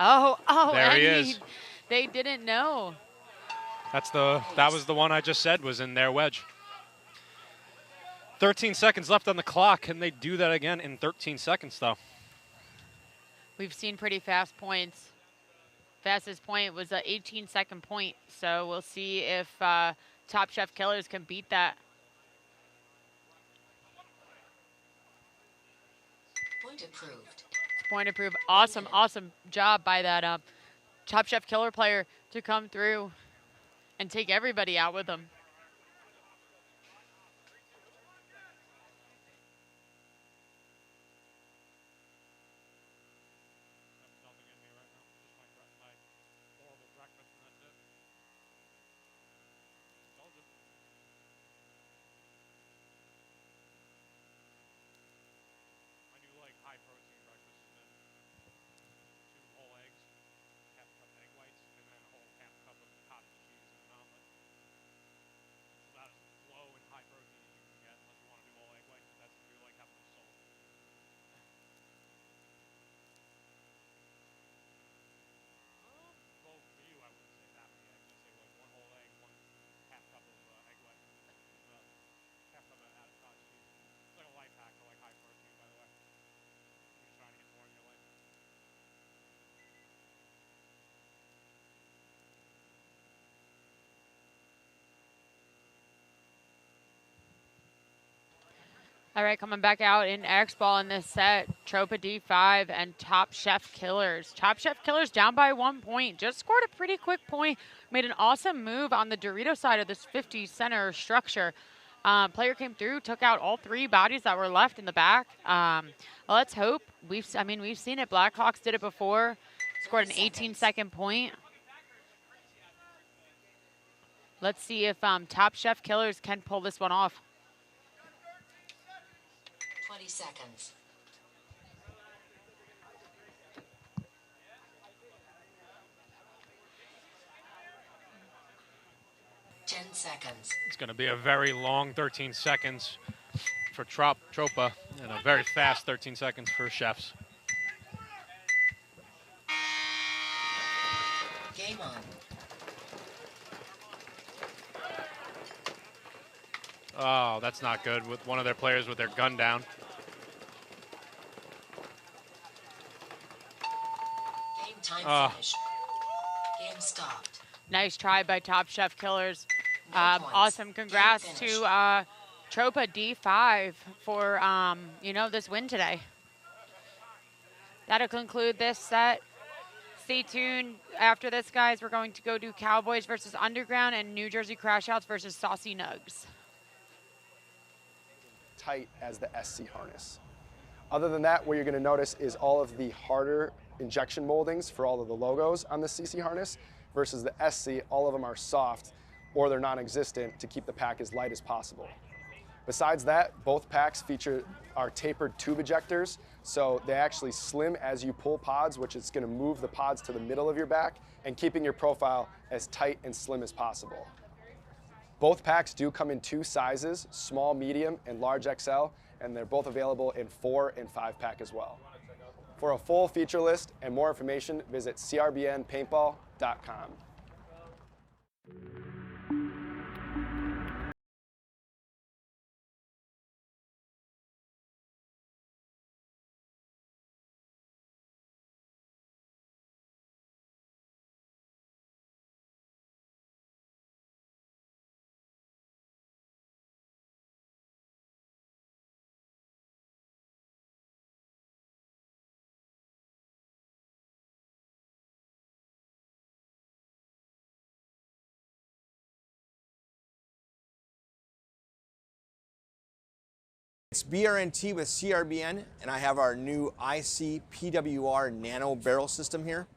Oh, There he and is. They didn't know. That was the one I just said was in their wedge. 13 seconds left on the clock. Can they do that again in 13 seconds, though? We've seen pretty fast points. Fastest point was an 18-second point, so we'll see if Top Chef Killers can beat that. Point approved. Point approved. Awesome, awesome job by that Top Chef Killer player to come through and take everybody out with them. All right, coming back out in X-Ball in this set, Tropa D5 and Top Chef Killers. Top Chef Killers down by 1 point. Just scored a pretty quick point. Made an awesome move on the Dorito side of this 50 center structure. Player came through, took out all 3 bodies that were left in the back. Let's hope. We've seen it. Blackhawks did it before. Scored an 18-second point. Let's see if Top Chef Killers can pull this one off. 20 seconds. It's going to be a very long 13 seconds for Tropa and a very fast 13 seconds for Chefs. Game on. Oh, that's not good with one of their players with their gun down. Game time finished. Game stopped. Nice try by Top Chef Killers. No Awesome. Congrats to Tropa D5 for, this win today. That'll conclude this set. Stay tuned. After this, guys, we're going to go do Cowboys versus Underground and New Jersey Crashouts versus Saucy Nugs. Tight as the SC harness. Other than that, what you're going to notice is all of the harder injection moldings for all of the logos on the CC harness versus the SC, all of them are soft or they're non-existent to keep the pack as light as possible. Besides that, both packs feature our tapered tube ejectors, so they actually slim as you pull pods, which is going to move the pods to the middle of your back and keeping your profile as tight and slim as possible. Both packs do come in 2 sizes, small, medium, and large XL, and they're both available in 4 and 5 pack as well. For a full feature list and more information, visit crbnpaintball.com. It's BRNT with CRBN, and I have our new IC PWR Nano Barrel System here.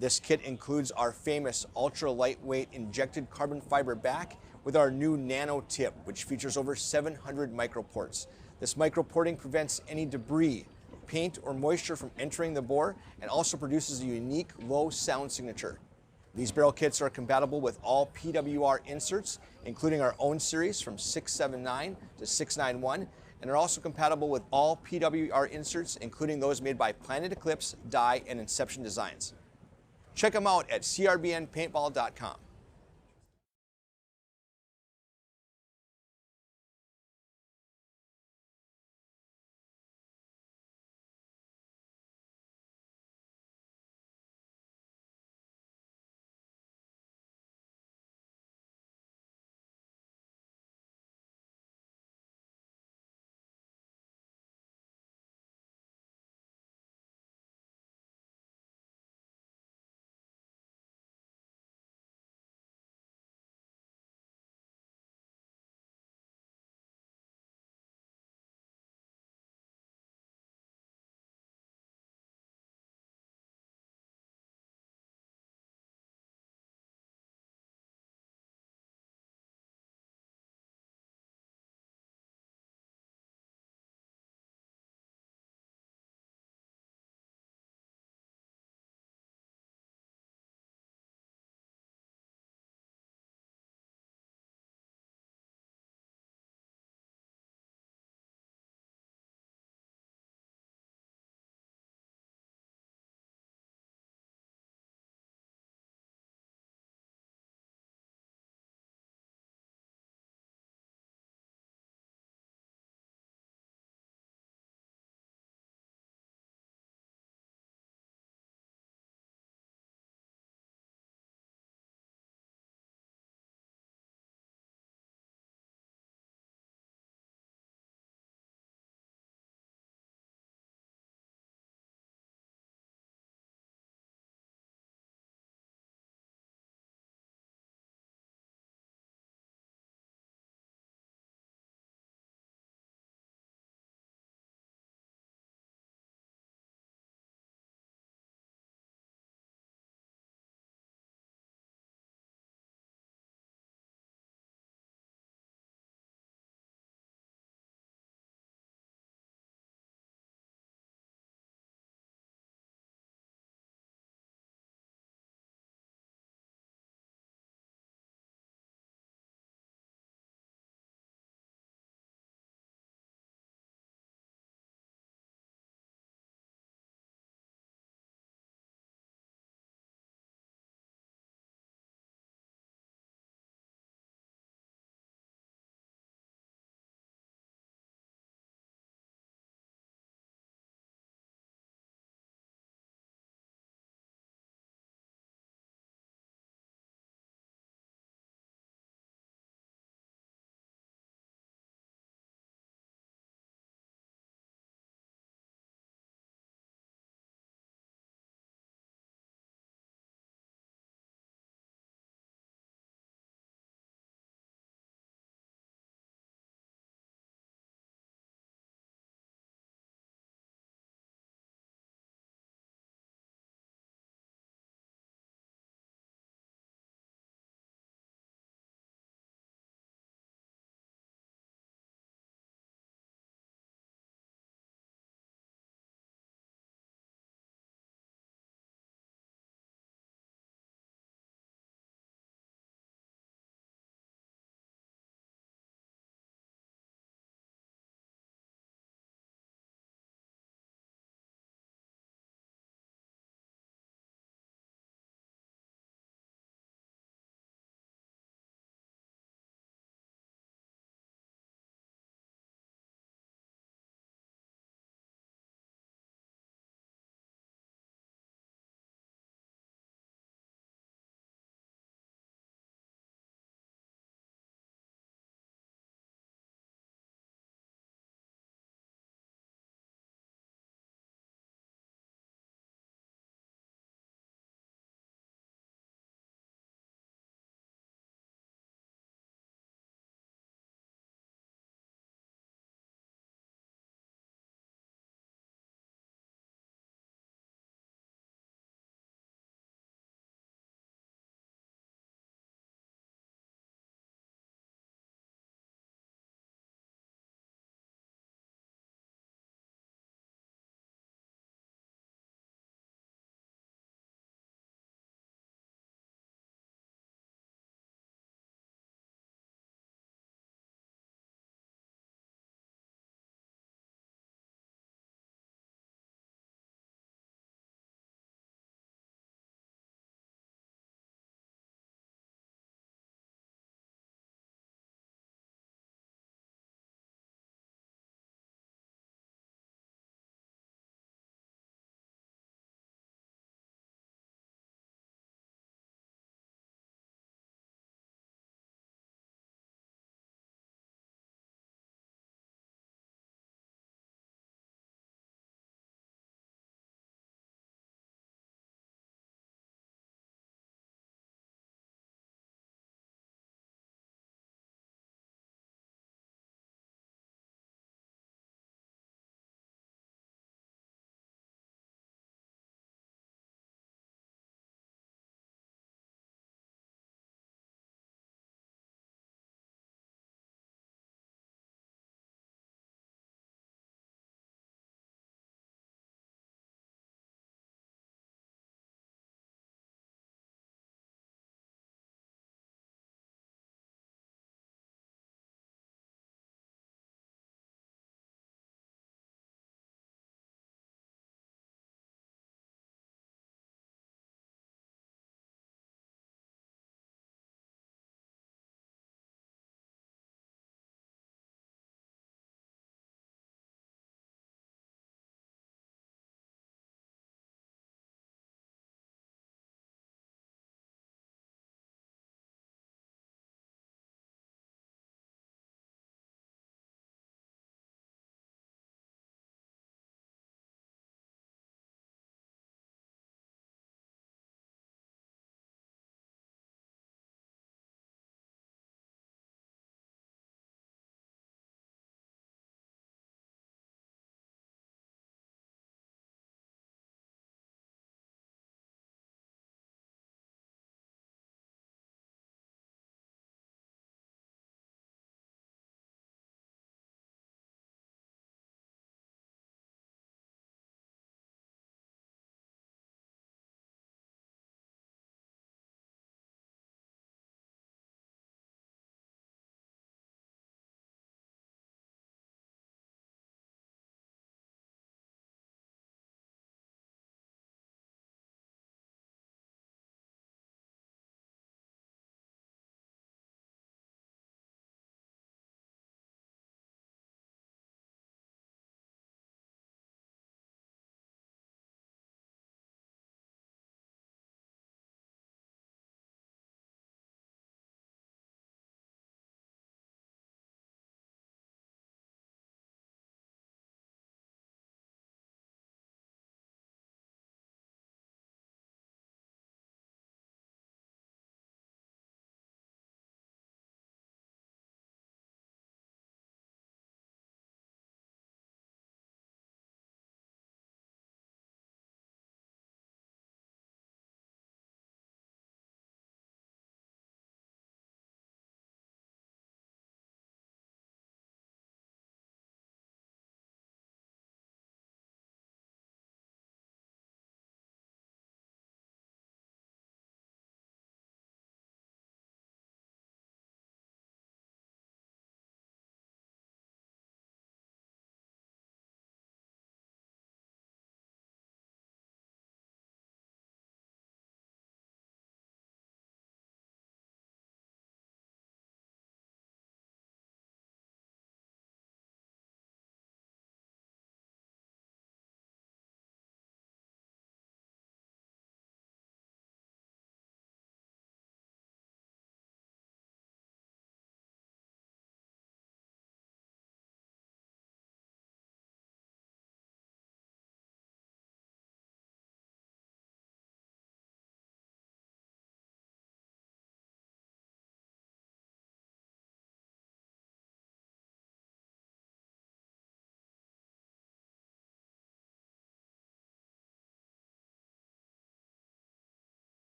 This kit includes our famous ultra lightweight injected carbon fiber back with our new nano tip, which features over 700 microports. This microporting prevents any debris, paint, or moisture from entering the bore and also produces a unique low sound signature. These barrel kits are compatible with all PWR inserts, including our own series from 679 to 691, and are also compatible with all PWR inserts, including those made by Planet Eclipse, Dye, and Inception Designs. Check them out at crbnpaintball.com.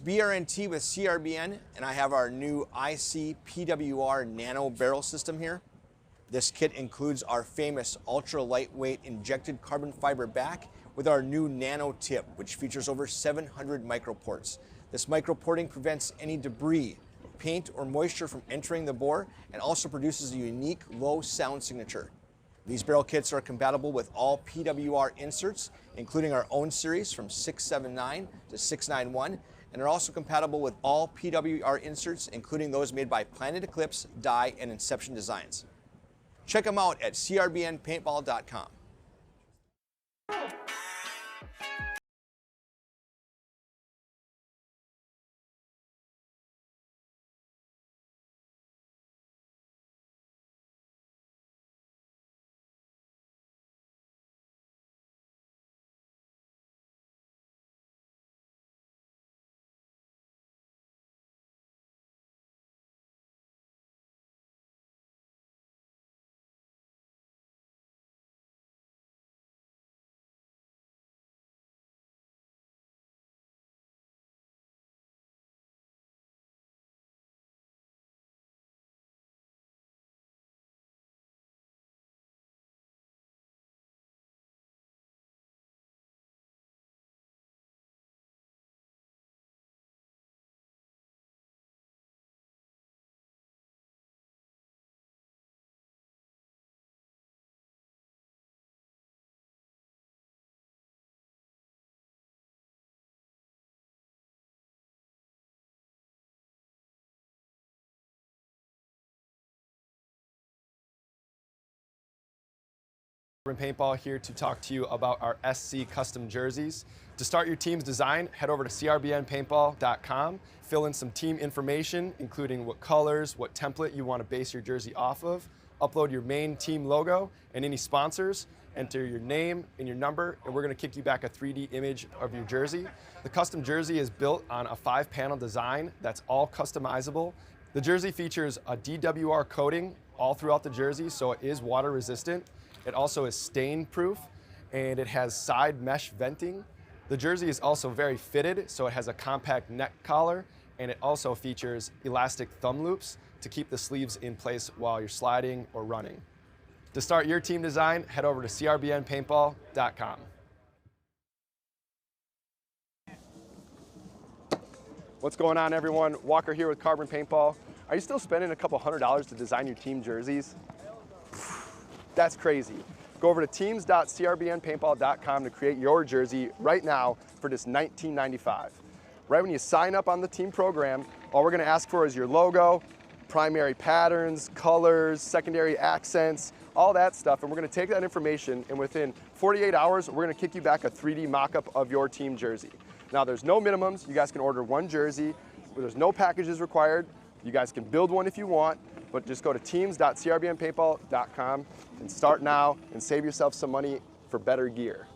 BRNT with CRBN, and I have our new IC PWR Nano Barrel System here. This kit includes our famous ultra lightweight injected carbon fiber back with our new nano tip, which features over 700 microports. This microporting prevents any debris, paint, or moisture from entering the bore and also produces a unique low sound signature. These barrel kits are compatible with all PWR inserts, including our own series from 679 to 691, and are also compatible with all PWR inserts, including those made by Planet Eclipse, Dye, and Inception Designs. Check them out at crbnpaintball.com. Paintball here to talk to you about our SC custom jerseys. To start your team's design, head over to crbnpaintball.com, fill in some team information, including what colors, what template you want to base your jersey off of, upload your main team logo and any sponsors, enter your name and your number, and we're going to kick you back a 3D image of your jersey. The custom jersey is built on a 5-panel design that's all customizable. The jersey features a DWR coating all throughout the jersey, so it is water resistant. It also is stain proof, and it has side mesh venting. The jersey is also very fitted, so it has a compact neck collar, and it also features elastic thumb loops to keep the sleeves in place while you're sliding or running. To start your team design, head over to crbnpaintball.com. What's going on, everyone? Walker here with Carbon Paintball. Are you still spending a couple $100s to design your team jerseys? That's crazy. Go over to teams.crbnpaintball.com to create your jersey right now for just $19.95. Right when you sign up on the team program, all we're going to ask for is your logo, primary patterns, colors, secondary accents, all that stuff, and we're going to take that information, and within 48 hours, we're going to kick you back a 3D mock-up of your team jersey. Now, there's no minimums. You guys can order one jersey. There's no packages required. You guys can build one if you want, but just go to teams.crbnpaintball.com and start now and save yourself some money for better gear.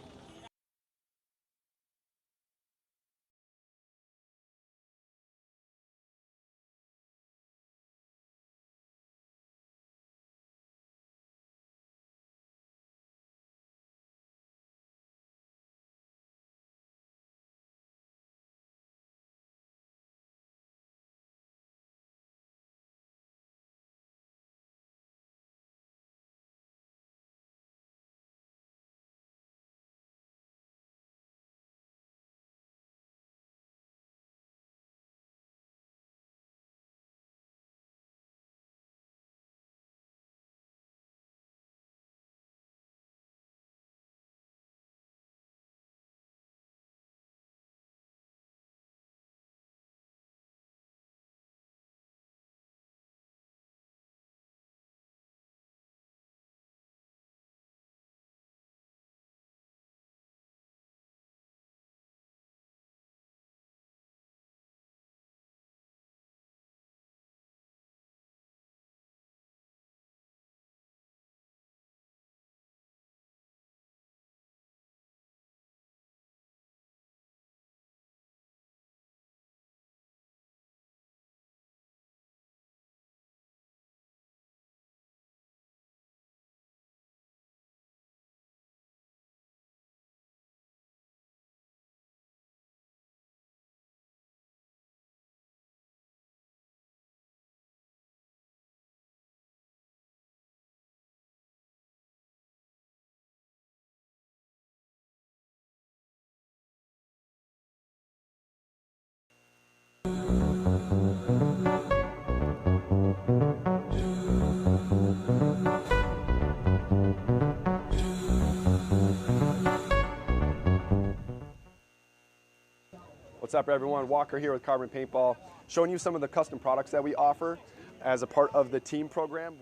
What's up, everyone? Walker here with Carbon Paintball, showing you some of the custom products that we offer as a part of the team program.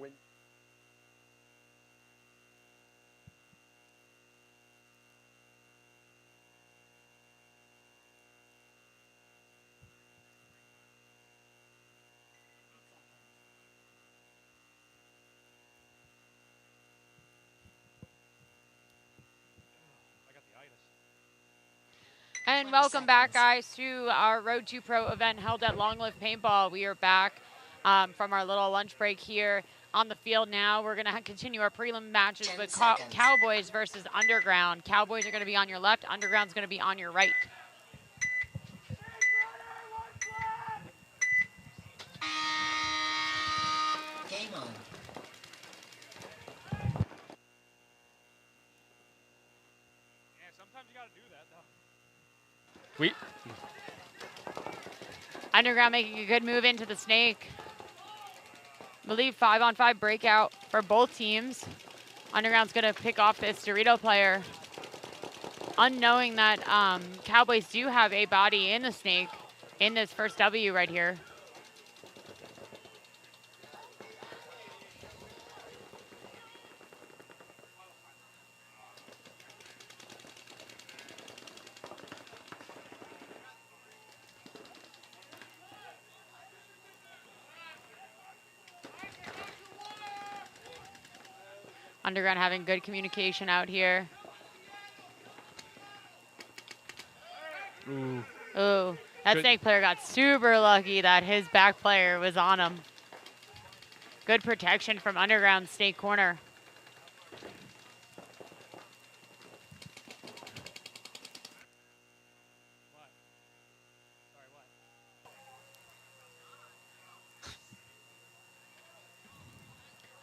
And welcome back, guys, to our Road to Pro event held at Long Live Paintball. We are back from our little lunch break here on the field now. We're going to continue our prelim matches with Cowboys versus Underground. Cowboys are going to be on your left. Underground's going to be on your right. Game on. Yeah, sometimes you gotta do that, though. Underground making a good move into the snake. I believe 5-on-5 breakout for both teams. Underground's going to pick off this Dorito player, unknowing that Cowboys do have a body in the snake in this first W right here. Underground having good communication out here. Ooh. Ooh, that Good. snake player got super lucky that his back player was on him. Good protection from Underground snake corner.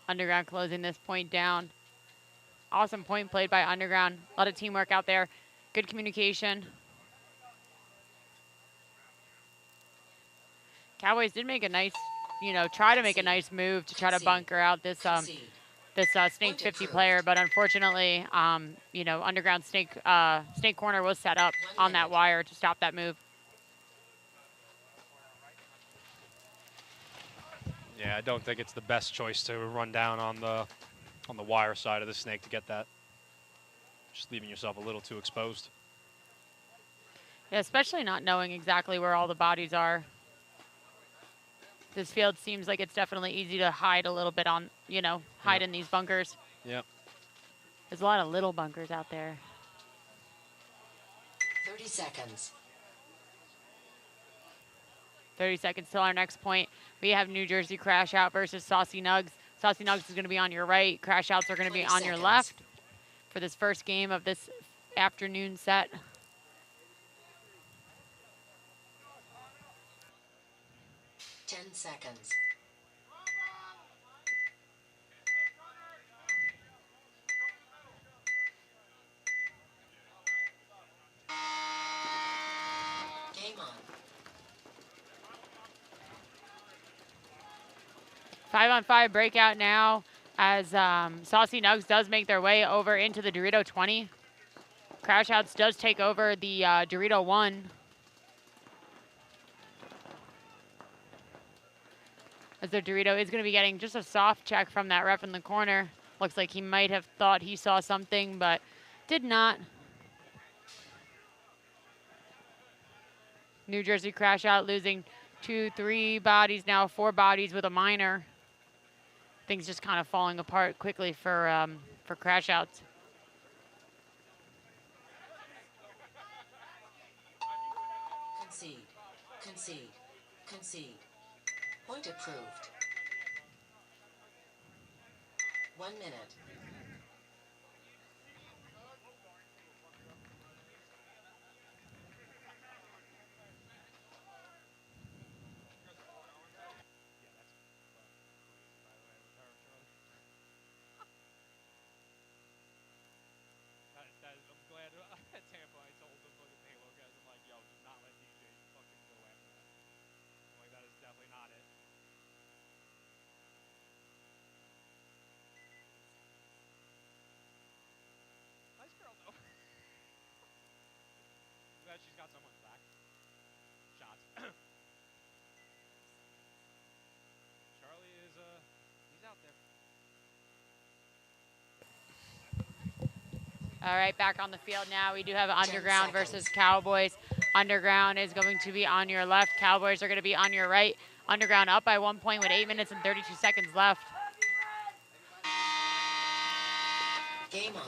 Underground closing this point down. Awesome point played by Underground. A lot of teamwork out there. Good communication. Cowboys did make a nice, try to make a nice move to try to bunker out this snake 50 player, but unfortunately, Underground snake corner was set up on that wire to stop that move. Yeah, I don't think it's the best choice to run down on the wire side of the snake to get that. Just leaving yourself a little too exposed. Yeah, especially not knowing exactly where all the bodies are. This field seems like it's definitely easy to hide a little bit on, hide in these bunkers. Yep. There's a lot of little bunkers out there. 30 seconds. 30 seconds till our next point. We have New Jersey Crash Out versus Saucy Nugs. Saucy Nugs is going to be on your right. Crash Outs are going to be on your left for this first game of this afternoon set. Ten seconds. Game on. 5-on-5 breakout now as Saucy Nugs does make their way over into the Dorito 20. Crash Outs does take over the Dorito 1. As the Dorito is going to be getting just a soft check from that ref in the corner. Looks like he might have thought he saw something, but did not. New Jersey Crash Out losing 3 bodies now, 4 bodies with a minor. Things just kind of falling apart quickly for Crash Outs. Concede. Concede. Concede. Point approved. 1 minute. I'm glad at Tampa I told them, look at the Halo guys, I'm like, yo, do not let DJ fucking go after that. I'm like, that is definitely not it. All right, back on the field now. We do have Underground versus Cowboys. Underground is going to be on your left. Cowboys are going to be on your right. Underground up by 1 point with 8 minutes and 32 seconds left. Game on.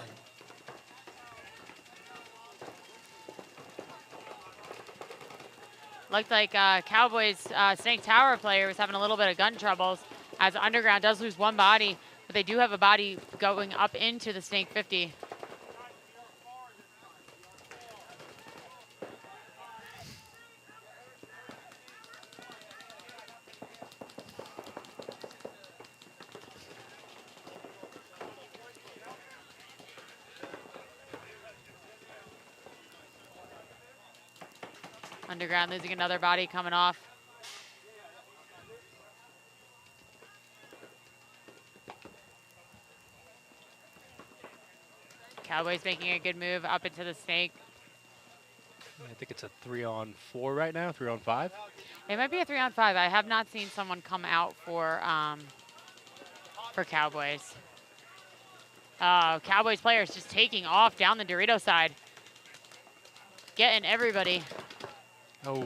Looked like Cowboys Snake Tower player was having a little bit of gun troubles as Underground does lose one body, but they do have a body going up into the Snake 50. Underground losing another body coming off. Cowboys making a good move up into the Snake. I think it's a 3-on-4 right now, 3-on-5. It might be a 3-on-5. I have not seen someone come out for Cowboys. Cowboys players just taking off down the Dorito side. Getting everybody. Oh.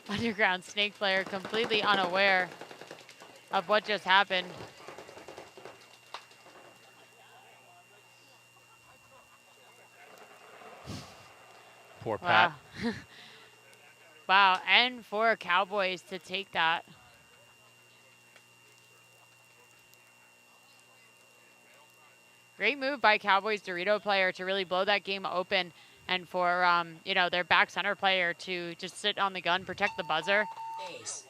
Underground Snake player completely unaware of what just happened. Poor Pat. Wow. Wow, and for Cowboys to take that. Great move by Cowboys Dorito player to really blow that game open, and for you know, their back center player to just sit on the gun, protect the buzzer. Ace.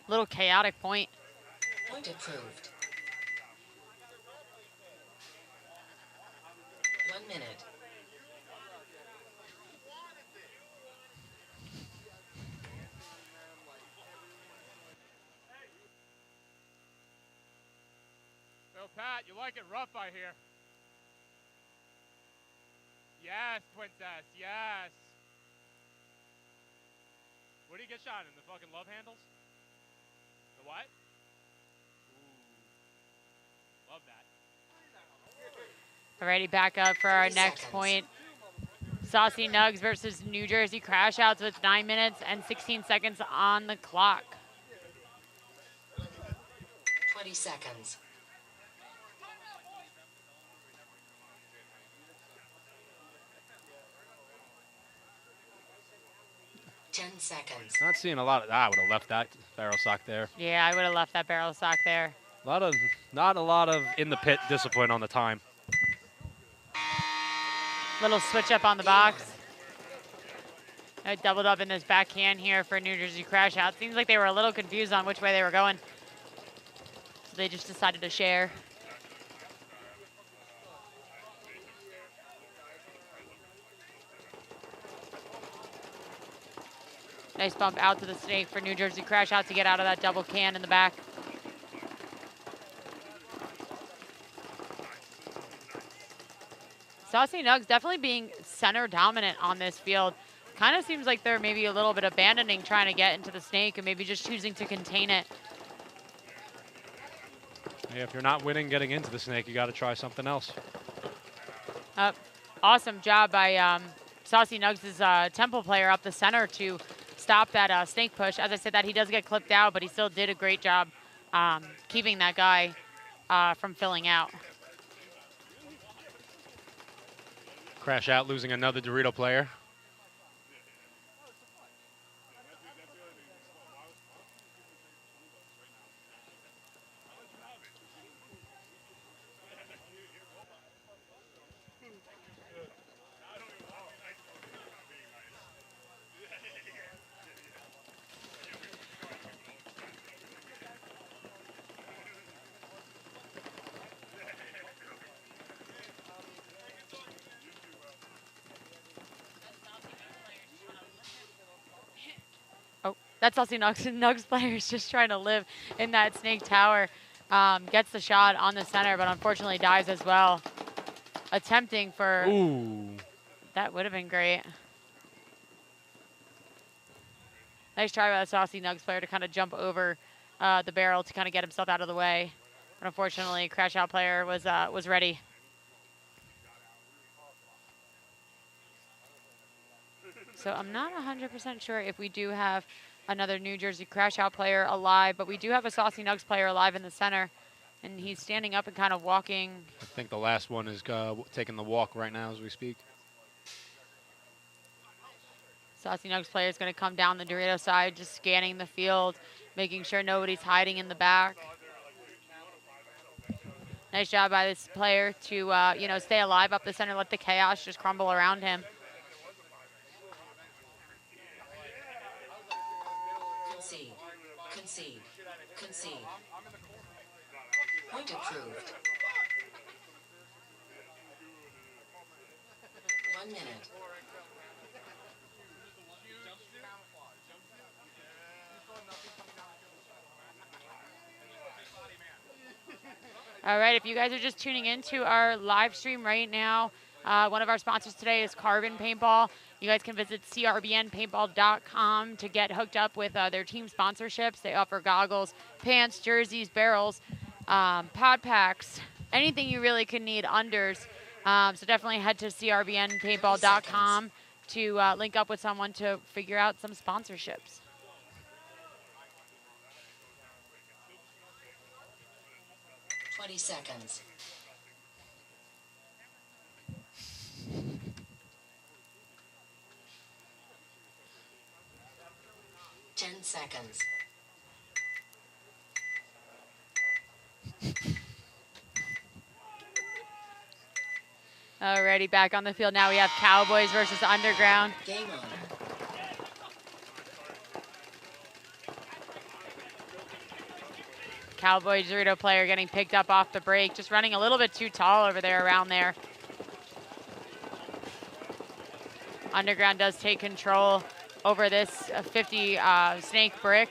Little chaotic point. Point approved. 1 minute. So, Pat, you like it rough, I hear. Yes, Princess, yes. What do you get shot in? The fucking love handles? The what? Ooh. Love that. Alrighty, back up for our 30 next seconds. point. Saucy Nugs versus New Jersey Crash Outs with 9 minutes and 16 seconds on the clock. 20 seconds. Ten seconds. Not seeing a lot of. I would have left that barrel sock there. Yeah, I would have left that barrel sock there. Not a lot of in the pit discipline on the time. Little switch up on the box. I doubled up in this backhand here for New Jersey Crash Out. Seems like they were a little confused on which way they were going. So they just decided to share. Nice bump out to the Snake for New Jersey Crash Out to get out of that double can in the back. Saucy Nugs definitely being center dominant on this field. Kind of seems like they're maybe a little bit abandoning trying to get into the Snake and maybe just choosing to contain it. Yeah, if you're not winning getting into the Snake, you got to try something else. Awesome job by Saucy Nugs' Temple player up the center to stop that Snake push. As I said, that he does get clipped out, but he still did a great job keeping that guy from filling out. Crash Out losing another Dorito player. That's Saucy Nugs. Nugs player is just trying to live in that Snake Tower. Gets the shot on the center, but unfortunately dies as well. Attempting for... Ooh. That would have been great. Nice try by the Saucy Nugs player to kind of jump over the barrel to kind of get himself out of the way. But unfortunately, Crash Out player was ready. So I'm not 100% sure if we do have another New Jersey Crash Out player alive, but we do have a Saucy Nugs player alive in the center, and he's standing up and kind of walking. I think the last one is taking the walk right now as we speak. Saucy Nugs player is going to come down the Dorito side, just scanning the field, making sure nobody's hiding in the back. Nice job by this player to, you know, stay alive up the center, let the chaos just crumble around him. Concede. Concede. Concede. Point approved. 1 minute. All right, if you guys are just tuning into our live stream right now, one of our sponsors today is Carbon Paintball. You guys can visit crbnpaintball.com to get hooked up with their team sponsorships. They offer goggles, pants, jerseys, barrels, pod packs, anything you really could need, unders. So definitely head to crbnpaintball.com to link up with someone to figure out some sponsorships. 20 seconds. Ten seconds. Alrighty, back on the field now. We have Cowboys versus Underground. Game on. Cowboy Dorito player getting picked up off the break, just running a little bit too tall over there, around there. Underground does take control over this 50 snake brick,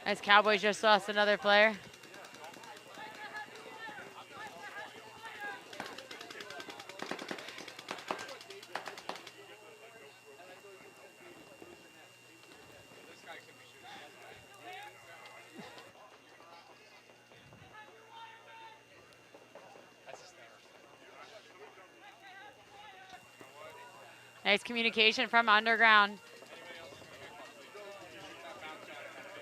as Cowboys just lost another player. Nice communication from Underground.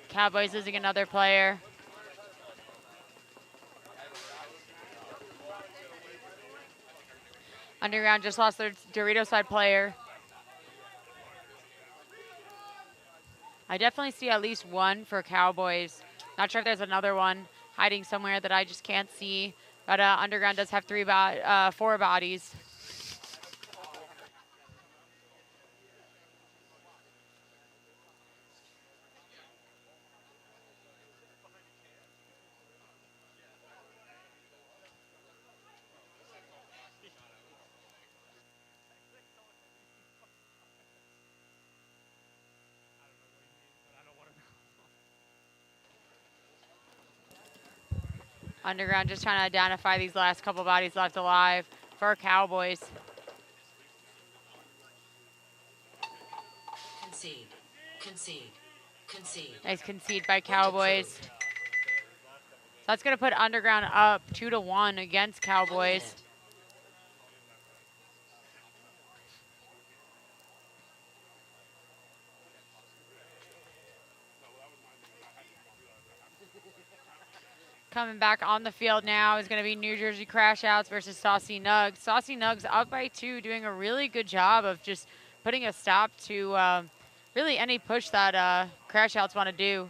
Cowboys losing another player. Underground just lost their Dorito side player. I definitely see at least one for Cowboys. Not sure if there's another one hiding somewhere that I just can't see. But Underground does have 4 bodies. Underground just trying to identify these last couple bodies left alive for Cowboys. Concede. Concede. Concede. Nice concede by Cowboys. So that's going to put Underground up 2-1 against Cowboys. Coming back on the field now is going to be New Jersey Crash Outs versus Saucy Nugs. Saucy Nugs up by 2, doing a really good job of just putting a stop to really any push that Crash Outs want to do.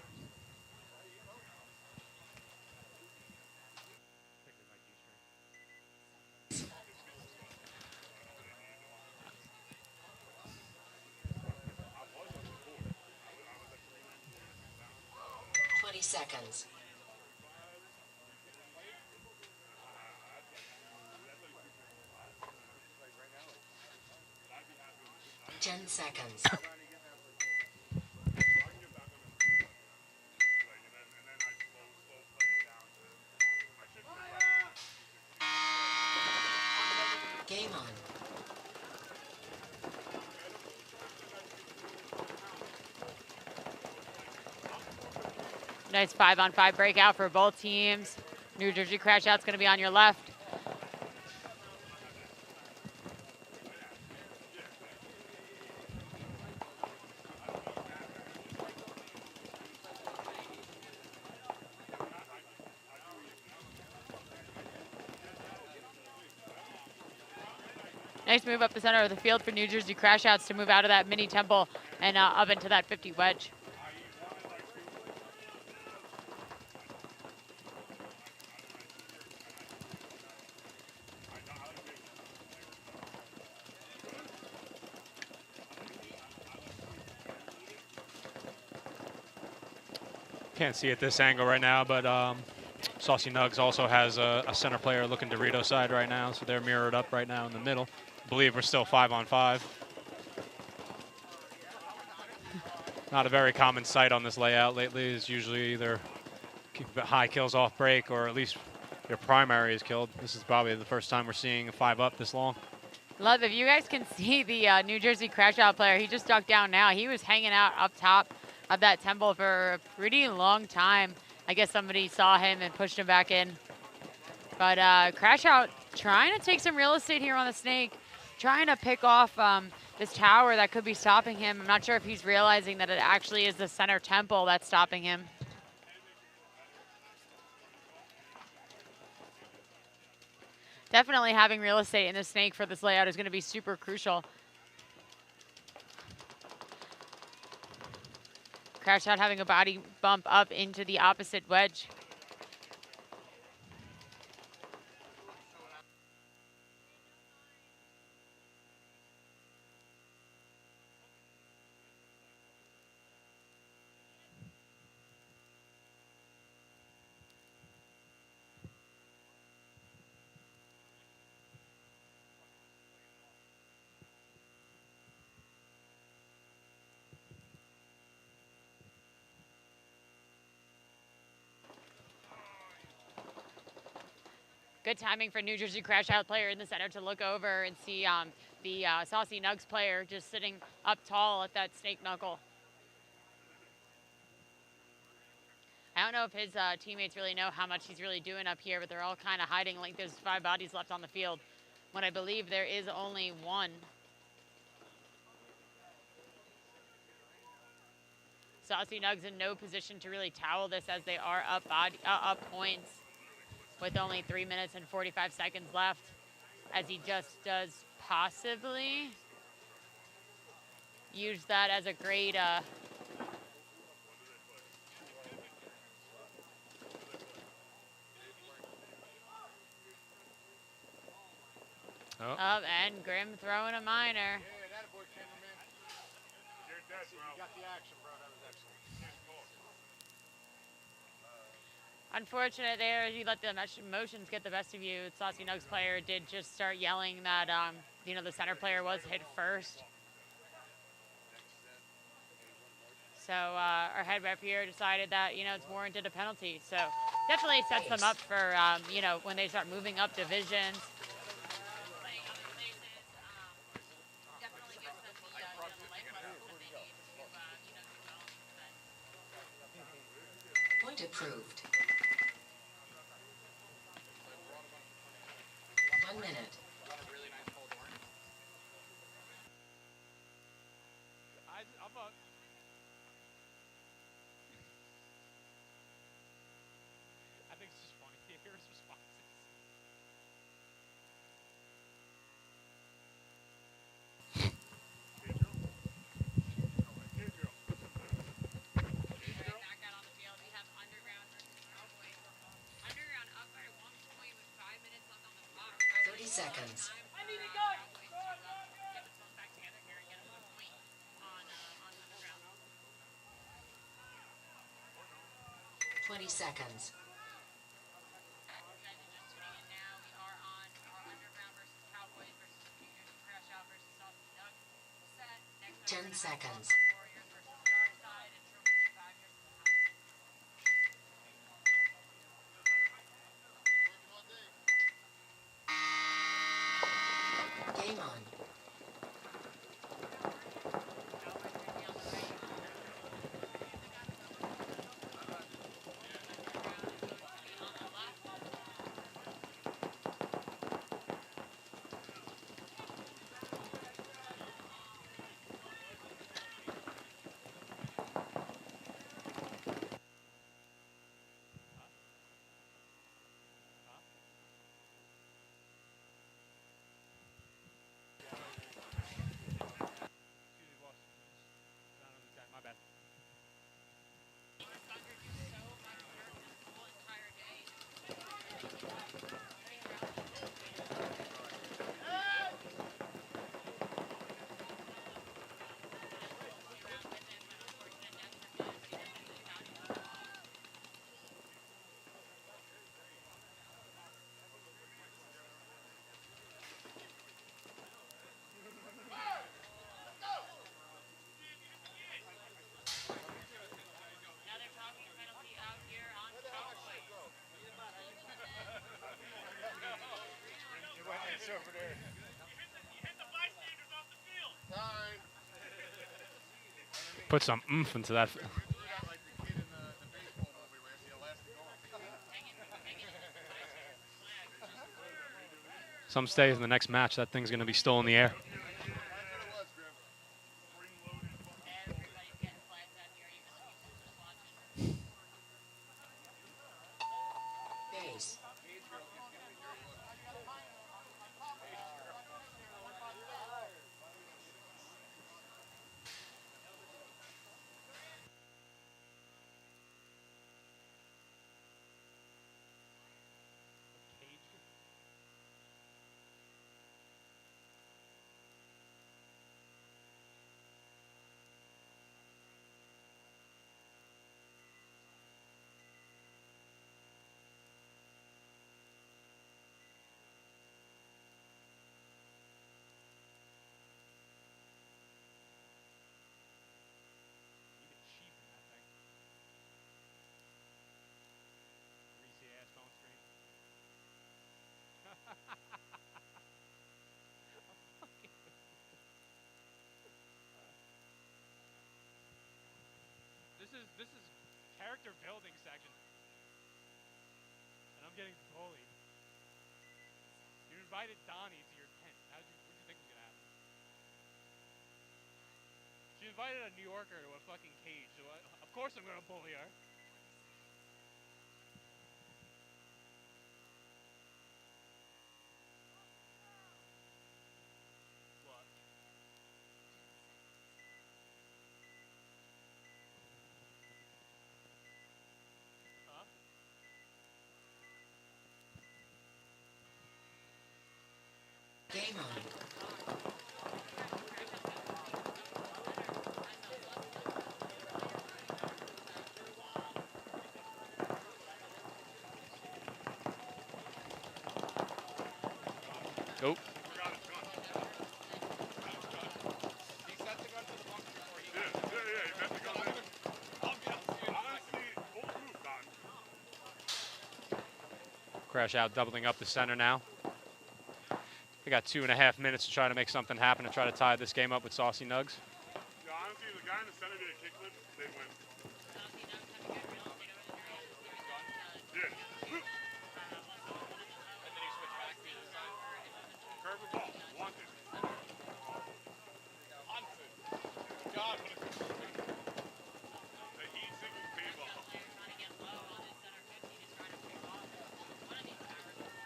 Seconds. 10 seconds. Game on. Nice 5-on-5 breakout for both teams. New Jersey crash out's going to be on your left. Nice move up the center of the field for New Jersey crash outs to move out of that mini temple and up into that 50 wedge. Can't see at this angle right now, but Saucy Nugs also has a center player looking Dorito side right now, so they're mirrored up right now in the middle. I believe we're still 5-on-5. Not a very common sight on this layout lately. It's usually either high kills off break or at least your primary is killed. This is probably the first time we're seeing a 5-up this long. Love, if you guys can see the New Jersey crash out player, he just ducked down now. He was hanging out up top of that temple for a pretty long time. I guess somebody saw him and pushed him back in. But crash out trying to take some real estate here on the snake, trying to pick off this tower that could be stopping him. I'm not sure if he's realizing that it actually is the center temple that's stopping him. Definitely having real estate in the snake for this layout is going to be super crucial. Crash out having a body bump up into the opposite wedge. Good timing for New Jersey crash out player in the center to look over and see the Saucy Nugs player just sitting up tall at that snake knuckle. I don't know if his teammates really know how much he's really doing up here, but they're all kind of hiding like there's 5 bodies left on the field when I believe there is only 1. Saucy Nugs in no position to really towel this as they are up points with only 3 minutes and 45 seconds left, as he just does possibly use that as a great up, and Grim throwing a minor. Unfortunate there, you let the emotions get the best of you. Saucy Nugs player did just start yelling that, you know, the center player was hit first. So our head ref here decided that, you know, it's warranted a penalty. So definitely sets them up for, you know, when they start moving up divisions. Point approved. 1 minute. I think it's just funny to hear his responses. Back out on the field, we have Underground versus Cowboys. Underground up by 1 point with 5 minutes left on the clock. 30 seconds. I need to go. Get themselves back together here and get a point on Underground. 20 seconds. You guys are just tuning in now. We are on our Underground versus Cowboys versus New Jersey Crash Out versus Saucy Nugs set. Next up, 10 seconds. Warriors versus Darkside and Trophy 5 versus the House. Game on. Put some oomph into that. Some say in the next match that thing's going to be still in the air. Base. This is character building section, and I'm getting bullied. You invited Donnie to your tent. What did you think was gonna happen? She invited a New Yorker to a fucking cage, so of course I'm gonna bully her. What? Huh? Game on. Oh. Crash out, doubling up the center now. We got 2.5 minutes to try to make something happen to try to tie this game up with Saucy Nugs. Yeah, honestly, the guy in the center did a kickflip, they win. Yeah. Curve the ball, wanted. God, what a good swing. The heat-seeking paintball.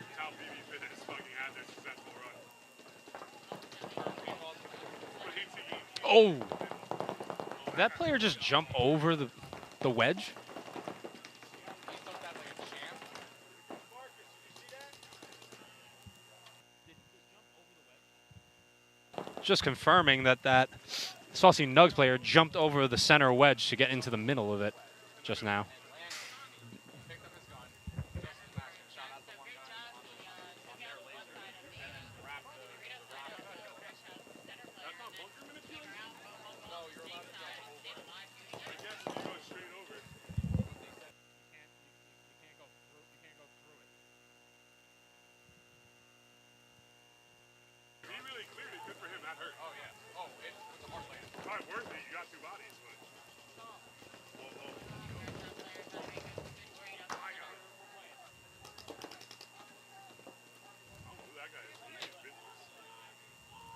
That's how BB Fitness fucking had their successful run. Oh! Did that player just jump over the wedge? Just confirming that Saucy Nugs player jumped over the center wedge to get into the middle of it just now.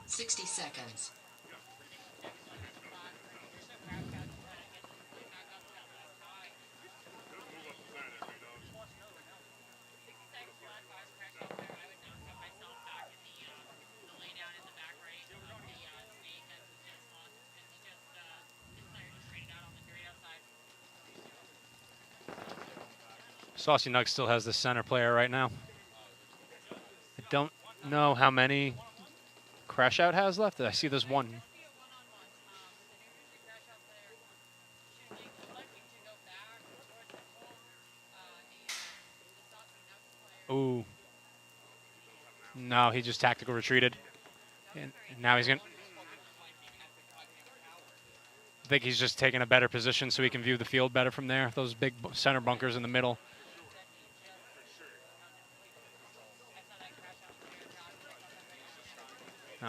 Sixty seconds. Saucy Nugs still has the center player right now. I don't know how many Crash Out has left. I see there's one. Ooh. No, he just tactical retreated. And now he's going to... I think he's just taking a better position so he can view the field better from there. Those big center bunkers in the middle.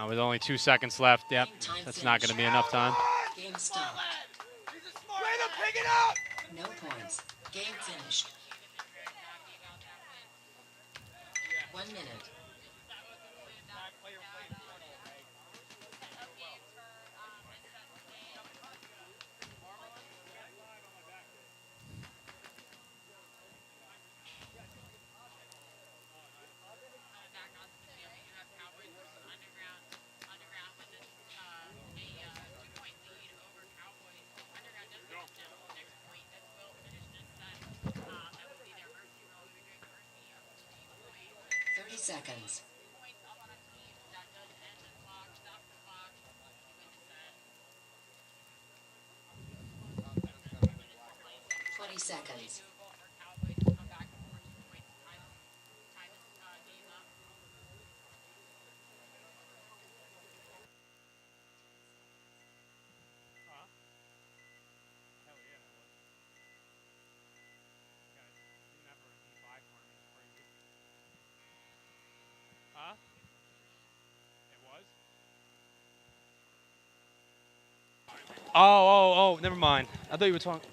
With only 2 seconds left, yep, that's not going to be enough time. Game stopped. No points. Game finished. 1 minute. Seconds. 20 seconds. Huh? It was? Oh, never mind. I thought you were talking.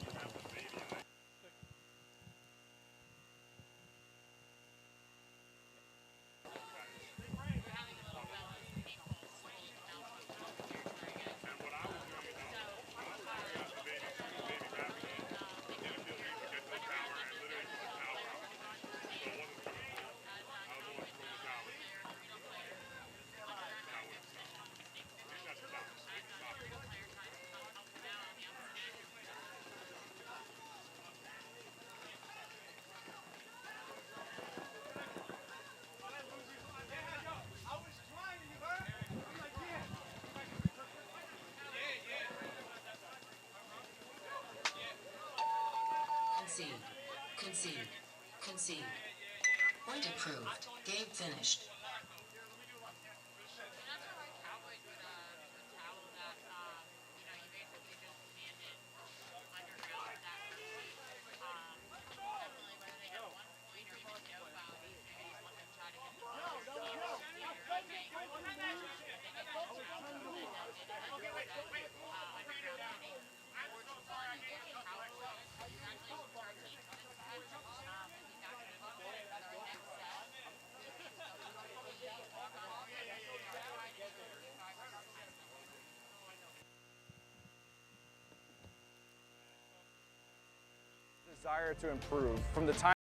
Concede. Concede. Concede. Point approved. Game finished. Desire to improve from the time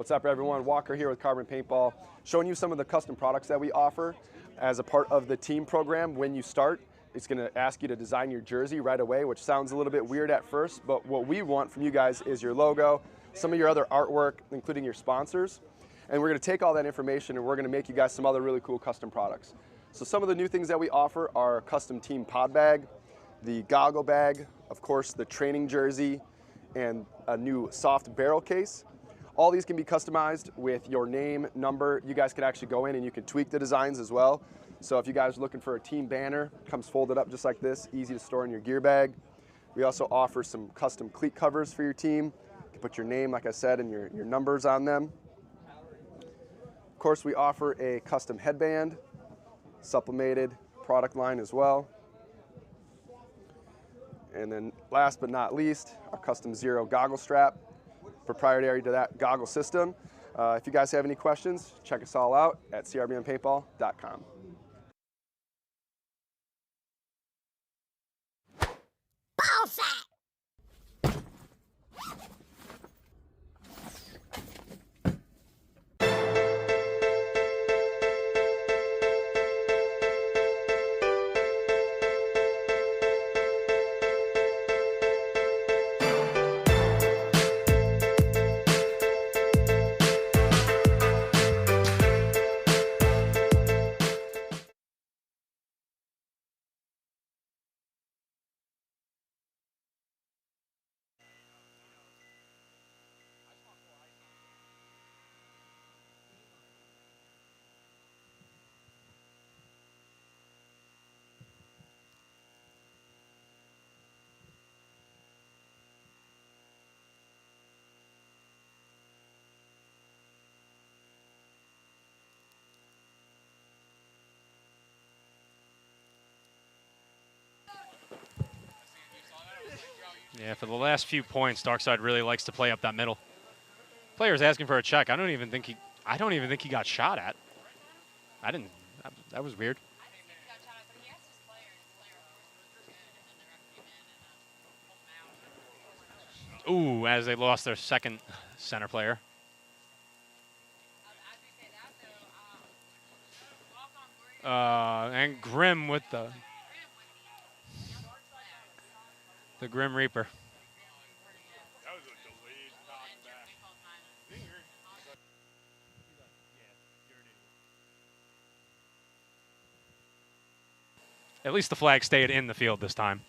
What's up, everyone? Walker here with Carbon Paintball, showing you some of the custom products that we offer as a part of the team program. When you start, it's going to ask you to design your jersey right away, which sounds a little bit weird at first, but what we want from you guys is your logo, some of your other artwork, including your sponsors, and we're going to take all that information and we're going to make you guys some other really cool custom products. So some of the new things that we offer are custom team pod bag, the goggle bag, of course the training jersey, and a new soft barrel case. All these can be customized with your name, number. You guys can actually go in and you can tweak the designs as well. So if you guys are looking for a team banner, it comes folded up just like this, easy to store in your gear bag. We also offer some custom cleat covers for your team. You can put your name, like I said, and your numbers on them. Of course, we offer a custom headband sublimated product line as well. And then last but not least, our custom Zero goggle strap, proprietary to that goggle system. If you guys have any questions, check us all out at crbnpaintball.com. Ball sack. Yeah, for the last few points, Darkside really likes to play up that middle. Player's asking for a check. I don't even think he got shot at. That was weird. Ooh, as they lost their second center player. And Grim with the Grim Reaper. That was a delayed knockback. At least the flag stayed in the field this time.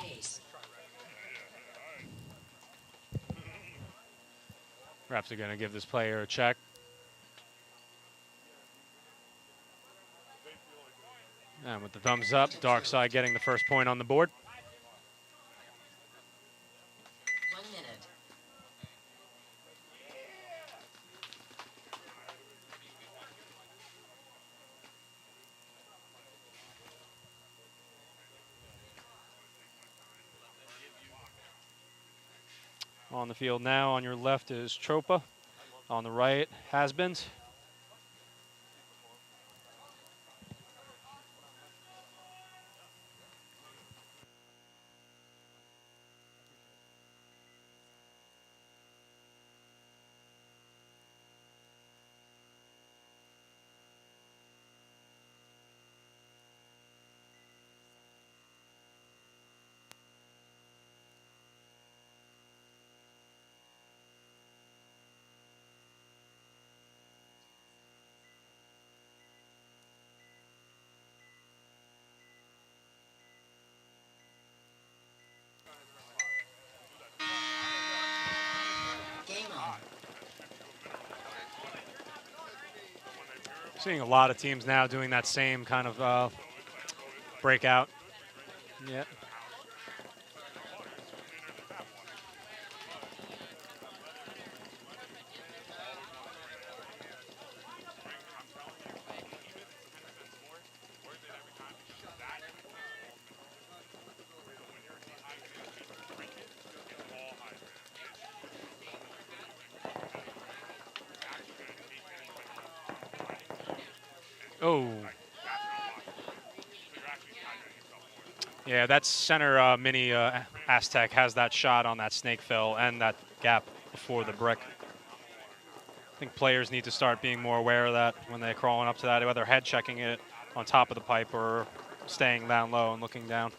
Base. Refs are going to give this player a check. And with the thumbs up, Darkside getting the first point on the board. 1 minute. On the field now, on your left is Tropa. On the right, Has-Beens. Game on. Seeing a lot of teams now doing that same kind of breakout. Yeah. Oh. Yeah, that center mini Aztec has that shot on that snake fill and that gap before the brick. I think players need to start being more aware of that when they're crawling up to that, whether head checking it on top of the pipe or staying down low and looking down.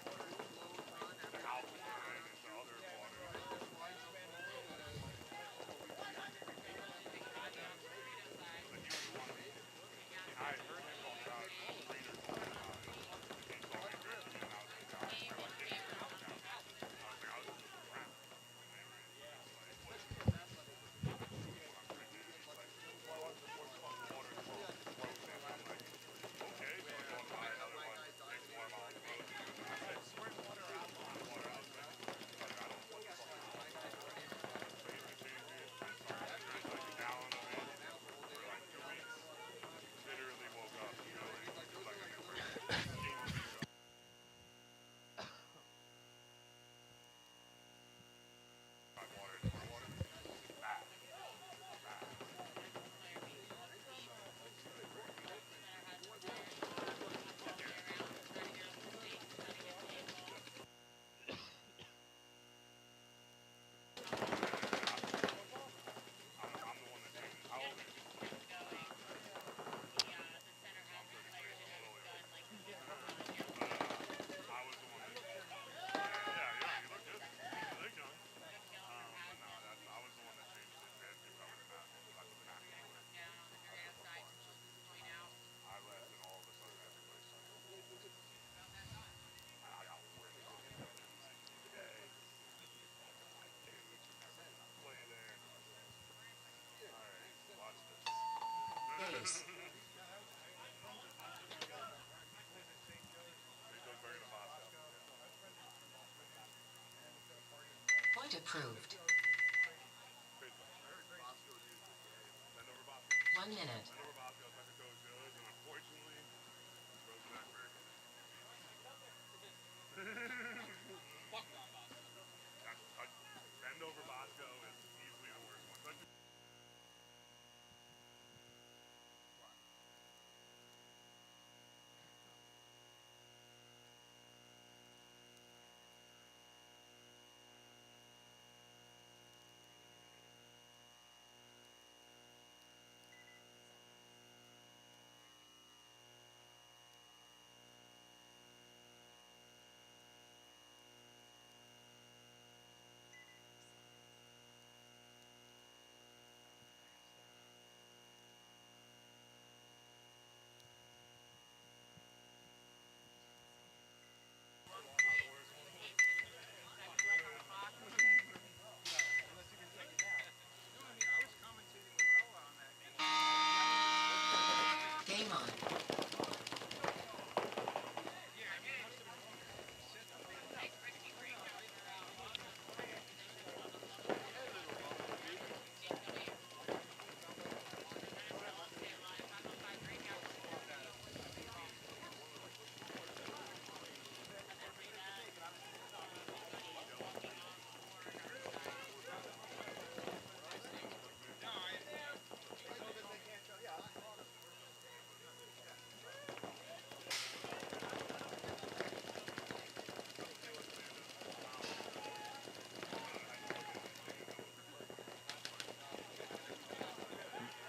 approved. 1 minute. Bend over Bosco is easily the worst one. Game on.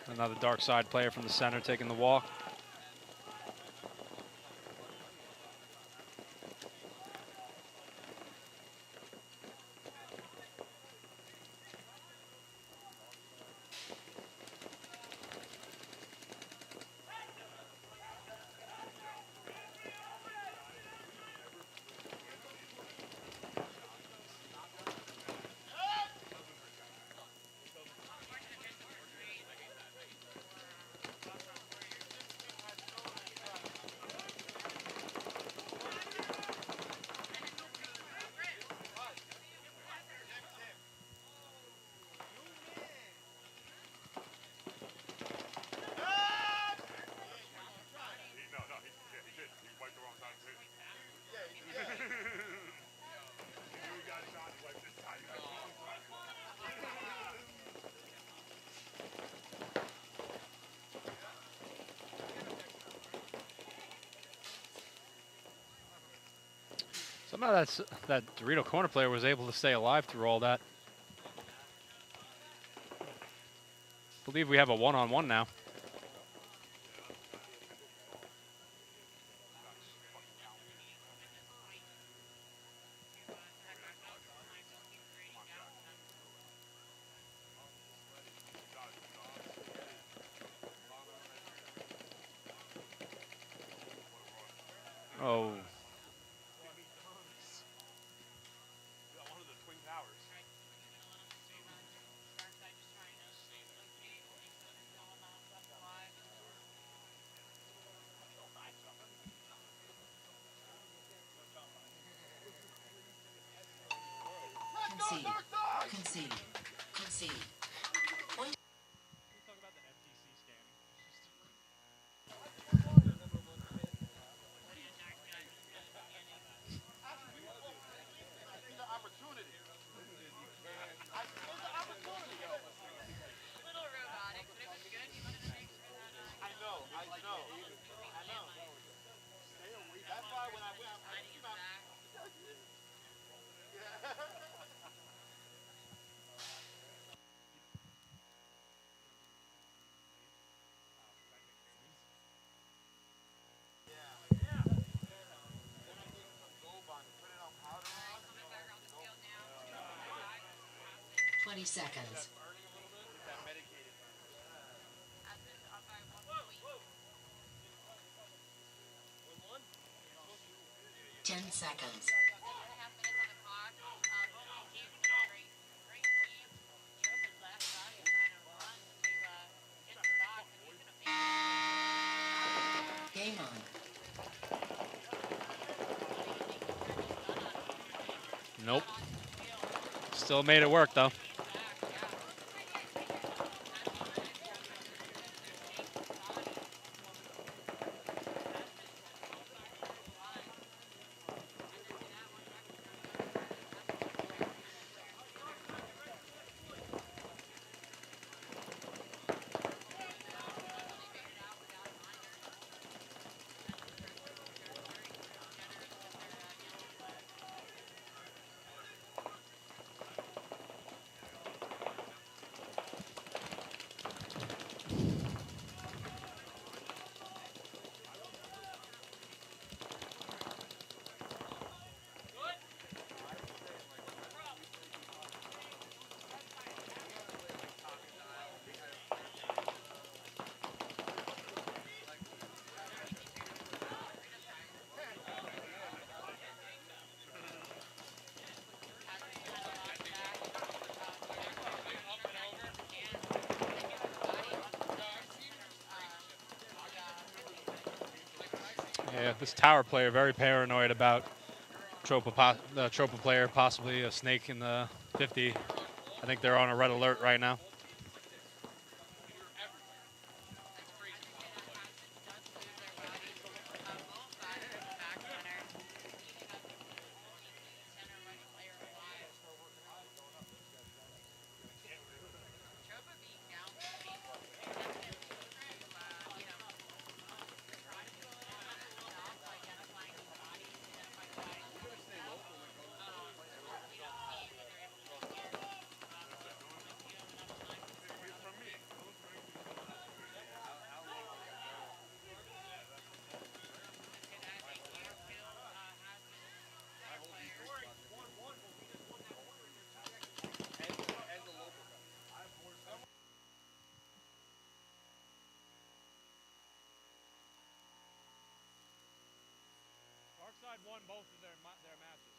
Another dark side player from the center taking the walk. Somehow that Dorito corner player was able to stay alive through all that. Believe we have a one-on-one now. Oh. Concede. Concede. Concede. Point. Seconds. 10 seconds. Game on. Nope. Still made it work, though. Yeah, this tower player very paranoid about the Tropa player, possibly a snake in the 50. I think they're on a red alert right now. Darkside won both of their matches.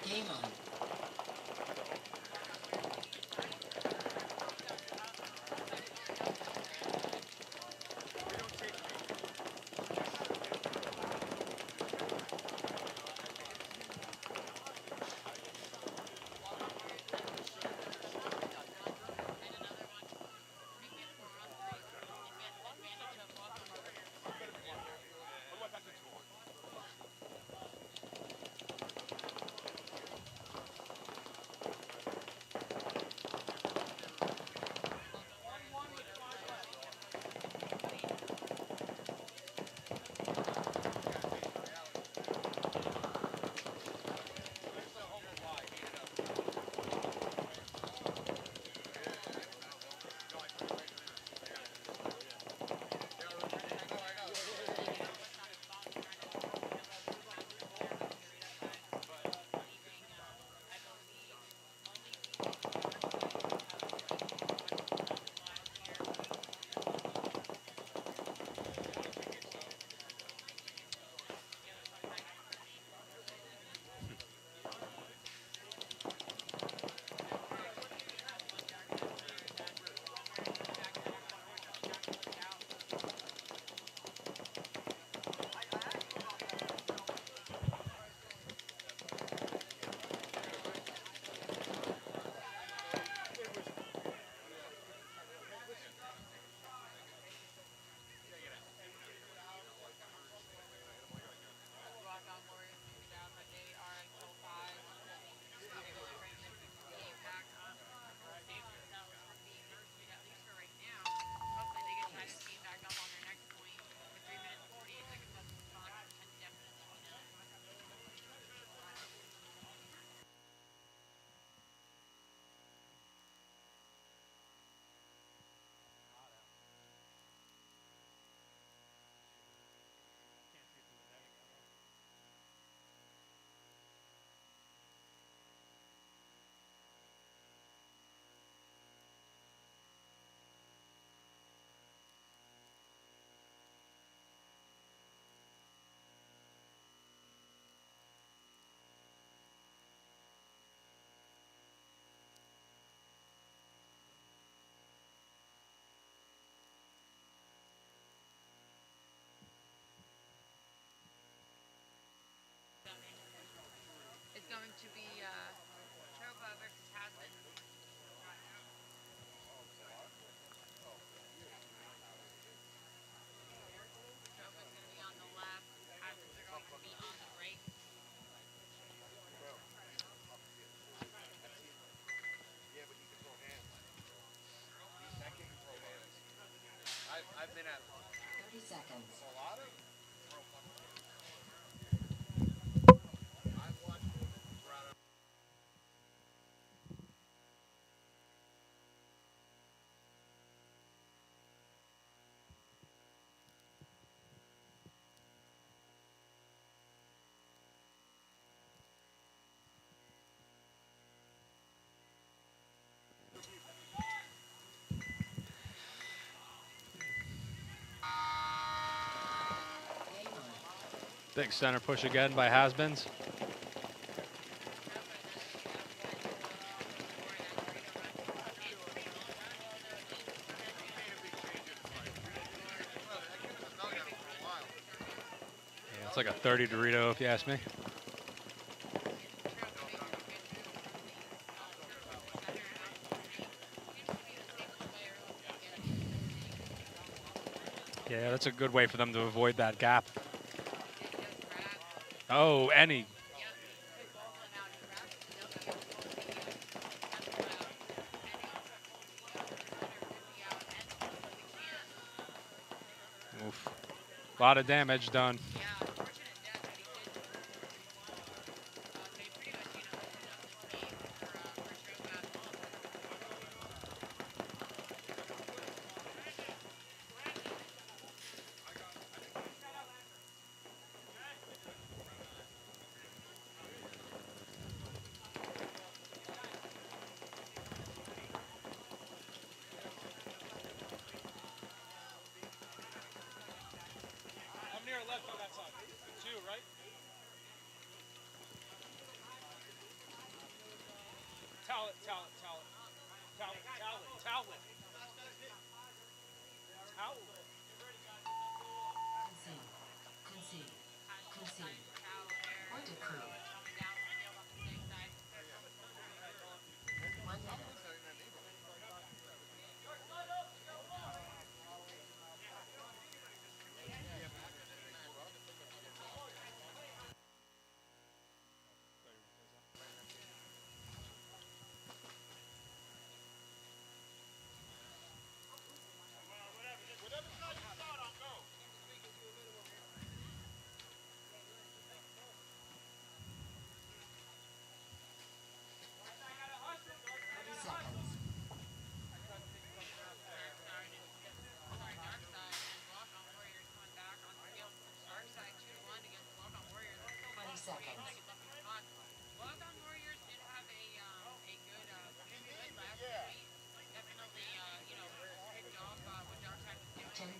Game on. 30 seconds. Big center push again by Has-Beens. Yeah, it's like a 30 Dorito if you ask me. Yeah, that's a good way for them to avoid that gap. Oh, any. Oof. A lot of damage done. I'm near left on that side. 2, right? Talent, talent, talent. Talent, talent, talent. Talent. Concede. Concede. Point approved. 1 minute. Whatever side you start on, go. 30 seconds.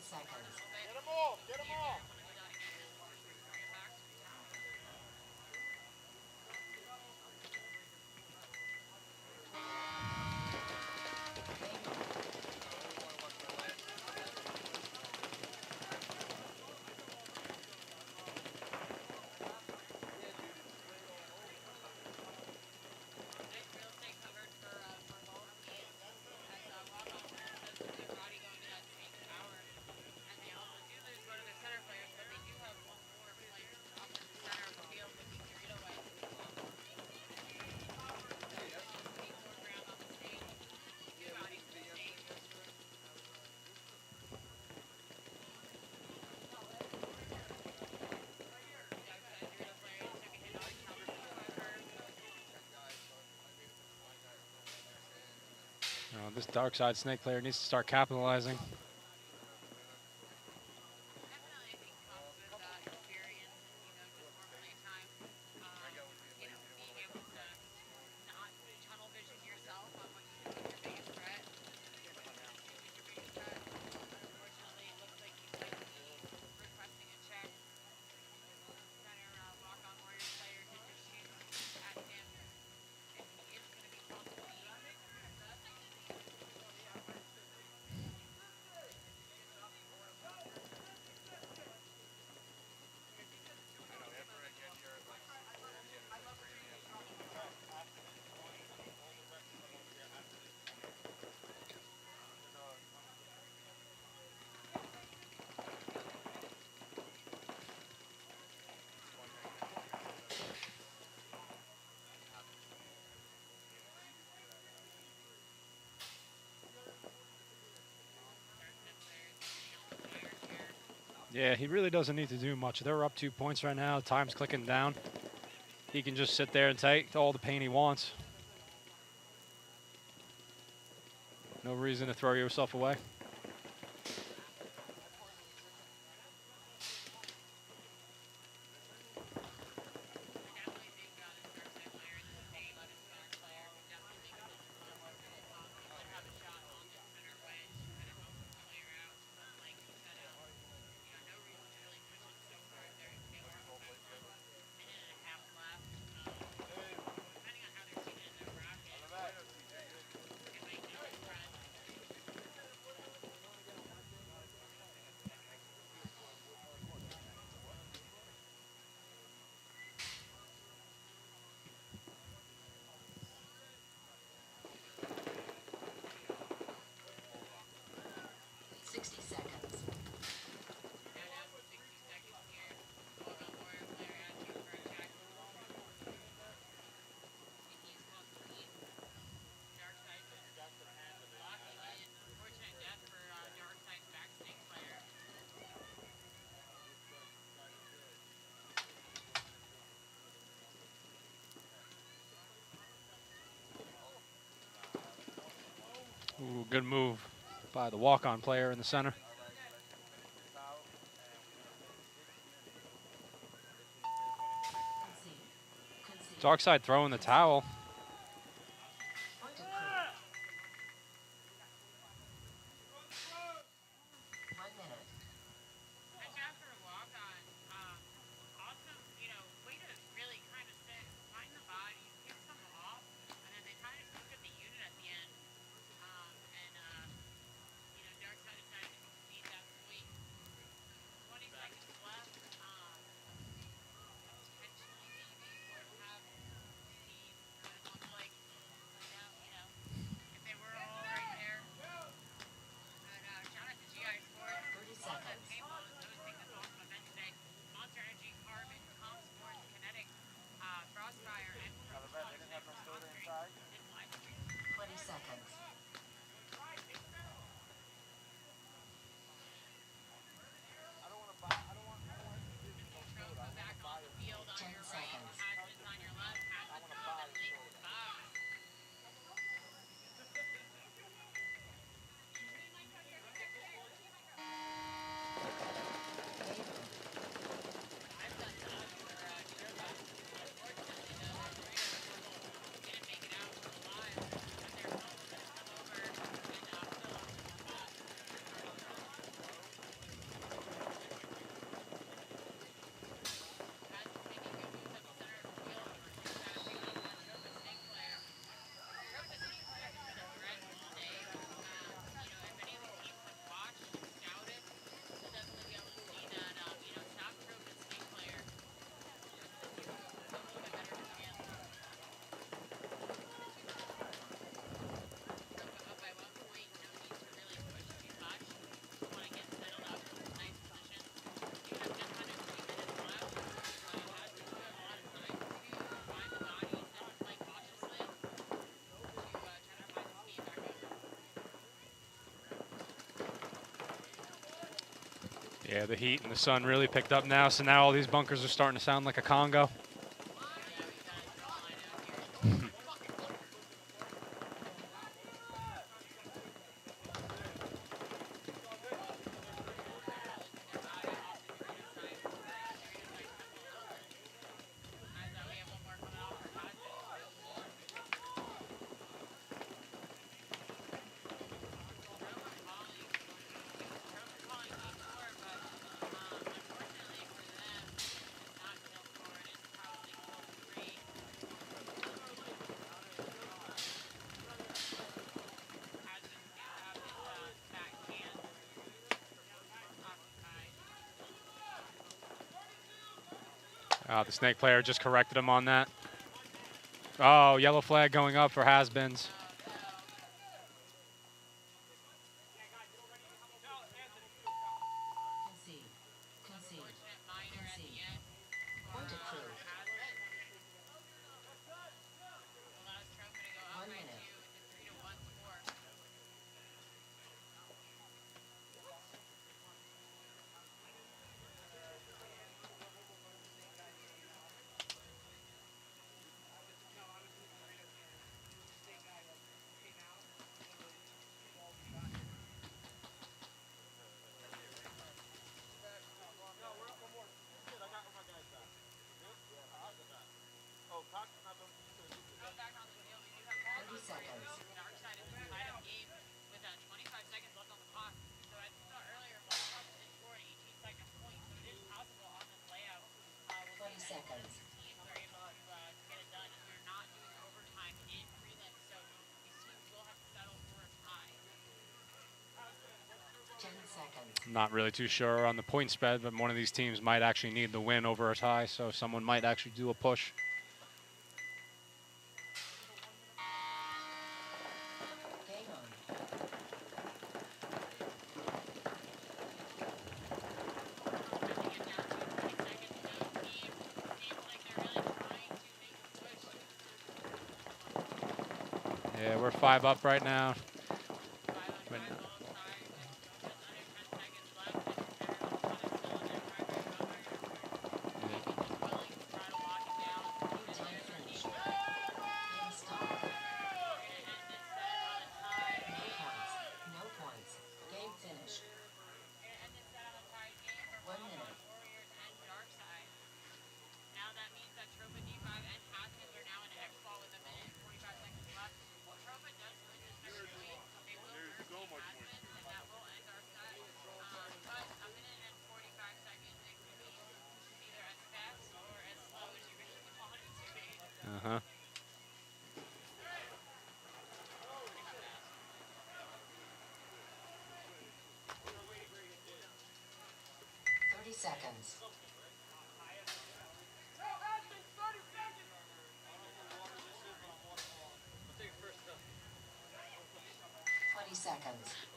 Seconds. Get them all. Get them all. This dark side snake player needs to start capitalizing. Yeah, he really doesn't need to do much. They're up 2 points right now. Time's clicking down. He can just sit there and take all the pain he wants. No reason to throw yourself away. Ooh, good move by the walk-on player in the center. Darkside throwing the towel. Yeah, the heat and the sun really picked up now, so now all these bunkers are starting to sound like a Congo. The snake player just corrected him on that. Oh, yellow flag going up for has-beens. not really too sure on the point spread, but one of these teams might actually need the win over a tie, so someone might actually do a push. Yeah, we're 5 up right now. But uh-huh. Seconds.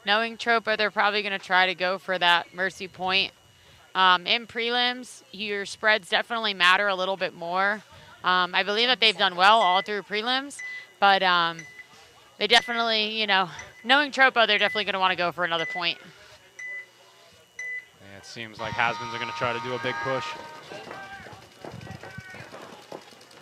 Knowing Tropa, they're probably going to try to go for that mercy point. In prelims, your spreads definitely matter a little bit more. I believe that they've done well all through prelims, but they definitely, you know, knowing Tropa, they're definitely going to want to go for another point. Yeah, it seems like Hasbins are going to try to do a big push.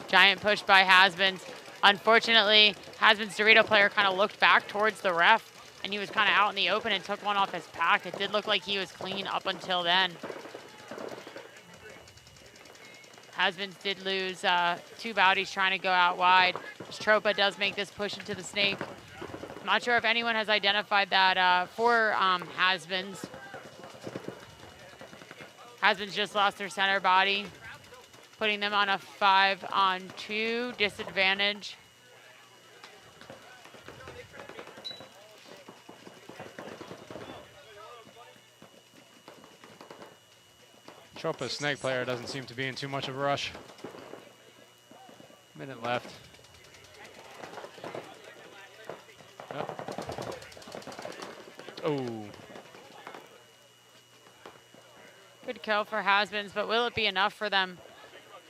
Giant push by Hasbins. Unfortunately, Hasbins' Dorito player kind of looked back towards the ref, and he was kind of out in the open and took one off his pack. It did look like he was clean up until then. Hasbins did lose 2 bodies trying to go out wide. Tropa does make this push into the snake. I'm not sure if anyone has identified that for Hasbins. Hasbins just lost their center body, putting them on a 5-on-2 disadvantage. Tropa's snake player doesn't seem to be in too much of a rush. Minute left. Oh. Good kill for Hasbins, but will it be enough for them?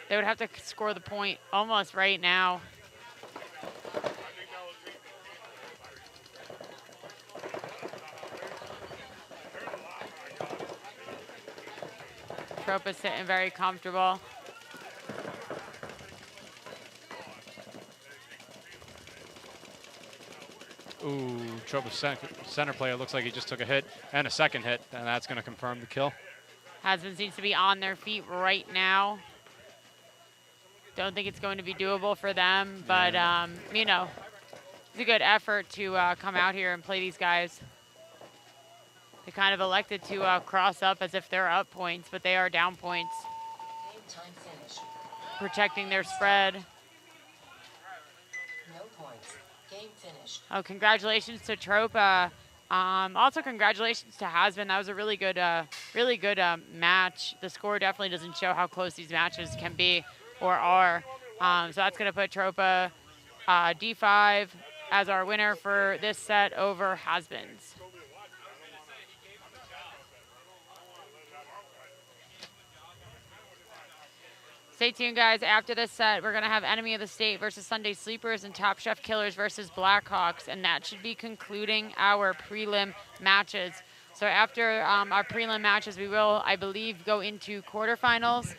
They would have to score the point almost right now. Tropa's sitting very comfortable. Ooh, Tropa's center player looks like he just took a hit and a second hit, and that's going to confirm the kill. Hasbins needs to be on their feet right now. Don't think it's going to be doable for them, but, you know, it's a good effort to come out here and play these guys. They kind of elected to cross up as if they're up points, but they are down points. Game time finish. Protecting their spread. No points. Game finished. Oh, congratulations to Tropa. Also, congratulations to Hasbin. That was a really good match. The score definitely doesn't show how close these matches can be or are. So that's going to put Tropa D5 as our winner for this set over Hasbin's. Stay tuned, guys. After this set, we're going to have Enemy of the State versus Sunday Sleepers and Top Chef Killers versus Blackhawks, and that should be concluding our prelim matches. So after our prelim matches, we will, I believe, go into quarterfinals.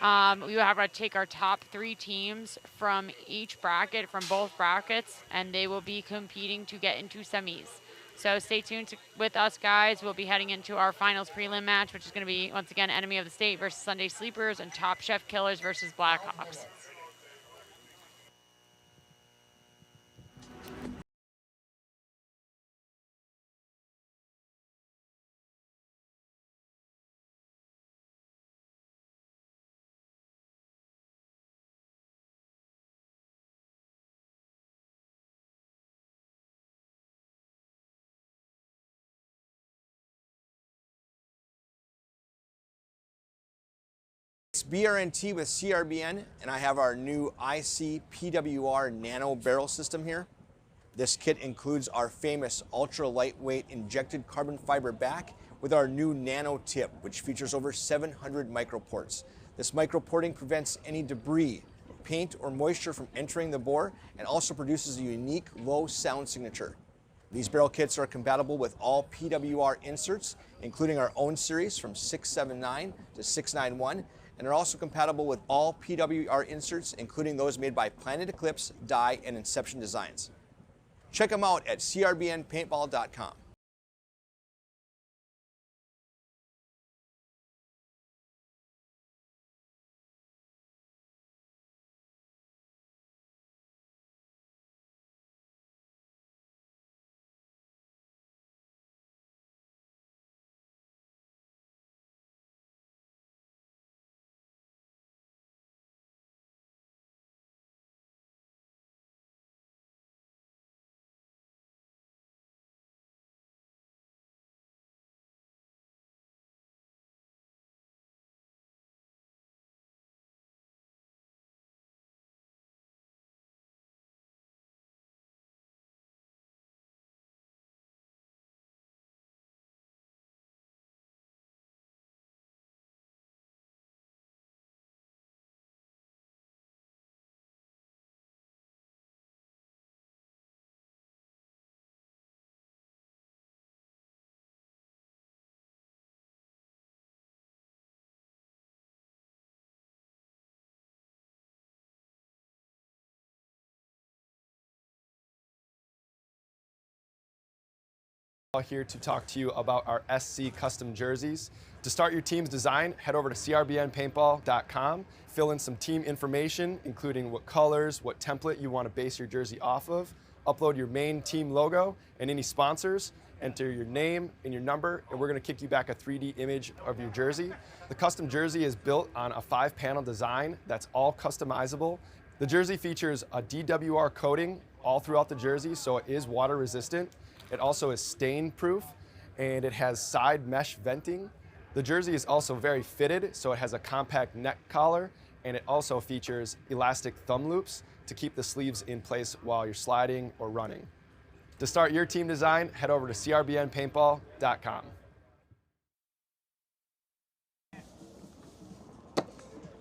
We will have to take our top 3 teams from each bracket, from both brackets, and they will be competing to get into semis. So stay tuned with us, guys. We'll be heading into our finals prelim match, which is going to be, once again, Enemy of the State versus Sunday Sleepers and Top Chef Killers versus Blackhawks. It's BRNT with CRBN, and I have our new IC PWR nano barrel system here. This kit includes our famous ultra lightweight injected carbon fiber back with our new nano tip, which features over 700 microports. This microporting prevents any debris, paint, or moisture from entering the bore and also produces a unique low sound signature. These barrel kits are compatible with all PWR inserts, including our own series from 679 to 691, and are also compatible with all PWR inserts, including those made by Planet Eclipse, Dye, and Inception Designs. Check them out at crbnpaintball.com. Here to talk to you about our SC custom jerseys. To start your team's design, head over to crbnpaintball.com, fill in some team information, including what colors, what template you want to base your jersey off of, upload your main team logo and any sponsors, enter your name and your number, and we're going to kick you back a 3D image of your jersey. The custom jersey is built on a 5-panel design that's all customizable. The jersey features a DWR coating all throughout the jersey, so it is water resistant. It also is stain proof, and it has side mesh venting. The jersey is also very fitted, so it has a compact neck collar, and it also features elastic thumb loops to keep the sleeves in place while you're sliding or running. To start your team design, head over to crbnpaintball.com.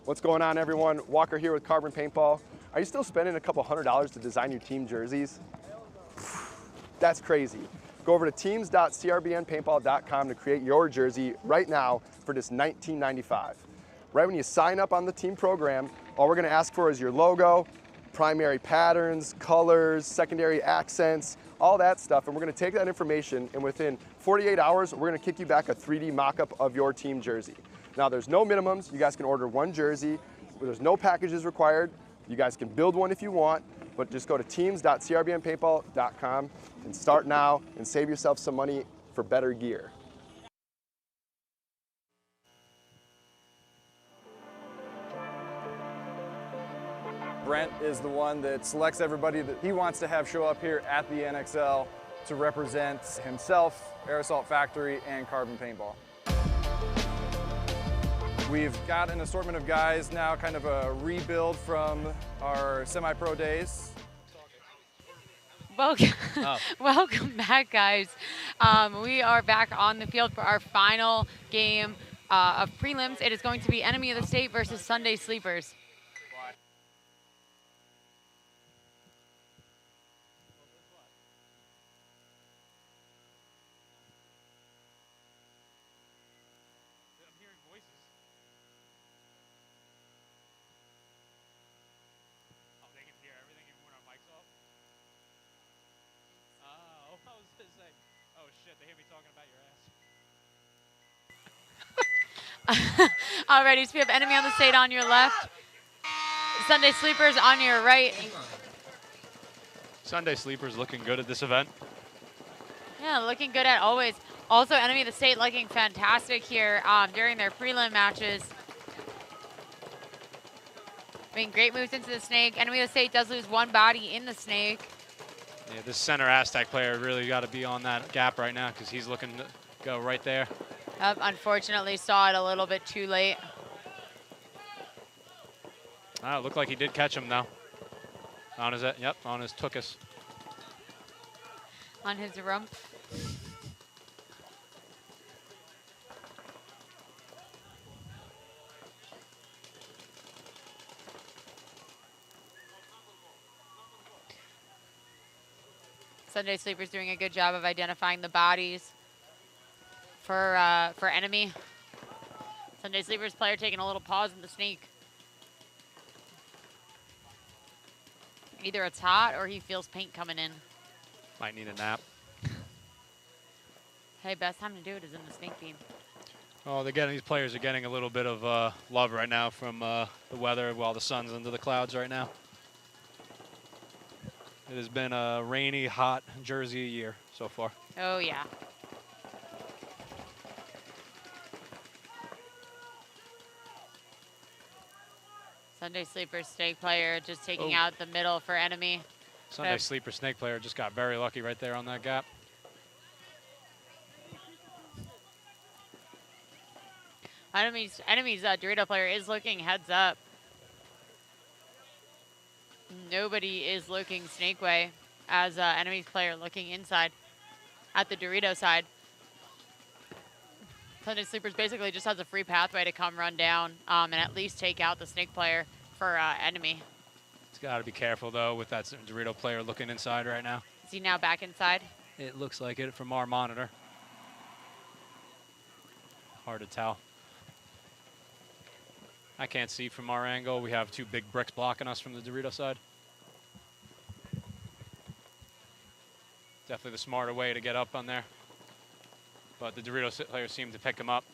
What's going on, everyone? Walker here with Carbon Paintball. Are you still spending a couple $100s to design your team jerseys? That's crazy. Go over to teams.crbnpaintball.com to create your jersey right now for just $19.95. Right when you sign up on the team program, all we're going to ask for is your logo, primary patterns, colors, secondary accents, all that stuff, and we're going to take that information, and within 48 hours, we're going to kick you back a 3D mock-up of your team jersey. Now, there's no minimums. You guys can order one jersey. There's no packages required. You guys can build one if you want, but just go to teams.crbnpaintball.com and start now and save yourself some money for better gear. Brent is the one that selects everybody that he wants to have show up here at the NXL to represent himself, Aerosol Factory, and Carbon Paintball. We've got an assortment of guys now, kind of a rebuild from our semi-pro days. Welcome back, guys. We are back on the field for our final game of prelims. It is going to be Enemy of the State versus Sunday Sleepers. Alrighty, so we have Enemy on the State on your left, Sunday Sleepers on your right. Sunday Sleepers looking good at this event. Yeah, looking good at always. Also, Enemy of the State looking fantastic here during their prelim matches. I mean, great moves into the snake. Enemy of the State does lose one body in the snake. Yeah, this center Aztec player really got to be on that gap right now because he's looking to go right there. Unfortunately, saw it a little bit too late. It looked like he did catch him though. On his, yep, on his tuchus. On his rump. Sunday Sleeper's doing a good job of identifying the bodies for enemy. Sunday Sleeper's player taking a little pause in the snake. Either it's hot or he feels paint coming in. Might need a nap. Hey, best time to do it is in the snake beam. Oh, these players are getting a little bit of love right now from the weather while the sun's under the clouds right now. It has been a rainy, hot Jersey year so far. Oh, yeah. Sunday Sleeper snake player just taking out the middle for enemy. Sunday Sleeper snake player just got very lucky right there on that gap. Enemy's Dorito player is looking heads up. Nobody is looking snake way as enemy's player looking inside at the Dorito side. Sunday Sleepers basically just has a free pathway to come run down and at least take out the snake player for enemy. It's got to be careful though with that Dorito player looking inside right now. Is he now back inside? It looks like it from our monitor. Hard to tell. I can't see from our angle. We have two big bricks blocking us from the Dorito side. Definitely the smarter way to get up on there. But the Dorito players seem to pick him up.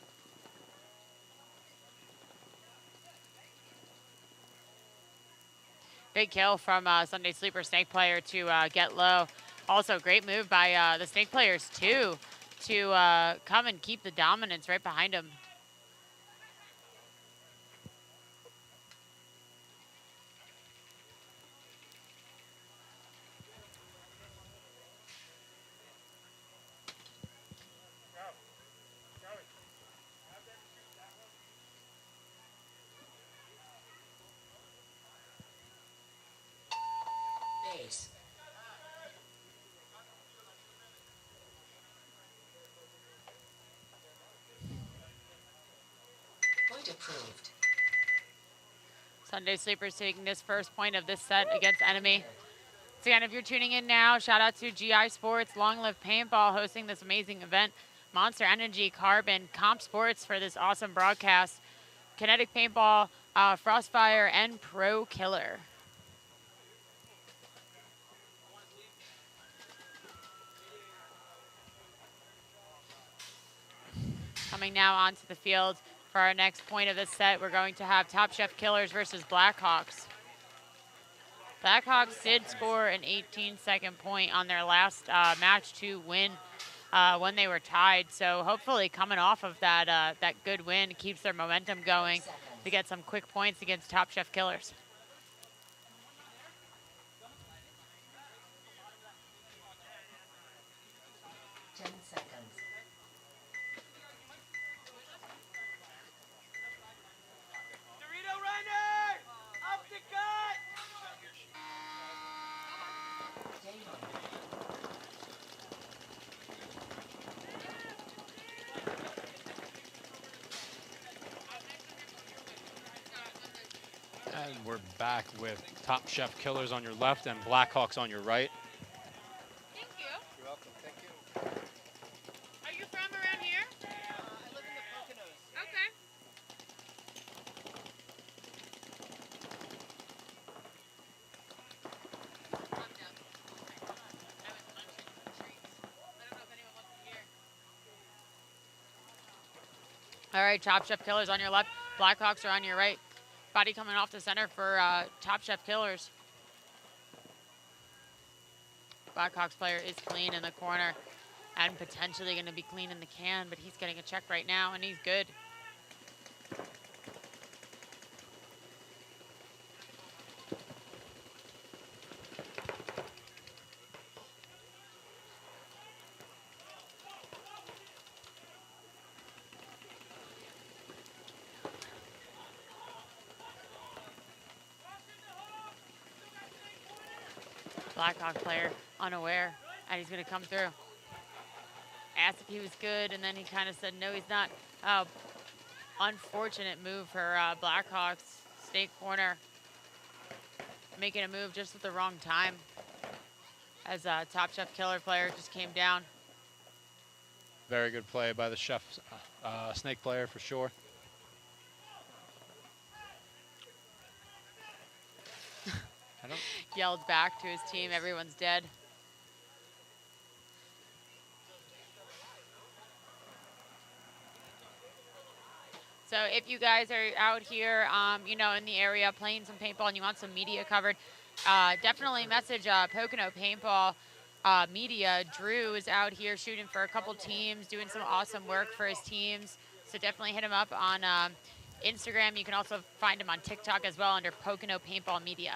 Big kill from Sunday Sleeper snake player to get low. Also, great move by the snake players too to come and keep the dominance right behind him. Base. Point approved. Sunday Sleepers taking this first point of this set against enemy. So again, if you're tuning in now, shout out to GI Sports, Long Live Paintball hosting this amazing event. Monster Energy, Carbon, Comp Sports for this awesome broadcast. Kinetic Paintball, Frostfire, and Pro Killer. Coming now onto the field for our next point of this set, we're going to have Top Chef Killers versus Blackhawks. Blackhawks did score an 18-second point on their last match to win when they were tied. So hopefully coming off of that that good win keeps their momentum going to get some quick points against Top Chef Killers. And we're back with Top Chef Killers on your left and Blackhawks on your right. Thank you. You're welcome. Thank you. Are you from around here? I live in the Poconos. Okay. All right, Top Chef Killers on your left. Blackhawks are on your right. Body coming off the center for Top Chef Killers. Blackhawks player is clean in the corner and potentially going to be clean in the can, but he's getting a check right now, and he's good. Blackhawk player unaware, and he's going to come through. Asked if he was good, and then he kind of said, no, he's not. Unfortunate move for Blackhawks. Snake corner. Making a move just at the wrong time as a Top Chef Killer player just came down. Very good play by the chef, snake player for sure. Yelled back to his team, everyone's dead. So if you guys are out here, you know, in the area playing some paintball and you want some media covered, definitely message Pocono Paintball Media. Drew is out here shooting for a couple teams, doing some awesome work for his teams. So definitely hit him up on Instagram. You can also find him on TikTok as well under Pocono Paintball Media.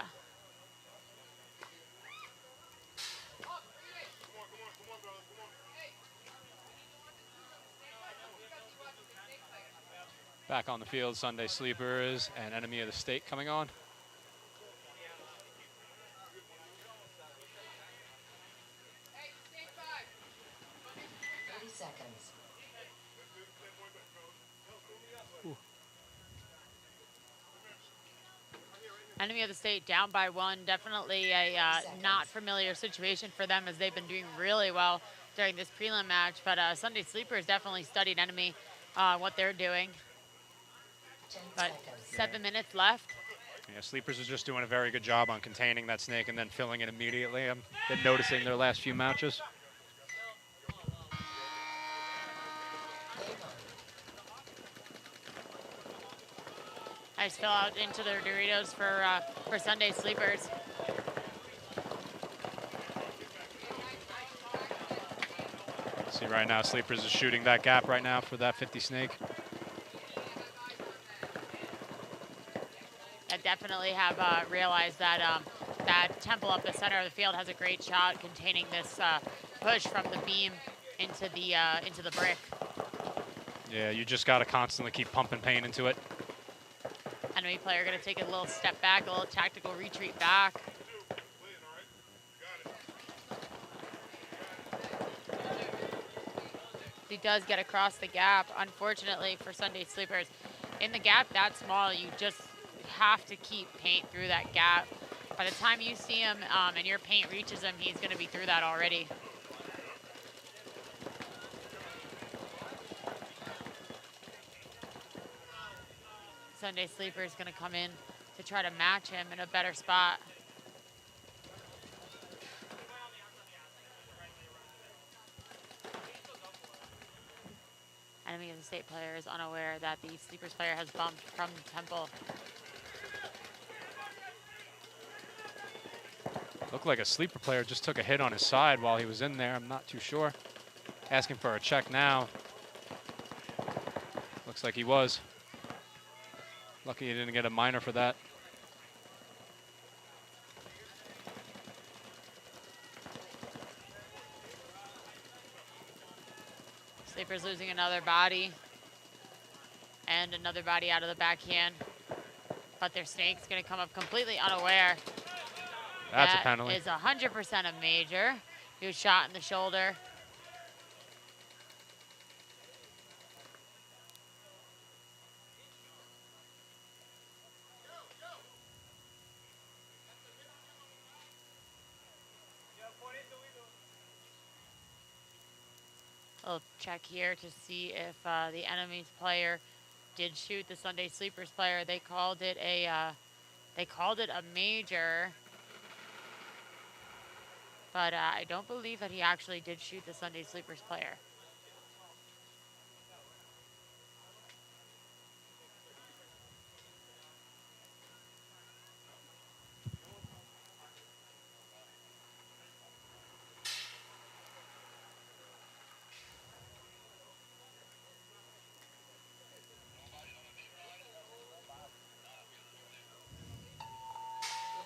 Back on the field, Sunday Sleepers and Enemy of the State coming on. Enemy of the State down by 1. Definitely a not familiar situation for them as they've been doing really well during this prelim match. But Sunday Sleepers definitely studied Enemy, what they're doing. But 7 minutes left. Yeah, Sleepers is just doing a very good job on containing that snake and then filling it immediately. I've been noticing their last few matches. Nice fill out into their Doritos for Sunday Sleepers. See right now, Sleepers is shooting that gap right now for that 50 snake. I definitely have realized that that Temple up the center of the field has a great shot containing this push from the beam into the brick. Yeah, you just got to constantly keep pumping paint into it. Enemy player going to take a little step back, a little tactical retreat back. He does get across the gap, unfortunately for Sunday Sleepers. In the gap that small, you just have to keep paint through that gap. By the time you see him and your paint reaches him, he's going to be through that already. Sunday Sleeper is going to come in to try to match him in a better spot. Enemy of the State player is unaware that the Sleepers player has bumped from Temple. Looked like a Sleeper player just took a hit on his side while he was in there. I'm not too sure. Asking for a check now. Looks like he was. Lucky he didn't get a minor for that. Sleeper's losing another body. And another body out of the backhand. But their snake's going to come up completely unaware. That's a penalty. That is 100% a major. He was shot in the shoulder. I'll check here to see if the enemy's player did shoot the Sunday Sleepers player. They called it a major, but I don't believe that he actually did shoot the Sunday Sleepers player.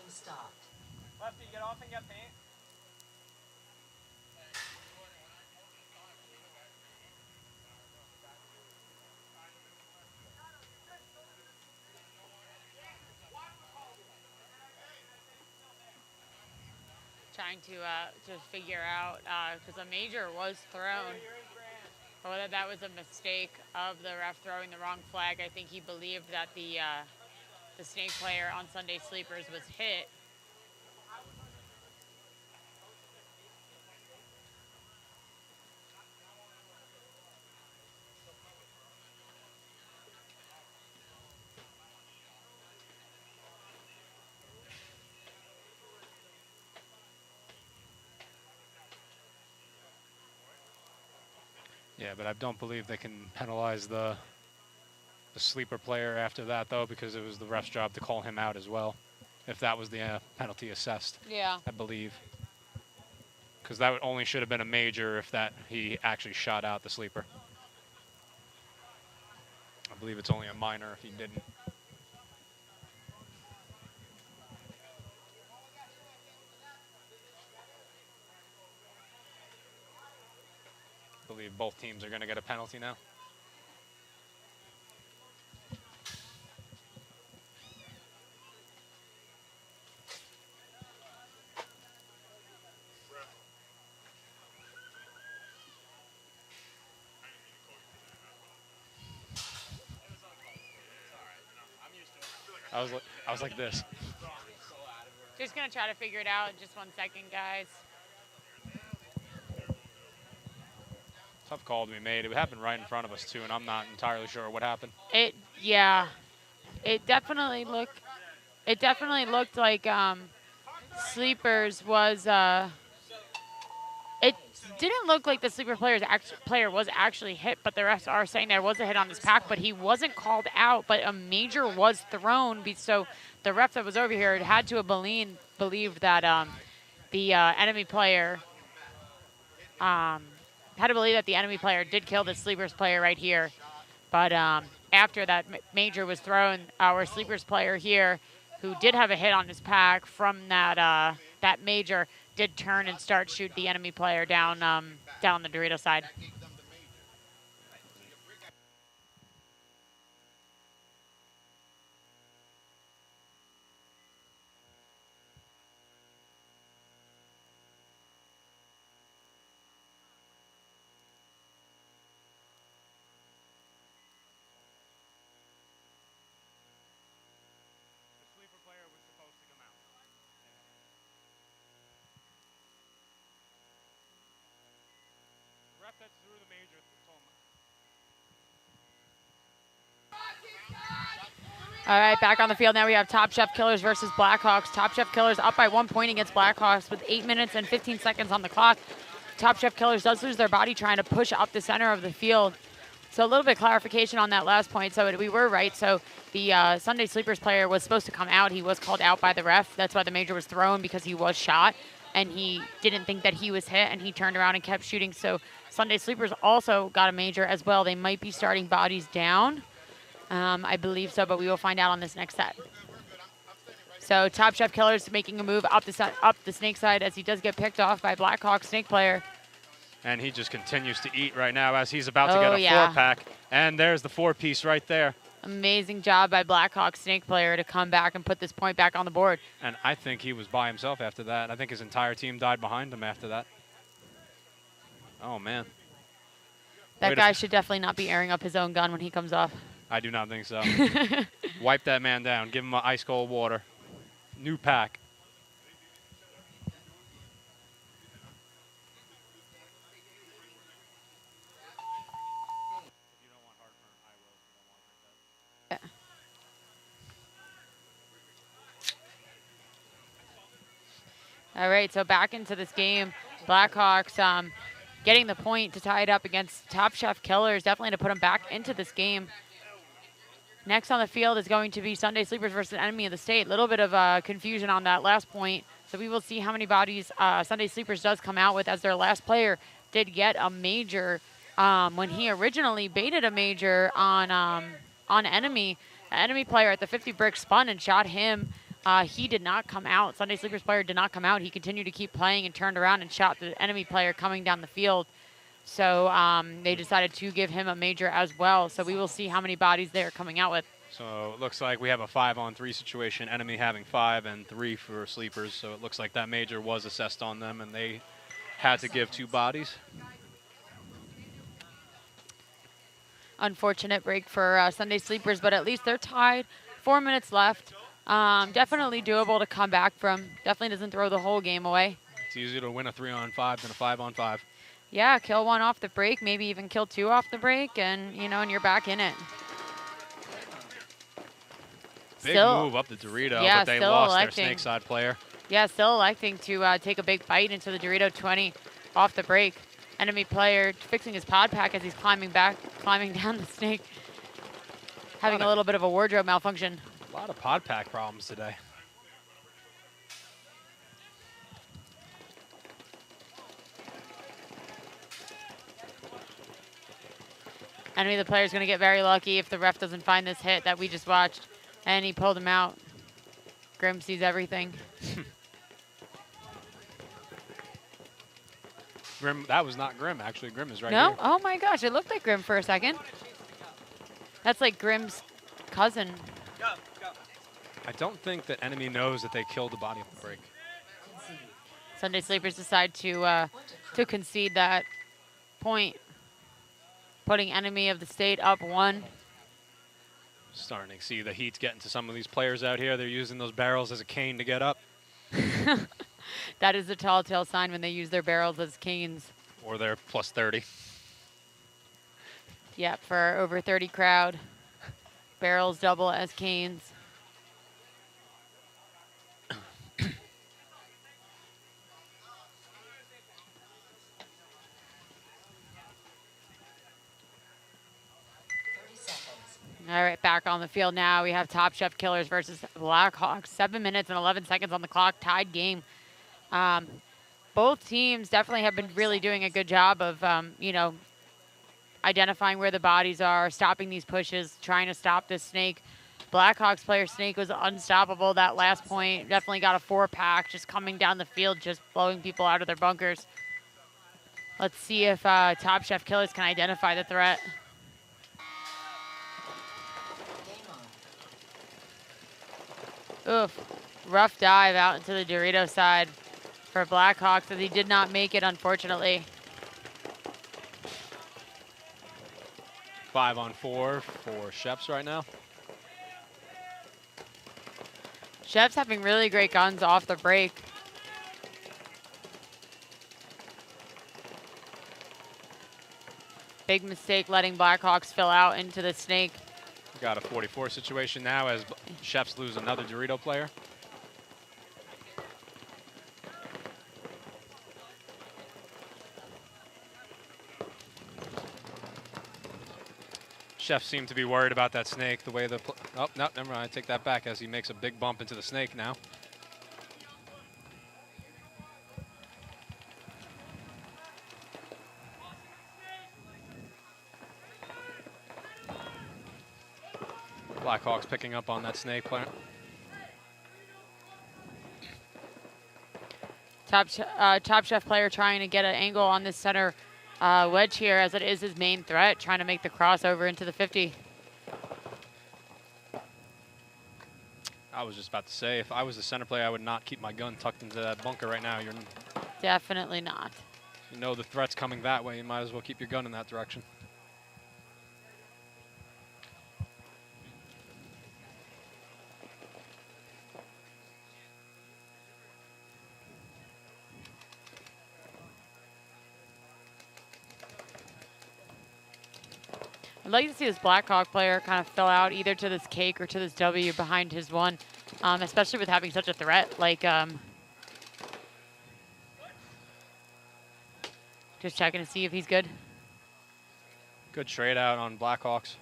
Stopped. Lefty, get off and get paint. trying to figure out, because a major was thrown. But whether that was a mistake of the ref throwing the wrong flag, I think he believed that the snake player on Sunday Sleepers was hit. Yeah, but I don't believe they can penalize the sleeper player after that, though, because it was the ref's job to call him out as well, if that was the penalty assessed. Yeah. I believe. Because that only should have been a major if that he actually shot out the sleeper. I believe it's only a minor if he didn't. I believe both teams are going to get a penalty now. I was like this. Just going to try to figure it out in just 1 second, guys. Tough call to be made. It happened right in front of us, too, and I'm not entirely sure what happened. Yeah. It definitely looked like Sleepers was it didn't look like the sleeper player was actually hit, but the refs are saying there was a hit on his pack, but he wasn't called out, but a major was thrown. So the ref that was over here had to have believed that the enemy player had to believe that the enemy player did kill the sleepers player right here. But after that major was thrown, our sleepers player here, who did have a hit on his pack from that that major, did turn and start shoot the enemy player down down the Dorito side. All right, back on the field now. We have Top Chef Killers versus Blackhawks. Top Chef Killers up by 1 point against Blackhawks with 8 minutes and 15 seconds on the clock. Top Chef Killers does lose their body trying to push up the center of the field. So a little bit of clarification on that last point. So we were right. So the Sunday Sleepers player was supposed to come out. He was called out by the ref. That's why the major was thrown, because he was shot and he didn't think that he was hit, and he turned around and kept shooting. So Sunday Sleepers also got a major as well. They might be starting bodies down. I believe so, but we will find out on this next set. So Top Chef Killers making a move up the snake side as he does get picked off by Blackhawk snake player. And he just continues to eat right now as he's about to get a 4-pack. And there's the 4-piece right there. Amazing job by Blackhawk snake player to come back and put this point back on the board. And I think he was by himself after that. I think his entire team died behind him after that. Oh, man. That guy should definitely not be airing up his own gun when he comes off. I do not think so. Wipe that man down. Give him an ice cold water. New pack. Yeah. All right, so back into this game. Blackhawks getting the point to tie it up against Top Chef Killers, definitely to put them back into this game. Next on the field is going to be Sunday Sleepers versus Enemy of the State. A little bit of confusion on that last point. So we will see how many bodies Sunday Sleepers does come out with, as their last player did get a major when he originally baited a major on Enemy. The Enemy player at the 50 brick spun and shot him. He did not come out. Sunday Sleepers player did not come out. He continued to keep playing and turned around and shot the enemy player coming down the field. So they decided to give him a major as well. So we will see how many bodies they're coming out with. So it looks like we have a 5-on-3 situation, enemy having 5 and 3 for sleepers. So it looks like that major was assessed on them, and they had to give 2 bodies. Unfortunate break for Sunday Sleepers, but at least they're tied. 4 minutes left. Definitely doable to come back from. Definitely doesn't throw the whole game away. It's easier to win a 3-on-5 than a 5-on-5. Yeah, kill 1 off the break, maybe even kill 2 off the break, and and you're back in it. Big move up the Dorito, yeah, but they still lost electing, their snake side player. Yeah, still electing to take a big bite into the Dorito 20 off the break. Enemy player fixing his pod pack as he's climbing down the snake. Having a little bit of a wardrobe malfunction. A lot of pod pack problems today. Enemy, the player is going to get very lucky if the ref doesn't find this hit that we just watched. And he pulled him out. Grim sees everything. Grim, that was not Grim, actually. Grim is right No? here. Oh my gosh, it looked like Grim for a second. That's like Grim's cousin. I don't think that enemy knows that they killed the body of the break. Sunday Sleepers decide to concede that point, putting enemy of the state up 1. Starting to see the heat getting to some of these players out here. They're using those barrels as a cane to get up. That is a tall tale sign when they use their barrels as canes. Or they're plus 30. Yep, for over 30 crowd. Barrels double as canes. All right, back on the field now. We have Top Chef Killers versus Blackhawks. 7 minutes and 11 seconds on the clock, tied game. Both teams definitely have been really doing a good job of, identifying where the bodies are, stopping these pushes, trying to stop this snake. Blackhawks player Snake was unstoppable that last point. Definitely got a 4-pack, just coming down the field, just blowing people out of their bunkers. Let's see if Top Chef Killers can identify the threat. Oof, rough dive out into the Dorito side for Blackhawks as he did not make it, unfortunately. 5-on-4 for Chefs right now. Chef's having really great guns off the break. Big mistake letting Blackhawks fill out into the snake. Got a 44 situation now as Chefs lose another Dorito player. Chefs seem to be worried about that snake, the way the... Oh, no, never mind. I take that back as he makes a big bump into the snake now. Blackhawks picking up on that snake player. Top Chef player trying to get an angle on this center wedge here, as it is his main threat, trying to make the crossover into the 50. I was just about to say, if I was the center player, I would not keep my gun tucked into that bunker right now. Definitely not. You know the threat's coming that way. You might as well keep your gun in that direction. I'd like to see this Blackhawk player kind of fill out either to this cake or to this W behind his 1, especially with having such a threat. Like, just checking to see if he's good. Good trade out on Blackhawks.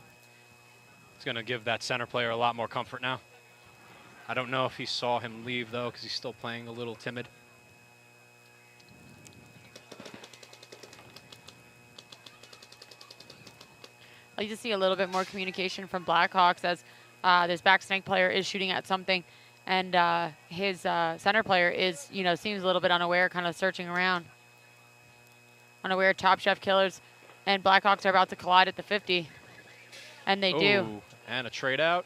It's going to give that center player a lot more comfort now. I don't know if he saw him leave, though, because he's still playing a little timid. I'd like to see a little bit more communication from Blackhawks as this back snake player is shooting at something, and his center player is, seems a little bit unaware, kind of searching around. Unaware Top Chef Killers and Blackhawks are about to collide at the 50, and they do. And a trade out.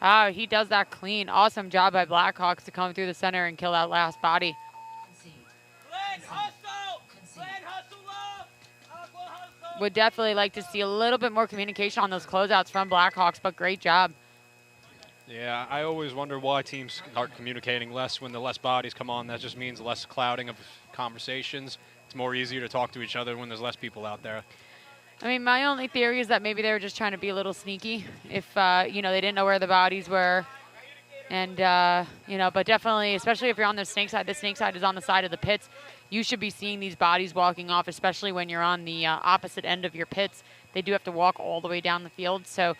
Oh, he does that clean. Awesome job by Blackhawks to come through the center and kill that last body. Would definitely like to see a little bit more communication on those closeouts from Blackhawks, but great job. Yeah, I always wonder why teams start communicating less when the less bodies come on. That just means less clouding of conversations. It's more easier to talk to each other when there's less people out there. I mean, my only theory is that maybe they were just trying to be a little sneaky. If, you know, they didn't know where the bodies were. And, you know, but definitely, especially if you're on the snake side is on the side of the pits. You should be seeing these bodies walking off, especially when you're on the opposite end of your pits. They do have to walk all the way down the field. So,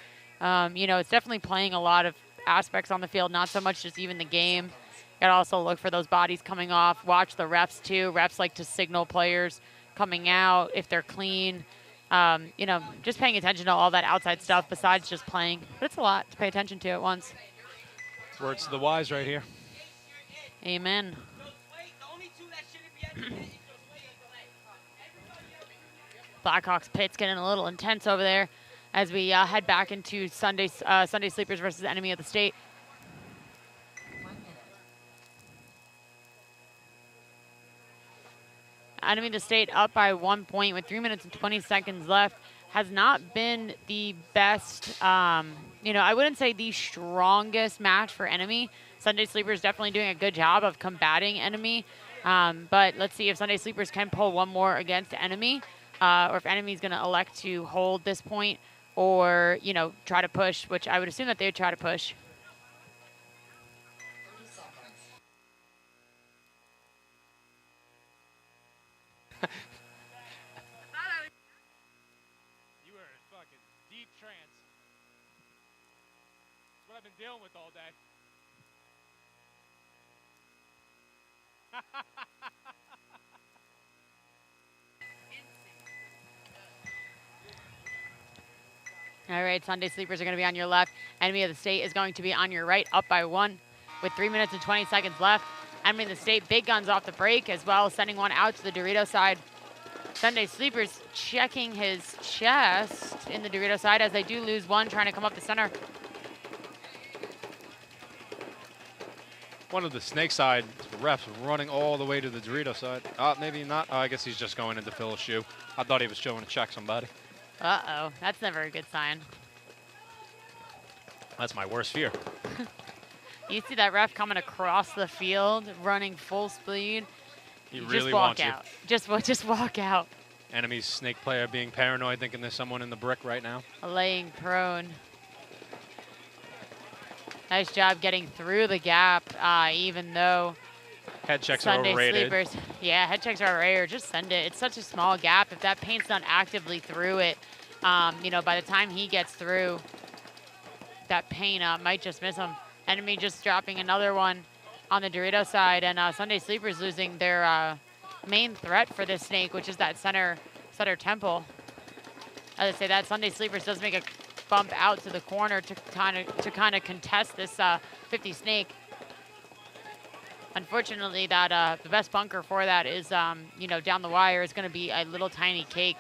you know, it's definitely playing a lot of aspects on the field, not so much just even the game. You got to also look for those bodies coming off. Watch the refs, too. Refs like to signal players coming out if they're clean. You know, just paying attention to all that outside stuff besides just playing. But it's a lot to pay attention to at once. Words to the wise right here. Amen. Blackhawks pits getting a little intense over there as we head back into Sunday Sleepers versus Enemy of the State. Enemy of the State up by 1 point with 3 minutes and 20 seconds left. Has not been the best, you know, I wouldn't say the strongest match for Enemy. Sunday Sleepers definitely doing a good job of combating Enemy. But let's see if Sunday Sleepers can pull one more against Enemy, or if Enemy is going to elect to hold this point or, you know, try to push, which I would assume that they would try to push. You were in fucking deep trance. That's what I've been dealing with all day. All right, Sunday Sleepers are going to be on your left. Enemy of the State is going to be on your right, up by 1 with 3 minutes and 20 seconds left. Enemy of the State, big guns off the break as well, sending one out to the Dorito side. Sunday Sleepers checking his chest in the Dorito side as they do lose one, trying to come up the center. One of the snake side refs running all the way to the Dorito side. Maybe not. I guess he's just going in to fill a shoe. I thought he was showing to check somebody. Uh-oh, that's never a good sign. That's my worst fear. You see that ref coming across the field, running full speed. He You really just walk wants out. Just walk out. Enemy's snake player being paranoid, thinking there's someone in the brick right now. Laying prone. Nice job getting through the gap, even though Head checks Sunday are overrated. Sleepers. Yeah, head checks are rare. Just send it. It's such a small gap. If that paint's not actively through it, you know, by the time he gets through, that paint might just miss him. Enemy just dropping another one on the Dorito side, and Sunday Sleepers losing their main threat for this snake, which is that center temple. As I say, that Sunday Sleepers does make a bump out to the corner to kind of contest this 50 snake. Unfortunately, that the best bunker for that is, you know, down the wire is going to be a little tiny cake.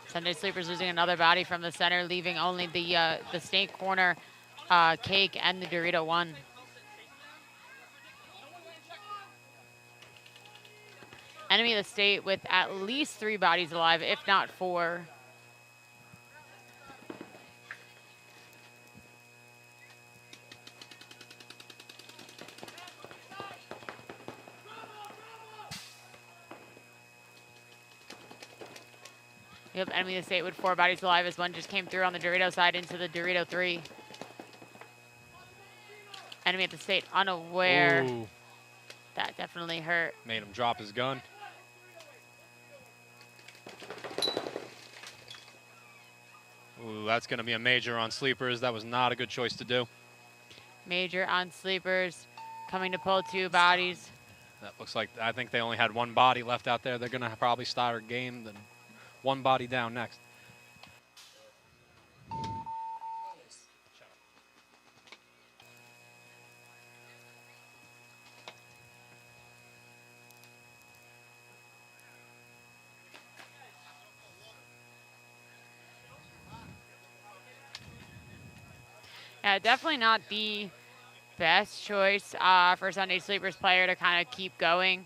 Sunday Sleepers losing another body from the center, leaving only the snake corner cake and the Dorito one. Enemy of the State with at least 3 bodies alive, if not 4. Yep, Enemy of the State with 4 bodies alive as one just came through on the Dorito side into the Dorito 3. Enemy of the State unaware. Ooh. That definitely hurt. Made him drop his gun. Ooh, that's going to be a major on Sleepers. That was not a good choice to do. Major on Sleepers, coming to pull 2 bodies. That looks like, I think they only had 1 body left out there. They're going to probably start a game, then 1 body down next. Yeah, definitely not the best choice for Sunday Sleepers player to kind of keep going.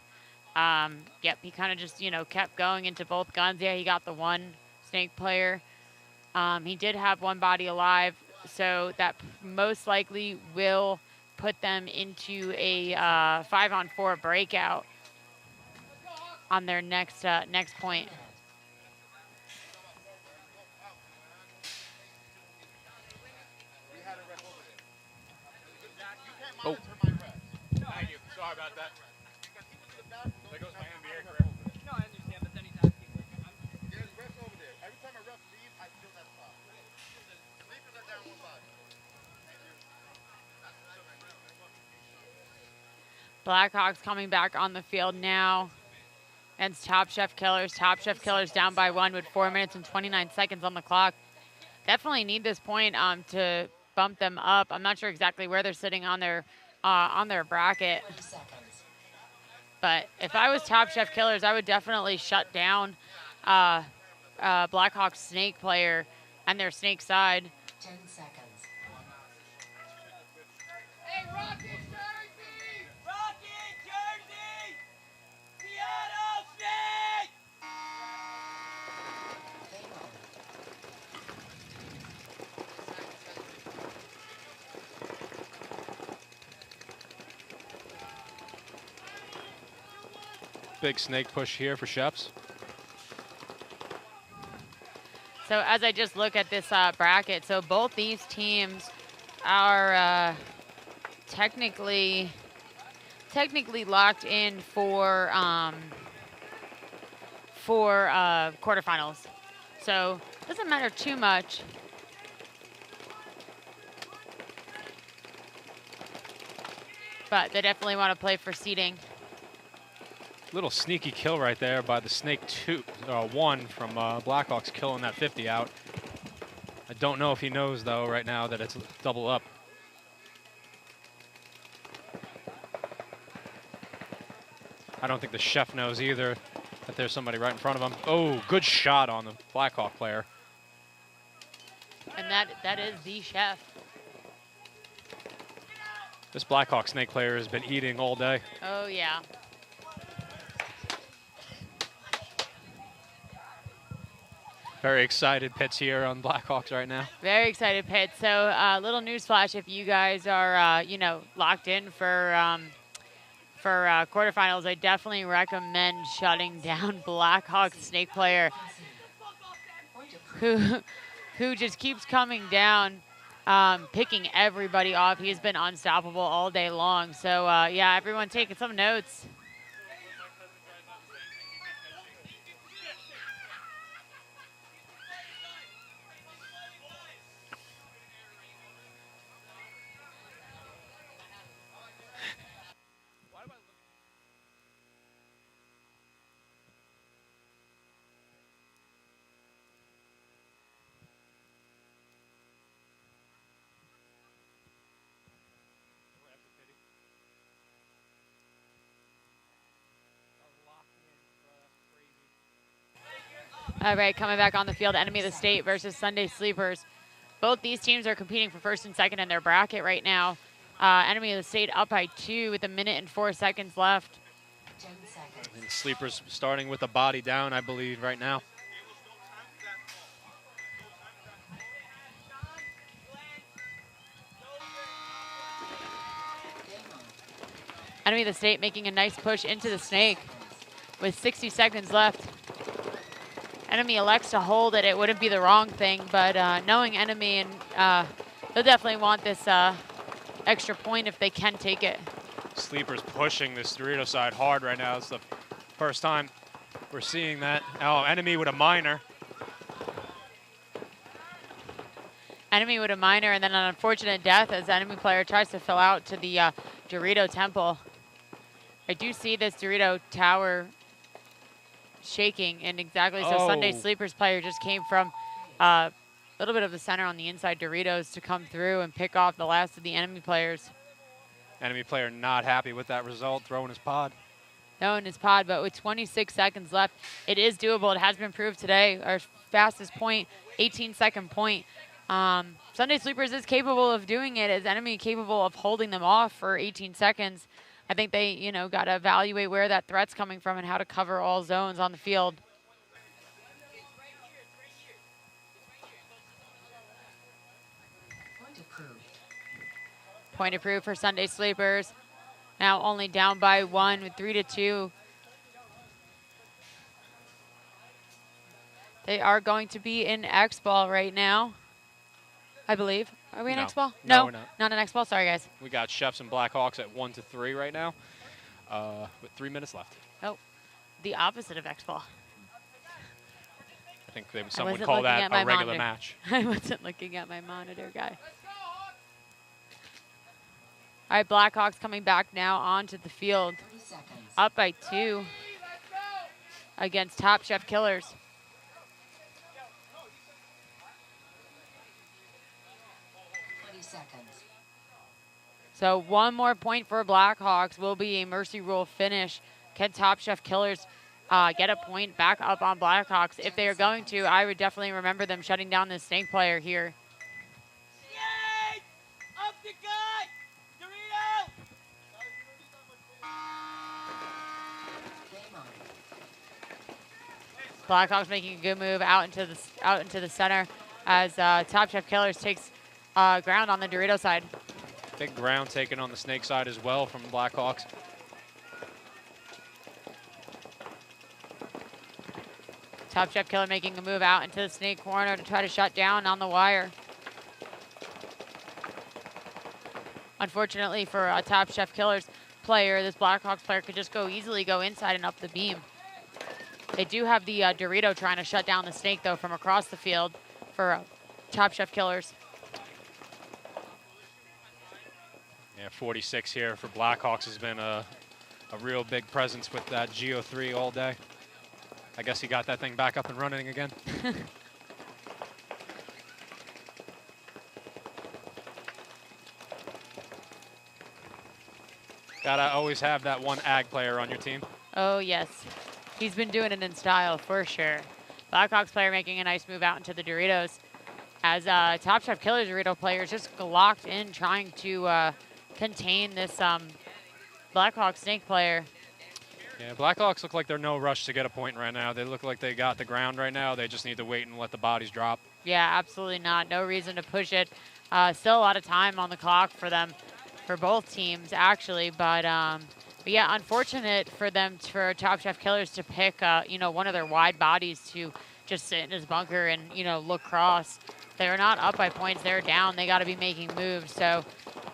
Yep, he kind of just, kept going into both guns. Yeah, he got the one snake player. He did have one body alive, so that most likely will put them into a 5-on-4 breakout on their next point. Oh. Thank you. Sorry about that. There goes my NBA career. No, I understand, but then he's asking. There's refs over there. Every time a ref leaves, I feel that spot. Sleepers are down one body. Blackhawks coming back on the field now against Top Chef Killers. Top Chef Killers down by 1 with 4 minutes and 29 seconds on the clock. Definitely need this point to bump them up. I'm not sure exactly where they're sitting on their bracket. But if I was Top Chef Killers, I would definitely shut down Blackhawks snake player and their snake side. 10 seconds. Hey, Rocky Jersey! Rocky Jersey! Seattle Snake! Big snake push here for Chefs. So as I just look at this bracket, so both these teams are technically locked in for quarterfinals. So it doesn't matter too much. But they definitely want to play for seeding. Little sneaky kill right there by the Snake 1 from Blackhawks, killing that 50 out. I don't know if he knows, though, right now that it's double up. I don't think the Chef knows either that there's somebody right in front of him. Oh, good shot on the Blackhawk player. And that is the Chef. This Blackhawk snake player has been eating all day. Oh, yeah. Very excited pits here on Blackhawks right now. Very excited, Pitt. So, little news flash: if you guys are, locked in for quarterfinals, I definitely recommend shutting down Blackhawks snake player, who just keeps coming down, picking everybody off. He's been unstoppable all day long. So, yeah, everyone taking some notes. All right, coming back on the field, Enemy of the State versus Sunday Sleepers. Both these teams are competing for first and second in their bracket right now. Enemy of the State up by 2 with 1 minute and 4 seconds left. 10 seconds. And Sleepers starting with a body down, I believe, right now. Enemy of the State making a nice push into the snake with 60 seconds left. Enemy elects to hold it. It wouldn't be the wrong thing, but knowing Enemy, and they'll definitely want this extra point if they can take it. Sleepers pushing this Dorito side hard right now. It's the first time we're seeing that. Oh, Enemy with a minor. Enemy with a minor, and then an unfortunate death as Enemy player tries to fill out to the Dorito temple. I do see this Dorito tower shaking, and exactly so Sunday Sleepers player just came from a little bit of the center on the inside Doritos to come through and pick off the last of the Enemy players. Enemy player not happy with that result, throwing his pod. Throwing his pod, but with 26 seconds left, it is doable. It has been proved today. Our fastest point, 18-second point. Sunday Sleepers is capable of doing it. Is enemy capable of holding them off for 18 seconds? I think they, you know, got to evaluate where that threat's coming from and how to cover all zones on the field. Point approved. Point approved for Sunday Sleepers. Now only down by 1 with 3-2. They are going to be in X-Ball right now, I believe. Are we in No. X-Ball? No, we're not. Not in X-Ball. Sorry, guys. We got Chefs and Blackhawks at 1-3 right now, with 3 minutes left. Oh, the opposite of X-Ball. I think some would call that a regular monitor. match. I wasn't looking at my monitor, guy. All right, Blackhawks coming back now onto the field. 30 seconds. Up by 2 against Top Chef Killers. 20 seconds. So 1 more point for Blackhawks will be a mercy rule finish. Can Top Chef Killers get a point back up on Blackhawks? If they are going to, I would definitely remember them shutting down the snake player here. Snake! Up the guy! Dorito! Game on. Blackhawks making a good move out into the center as Top Chef Killers takes ground on the Dorito side. Big ground taken on the snake side as well from Blackhawks. Top Chef Killer making a move out into the snake corner to try to shut down on the wire. Unfortunately for a Top Chef Killers player, this Blackhawks player could just easily go inside and up the beam. They do have the Dorito trying to shut down the snake, though, from across the field for Top Chef Killers. Yeah, 46 here for Blackhawks has been a real big presence with that GO3 all day. I guess he got that thing back up and running again. Gotta always have that one ag player on your team. Oh, yes. He's been doing it in style, for sure. Blackhawks player making a nice move out into the Doritos as Top Chef Killers Dorito player is just locked in trying to contain this Blackhawks snake player. Yeah, Blackhawks look like they're no rush to get a point right now. They look like they got the ground right now. They just need to wait and let the bodies drop. Yeah, absolutely not. No reason to push it. Still a lot of time on the clock for them, for both teams, actually. But yeah, unfortunate for them, for Top Chef Killers to pick, you know, one of their wide bodies to just sit in his bunker and, you know, look cross. They're not up by points. They're down. They got to be making moves. So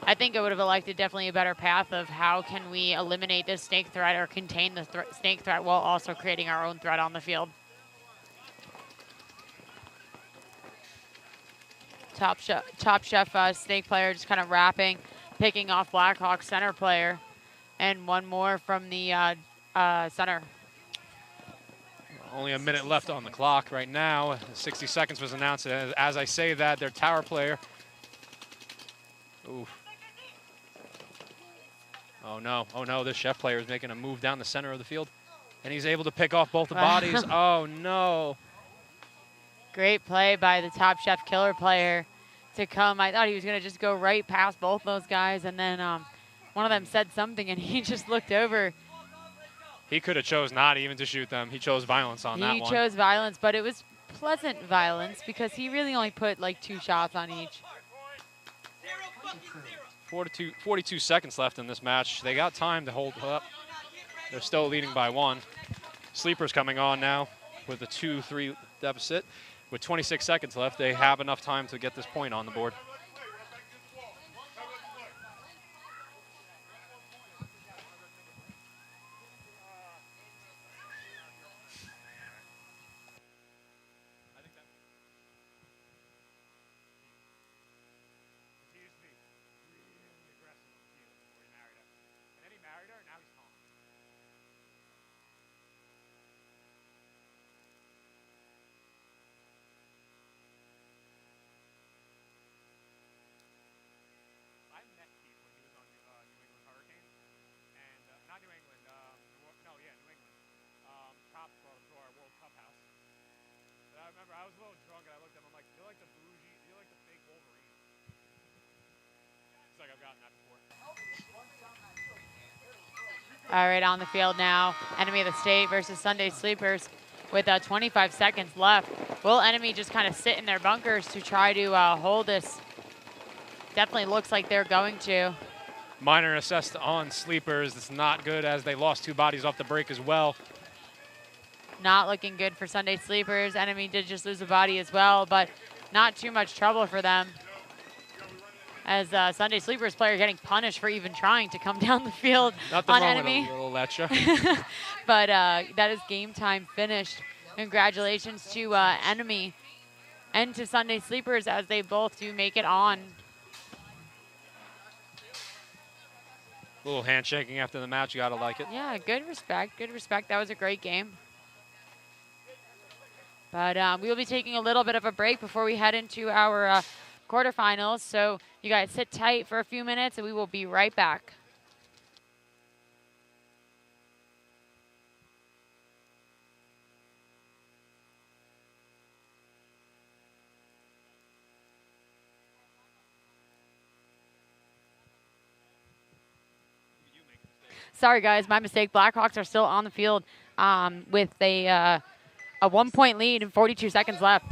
I think I would have elected definitely a better path of how can we eliminate this snake threat or contain the snake threat while also creating our own threat on the field. Top Chef snake player just kind of wrapping, picking off Blackhawks center player, and one more from the center. Only a minute left on the clock right now. 60 seconds was announced. As I say that, their tower player. Oof. Oh no, this chef player is making a move down the center of the field. And he's able to pick off both the bodies. Oh no. Great play by the Top Chef Killer player to come. I thought he was gonna just go right past both those guys, and then one of them said something and he just looked over. He could have chose not even to shoot them. He chose violence on that one. He chose violence, but it was pleasant violence because he really only put like 2 shots on each. 42 seconds left in this match. They got time to hold up. They're still leading by 1. Sleepers coming on now with a 2-3 deficit. With 26 seconds left, they have enough time to get this point on the board. I remember I was a little drunk and I looked at him, I'm like, you're like the bougie, like the fake Wolverine. It's like I've gotten that before. All right, on the field now. Enemy of the State versus Sunday Sleepers with 25 seconds left. Will Enemy just kind of sit in their bunkers to try to hold this? Definitely looks like they're going to. Minor assessed on Sleepers. It's not good as they lost 2 bodies off the break as well. Not looking good for Sunday Sleepers. Enemy did just lose a body as well, but not too much trouble for them. As Sunday Sleepers player getting punished for even trying to come down the field Nothing on wrong Enemy. with a little Letcha. But that is game time finished. Congratulations to Enemy and to Sunday Sleepers as they both do make it on. A little handshaking after the match. You got to like it. Yeah, good respect. Good respect. That was a great game. But we will be taking a little bit of a break before we head into our quarterfinals. So you guys sit tight for a few minutes and we will be right back. Sorry, guys, my mistake. Blackhawks are still on the field with a 1-point lead and 42 seconds left.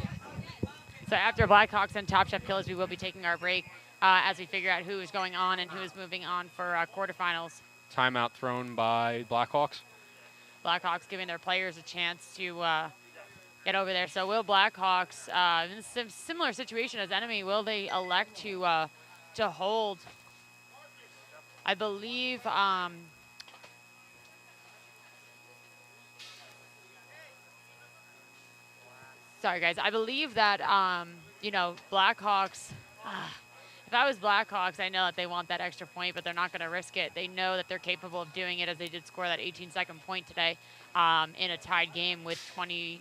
So after Blackhawks and Top Chef Killers, we will be taking our break as we figure out who is going on and who is moving on for quarterfinals. Timeout thrown by Blackhawks. Blackhawks giving their players a chance to get over there. So will Blackhawks, in a similar situation as Enemy, will they elect to hold? I believe. Sorry, guys. I believe that, you know, Blackhawks, if I was Blackhawks, I know that they want that extra point, but they're not going to risk it. They know that they're capable of doing it as they did score that 18-second point today in a tied game with 20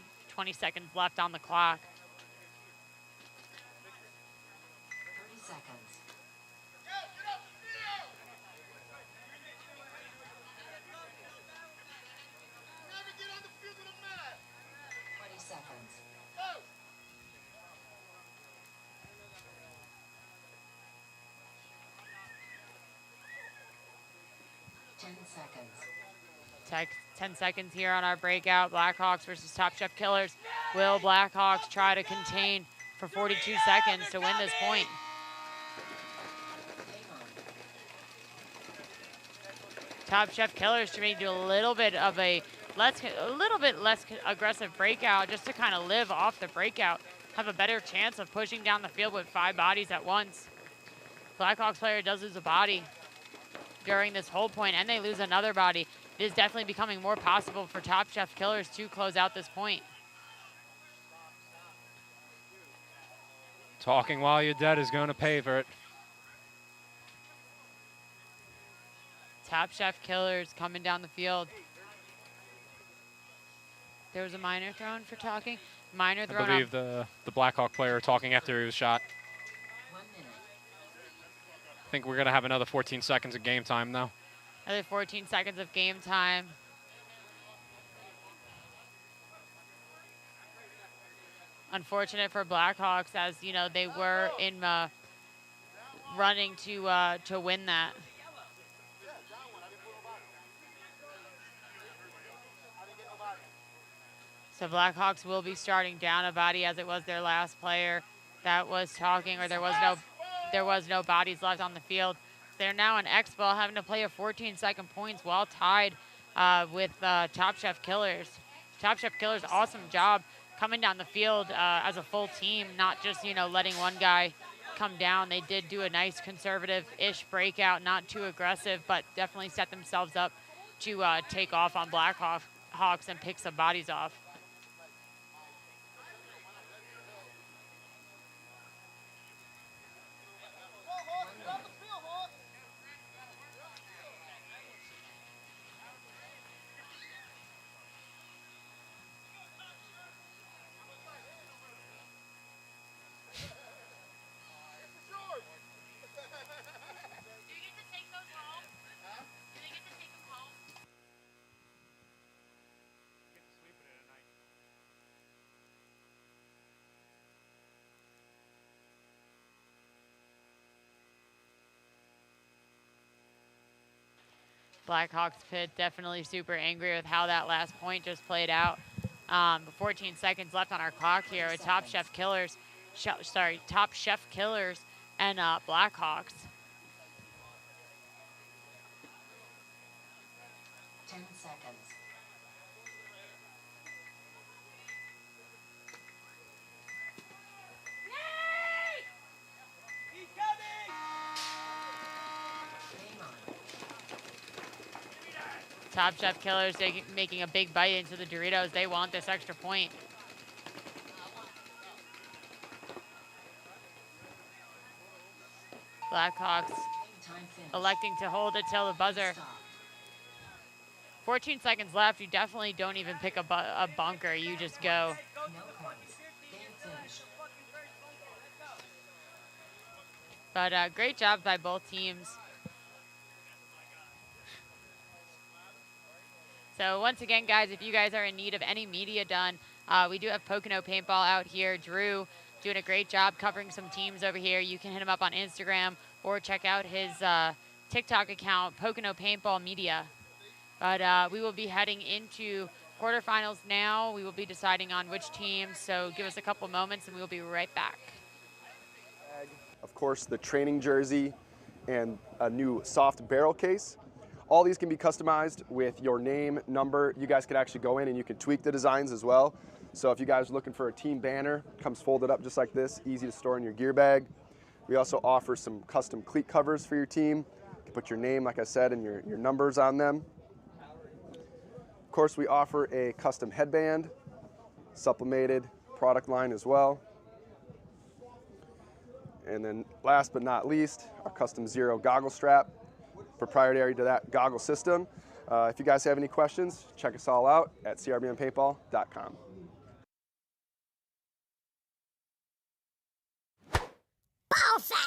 seconds left on the clock. 30 seconds. 20 seconds. 10 seconds. 10 seconds here on our breakout. Blackhawks versus Top Chef Killers. Will Blackhawks try to contain for 42 seconds to win this point? Top Chef Killers to maybe do a little bit of a less aggressive breakout just to kind of live off the breakout. Have a better chance of pushing down the field with 5 bodies at once. Blackhawks player does lose a body during this whole point, and they lose another body. It is definitely becoming more possible for Top Chef Killers to close out this point. Talking while you're dead is going to pay for it. Top Chef Killers coming down the field. There was a minor thrown for talking. Minor thrown. I believe the Blackhawk player talking after he was shot. 1 minute. I think we're going to have another 14 seconds of game time now. Another 14 seconds of game time. Unfortunate for Blackhawks, as you know, they were in running to win that. So Blackhawks will be starting down a body as it was their last player that was talking, or there was no bodies left on the field. They're now in X ball, having to play a 14-second points while tied with Top Chef Killers. Top Chef Killers, awesome job coming down the field as a full team, not just, you know, letting one guy come down. They did do a nice conservative-ish breakout, not too aggressive, but definitely set themselves up to take off on Blackhawks and pick some bodies off. Blackhawks pit definitely super angry with how that last point just played out. 14 seconds left on our clock here with Top Chef Killers, Top Chef Killers and Blackhawks. 10 seconds. He's coming! Game on. Top Chef Killers making a big bite into the Doritos. They want this extra point. Blackhawks Time finished. electing to hold it till the buzzer. Stop. 14 seconds left. You definitely don't even pick a bunker. You just go. No points. Game finished. But great job by both teams. So once again, guys, if you guys are in need of any media done, we do have Pocono Paintball out here. Drew doing a great job covering some teams over here. You can hit him up on Instagram or check out his TikTok account, Pocono Paintball Media. But we will be heading into quarterfinals now. We will be deciding on which teams, so give us a couple moments and we will be right back. Of course, the training jersey and a new soft barrel case. All these can be customized with your name, number. You guys could actually go in and you can tweak the designs as well. So if you guys are looking for a team banner, comes folded up just like this, easy to store in your gear bag. We also offer some custom cleat covers for your team. You can put your name, like I said, and your numbers on them. Of course, we offer a custom headband, supplemented product line as well. And then last but not least, our custom Zero goggle strap, proprietary to that goggle system. If you guys have any questions, check us all out at crbnpaintball.com. Ball sack.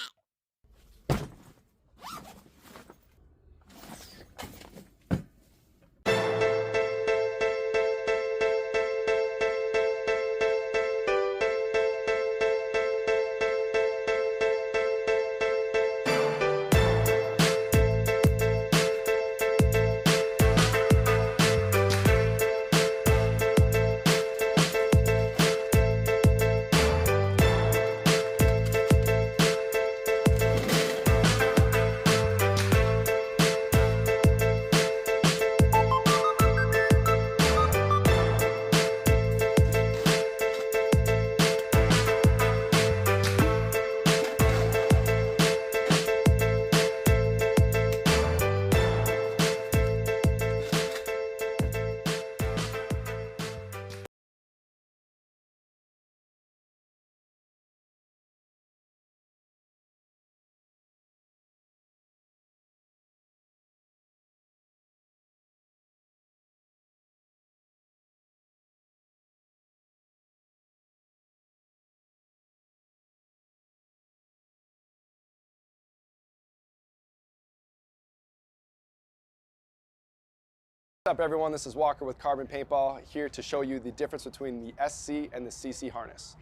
What's up everyone, this is Walker with Carbon Paintball, here to show you the difference between the SC and the CC harness.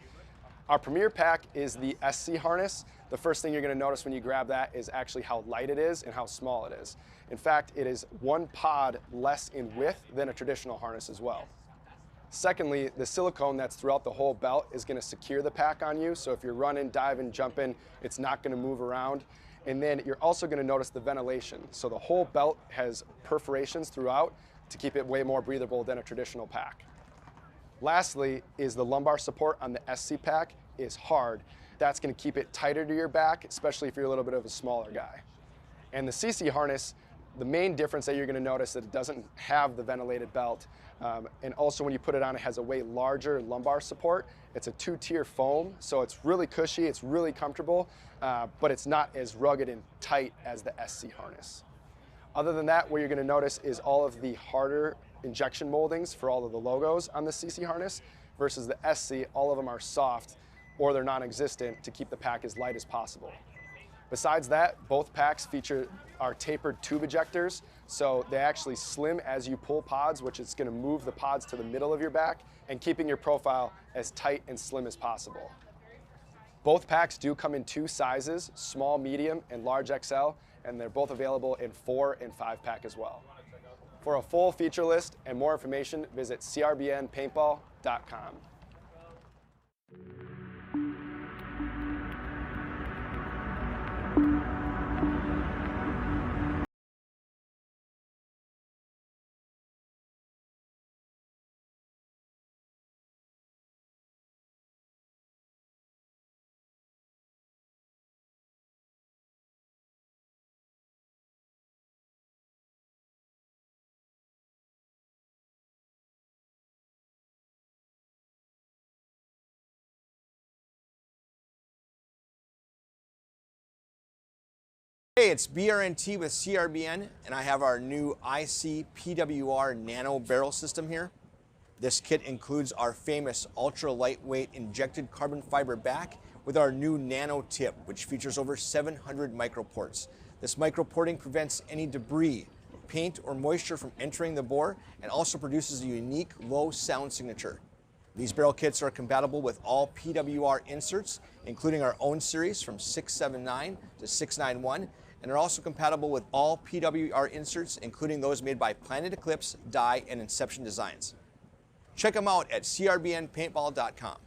Our premier pack is the SC harness. The first thing you're going to notice when you grab that is actually how light it is and how small it is. In fact, it is one pod less in width than a traditional harness as well. Secondly, the silicone that's throughout the whole belt is going to secure the pack on you, so if you're running, diving, jumping, it's not going to move around. And then you're also going to notice the ventilation. So the whole belt has perforations throughout to keep it way more breathable than a traditional pack. Lastly is the lumbar support on the SC pack is hard. That's going to keep it tighter to your back, especially if you're a little bit of a smaller guy. And the CC harness, the main difference that you're going to notice is that it doesn't have the ventilated belt. And also when you put it on, it has a way larger lumbar support. It's a 2-tier foam, so it's really cushy, it's really comfortable, but it's not as rugged and tight as the SC harness. Other than that, what you're going to notice is all of the harder injection moldings for all of the logos on the CC harness versus the SC, all of them are soft or they're non-existent to keep the pack as light as possible. Besides that, both packs feature our tapered tube ejectors, so they actually slim as you pull pods, which is going to move the pods to the middle of your back and keeping your profile as tight and slim as possible. Both packs do come in 2 sizes, small, medium, and large XL, and they're both available in 4 and 5-pack as well. For a full feature list and more information, visit crbnpaintball.com. Hey, it's BRNT with CRBN, and I have our new IC PWR Nano Barrel System here. This kit includes our famous ultra lightweight injected carbon fiber back with our new nano tip, which features over 700 microports. This microporting prevents any debris, paint, or moisture from entering the bore and also produces a unique low sound signature. These barrel kits are compatible with all PWR inserts, including our own series from 679 to 691, and are also compatible with all PWR inserts, including those made by Planet Eclipse, Dye, and Inception Designs. Check them out at crbnpaintball.com.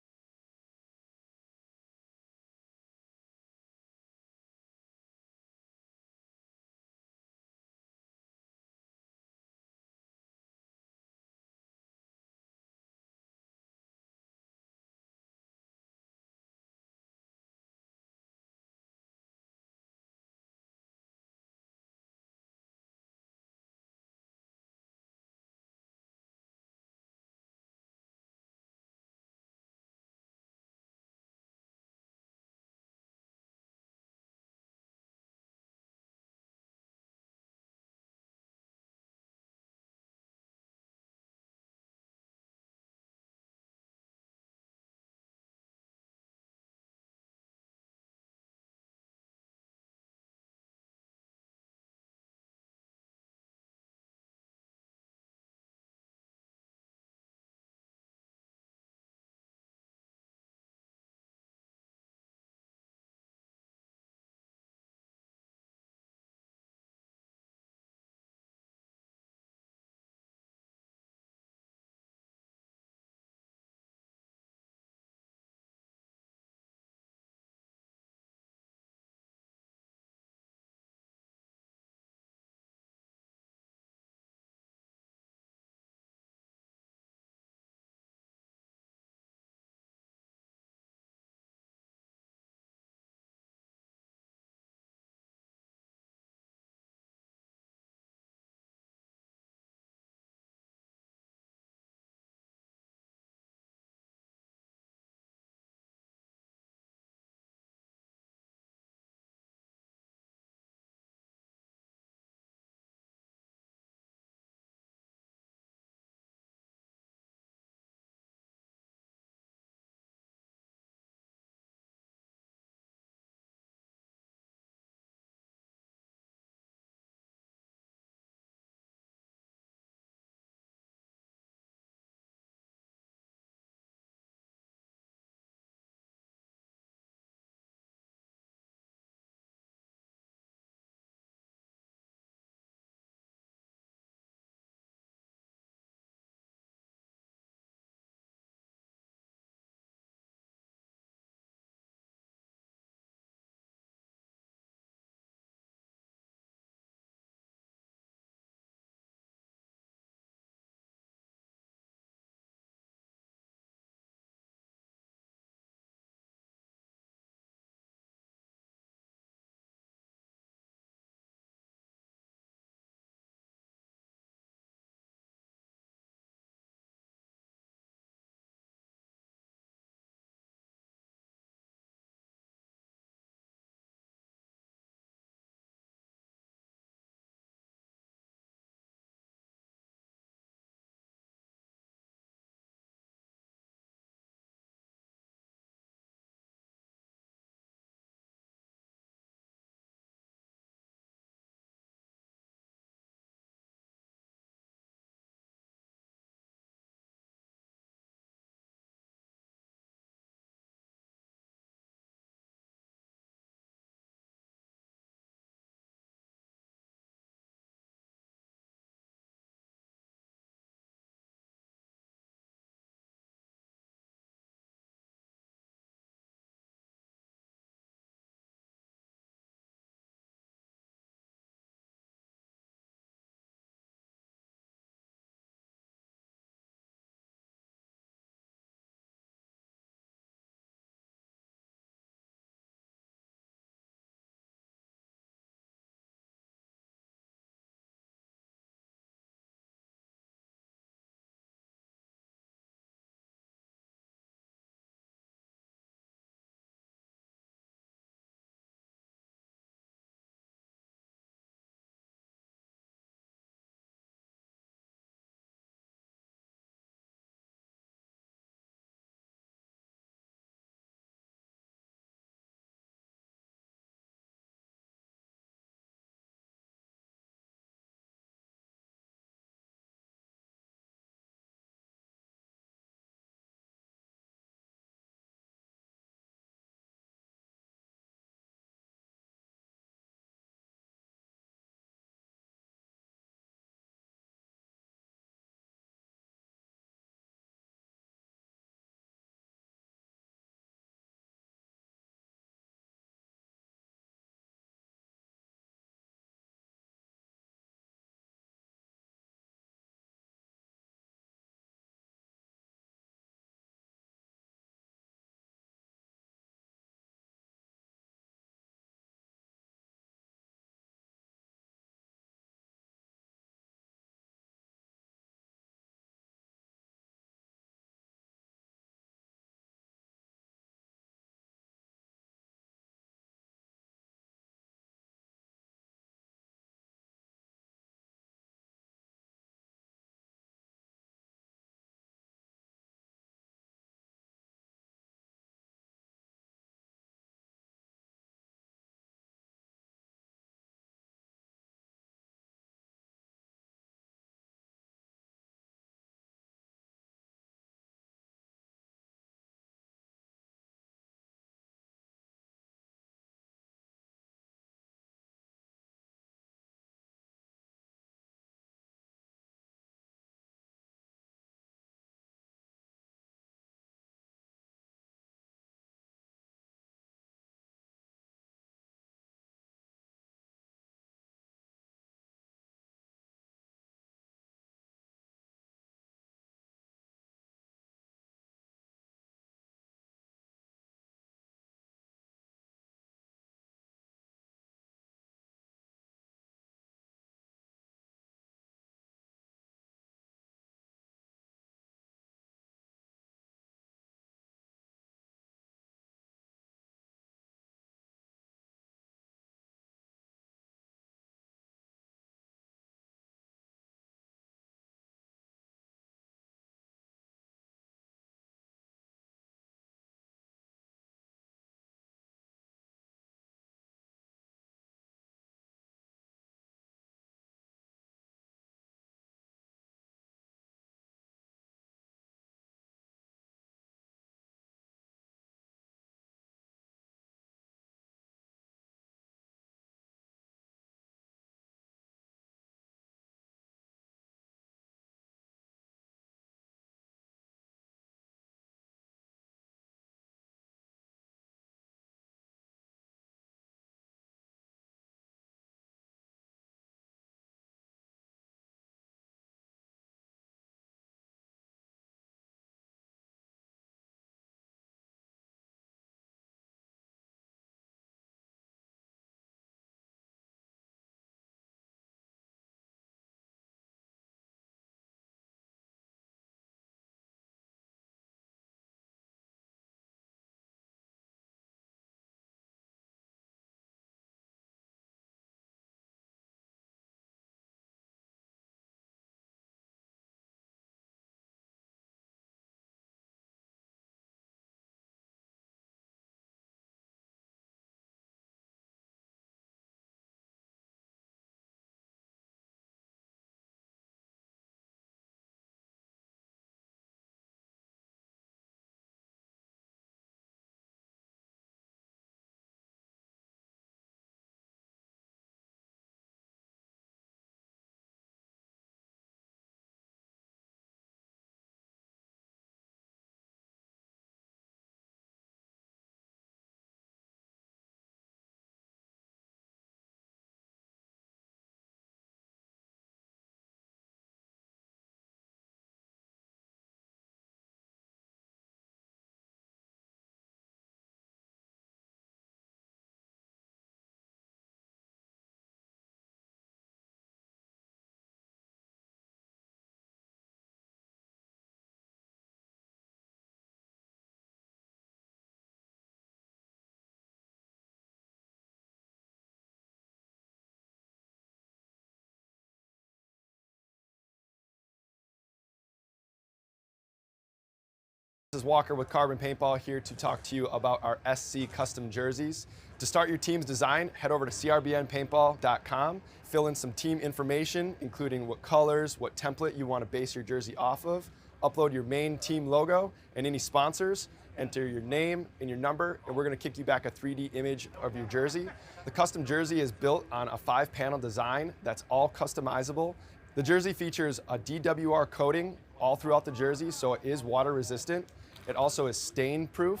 This is Walker with Carbon Paintball here to talk to you about our SC custom jerseys. To start your team's design, head over to crbnpaintball.com, fill in some team information, including what colors, what template you want to base your jersey off of, upload your main team logo and any sponsors, enter your name and your number, and we're going to kick you back a 3D image of your jersey. The custom jersey is built on a 5-panel design that's all customizable. The jersey features a DWR coating all throughout the jersey, so it is water resistant. It also is stain proof,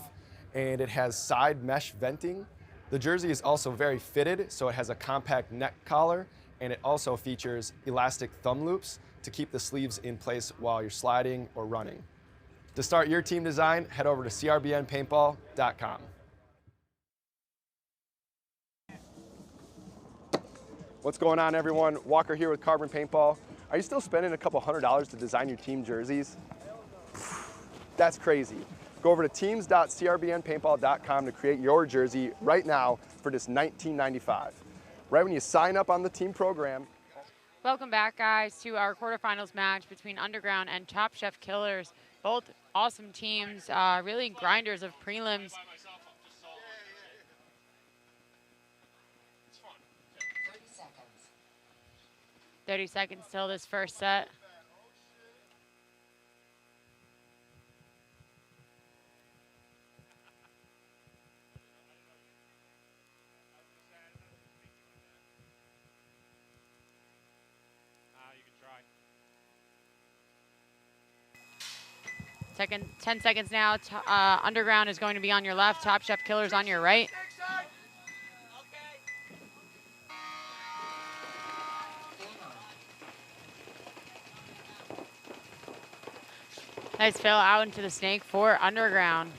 and it has side mesh venting. The jersey is also very fitted, so it has a compact neck collar, and it also features elastic thumb loops to keep the sleeves in place while you're sliding or running. To start your team design, head over to crbnpaintball.com. What's going on, everyone? Walker here with Carbon Paintball. Are you still spending a couple $100s to design your team jerseys? That's crazy. Go over to teams.crbnpaintball.com to create your jersey right now for just $19.95. Right when you sign up on the team program. Welcome back, guys, to our quarterfinals match between Underground and Top Chef Killers. Both awesome teams, really grinders of prelims. 30 seconds till this first set. Second, 10 seconds now. Underground is going to be on your left. Top Chef Killers on your right. Nice fill out into the snake for Underground.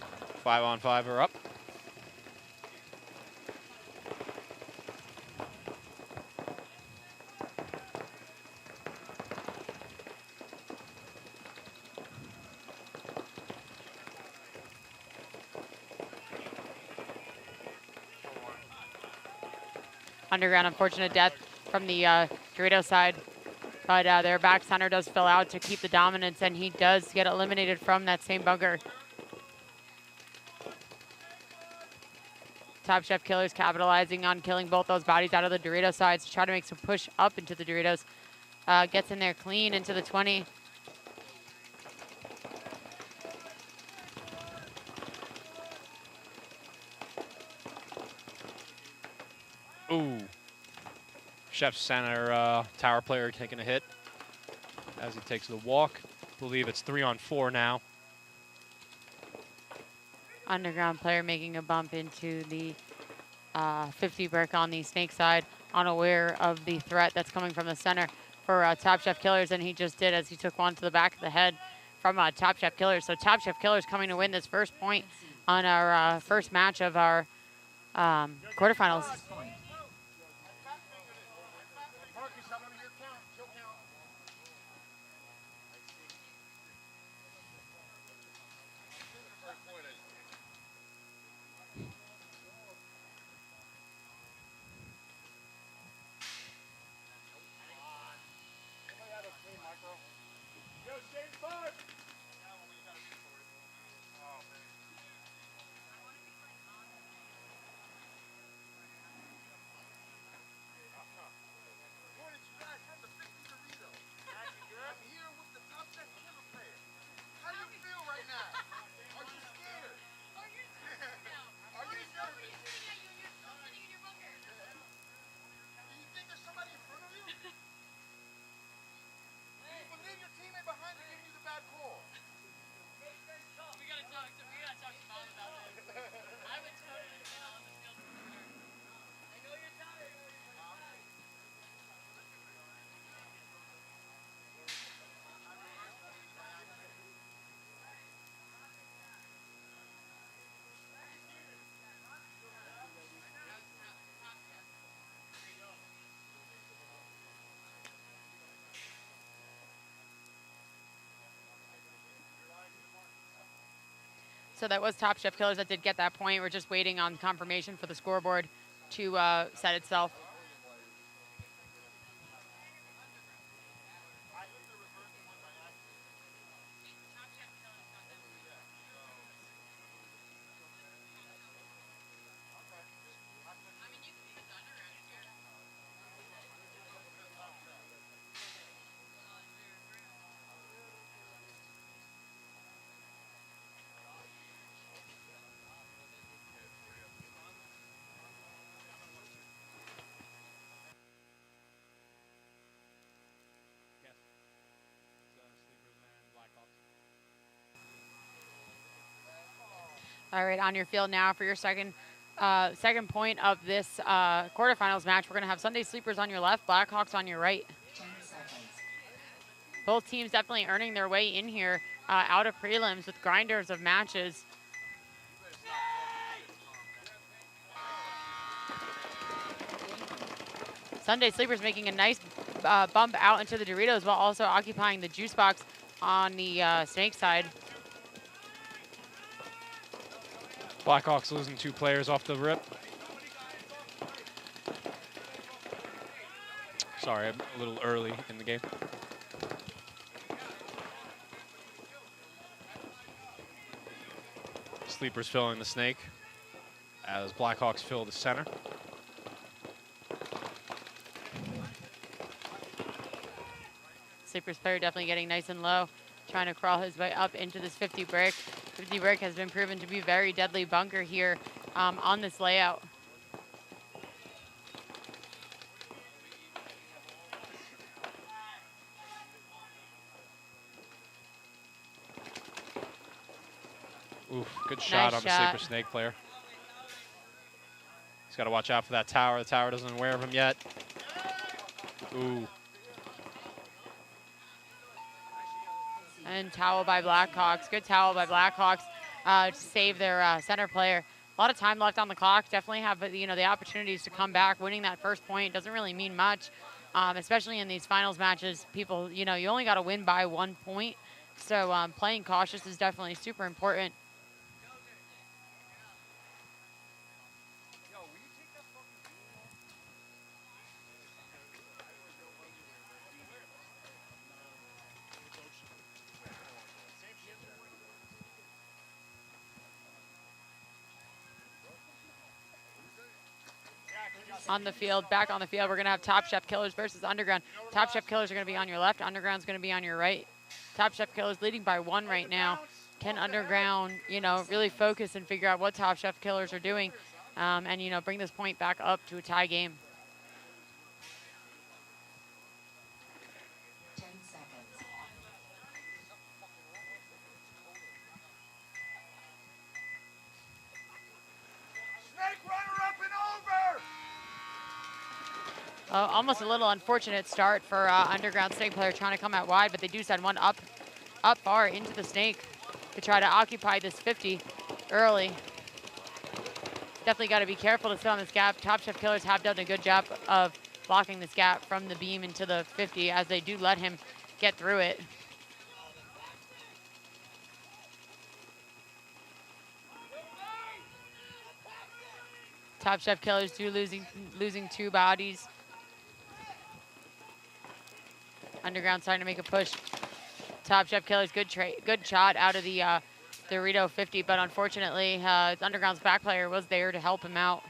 5-on-5 are up. Underground, unfortunate death from the Dorito side. But their back center does fill out to keep the dominance, and he does get eliminated from that same bunker. Top Chef Killers capitalizing on killing both those bodies out of the Dorito sides to try to make some push up into the Doritos. Gets in there clean into the 20. Ooh. Chef center tower player taking a hit as he takes the walk. Believe it's 3-on-4 now. Underground player making a bump into the 50 brick on the snake side, unaware of the threat that's coming from the center for Top Chef Killers, and he just did as he took one to the back of the head from Top Chef Killers. So Top Chef Killers coming to win this first point on our first match of our quarterfinals. So that was Top Chef Killers that did get that point. We're just waiting on confirmation for the scoreboard to set itself. All right, on your field now for your second point of this quarterfinals match. We're going to have Sunday Sleepers on your left, Blackhawks on your right. 10 seconds. Both teams definitely earning their way in here out of prelims with grinders of matches. Sunday Sleepers making a nice bump out into the Doritos while also occupying the juice box on the snake side. Blackhawks losing 2 players off the rip. Sorry, I'm a little early in the game. Sleepers filling the snake as Blackhawks fill the center. Sleepers player definitely getting nice and low, trying to crawl his way up into this 50 break. 50 break has been proven to be very deadly bunker here on this layout. Oof, good shot Nice on the shot. Sleeper snake player. He's got to watch out for that tower. The tower doesn't aware of him yet. Ooh. And towel by Blackhawks. Good towel by Blackhawks to save their center player. A lot of time left on the clock. Definitely have the opportunities to come back. Winning that first point doesn't really mean much, especially in these finals matches. People, you only got to win by 1 point. So playing cautious is definitely super important. On the field, back on the field, we're going to have Top Chef Killers versus Underground. Top Chef Killers are going to be on your left. Underground's going to be on your right. Top Chef Killers leading by 1 right now. Can Underground, really focus and figure out what Top Chef Killers are doing and, bring this point back up to a tie game? 10 seconds. Snake runner up and over! Almost a little unfortunate start for Underground snake player trying to come out wide, but they do send one up far into the snake to try to occupy this 50 early. Definitely got to be careful to sit on this gap. Top Chef Killers have done a good job of blocking this gap from the beam into the 50 as they do let him get through it. Top Chef Killers do losing 2 bodies. Underground starting to make a push. Top Chef Killers, good shot out of the Dorito 50, but unfortunately, Underground's back player was there to help him out.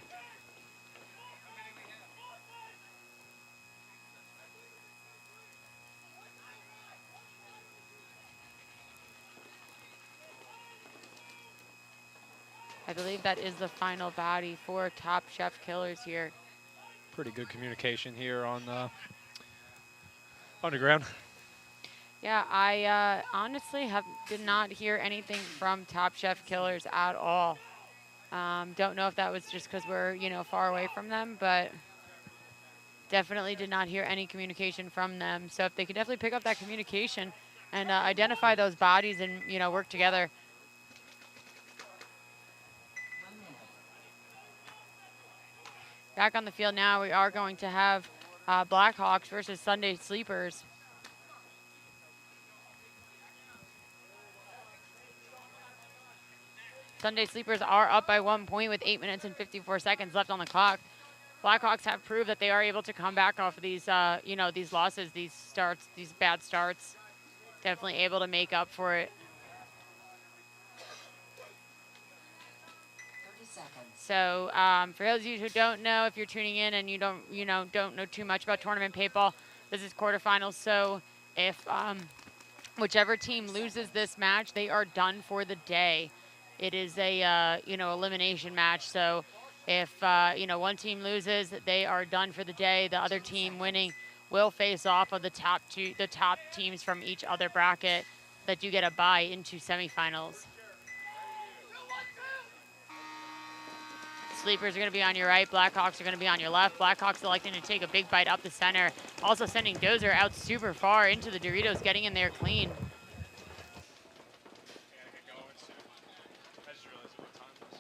I believe that is the final body for Top Chef Killers here. Pretty good communication here on Underground. Yeah, I honestly did not hear anything from Top Chef Killers at all. Don't know if that was just because we're, far away from them, but definitely did not hear any communication from them. So if they could definitely pick up that communication and identify those bodies and, work together. Back on the field now, we are going to have Blackhawks versus Sunday Sleepers. Sunday Sleepers are up by 1 point with 8 minutes and 54 seconds left on the clock. Blackhawks have proved that they are able to come back off of these, these losses, these starts, these bad starts. Definitely able to make up for it. 30 seconds. So for those of you who don't know, if you're tuning in and you don't know too much about tournament paintball, this is quarterfinals. So if whichever team loses this match, they are done for the day. It is a elimination match. So if one team loses, they are done for the day. The other team winning will face off of the top teams from each other bracket that do get a bye into semifinals. Sleepers are going to be on your right. Blackhawks are going to be on your left. Blackhawks electing to take a big bite up the center. Also sending Dozer out super far into the Doritos, getting in there clean. Gotta get going soon. I just realized what time it was.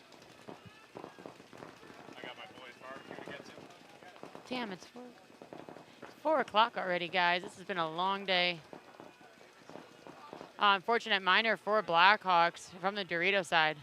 I got my boys' barbecue to get to. Damn, it's 4 o'clock already, guys. This has been a long day. Unfortunate minor for Blackhawks from the Dorito side.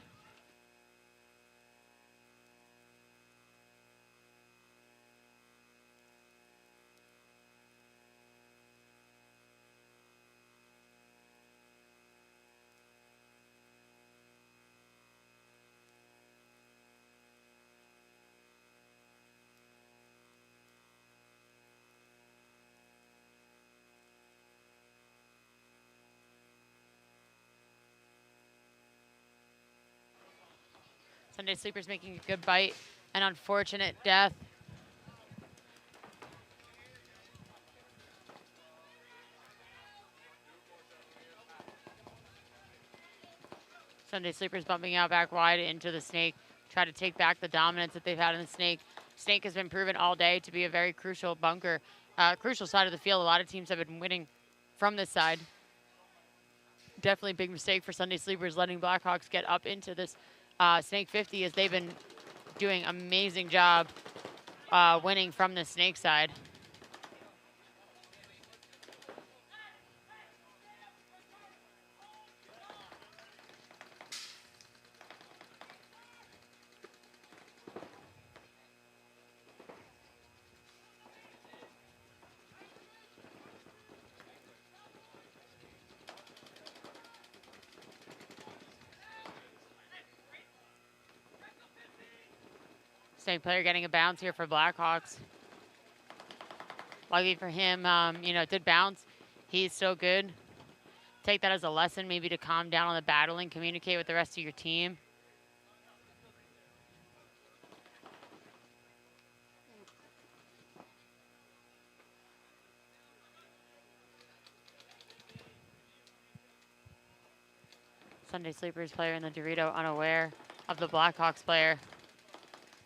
Sunday Sleepers making a good bite. An unfortunate death. Sunday Sleepers bumping out back wide into the Snake. Try to take back the dominance that they've had in the Snake. Snake has been proven all day to be a very crucial bunker, crucial side of the field. A lot of teams have been winning from this side. Definitely a big mistake for Sunday Sleepers letting Blackhawks get up into this Snake 50, as they've been doing amazing job winning from the Snake side. Snake player getting a bounce here for Blackhawks. Lucky for him, you know, it did bounce. He's still good. Take that as a lesson, maybe to calm down on the battling, communicate with the rest of your team. Sunday Sleepers player in the Dorito unaware of the Blackhawks player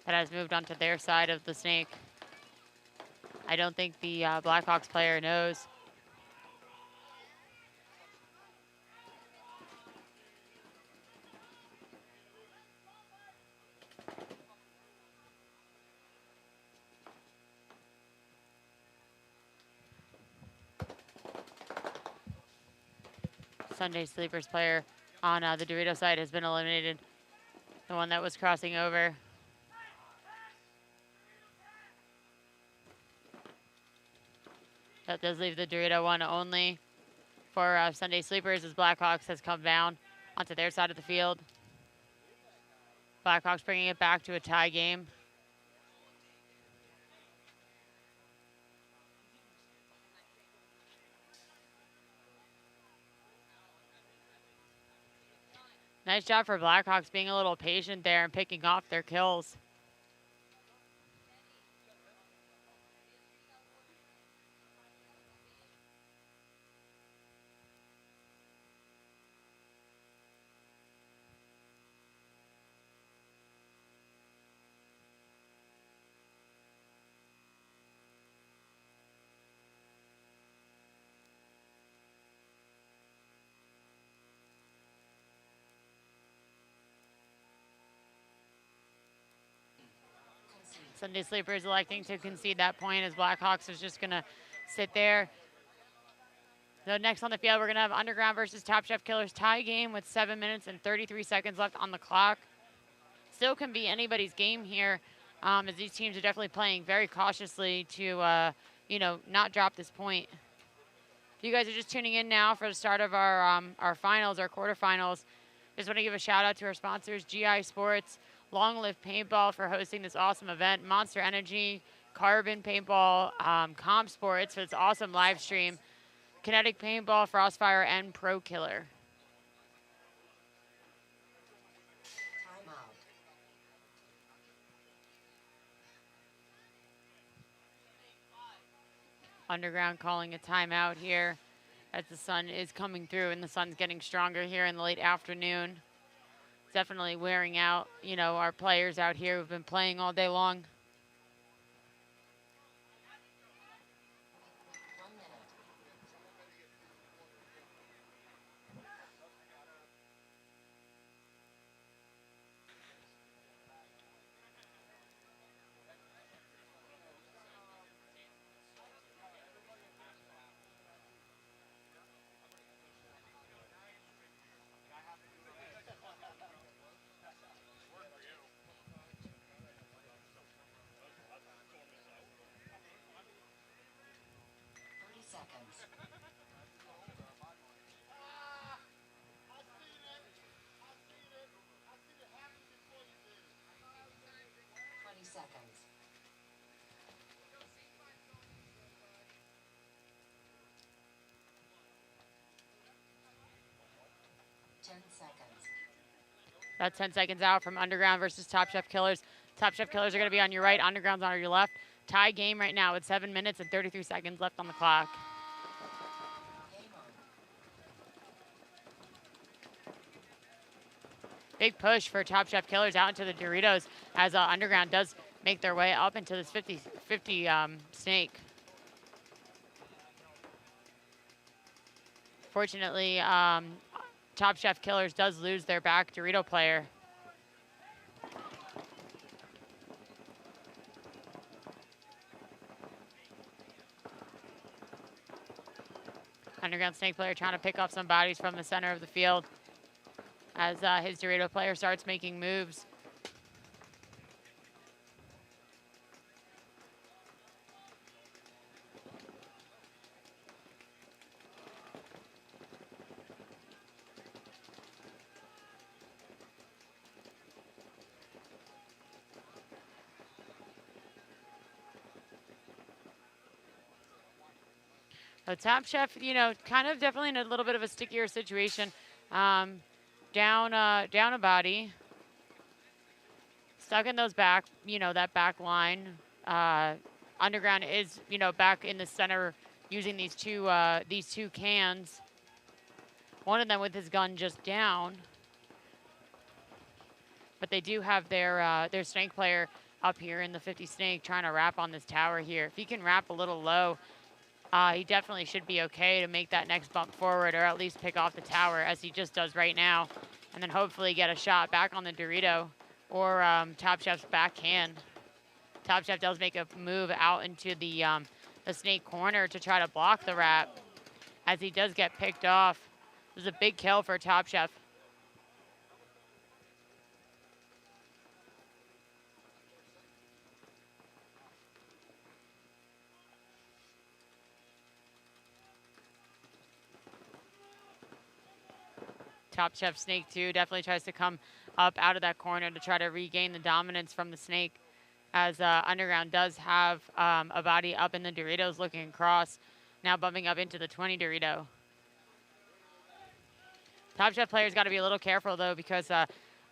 that has moved onto their side of the Snake. I don't think the Blackhawks player knows. Sunday Sleepers player on the Dorito side has been eliminated. The one that was crossing over. That does leave the Dorito one only for Sunday Sleepers, as Blackhawks has come down onto their side of the field. Blackhawks bringing it back to a tie game. Nice job for Blackhawks being a little patient there and picking off their kills. Sunday Sleepers electing to concede that point, as Blackhawks is just going to sit there. So next on the field, we're going to have Underground versus Top Chef Killers tie game with 7 minutes and 33 seconds left on the clock. Still can be anybody's game here, as these teams are definitely playing very cautiously to, you know, not drop this point. If you guys are just tuning in now for the start of our finals, our quarterfinals, just want to give a shout out to our sponsors, GI Sports, Long Live Paintball for hosting this awesome event, Monster Energy, Carbon Paintball, Comp Sports for this awesome live stream, Kinetic Paintball, Frostfire, and Pro Killer. Underground calling a timeout here as the sun is coming through and the sun's getting stronger here in the late afternoon. definitely wearing out, you know, our players out here who've been playing all day long. 1 minute. Seconds. 20 seconds. 10 seconds. About 10 seconds out from Underground versus Top Chef Killers. Top Chef Killers are going to be on your right. Underground's on your left. Tie game right now with 7 minutes and 33 seconds left on the clock. Game on. Big push for Top Chef Killers out into the Doritos as Underground does make their way up into this 50-50 snake. Fortunately, Top Chef Killers does lose their back Dorito player. Underground snake player trying to pick up some bodies from the center of the field as his Dorito player starts making moves. Top Chef, you know, kind of definitely in a little bit of a stickier situation. Down a body. Stuck in those back, you know, that back line. Underground is, you know, back in the center using these two cans. One of them with his gun just down. But they do have their snake player up here in the 50 snake trying to wrap on this tower here. If he can wrap a little low, he definitely should be okay to make that next bump forward or at least pick off the tower as he just does right now. And then hopefully get a shot back on the Dorito or Top Chef's backhand. Top Chef does make a move out into the snake corner to try to block the wrap as he does get picked off. This is a big kill for Top Chef. Top Chef Snake 2 definitely tries to come up out of that corner to try to regain the dominance from the snake as Underground does have a body up in the Doritos looking across, now bumping up into the 20 Dorito. Top Chef players got to be a little careful though because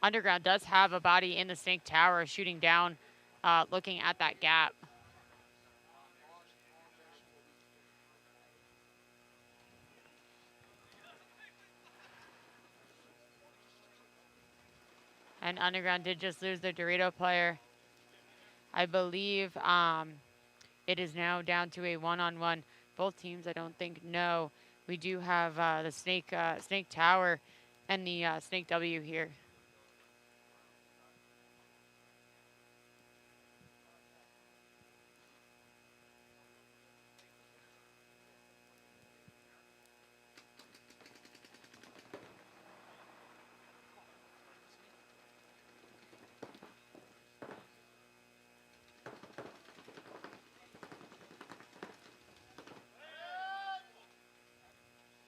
Underground does have a body in the snake tower shooting down looking at that gap. And Underground did just lose their Dorito player. I believe it is now down to a one-on-one. Both teams, I don't think, know. We do have the Snake Tower and the Snake W here.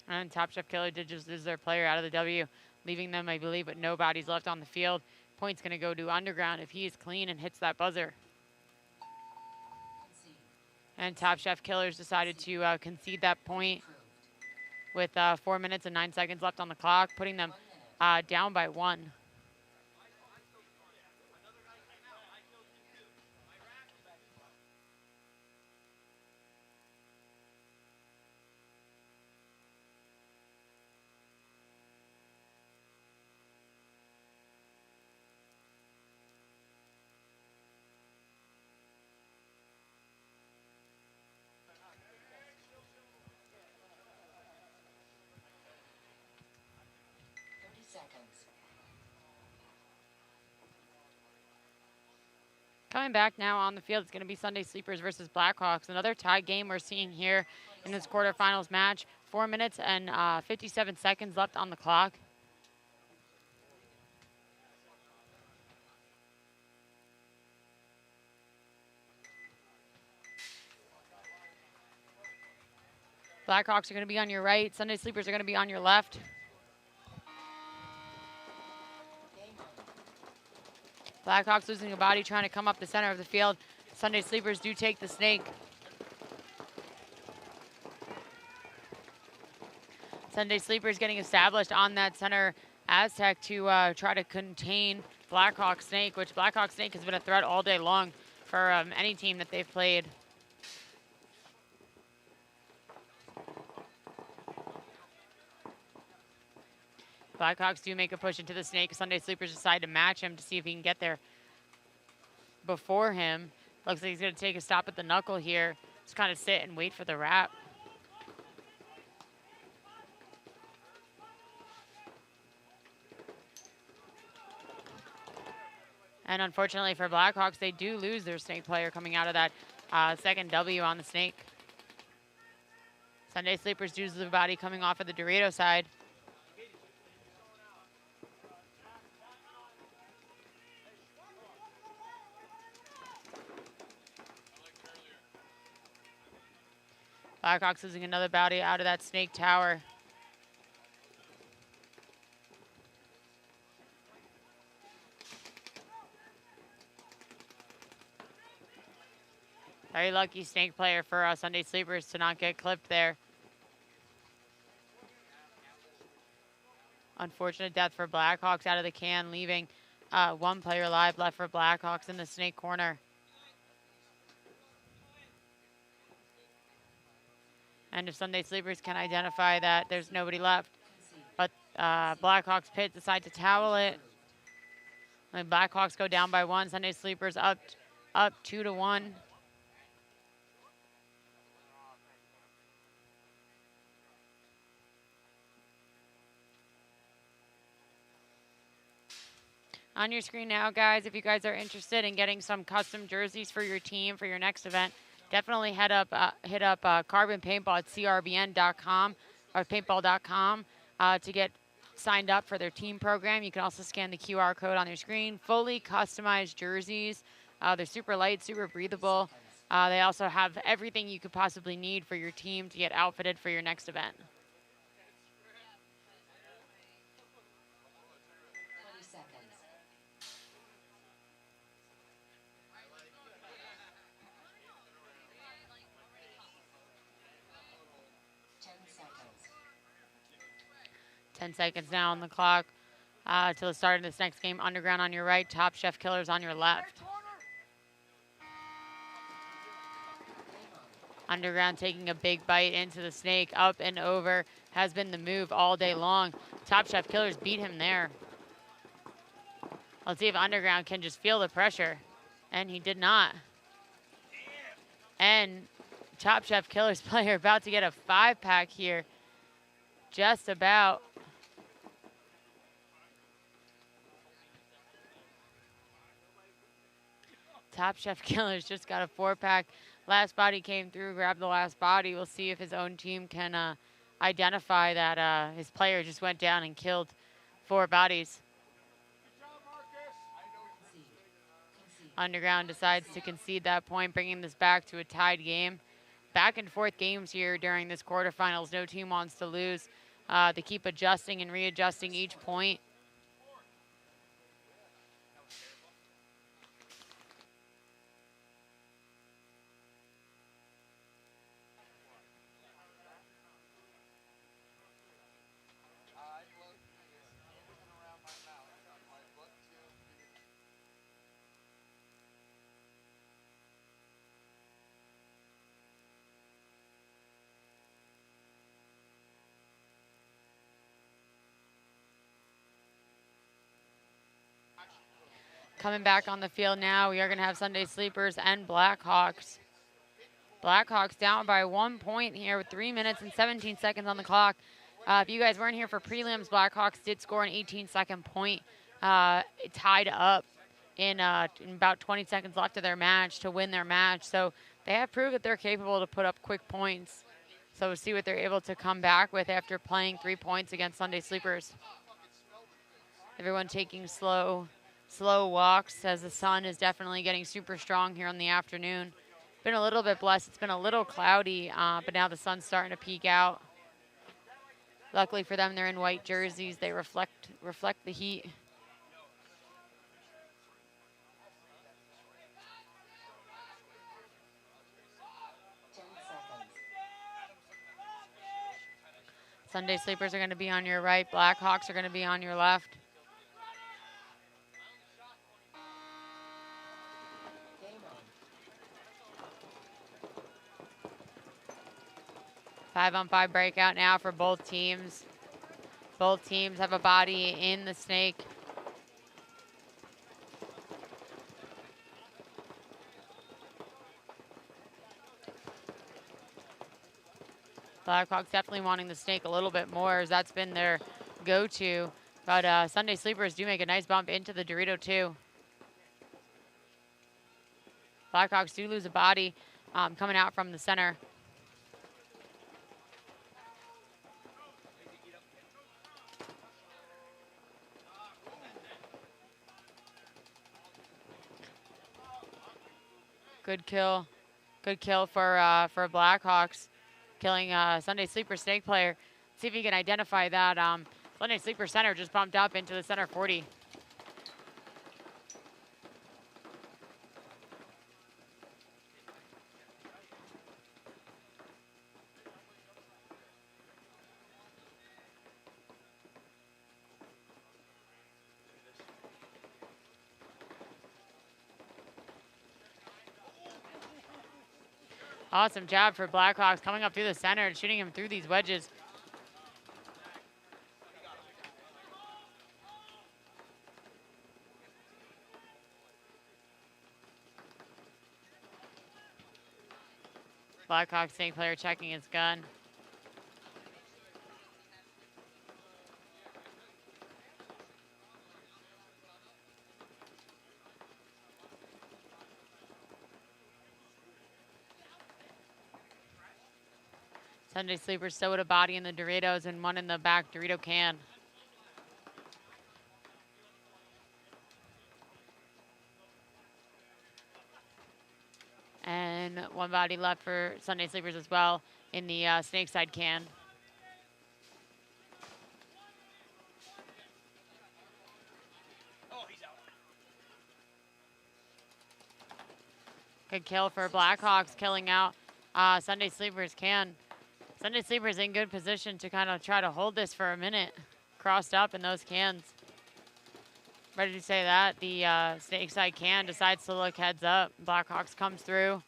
And Top Chef Killer did just lose their player out of the W, leaving them, I believe, with no bodies left on the field. Point's going to go to Underground if he is clean and hits that buzzer. And Top Chef Killers decided to concede that point with 4 minutes and 9 seconds left on the clock, putting them down by 1. Coming back now on the field, it's going to be Sunday Sleepers versus Blackhawks. Another tie game we're seeing here in this quarterfinals match. 4 minutes and 57 seconds left on the clock. Blackhawks are going to be on your right. Sunday Sleepers are going to be on your left. Blackhawks losing a body, trying to come up the center of the field. Sunday Sleepers do take the snake. Sunday Sleepers getting established on that center Aztec to try to contain Blackhawk Snake, which Blackhawk Snake has been a threat all day long for any team that they've played. Blackhawks do make a push into the snake. Sunday Sleepers decide to match him to see if he can get there before him. Looks like he's going to take a stop at the knuckle here. Just kind of sit and wait for the wrap. And unfortunately for Blackhawks, they do lose their snake player coming out of that second W on the snake. Sunday Sleepers do lose the body coming off of the Dorito side. Blackhawks losing another body out of that snake tower. Very lucky snake player for Sunday Sleepers to not get clipped there. Unfortunate death for Blackhawks out of the can, leaving one player alive left for Blackhawks in the snake corner. And if Sunday Sleepers can identify that there's nobody left, but Blackhawks pit decide to towel it. And Blackhawks go down by 1. Sunday Sleepers up 2-1. On your screen now, guys, if you guys are interested in getting some custom jerseys for your team for your next event, definitely hit up Carbon Paintball at crbn.com or paintball.com to get signed up for their team program. You can also scan the QR code on your screen. Fully customized jerseys. They're super light, super breathable. They also have everything you could possibly need for your team to get outfitted for your next event. 20 seconds. Seconds. 10 seconds now on the clock till the start of this next game. Underground on your right, Top Chef Killers on your left. Underground taking a big bite into the snake, up and over, has been the move all day long. Top Chef Killers beat him there. Let's see if Underground can just feel the pressure. And he did not. And Top Chef Killers player about to get a 5-pack here. Just about. Top Chef Killers just got a 4-pack. Last body came through, grabbed the last body. We'll see if his own team can identify that his player just went down and killed 4 bodies. Underground decides to concede that point, bringing this back to a tied game. Back and forth games here during this quarterfinals. No team wants to lose. They keep adjusting and readjusting each point. Coming back on the field now, we are going to have Sunday Sleepers and Blackhawks. Blackhawks down by 1 point here with 3 minutes and 17 seconds on the clock. If you guys weren't here for prelims, Blackhawks did score an 18-second point, tied up in about 20 seconds left of their match to win their match. So they have proved that they're capable to put up quick points. So we'll see what they're able to come back with after playing 3 points against Sunday Sleepers. Everyone taking slow walks as the sun is definitely getting super strong here in the afternoon. Been a little bit blessed. It's been a little cloudy, but now the sun's starting to peek out. Luckily for them, they're in white jerseys. They reflect the heat. Sunday Sleepers are going to be on your right. Blackhawks are going to be on your left. Five-on-five breakout now for both teams. Both teams have a body in the snake. Blackhawks definitely wanting the snake a little bit more, as that's been their go-to. But Sunday Sleepers do make a nice bump into the Dorito too. Blackhawks do lose a body coming out from the center. Good kill for Blackhawks, killing Sunday Sleeper snake player. See if you can identify that. Sunday Sleeper center just bumped up into the center 40. Awesome job for Blackhawks coming up through the center and shooting him through these wedges. Blackhawks snake player checking his gun. Sunday Sleepers still with a body in the Doritos and one in the back Dorito can. And one body left for Sunday Sleepers as well in the snake side can. Good kill for Blackhawks, killing out Sunday Sleepers can. Sunday Sleepers in good position to kind of try to hold this for a minute. Crossed up in those cans. Ready to say that. The snake side can decides to look heads up. Blackhawks comes through.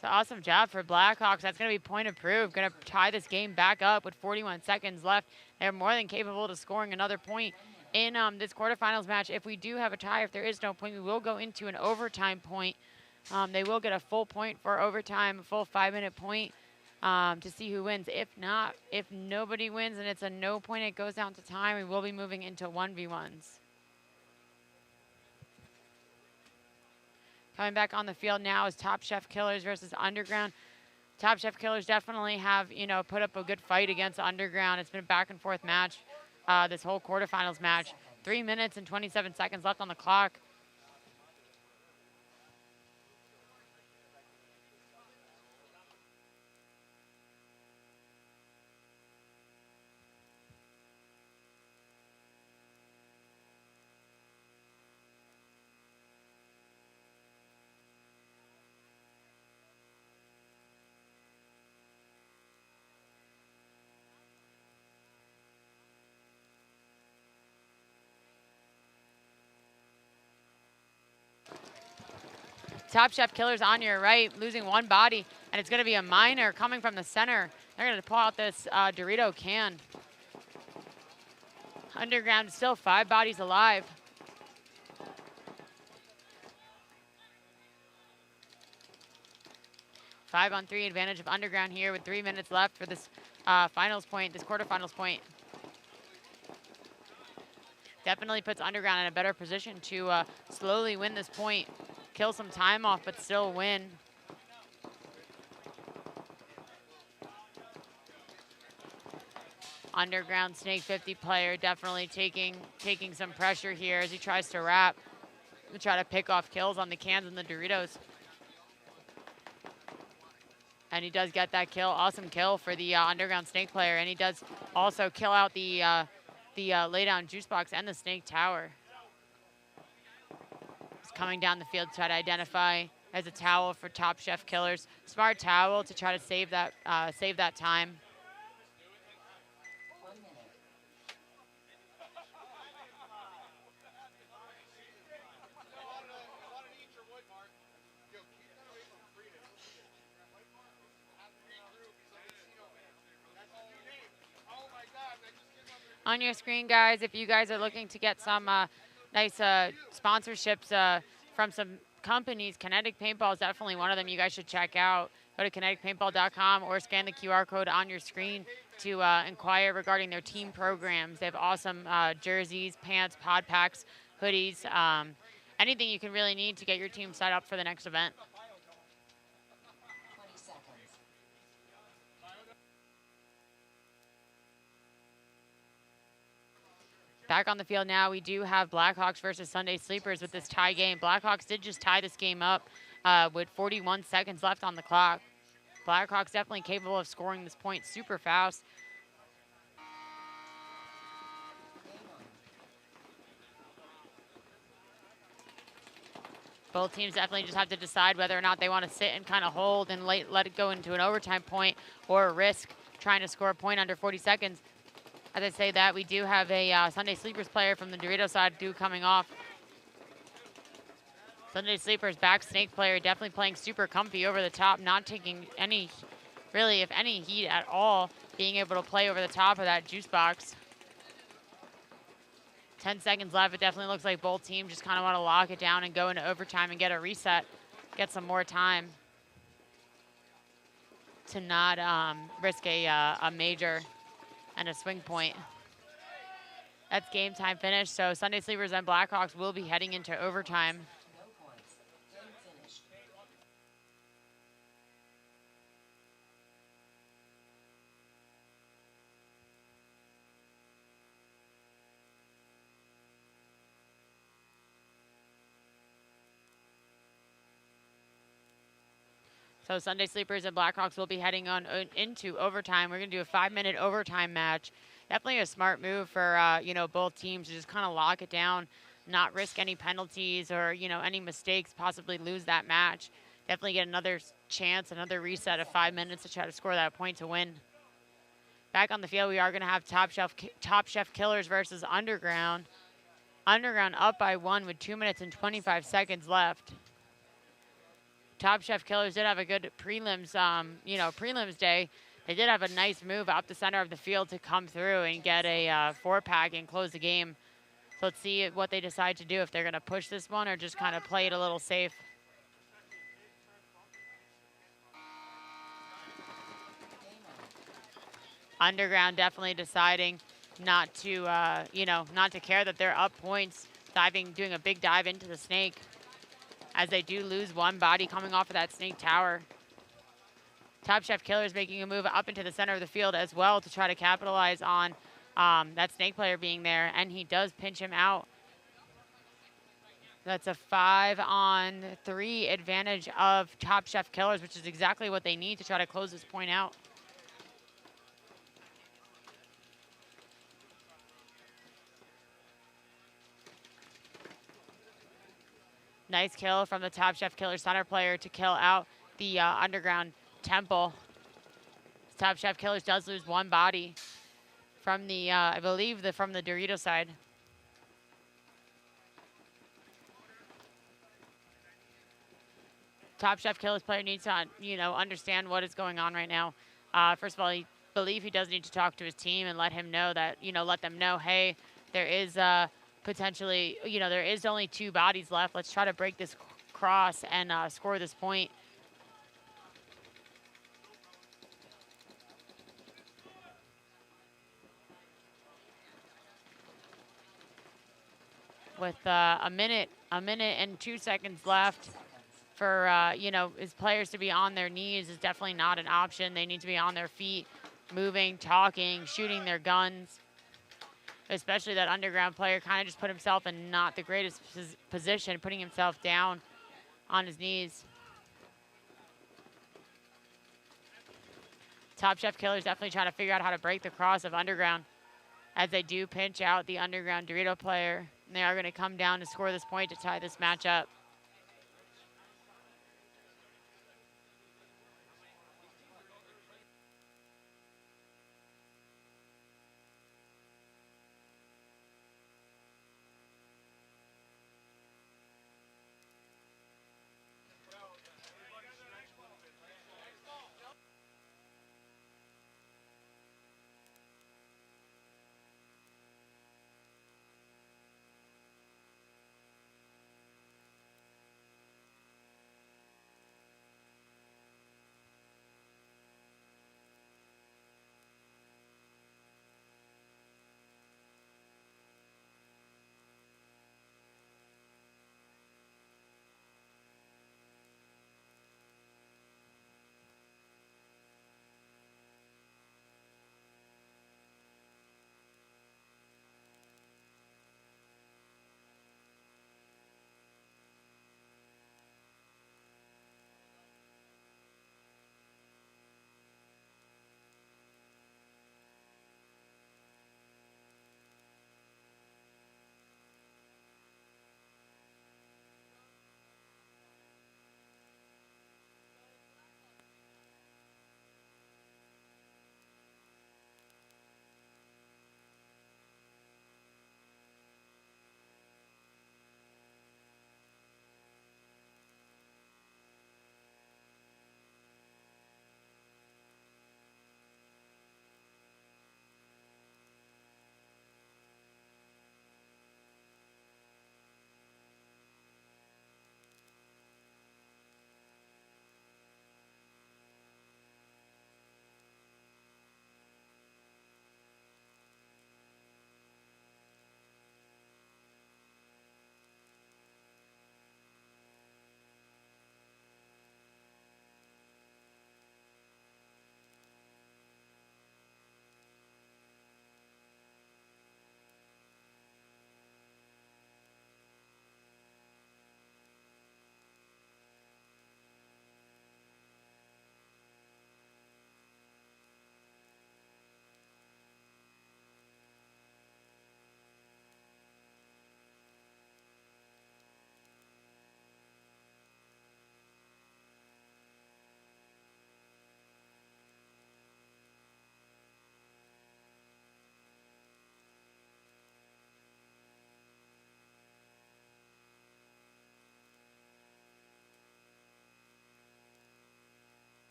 So awesome job for Blackhawks. That's going to be point approved. Going to tie this game back up with 41 seconds left. They're more than capable of scoring another point in this quarterfinals match. If we do have a tie, if there is no point, we will go into an overtime point. They will get a full point for overtime, a full 5-minute point to see who wins. If not, if nobody wins and it's a no point, it goes down to time. We will be moving into 1v1s. Coming back on the field now is Top Chef Killers versus Underground. Top Chef Killers definitely have, put up a good fight against Underground. It's been a back and forth match, this whole quarterfinals match. 3 minutes and 27 seconds left on the clock. Top Chef Killers on your right, losing one body, and it's going to be a minor coming from the center. They're going to pull out this Dorito can. Underground still 5 bodies alive. Five-on-3 advantage of Underground here with 3 minutes left for this finals point, this quarterfinals point. Definitely puts Underground in a better position to slowly win this point, kill some time off, but still win. Underground Snake 50 player definitely taking some pressure here as he tries to wrap and try to pick off kills on the cans and the Doritos. And he does get that kill, awesome kill for the Underground Snake player, and he does also kill out the laydown juice box and the Snake Tower. He's coming down the field to try to identify as a towel for Top Chef Killers. Smart towel to try to save that time. On your screen, guys, if you guys are looking to get some nice sponsorships from some companies, Kinetic Paintball is definitely one of them you guys should check out. Go to kineticpaintball.com or scan the QR code on your screen to inquire regarding their team programs. They have awesome jerseys, pants, pod packs, hoodies, anything you can really need to get your team set up for the next event. Back on the field now, we do have Blackhawks versus Sunday Sleepers with this tie game. Blackhawks did just tie this game up with 41 seconds left on the clock. Blackhawks definitely capable of scoring this point super fast. Both teams definitely just have to decide whether or not they want to sit and kind of hold and let it go into an overtime point or risk trying to score a point under 40 seconds. As I say that, we do have a Sunday Sleepers player from the Dorito side coming off. Sunday Sleepers back Snake player definitely playing super comfy over the top, not taking any, really, if any heat at all, being able to play over the top of that juice box. 10 seconds left. It definitely looks like both teams just kind of want to lock it down and go into overtime and get a reset, get some more time to not risk a major and a swing point. That's game time finished. So Sunday Sleepers and Blackhawks will be heading into overtime. So Sunday Sleepers and Blackhawks will be heading on into overtime. We're going to do a 5-minute overtime match. Definitely a smart move for both teams to just kind of lock it down, not risk any penalties or any mistakes, possibly lose that match. Definitely get another chance, another reset of 5 minutes to try to score that point to win. Back on the field, we are going to have Top Chef Killers versus Underground. Underground up by 1 with 2 minutes and 25 seconds left. Top Chef Killers did have a good prelims, prelims day. They did have a nice move up the center of the field to come through and get a 4-pack and close the game. So let's see what they decide to do, if they're going to push this one or just kind of play it a little safe. Underground definitely deciding not to, not to care that they're up points, doing a big dive into the Snake, as they do lose 1 body coming off of that Snake Tower. Top Chef Killers making a move up into the center of the field as well to try to capitalize on that Snake player being there, and he does pinch him out. That's a 5-on-3 advantage of Top Chef Killers, which is exactly what they need to try to close this point out. Nice kill from the Top Chef Killer center player to kill out the Underground Temple. Top Chef Killers does lose 1 body from the, I believe, from the Dorito side. Top Chef Killers player needs to, understand what is going on right now. First of all, I believe he does need to talk to his team and let him know that, let them know, hey, There is potentially, there is only 2 bodies left. Let's try to break this cross and score this point. With a minute and 2 seconds left for, his players to be on their knees is definitely not an option. They need to be on their feet, moving, talking, shooting their guns. Especially that underground player kind of just put himself in not the greatest position, putting himself down on his knees. Top Chef Killer's definitely trying to figure out how to break the cross of underground as they do pinch out the underground Dorito player. And they are going to come down to score this point to tie this match up.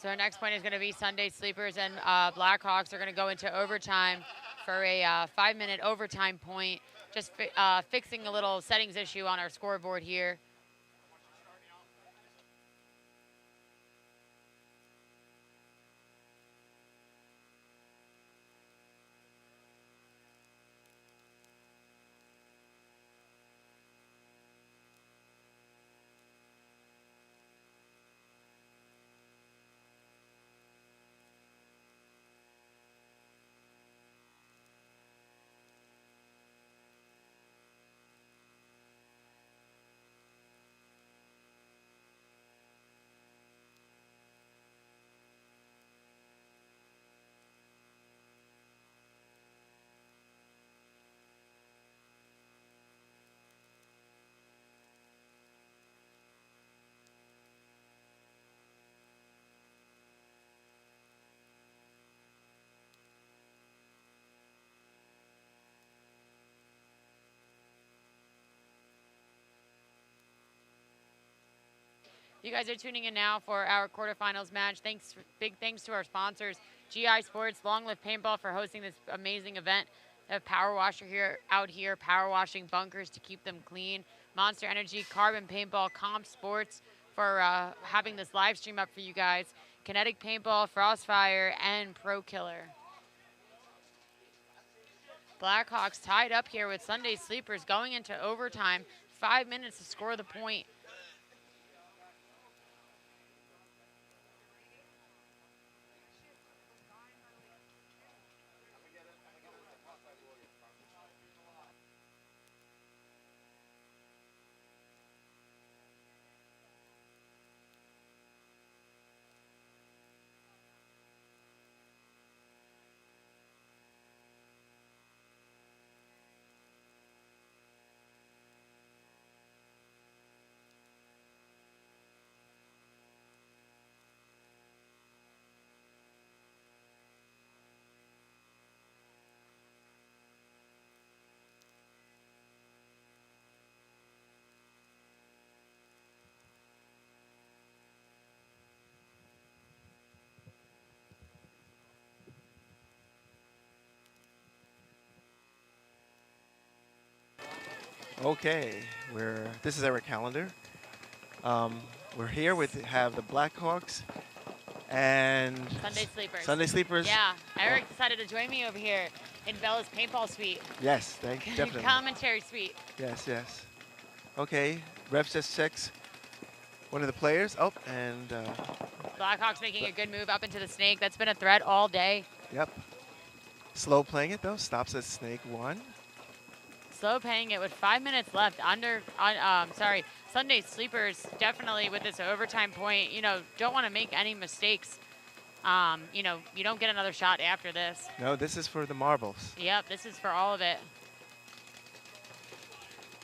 So our next point is going to be Sunday Sleepers and Blackhawks are going to go into overtime for a 5-minute overtime point. Just fixing a little settings issue on our scoreboard here. You guys are tuning in now for our quarterfinals match. Big thanks to our sponsors, GI Sports, Long Live Paintball for hosting this amazing event. They have Power Washer out here, power washing bunkers to keep them clean. Monster Energy, Carbon Paintball, Comp Sports for having this live stream up for you guys. Kinetic Paintball, Frostfire, and Pro Killer. Blackhawks tied up here with Sunday Sleepers going into overtime. 5 minutes to score the point. Okay, this is our calendar. We're here have the Blackhawks and Sunday Sleepers. Sunday Sleepers. Yeah, Eric decided to join me over here in Bella's paintball suite. Yes, definitely. Commentary suite. Yes, yes. Okay, ref just checks one of the players. Oh, and Blackhawks making a good move up into the snake. That's been a threat all day. Yep. Slow playing it though. Stops at snake 1. Slow paying it with 5 minutes left. Sunday Sleepers definitely with this overtime point, don't want to make any mistakes. You don't get another shot after this. No, this is for the marbles. Yep, this is for all of it.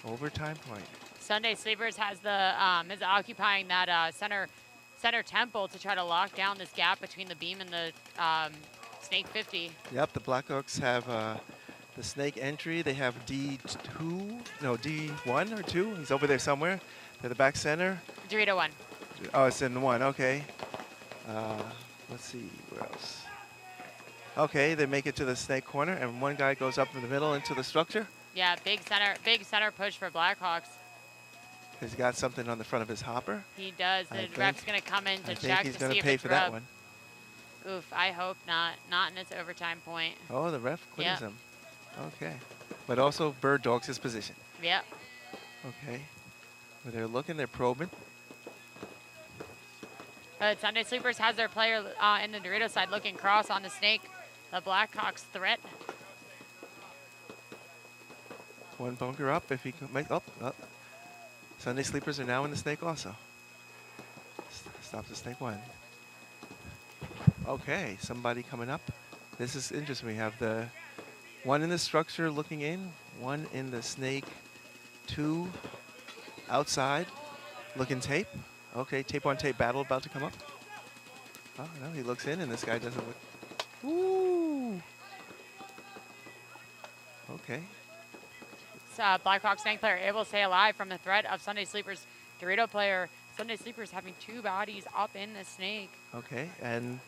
Overtime point. Sunday Sleepers has is occupying that center temple to try to lock down this gap between the beam and the snake 50. Yep, the Blackhawks have the snake entry. They have D1 or 2. He's over there somewhere. They're the back center. Dorito 1. Oh, it's in 1. Okay. Let's see where else. Okay, they make it to the snake corner, and one guy goes up in the middle into the structure. Yeah, big center push for Blackhawks. He's got something on the front of his hopper. He does. The ref's going to come in to check to see if it's he's going to pay for that one. Oof, I hope not. Not in this overtime point. Oh, the ref clears him. Okay. But also bird dogs his position. Yep. Okay. Well, they're looking, they're probing. Sunday Sleepers has their player in the Dorito side looking cross on the snake. The Blackhawks threat. One bunker up if he can make up. Sunday Sleepers are now in the snake also. Stops the snake 1. Okay, somebody coming up. This is interesting. We have the one in the structure looking in, one in the snake 2 outside looking tape. Okay, tape on tape battle about to come up. Oh, no, he looks in and this guy doesn't look. Ooh. Okay. Blackhawks snake player able to stay alive from the threat of Sunday Sleepers Dorito player. Sunday Sleepers having 2 bodies up in the snake. Okay, and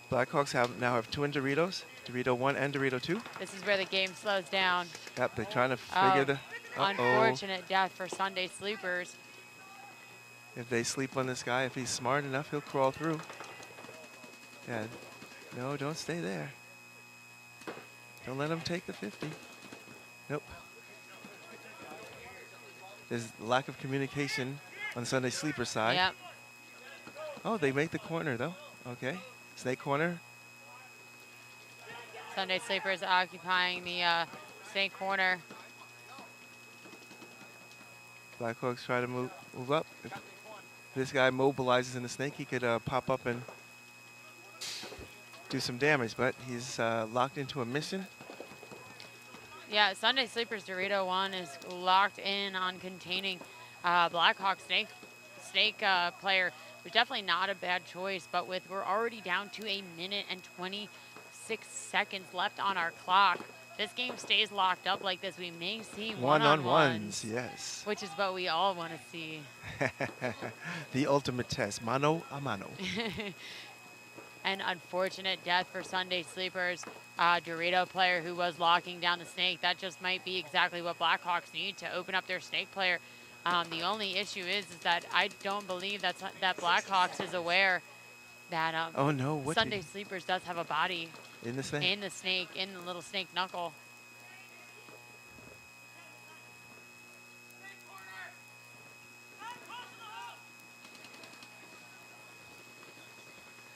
Blackhawks now have 2 in Doritos, Dorito 1 and Dorito 2. This is where the game slows down. Yep, they're trying to figure the... Unfortunate death for Sunday Sleepers. If they sleep on this guy, if he's smart enough, he'll crawl through. Yeah, no, don't stay there. Don't let him take the 50. Nope. There's lack of communication on the Sunday Sleeper side. Yep. Oh, they make the corner though. Okay, snake corner. Sunday Sleepers occupying the snake corner. Blackhawks try to move up. If this guy mobilizes in the snake, he could pop up and do some damage, but he's locked into a mission. Yeah, Sunday Sleepers Dorito 1 is locked in on containing Blackhawk snake player. It was definitely not a bad choice, but we're already down to 1 minute and 26 seconds left on our clock. this game stays locked up like this, we may see One-on-ones, yes. which is what we all want to see. The ultimate test, mano a mano. An unfortunate death for Sunday Sleepers. Dorito player who was locking down the snake. That just might be exactly what Blackhawks need to open up their snake player. The only issue is that I don't believe that Blackhawks is aware that Oh no! What Sunday Sleepers does have a body in the snake? in the snake, in the little snake knuckle.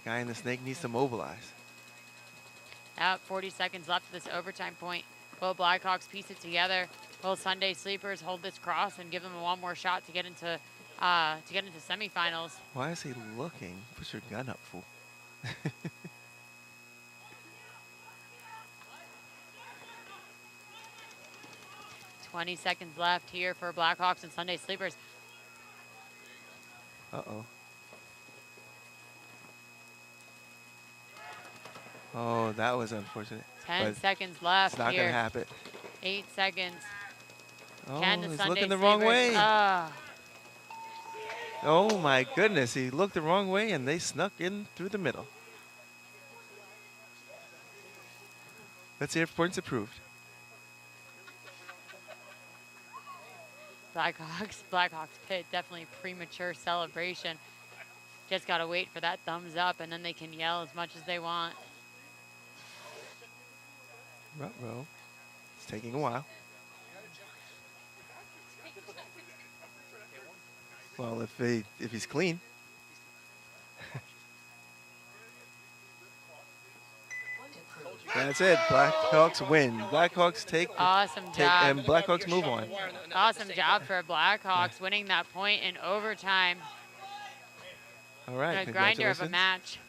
Guy in the snake needs to mobilize. 40 seconds left of this overtime point. Will Blackhawks piece it together? Will Sunday Sleepers hold this cross and give them one more shot to get into semifinals? Why is he looking? Put your gun up, fool. 20 seconds left here for Blackhawks and Sunday Sleepers. Uh-oh. Oh, that was unfortunate. 10 seconds left. It's not here. going to happen. 8 seconds. Oh, Can the he's Sunday looking the wrong way. Sleepers- Oh my goodness, he looked the wrong way and they snuck in through the middle. Let's see if points approved. Blackhawks pit, definitely premature celebration. Just got to wait for that thumbs up and then they can yell as much as they want. Ruh-roh. It's taking a while. Well, if he's clean. That's it. Blackhawks win. Blackhawks take. Awesome job. And Blackhawks move on. Awesome job for Blackhawks winning that point in overtime. All right. A grinder of a Congratulations. match.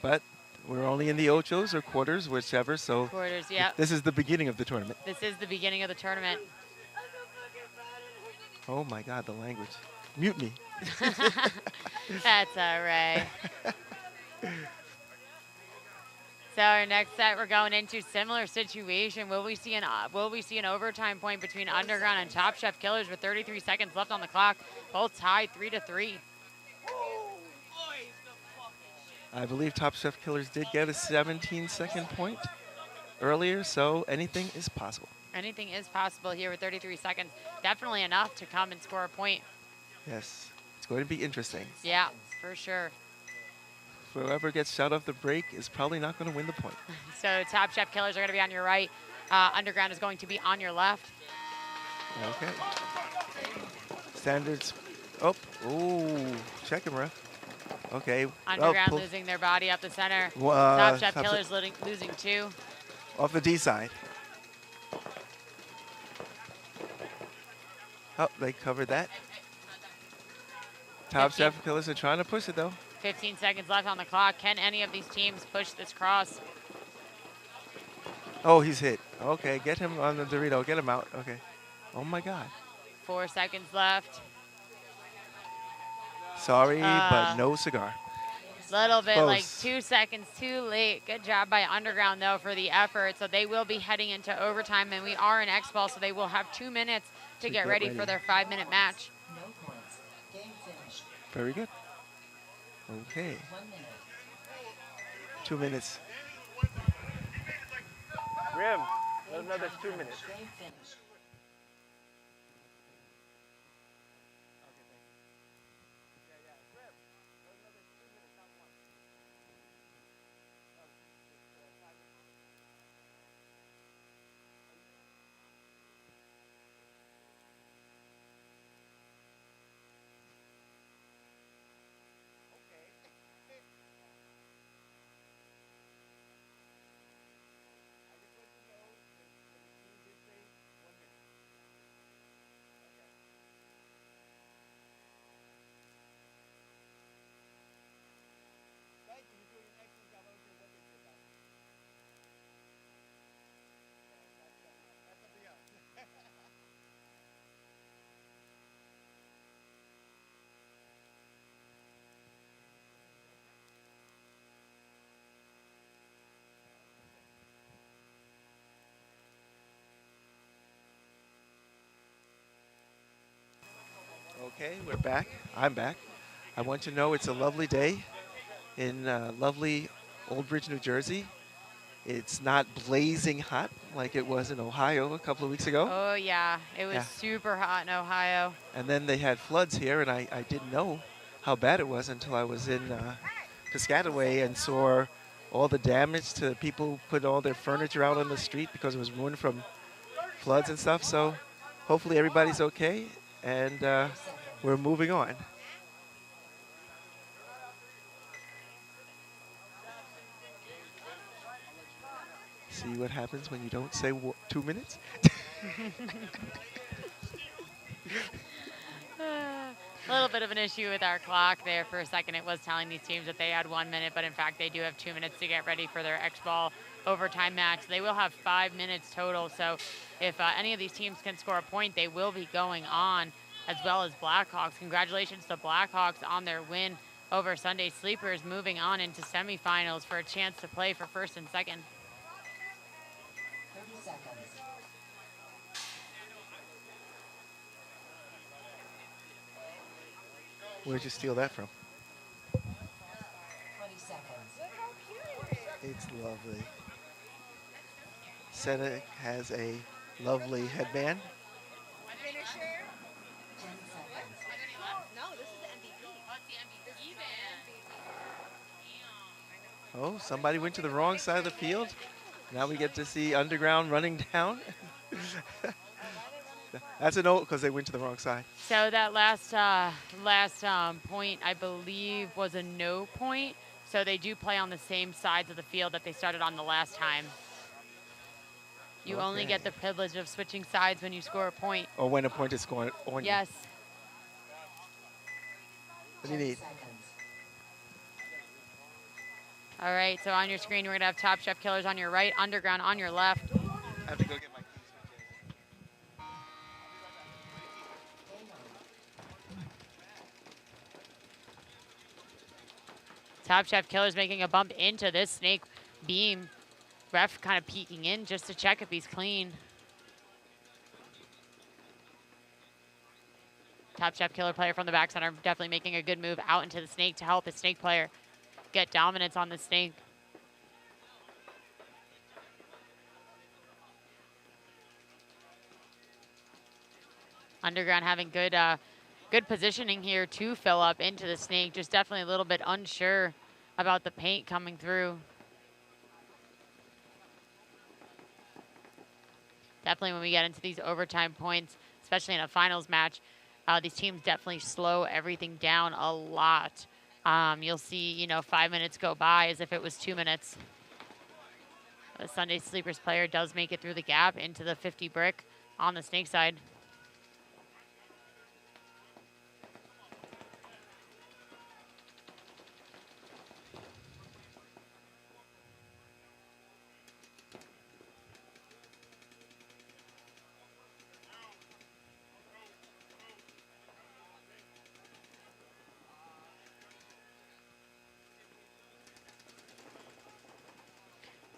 But we're only in the ochos or quarters, whichever. So Quarters, yep. this is the beginning of the tournament. This is the beginning of the tournament. Oh my God, the language. Mute me. That's all right. So our next set, we're going into similar situation. Will we see an overtime point between Underground and Top Chef Killers with 33 seconds left on the clock? Both tied 3-3. I believe Top Chef Killers did get a 17-second point earlier, so anything is possible. Anything is possible here with 33 seconds. Definitely enough to come and score a point. Yes, it's going to be interesting. Yeah, for sure. Whoever gets shot off the break is probably not going to win the point. So Top Chef Killers are going to be on your right. Underground is going to be on your left. Okay. Standards. Oh, ooh, check him, ref. Okay. Underground losing their body up the center. Well, Top Chef Top Killers losing 2. Off the D side. Oh, they covered that. Top Chef Killers are trying to push it, though. 15 seconds left on the clock. Can any of these teams push this cross? Oh, he's hit. Okay, get him on the Dorito. Get him out. Okay. Oh, my God. 4 seconds left. Sorry, but no cigar. Little bit, Close. like 2 seconds too late. Good job by Underground, though, for the effort. So they will be heading into overtime, and we are in X-Ball, so they will have 2 minutes to get ready for their 5-minute match. No points. Game finished. Very good. Okay. 1 minute. 2 minutes. Grim, let them know there's 2 minutes. Game finished. Okay, we're back. I'm back. I want you to know it's a lovely day in lovely Old Bridge, New Jersey. It's not blazing hot like it was in Ohio a couple of weeks ago. Oh, yeah. It was Yeah. super hot in Ohio. And then they had floods here, and I didn't know how bad it was until I was in Piscataway and saw all the damage to people put all their furniture out on the street because it was ruined from floods and stuff. So hopefully everybody's okay, and we're moving on. See what happens when you don't say 2 minutes? A little bit of an issue with our clock there for a second. It was telling these teams that they had 1 minute, but in fact they do have 2 minutes to get ready for their X-Ball overtime match. They will have 5 minutes total, so if any of these teams can score a point, they will be going on, as well as Blackhawks. Congratulations to Blackhawks on their win over Sunday Sleepers, moving on into semifinals for a chance to play for first and second. 30 seconds. Where'd you steal that from? 20 seconds. It's lovely. Senna has a lovely headband. 10 seconds. No, this is the MVP. What's the MVP band? Oh, somebody went to the wrong side of the field. Now we get to see Underground running down. That's a note because they went to the wrong side. So that last point, I believe, was a no point. So they do play on the same sides of the field that they started on the last time. You only get the privilege of switching sides when you score a point. Or when a point is scored on you. Yes. What do you need? All right, so on your screen, we're going to have Top Chef Killers on your right, Underground on your left. I have to go get my keys. Top Chef Killers making a bump into this snake beam. Ref kind of peeking in just to check if he's clean. Top Chef Killer player from the back center definitely making a good move out into the snake to help his snake player get dominance on the snake. Underground having good good positioning here to fill up into the snake. Just definitely a little bit unsure about the paint coming through. Definitely when we get into these overtime points, especially in a finals match, these teams definitely slow everything down a lot. You'll see, 5 minutes go by as if it was 2 minutes. The Sunday Sleepers player does make it through the gap into the 50 brick on the snake side.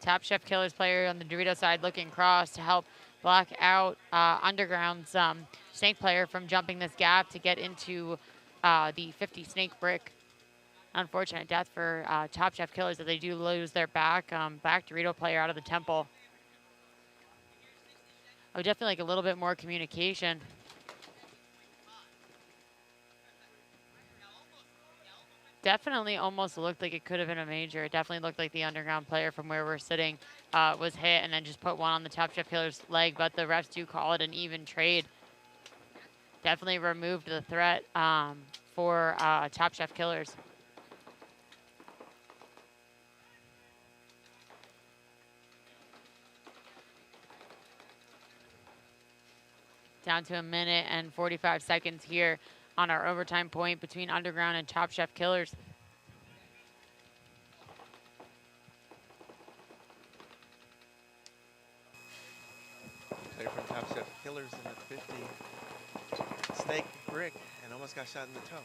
Top Chef Killers player on the Dorito side looking cross to help block out Underground's snake player from jumping this gap to get into the 50 snake brick. Unfortunate death for Top Chef Killers that they do lose their back Dorito player out of the temple. I would definitely like a little bit more communication. Definitely almost looked like it could have been a major. It definitely looked like the Underground player from where we're sitting was hit and then just put one on the Top Chef Killer's leg, but the refs do call it an even trade. Definitely removed the threat for Top Chef Killers. Down to 1 minute and 45 seconds here on our overtime point between Underground and Top Chef Killers. Player from Top Chef Killers in the 50 snake brick and almost got shot in the toe.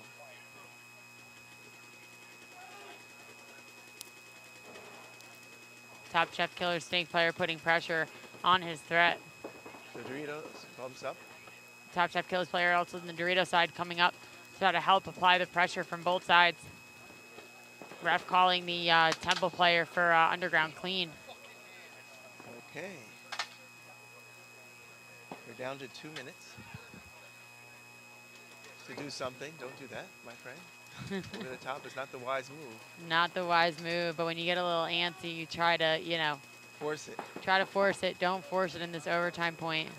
Top Chef Killers snake player putting pressure on his threat. So Doritos bumps up. Top Chef Killers player also on the Dorito side coming up to try to help apply the pressure from both sides. Ref calling the Temple player for underground clean. Okay. We're down to 2 minutes to do something. Don't do that, my friend. Over the top is not the wise move. Not the wise move, but when you get a little antsy, you try to, you know, Force it. try to force it. Don't force it in this overtime point.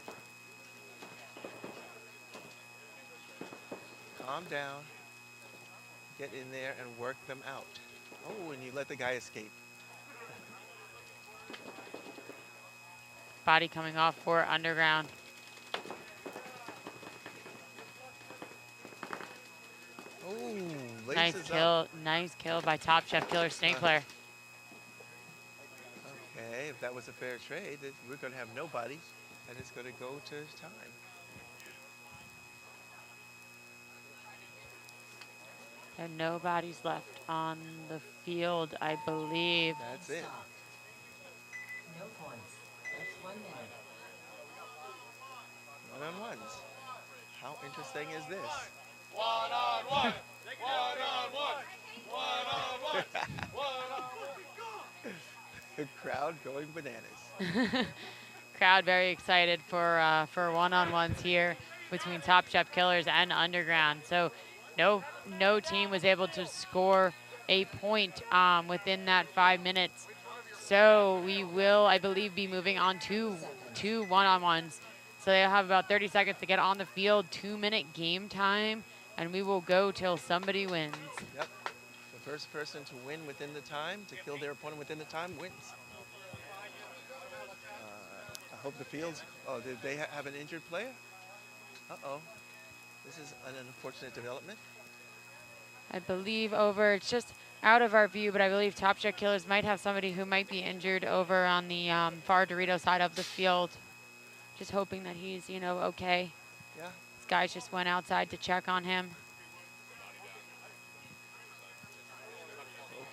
Calm down. Get in there and work them out. Oh, and you let the guy escape. Body coming off for underground. Oh, Nice laces kill. up. Nice kill by Top Chef Killer Snake player. Okay, if that was a fair trade, we're going to have nobody, and it's going to go to time. And nobody's left on the field, I believe. That's it. No points. That's 1 minute. One-on-ones. How interesting is this? One-on-one. One-on-one. One-on-one. One-on-one. The crowd going bananas. Crowd very excited for one-on-ones here between Top Chef Killers and Underground. So no team was able to score a point within that 5 minutes. So we will, I believe, be moving on to two one-on-ones. So they'll have about 30 seconds to get on the field, 2-minute game time, and we will go till somebody wins. Yep. The first person to win within the time, to kill their opponent within the time, wins. I hope the fields, oh, did they have an injured player? Uh-oh. This is an unfortunate development. I believe over, it's just out of our view, but I believe Top Chef Killers might have somebody who might be injured over on the far Dorito side of the field. Just hoping that he's, you know, okay. Yeah. These guys just went outside to check on him.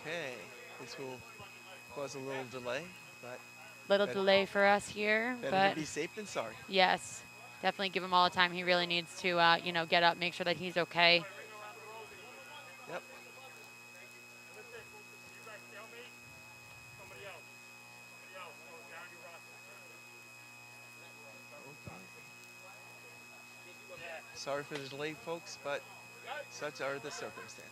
Okay. This will cause a little delay, but Little delay for us here, better but to be safe than sorry. yes, definitely give him all the time he really needs to, you know, get up, make sure that he's okay. Yep. Sorry for the delay, folks, but such are the circumstances.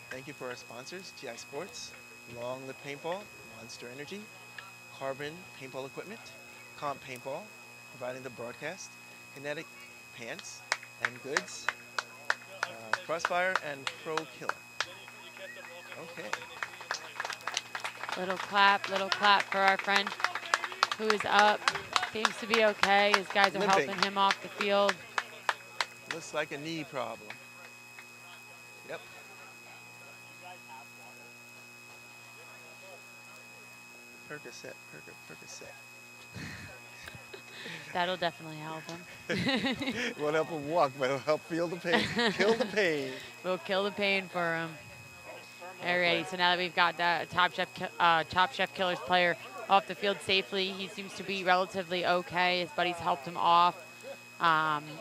Thank you for our sponsors, GI Sports, Long Live Paintball, Monster Energy, Carbon Paintball Equipment, Comp Paintball, providing the broadcast, Kinetic Pants and Goods, Crossfire, and Pro Killer. Okay. Little clap for our friend who is up. Seems to be okay. His guys are Limping. helping him off the field. Looks like a knee problem. Yep. Percocet, Percocet. That'll definitely help him. Won't help him walk, but it'll help feel the pain. Kill the pain. We'll kill the pain for him. Alrighty, so now that we've got that Top Chef Killers player off the field safely, he seems to be relatively okay. His buddies helped him off.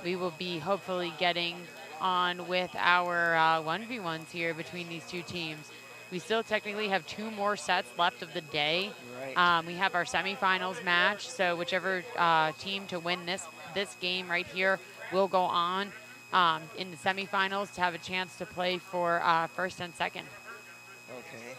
We will be hopefully getting on with our 1v1s here between these two teams. We still technically have 2 more sets left of the day. Right. We have our semifinals match, so whichever team to win this game right here will go on in the semifinals to have a chance to play for first and second. Okay.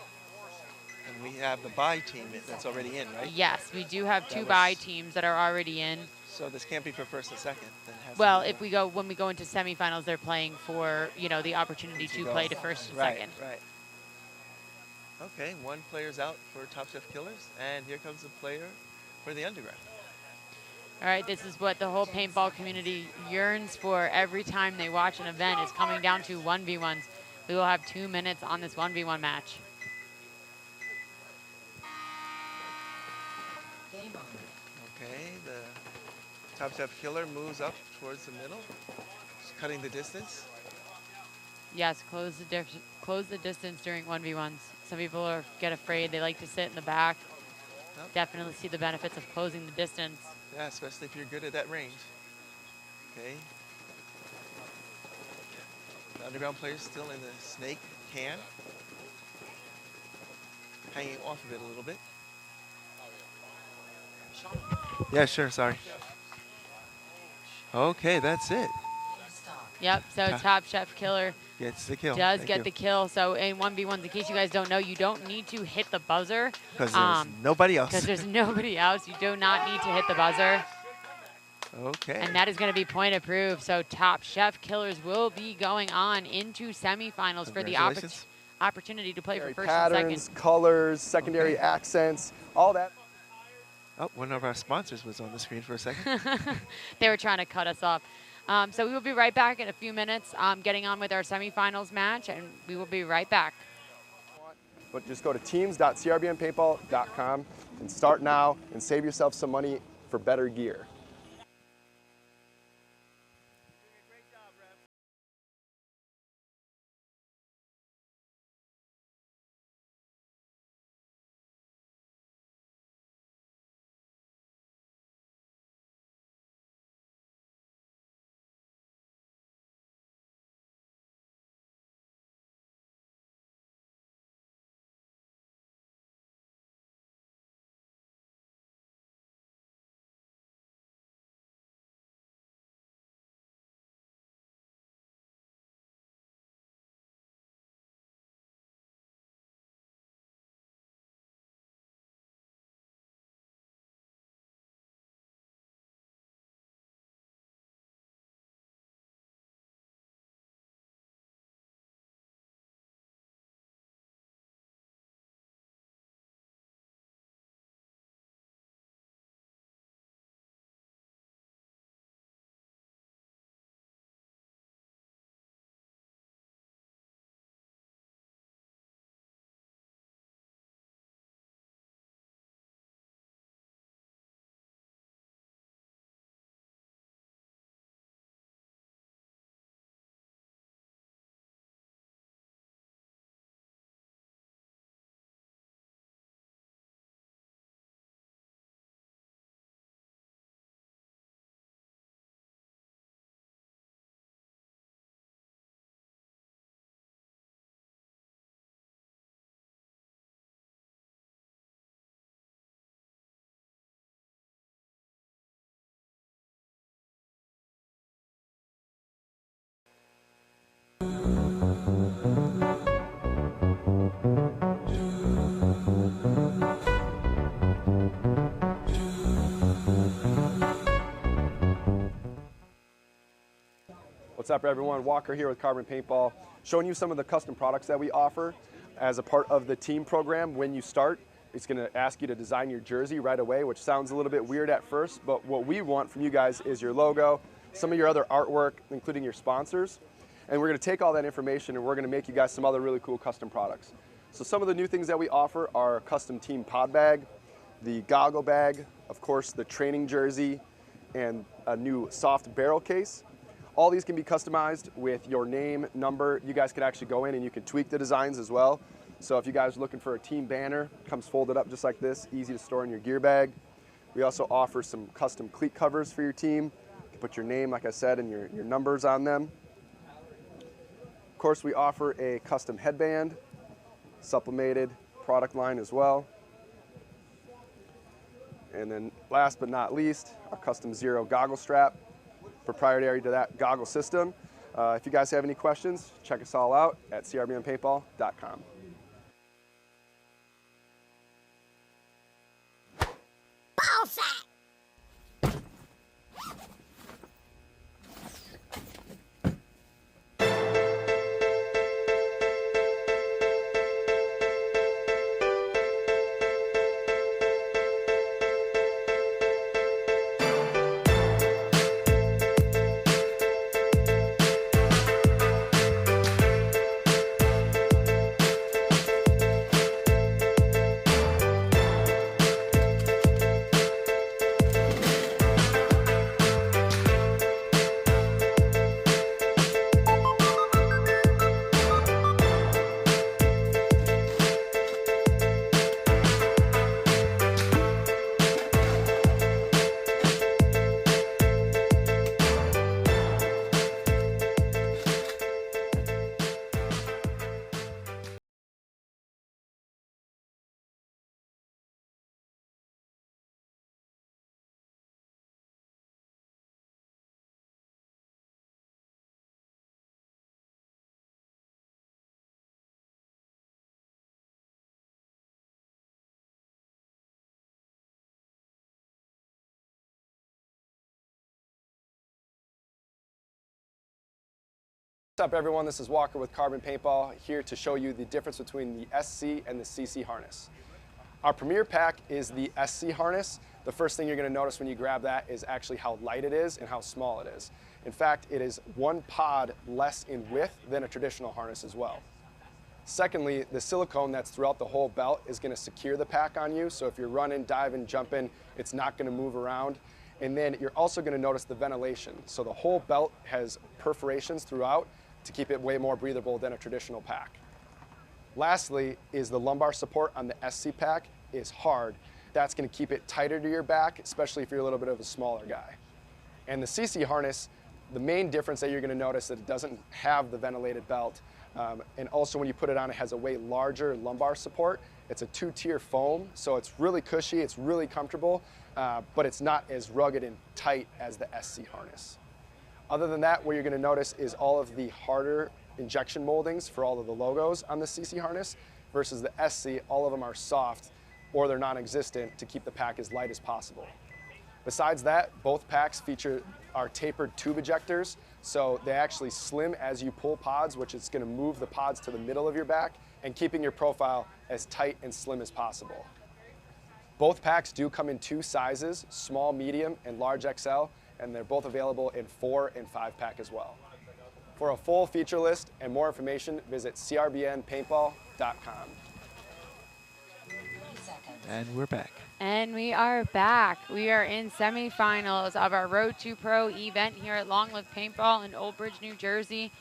And we have the bye team that's already in, right? Yes, we do have That 2 was- bye teams that are already in. So this can't be for first and second. Then it has to Well, be when we go into semifinals, they're playing for, you know, the opportunity to go. play to first and Right, second. Right. Okay, 1 player's out for Top Chef Killers, and here comes a player for the Underground. All right, this is what the whole paintball community yearns for every time they watch an event. It's coming down to 1v1s. We will have 2 minutes on this 1v1 match. Okay, the Top Chef Killer moves up towards the middle, just cutting the distance. Yes, close the distance during 1v1s. Some people get afraid. They like to sit in the back. Yep. Definitely see the benefits of closing the distance. Yeah, especially if you're good at that range. Okay. The underground player's still in the snake can, hanging off of it a little bit. Yeah, sure, sorry. Okay, that's it. Yep, so Top Chef Killer gets the kill. Does get the kill. So in 1v1s, in case you guys don't know, you don't need to hit the buzzer. Because there's nobody else. Because there's nobody else. You do not need to hit the buzzer. Okay. And that is going to be point approved. So Top Chef Killers will be going on into semifinals for the opportunity to play for first patterns, and second. colors, secondary accents, all that. Oh, one of our sponsors was on the screen for a second. They were trying to cut us off. So we will be right back in a few minutes, getting on with our semifinals match, and we will be right back. But just go to teams.crbnpaintball.com and start now and save yourself some money for better gear. What's up, everyone? Walker here with Carbon Paintball, showing you some of the custom products that we offer as a part of the team program. When you start, it's going to ask you to design your jersey right away, which sounds a little bit weird at first, but what we want from you guys is your logo, some of your other artwork, including your sponsors, and we're going to take all that information and we're going to make you guys some other really cool custom products. So some of the new things that we offer are custom team pod bag, the goggle bag, of course the training jersey, and a new soft barrel case. All these can be customized with your name, number. You guys can actually go in and you can tweak the designs as well. So if you guys are looking for a team banner, it comes folded up just like this, easy to store in your gear bag. We also offer some custom cleat covers for your team. You can put your name, like I said, and your numbers on them. Of course, we offer a custom headband, sublimated product line as well. And then last but not least, our custom Zero goggle strap, proprietary to that goggle system. If you guys have any questions, check us all out at crbnpaintball.com. What's up everyone, this is Walker with Carbon Paintball, here to show you the difference between the SC and the CC harness. Our premier pack is the SC harness. The first thing you're going to notice when you grab that is actually how light it is and how small it is. In fact, it is one pod less in width than a traditional harness as well. Secondly, the silicone that's throughout the whole belt is going to secure the pack on you, so if you're running, diving, jumping, it's not going to move around. And then you're also going to notice the ventilation. So the whole belt has perforations throughout to keep it way more breathable than a traditional pack. Lastly is the lumbar support on the SC pack is hard. That's going to keep it tighter to your back, especially if you're a little bit of a smaller guy. And the CC harness, the main difference that you're going to notice is that it doesn't have the ventilated belt. And also when you put it on, it has a way larger lumbar support. It's a 2-tier foam, so it's really cushy, it's really comfortable, but it's not as rugged and tight as the SC harness. Other than that, what you're going to notice is all of the harder injection moldings for all of the logos on the CC harness versus the SC, all of them are soft or they're non-existent to keep the pack as light as possible. Besides that, both packs feature our tapered tube ejectors, so they actually slim as you pull pods, which is going to move the pods to the middle of your back and keeping your profile as tight and slim as possible. Both packs do come in 2 sizes, small, medium, and large XL, and they're both available in 4 and 5 pack as well. For a full feature list and more information, visit crbnpaintball.com. And we're back. And we are back. We are in semifinals of our Road to Pro event here at Long Live Paintball in Old Bridge, New Jersey.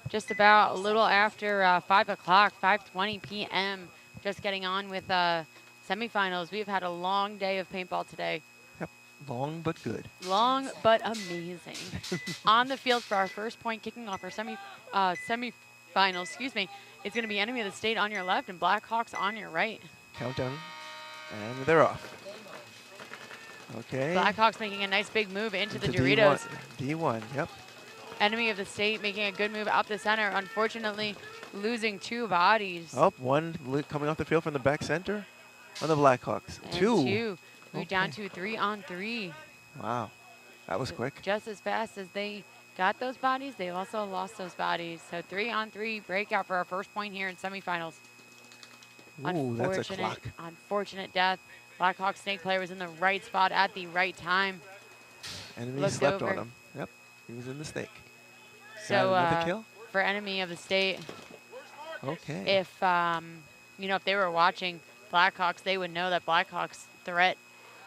Just about a little after 5 o'clock, 5:20 p.m. Just getting on with semifinals. We've had a long day of paintball today. Yep, long but good. Long but amazing. On the field for our first point, kicking off our semifinals, excuse me, it's going to be Enemy of the State on your left and Blackhawks on your right. Countdown, and they're off. Okay. Blackhawks making a nice big move into the Doritos. D1, yep. Enemy of the State making a good move up the center. Unfortunately, losing 2 bodies. Oh, one coming off the field from the back center on the Blackhawks. And 2. We're down to 3-on-3. Wow, that was quick. Just as fast as they got those bodies, they also lost those bodies. So 3-on-3 breakout for our first point here in semifinals. Ooh, that's a clock. Unfortunate death. Blackhawk Snake player was in the right spot at the right time. Enemy slept on him. Yep, he was in the snake. So another kill? For Enemy of the State, okay. if you know, if they were watching Blackhawks, they would know that Blackhawks threat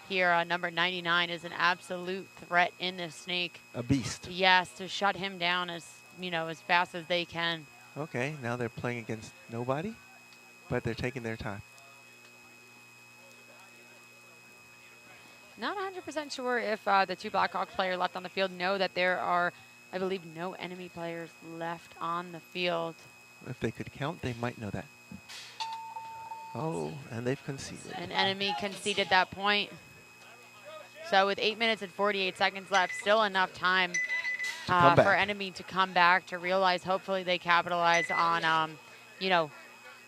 here, number 99, is an absolute threat in this snake. A beast. Yes, to shut him down as as fast as they can. Okay, now they're playing against nobody, but they're taking their time. Not 100% sure if the 2 Blackhawks players left on the field know that there are, I believe, no enemy players left on the field. If they could count, they might know that. Oh, and they've conceded. An enemy conceded that point. So with 8 minutes and 48 seconds left, still enough time for enemy to come back, to realize hopefully they capitalize on,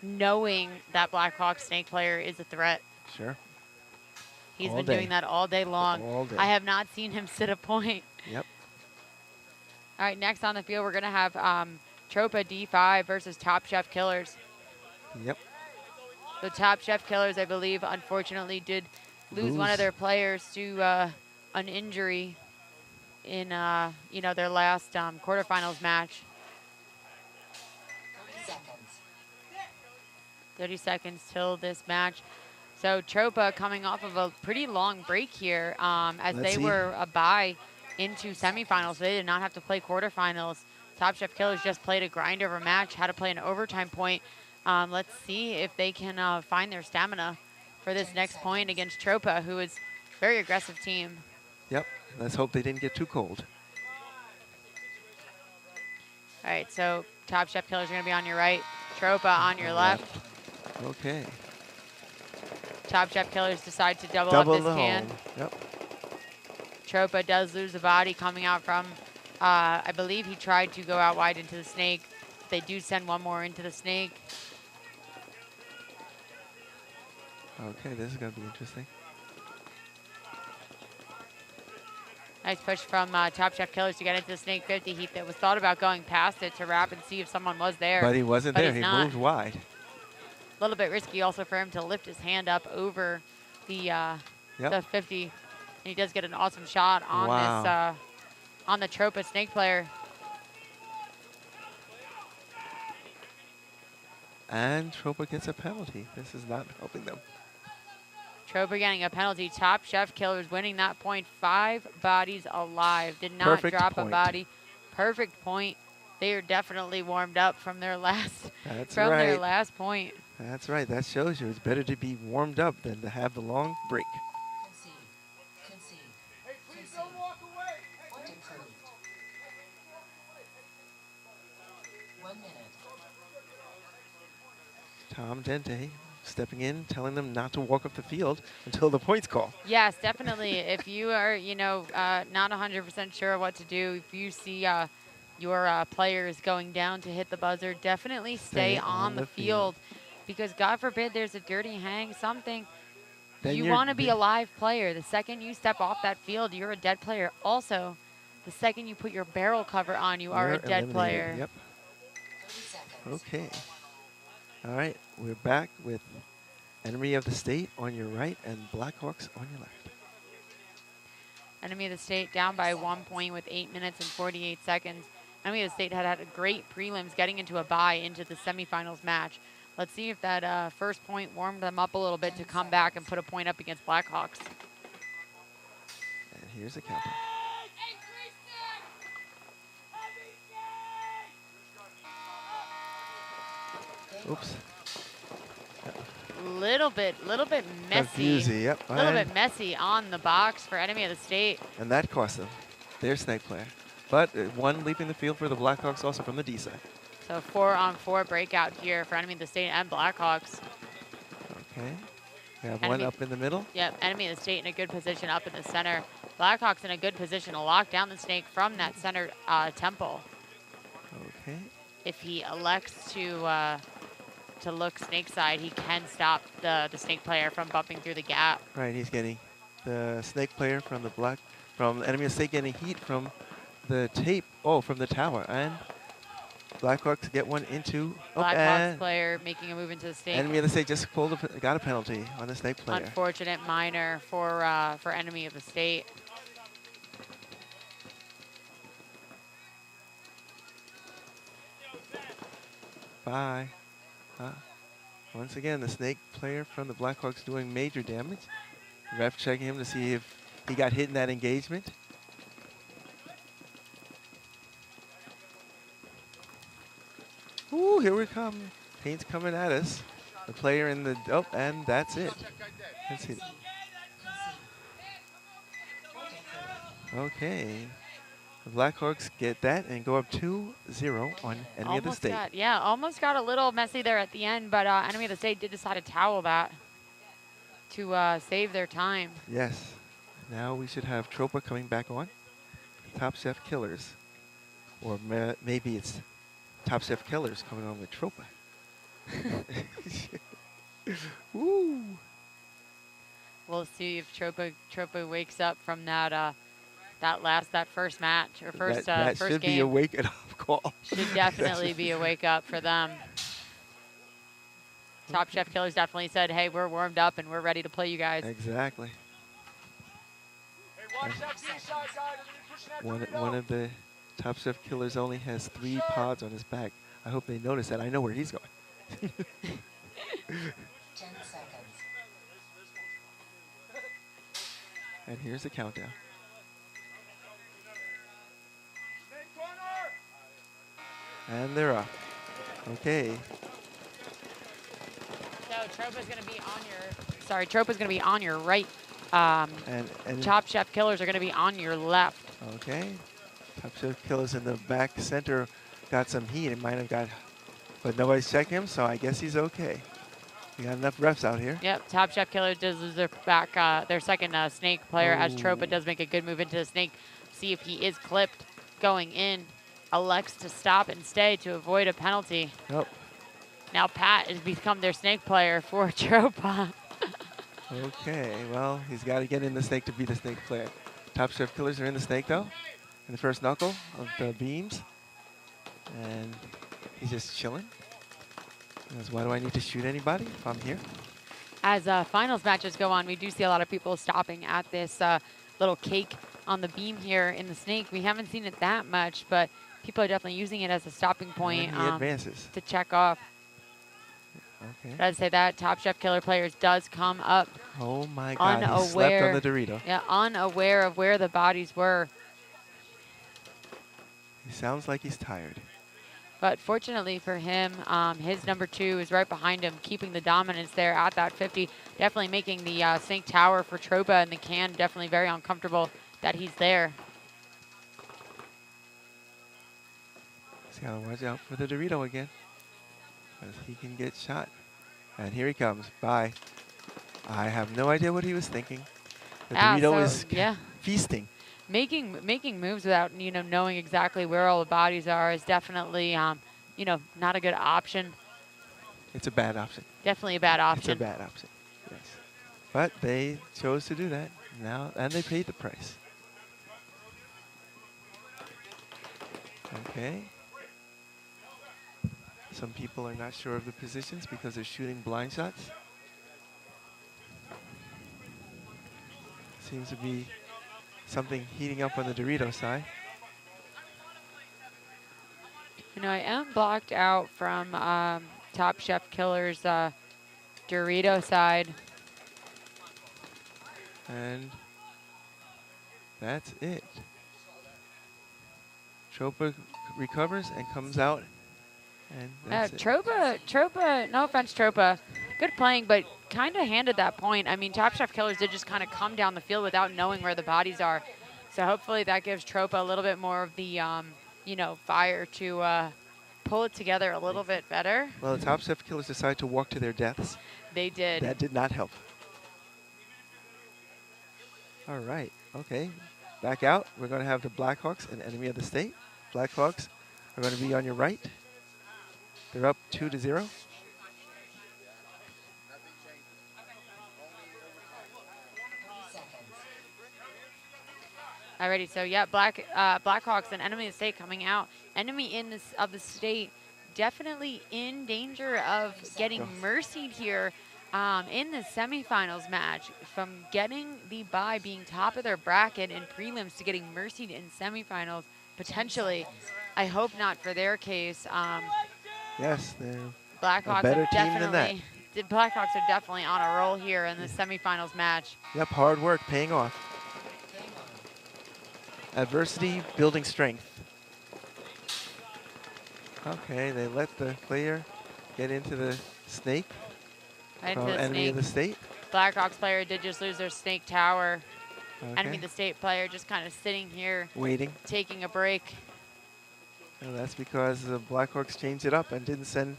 knowing that Blackhawk Snake player is a threat. Sure. He's been doing that all day long. All day. I have not seen him sit a point. Yep. All right, next on the field, we're going to have Tropa D5 versus Top Chef Killers. Yep. The Top Chef Killers, I believe, unfortunately did lose one of their players to an injury in, their last quarterfinals match. 30 seconds till this match. So Tropa coming off of a pretty long break here as they were a bye into semifinals. So they did not have to play quarterfinals. Top Chef Killers just played a grind over match, had to play an overtime point. Let's see if they can find their stamina for this next point against Tropa, who is a very aggressive team. Yep, let's hope they didn't get too cold. All right, so Top Chef Killers are going to be on your right, Tropa on your left. Okay. Top Chef Killers decide to double up this can. Yep. Tropa does lose a body coming out from, I believe he tried to go out wide into the snake. They do send one more into the snake. Okay, this is going to be interesting. Nice push from Top Chef Killers to get into the Snake 50. He was thought about going past it to wrap and see if someone was there. But he wasn't but there. He's He not. moved wide. A little bit risky also for him to lift his hand up over the 50. And he does get an awesome shot on this on the Tropa Snake player. And Tropa gets a penalty. This is not helping them. Tropa getting a penalty. Top Chef Killers winning that point. 5 bodies alive. Did not Perfect drop point. a body. Perfect point. They are definitely warmed up from their last their last point. That's right. That shows you it's better to be warmed up than to have the long break. Concede. Hey, please don't walk away. Point approved. 1 minute. Tom Dente stepping in, telling them not to walk up the field until the points call. Yes, definitely. If you are, not 100% sure what to do, if you see your players going down to hit the buzzer, definitely stay on the field. Because God forbid there's a dirty hang, something. Then you want to be a live player. The second you step off that field, you're a dead player. Also, the second you put your barrel cover on, you are a dead player. Yep. Okay. All right, we're back with Enemy of the State on your right and Blackhawks on your left. Enemy of the State down by 1 point with 8 minutes and 48 seconds. Enemy of the State had a great prelims getting into a bye into the semifinals match. Let's see if that first point warmed them up a little bit to come back and put a point up against Blackhawks. And here's the countdown. Oops. Little bit messy. Confusing, yep. A little bit messy on the box for Enemy of the State. And that cost them their snake player. But one leaping the field for the Blackhawks also from the D side. So 4-on-4 breakout here for Enemy of the State and Blackhawks. Okay. We have one up in the middle. Yep, Enemy of the State in a good position up in the center. Blackhawks in a good position to lock down the snake from that center temple. Okay. If he elects to look snake side, he can stop the snake player from bumping through the gap. Right, he's getting the snake player from the Enemy of the State getting heat from the tape, from the tower. And Blackhawks get one into. Blackhawks player making a move into the snake. Enemy of the State just got a penalty on the snake player. Unfortunate minor for Enemy of the State. Bye. Once again, the snake player from the Blackhawks doing major damage. Ref checking him to see if he got hit in that engagement. Ooh, here we come. Paint's coming at us. The player in the, and that's it. Let's see. Okay. The Blackhawks get that and go up 2-0 on Enemy of the State. Almost got a little messy there at the end, but Enemy of the State did decide to towel that to save their time. Yes. Now we should have Tropa coming back on. Top Chef Killers. Or maybe it's Top Chef Killers coming on with Tropa. Woo! We'll see if Tropa wakes up from that that first match or first that first should game. be a wake up call. Should definitely be a wake up for them. Top Chef Killers definitely said, "Hey, we're warmed up and we're ready to play you guys." Exactly. One of the Top Chef Killers only has 3 pods on his back. I hope they notice that. I know where he's going. 10 seconds. And here's the countdown. And they're up. Okay. So Tropa's going to be on your. Tropa's going to be on your right. And Top Chef Killers are going to be on your left. Okay. Top Chef Killers in the back center got some heat. It might have got, but nobody's checking him, so I guess he's okay. We got enough refs out here. Yep. Top Chef Killers does lose their second snake player as Tropa does make a good move into the snake. See if he is clipped going in. Elects to stop and stay to avoid a penalty. Nope. Now Pat has become their snake player for Tropa. Okay, well, he's got to get in the snake to be the snake player. Top Chef Killers are in the snake, though, in the first knuckle of the beams. And he's just chilling. He goes, why do I need to shoot anybody if I'm here? As finals matches go on, we do see a lot of people stopping at this little cake on the beam here in the snake. We haven't seen it that much, but people are definitely using it as a stopping point And he advances. to check off. Okay. I'd say that Top Chef Killer Players does come up. Oh my God, he slept on the Dorito. Yeah, unaware of where the bodies were. He sounds like he's tired. But fortunately for him, his number 2 is right behind him, keeping the dominance there at that 50. Definitely making the Snake Tower for Tropa and the can definitely very uncomfortable that he's there. He's got to watch out for the Dorito again, because he can get shot. And here he comes. Bye. I have no idea what he was thinking. The Dorito is feasting. Making moves without knowing exactly where all the bodies are is definitely not a good option. It's a bad option. Definitely a bad option. It's a bad option. Yes. But they chose to do that now, and they paid the price. Okay. Some people are not sure of the positions because they're shooting blind shots. Seems to be something heating up on the Dorito side. I am blocked out from Top Chef Killer's Dorito side. And that's it. Tropa recovers and comes out. And that's it. Tropa, no offense, Tropa. Good playing, but kind of handed that point. I mean, Top Chef Killers did just kind of come down the field without knowing where the bodies are. So hopefully that gives Tropa a little bit more of the, fire to pull it together a little bit better. Well, the Top Chef Killers decided to walk to their deaths. They did. That did not help. All right. Okay. Back out. We're going to have the Blackhawks, an enemy of the state. Blackhawks are going to be on your right. They're up 2-0. Alrighty, so yeah, Blackhawks, an enemy of the state coming out. Enemy of the state definitely in danger of getting mercied here in the semifinals match. From getting the bye, being top of their bracket in prelims, to getting mercied in semifinals, potentially. I hope not for their case. Yes, they're Blackhawks a better team than that. The Blackhawks are definitely on a roll here in the semifinals match. Yep, hard work paying off. Adversity building strength. Okay, they let the player get into the snake. Right from into the enemy snake. of the state. Blackhawks player did just lose their snake tower. Okay. Enemy of the state player just kind of sitting here. Waiting. Taking a break. And that's because the Blackhawks changed it up and didn't send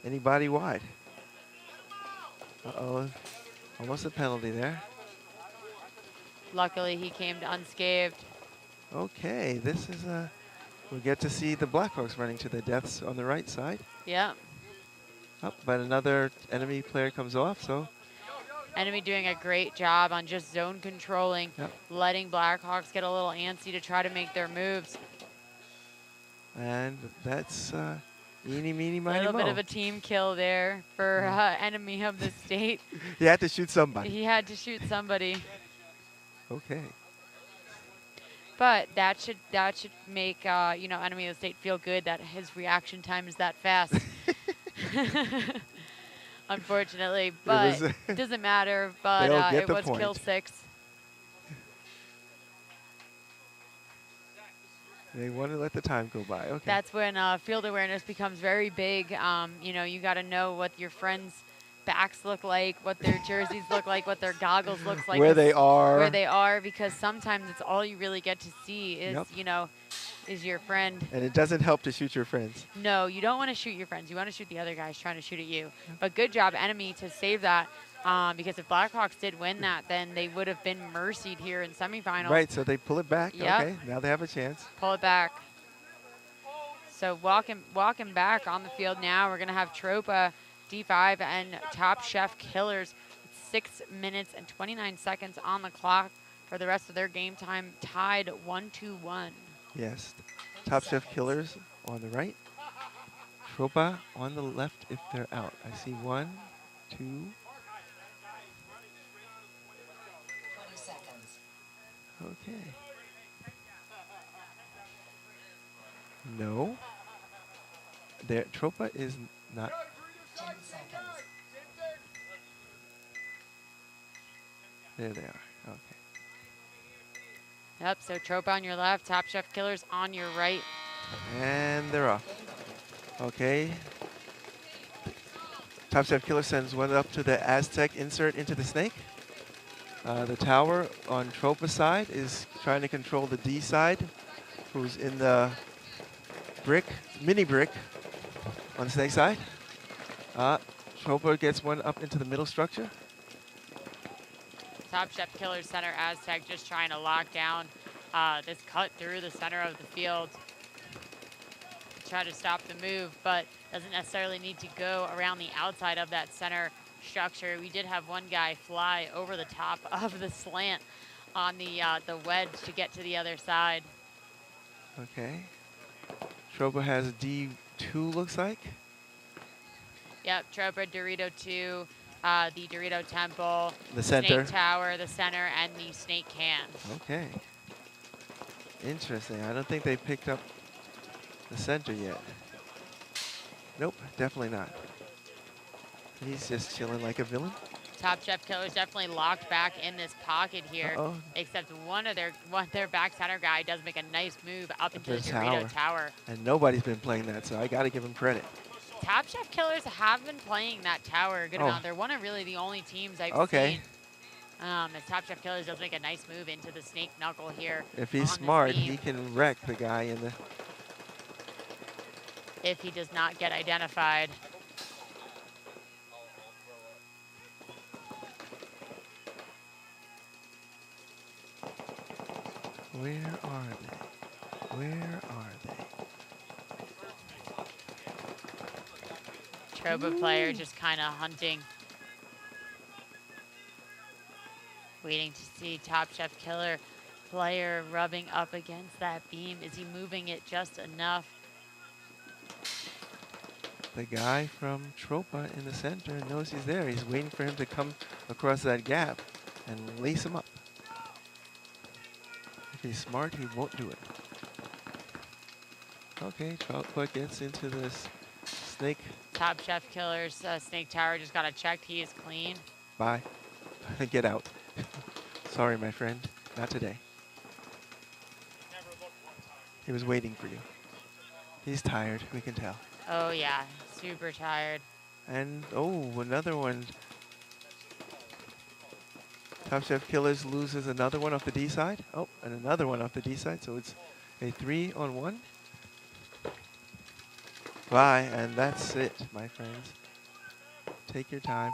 anybody wide. Uh-oh, almost a penalty there. Luckily, he came unscathed. Okay, this is we'll get to see the Blackhawks running to their deaths on the right side. Yeah. Oh, but another enemy player comes off, so. Enemy doing a great job on just zone controlling, letting Blackhawks get a little antsy to try to make their moves. And that's eeny, meeny, A miny, little mo. bit of a team kill there for enemy of the state. He had to shoot somebody. He had to shoot somebody. Okay. But that should make enemy of the state feel good that his reaction time is that fast. Unfortunately, but it doesn't matter. But it was kill 6. They want to let the time go by. Okay. That's when field awareness becomes very big. You got to know what your friends' backs look like, what their jerseys look like, what their goggles look like. Where they are. Where they are, because sometimes it's all you really get to see is, is your friend. And it doesn't help to shoot your friends. No, you don't want to shoot your friends. You want to shoot the other guys trying to shoot at you. But good job, enemy, to save that. Because if Blackhawks did win that, then they would have been mercied here in semifinals. Right, so they pull it back. Yep. Okay, now they have a chance. Pull it back. So walking back on the field now, we're going to have Tropa, D5, and Top Chef Killers. 6 minutes and 29 seconds on the clock for the rest of their game time, tied 1-1. Yes. Top Chef Killers on the right. Tropa on the left if they're out. I see 1, 2. 20 seconds. Okay. No. There, Tropa is not. 10 seconds. There they are. Okay. Yep, so Tropa on your left, Top Chef Killers on your right. And they're off. Okay. Top Chef Killer sends one up to the Aztec insert into the snake. The tower on Tropa's side is trying to control the D side, who's in the brick, mini brick on the snake side. Tropa gets one up into the middle structure. Top Chef Killers center Aztec just trying to lock down this cut through the center of the field. Try to stop the move, but doesn't necessarily need to go around the outside of that center structure. We did have one guy fly over the top of the slant on the wedge to get to the other side. Okay. Tropa has a D2, looks like. Yep, Tropa, Dorito 2, the Dorito Temple, The center. Snake Tower, the center, and the Snake Cans. Okay. Interesting. I don't think they picked up the center yet. Nope, definitely not. He's just chilling like a villain. Top Chef Killers definitely locked back in this pocket here. Uh-oh. Except one of their back center guy does make a nice move up into the Dorito Tower. And nobody's been playing that, so I got to give him credit. Top Chef Killers have been playing that tower a good amount. They're one of really the only teams I've seen. As Top Chef Killers does make a nice move into the snake knuckle here. If he's smart, he can wreck the guy in the... If he does not get identified. Where are they? Where are they? Tropa player just kind of hunting. Waiting to see Top Chef Killer player rubbing up against that beam. Is he moving it just enough? The guy from Tropa in the center knows he's there. He's waiting for him to come across that gap and lace him up. If he's smart, he won't do it. Okay, Tropa gets into this snake. Top Chef Killer's Snake Tower just got it checked. He is clean. Bye. Get out. Sorry, my friend. Not today. He was waiting for you. He's tired, we can tell. Oh yeah, super tired. And, oh, another one. Top Chef Killers loses another one off the D side. Oh, and another one off the D side, so it's a 3-on-1. Bye, and that's it, my friends. Take your time.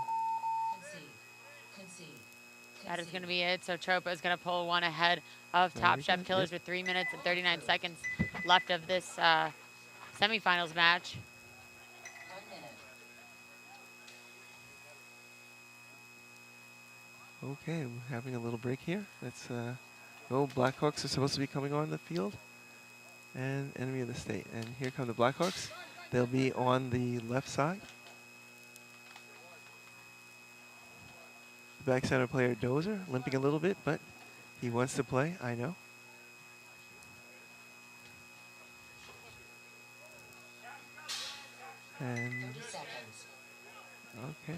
That is going to be it. So Tropa is going to pull one ahead of Top Chef Killers with 3 minutes and 39 seconds left of this semifinals match. 1 minute. Okay, we're having a little break here. That's Blackhawks are supposed to be coming on the field. And enemy of the state. And here come the Blackhawks. They'll be on the left side. The back center player Dozer, limping a little bit, but he wants to play, I know. And 30 seconds. okay.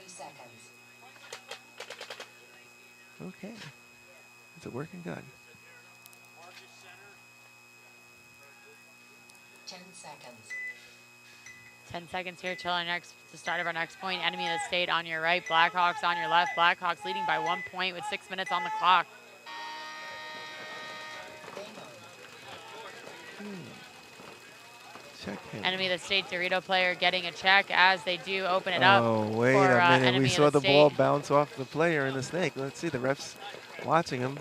Seconds. Okay. It's a working gun. 10 seconds. 10 seconds here till the start of our next point. Enemy of the state on your right, Blackhawks on your left. Blackhawks leading by 1 point with 6 minutes on the clock. Check him. Enemy of the state Dorito player getting a check as they do open it up. Oh, wait for, a minute. Enemy We of saw the state. ball bounce off the player in the snake. Let's see, the ref's watching him.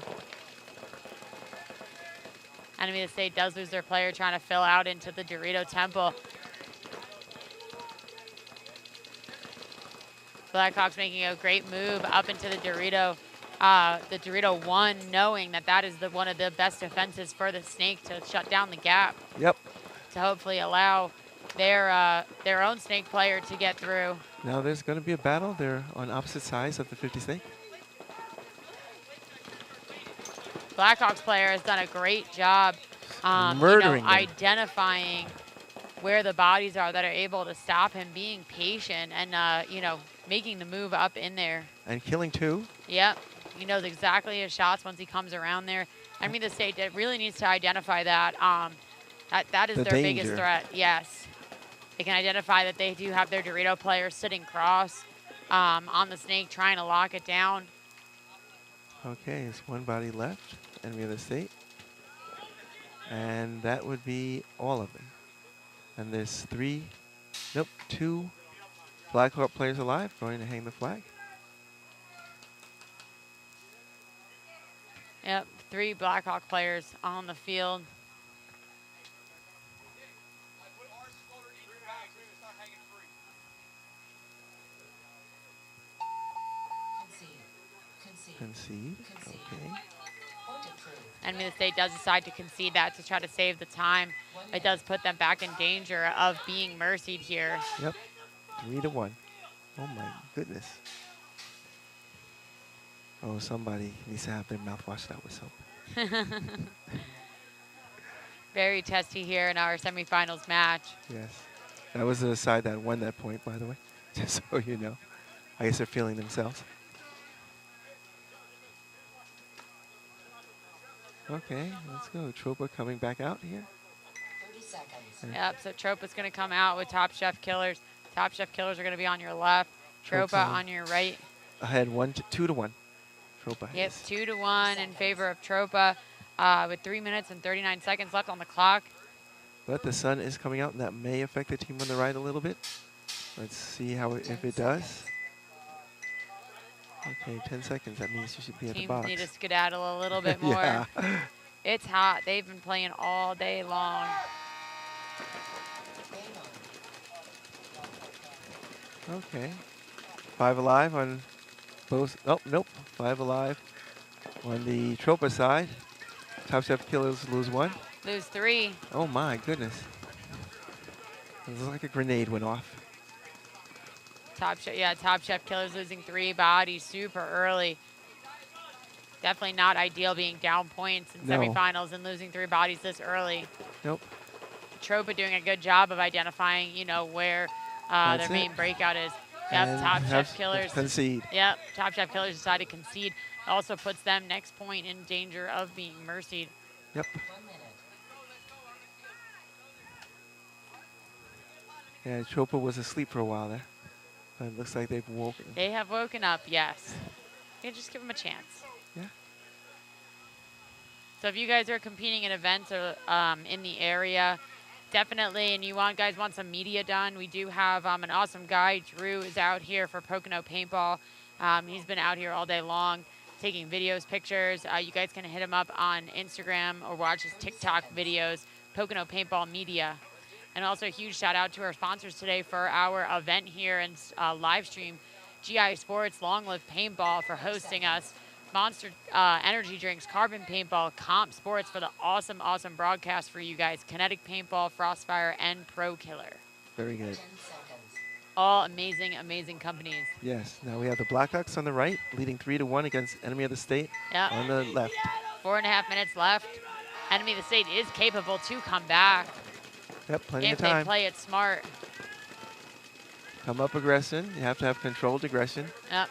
Enemy of the state does lose their player trying to fill out into the Dorito Temple. Blackhawks making a great move up into the Dorito 1, knowing that that is one of the best defenses for the Snake to shut down the gap. Yep. To hopefully allow their own Snake player to get through. Now there's going to be a battle. They're on opposite sides of the 50 Snake. Blackhawks player has done a great job Murdering them. identifying where the bodies are that are able to stop him, being patient, and making the move up in there. And killing 2. Yep, he knows exactly his shots once he comes around there. I mean, the state really needs to identify that. That is The their biggest danger. threat. Yes, they can identify that they do have their Dorito player sitting cross on the Snake, trying to lock it down. Okay, it's one body left. Enemy of the state. And that would be all of them. And there's 2 Blackhawk players alive going to hang the flag. Yep, 3 Blackhawk players on the field. Concede. Okay. Enemy of the state does decide to concede that to try to save the time. It does put them back in danger of being mercied here. Yep. 3-1. Oh my goodness. Oh, somebody needs to have their mouth washed out with soap. Very testy here in our semifinals match. Yes. That was the side that won that point, by the way. Just so you know. I guess they're feeling themselves. Okay, let's go. Tropa coming back out here. 30 seconds. Yep, so Tropa's going to come out with Top Chef Killers. Top Chef Killers are going to be on your left. Tropa on your right. Ahead 2-1. Tropa. Yep, 2-1 in favor of Tropa with 3 minutes and 39 seconds left on the clock. But the sun is coming out, and that may affect the team on the right a little bit. Let's see if it does. Okay, 10 seconds. That means you should be at the box. Teams need to skedaddle a little bit more. Yeah. It's hot. They've been playing all day long. Okay. 5 alive on both. Oh, nope. 5 alive on the Tropa side. Top Chef Killers lose 1. Lose 3. Oh my goodness. It was like a grenade went off. Top Chef Killers losing 3 bodies super early. Definitely not ideal being down points in semifinals and losing 3 bodies this early. Nope. Tropa doing a good job of identifying, where their main breakout is. Yep, And Top Chef Killers. concede. Yep, Top Chef Killers decided to concede. It also puts them next point in danger of being mercied. Yep. 1 minute. Yeah, Tropa was asleep for a while there. But it looks like they've woken. They have woken up, yes. You just give them a chance. Yeah. So if you guys are competing in events or in the area, definitely, and you guys want some media done, we do have an awesome guy. Drew is out here for Pocono Paintball. He's been out here all day long taking videos, pictures. You guys can hit him up on Instagram or watch his TikTok videos, Pocono Paintball Media. And also a huge shout out to our sponsors today for our event here and live stream, GI Sports, Long Live Paintball for hosting us, Monster Energy Drinks, Carbon Paintball, Comp Sports for the awesome, awesome broadcast for you guys, Kinetic Paintball, Frostfire, and Pro Killer. Very good. 10 seconds. All amazing, amazing companies. Yes. Now we have the Blackhawks on the right, leading 3-1 against Enemy of the State Yep. on the left. 4.5 minutes left. Enemy of the State is capable to come back Yep, plenty if of they time. play it smart. Come up aggression. You have to have controlled aggression. Yep.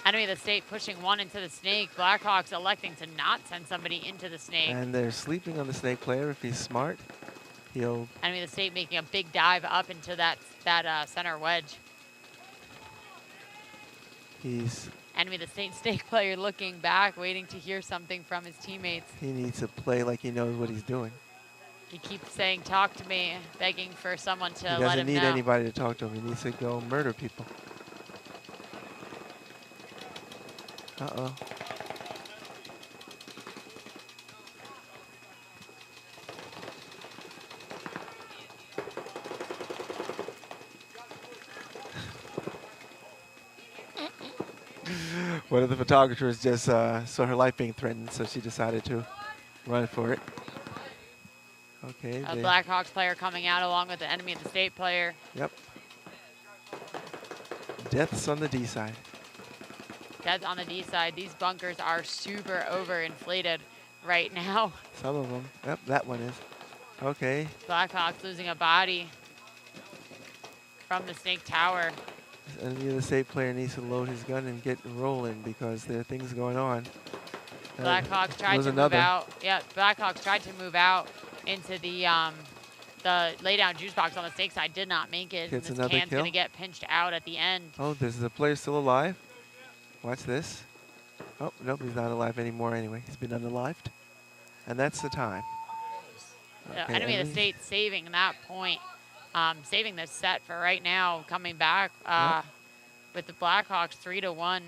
Enemy of the State pushing 1 into the Snake. Blackhawks electing to not send somebody into the Snake. And they're sleeping on the Snake player. If he's smart, he'll... Enemy of the State making a big dive up into that center wedge. He's... Enemy of the State Snake player looking back, waiting to hear something from his teammates. He needs to play like he knows what he's doing. He keeps saying, talk to me, begging for someone to He let doesn't him need know. anybody to talk to him. He needs to go murder people. Uh-oh. One of the photographers just saw her life being threatened, so she decided to run for it. Okay. A Blackhawks player coming out along with the enemy of the state player. Yep. Deaths on the D side. Deaths on the D side. These bunkers are super overinflated right now. Some of them. Yep, that one is. Okay. Blackhawks losing a body from the Snake Tower. Enemy of the state player needs to load his gun and get rolling because there are things going on. Blackhawks tried to move out. Yeah, Blackhawks tried to move out into the lay down juice box on the Snake side. Did not make it. Gets This another can's kill. gonna get pinched out at the end. Oh, there's a player still alive. Watch this. Oh, nope, he's not alive anymore anyway. He's been unalived. And that's the time. Okay, Enemy of the state saving that point. Saving this set for right now. Coming back with the Blackhawks 3-1.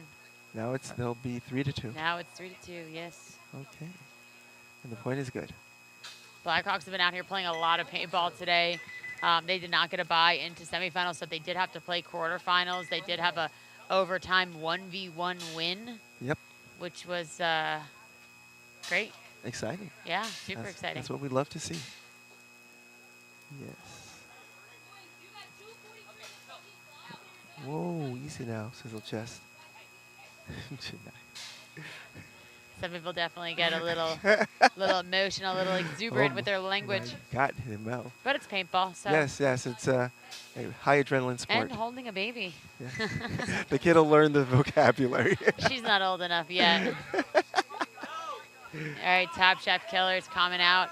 Now they'll be 3-2. Now it's 3-2, yes. Okay. And the point is good. Blackhawks have been out here playing a lot of paintball today. They did not get a bye into semifinals, so they did have to play quarterfinals. They did have a overtime 1v1 win. Yep. Which was great. Exciting. Yeah, super exciting. That's what we love to see. Yes. Whoa, easy now, sizzle chest. Some people definitely get a little emotional, a little exuberant with their language. Got him out. But it's paintball, so. Yes, it's a high adrenaline sport. And holding a baby. Yeah. The kid will learn the vocabulary. She's not old enough yet. All right, Top Chef Killers coming out.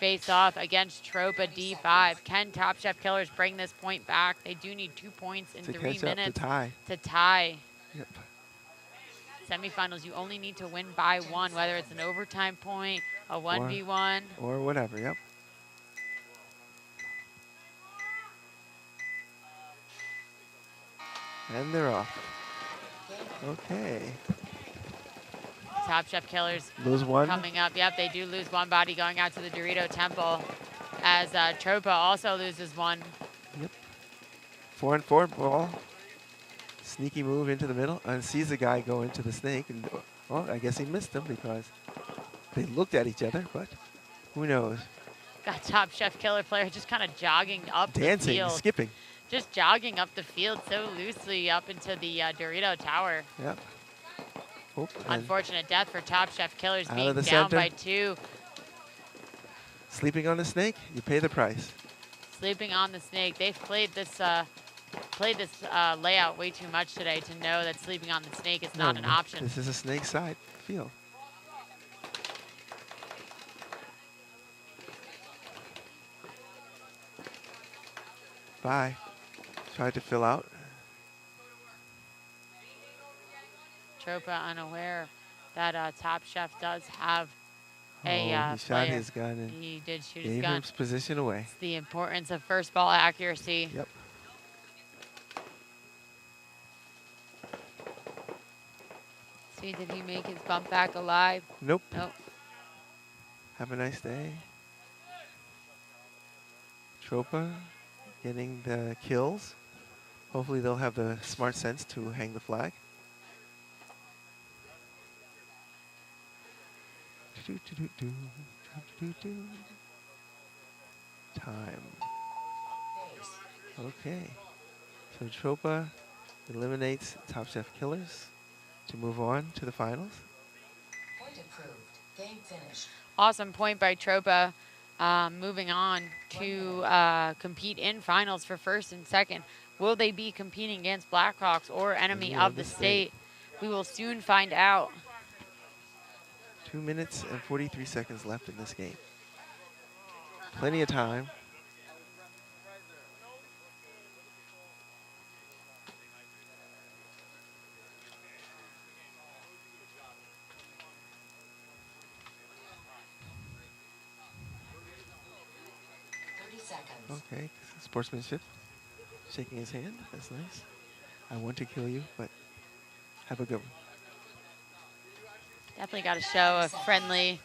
Face off against Tropa D5. Can Top Chef Killers bring this point back? They do need 2 points in 3 minutes to tie. Yep. Semifinals, you only need to win by 1, whether it's an overtime point, a 1v1. Or whatever, yep. And they're off. Okay. Top Chef Killers lose 1 coming up. Yep, they do lose 1 body going out to the Dorito Temple as Tropa also loses 1. Yep. 4-on-4 ball. Sneaky move into the middle and sees the guy go into the snake. And well, I guess he missed him because they looked at each other, but who knows? Got Top Chef Killer player just kind of jogging up the Dancing, field. skipping. Just jogging up the field so loosely up into the Dorito Tower. Yep. Oh, unfortunate death for Top Chef Killers being the down center. by 2. Sleeping on the snake, you pay the price. Sleeping on the snake. They've played this layout way too much today to know that sleeping on the snake is not an option. This is a snake side field. Bye. Tried to fill out. Tropa unaware that Top Chef does have a he shot player. his gun and he did shoot gave his gun. his position away. It's the importance of first ball accuracy. Yep. See, did he make his bump back alive? Nope. Nope. Have a nice day. Tropa getting the kills. Hopefully they'll have the smart sense to hang the flag. Time. Okay. So Tropa eliminates Top Chef Killers to move on to the finals. Point approved. Game finished. Awesome point by Tropa. Moving on to compete in finals for first and second. Will they be competing against Blackhawks or enemy of the state? We will soon find out. 2 minutes and 43 seconds left in this game. Plenty of time. Okay, sportsmanship. Shaking his hand, that's nice. I want to kill you, but have a good one. Definitely got to show a friendly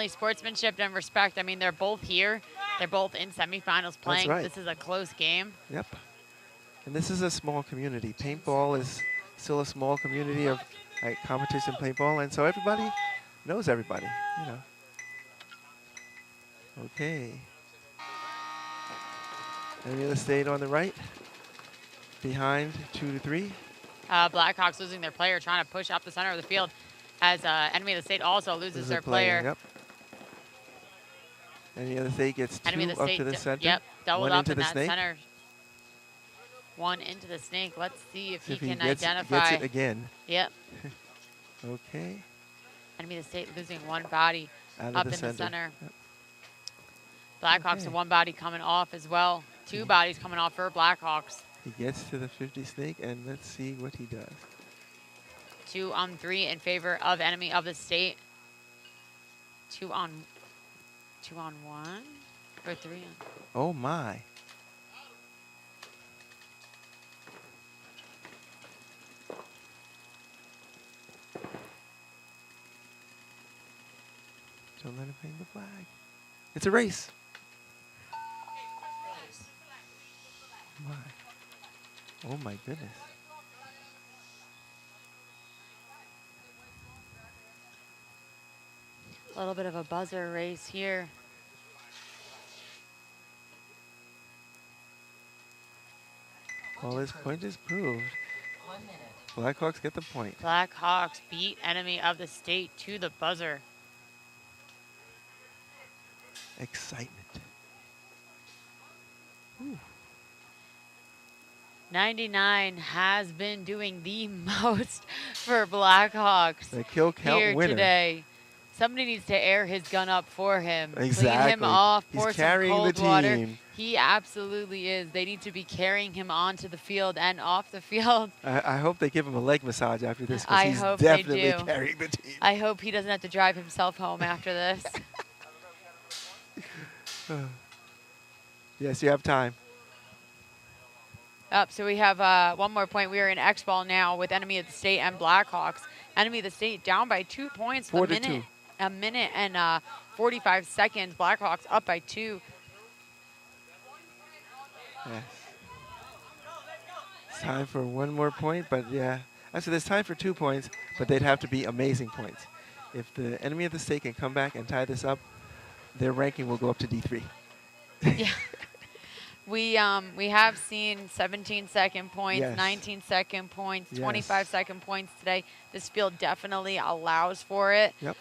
sportsmanship and respect. I mean, they're both here. They're both in semifinals playing. Right. This is a close game. Yep. And this is a small community. Paintball is still a small community of Like competition paintball, and so everybody knows everybody, you know. Okay. Enemy of the state on the right. Behind 2-3. Blackhawks losing their player, trying to push up the center of the field as enemy of the state also loses their player. Yep. Enemy of the state gets Enemy two of the up state, to the center. yep, doubled one up into in the that snake. center. One into the snake. Let's see if See he if he can gets identify. it again. Yep. Okay. Enemy of the state losing one body Out up of the in center. the center. Yep. Blackhawks Okay. have one body coming off as well. Two bodies coming off for Blackhawks. He gets to the 50 snake, and let's see what he does. 2 on 3 in favor of enemy of the state. 2 on 1 or 3 on. Oh my. Don't let him hang the flag. It's a race. My. Oh my goodness. A little bit of a buzzer race here. Well, this point is proved. 1 minute. Blackhawks get the point. Blackhawks beat enemy of the state to the buzzer. Excitement. Ooh. 99 has been doing the most for Blackhawks The kill count here winner. today. Somebody needs to air his gun up for him. Clean him Exactly. off, He's pour some carrying cold the water. team. He absolutely is. They need to be carrying him onto the field and off the field. I hope they give him a leg massage after this, I because he's hope definitely they do. carrying the team. I hope he doesn't have to drive himself home after this. Yes, you have time. Up, so we have one more point. We are in X ball now with enemy of the state and Blackhawks. Enemy of the state down by 2 points. 4-2. A minute and 45 seconds. Blackhawks up by 2. Yes. It's time for one more point, but yeah. Actually, there's time for 2 points, but they'd have to be amazing points. If the enemy of the state can come back and tie this up, their ranking will go up to D3. Yeah. We have seen 17-second points, Yes. 19-second points, Yes. 25-second points today. This field definitely allows for it. Yep.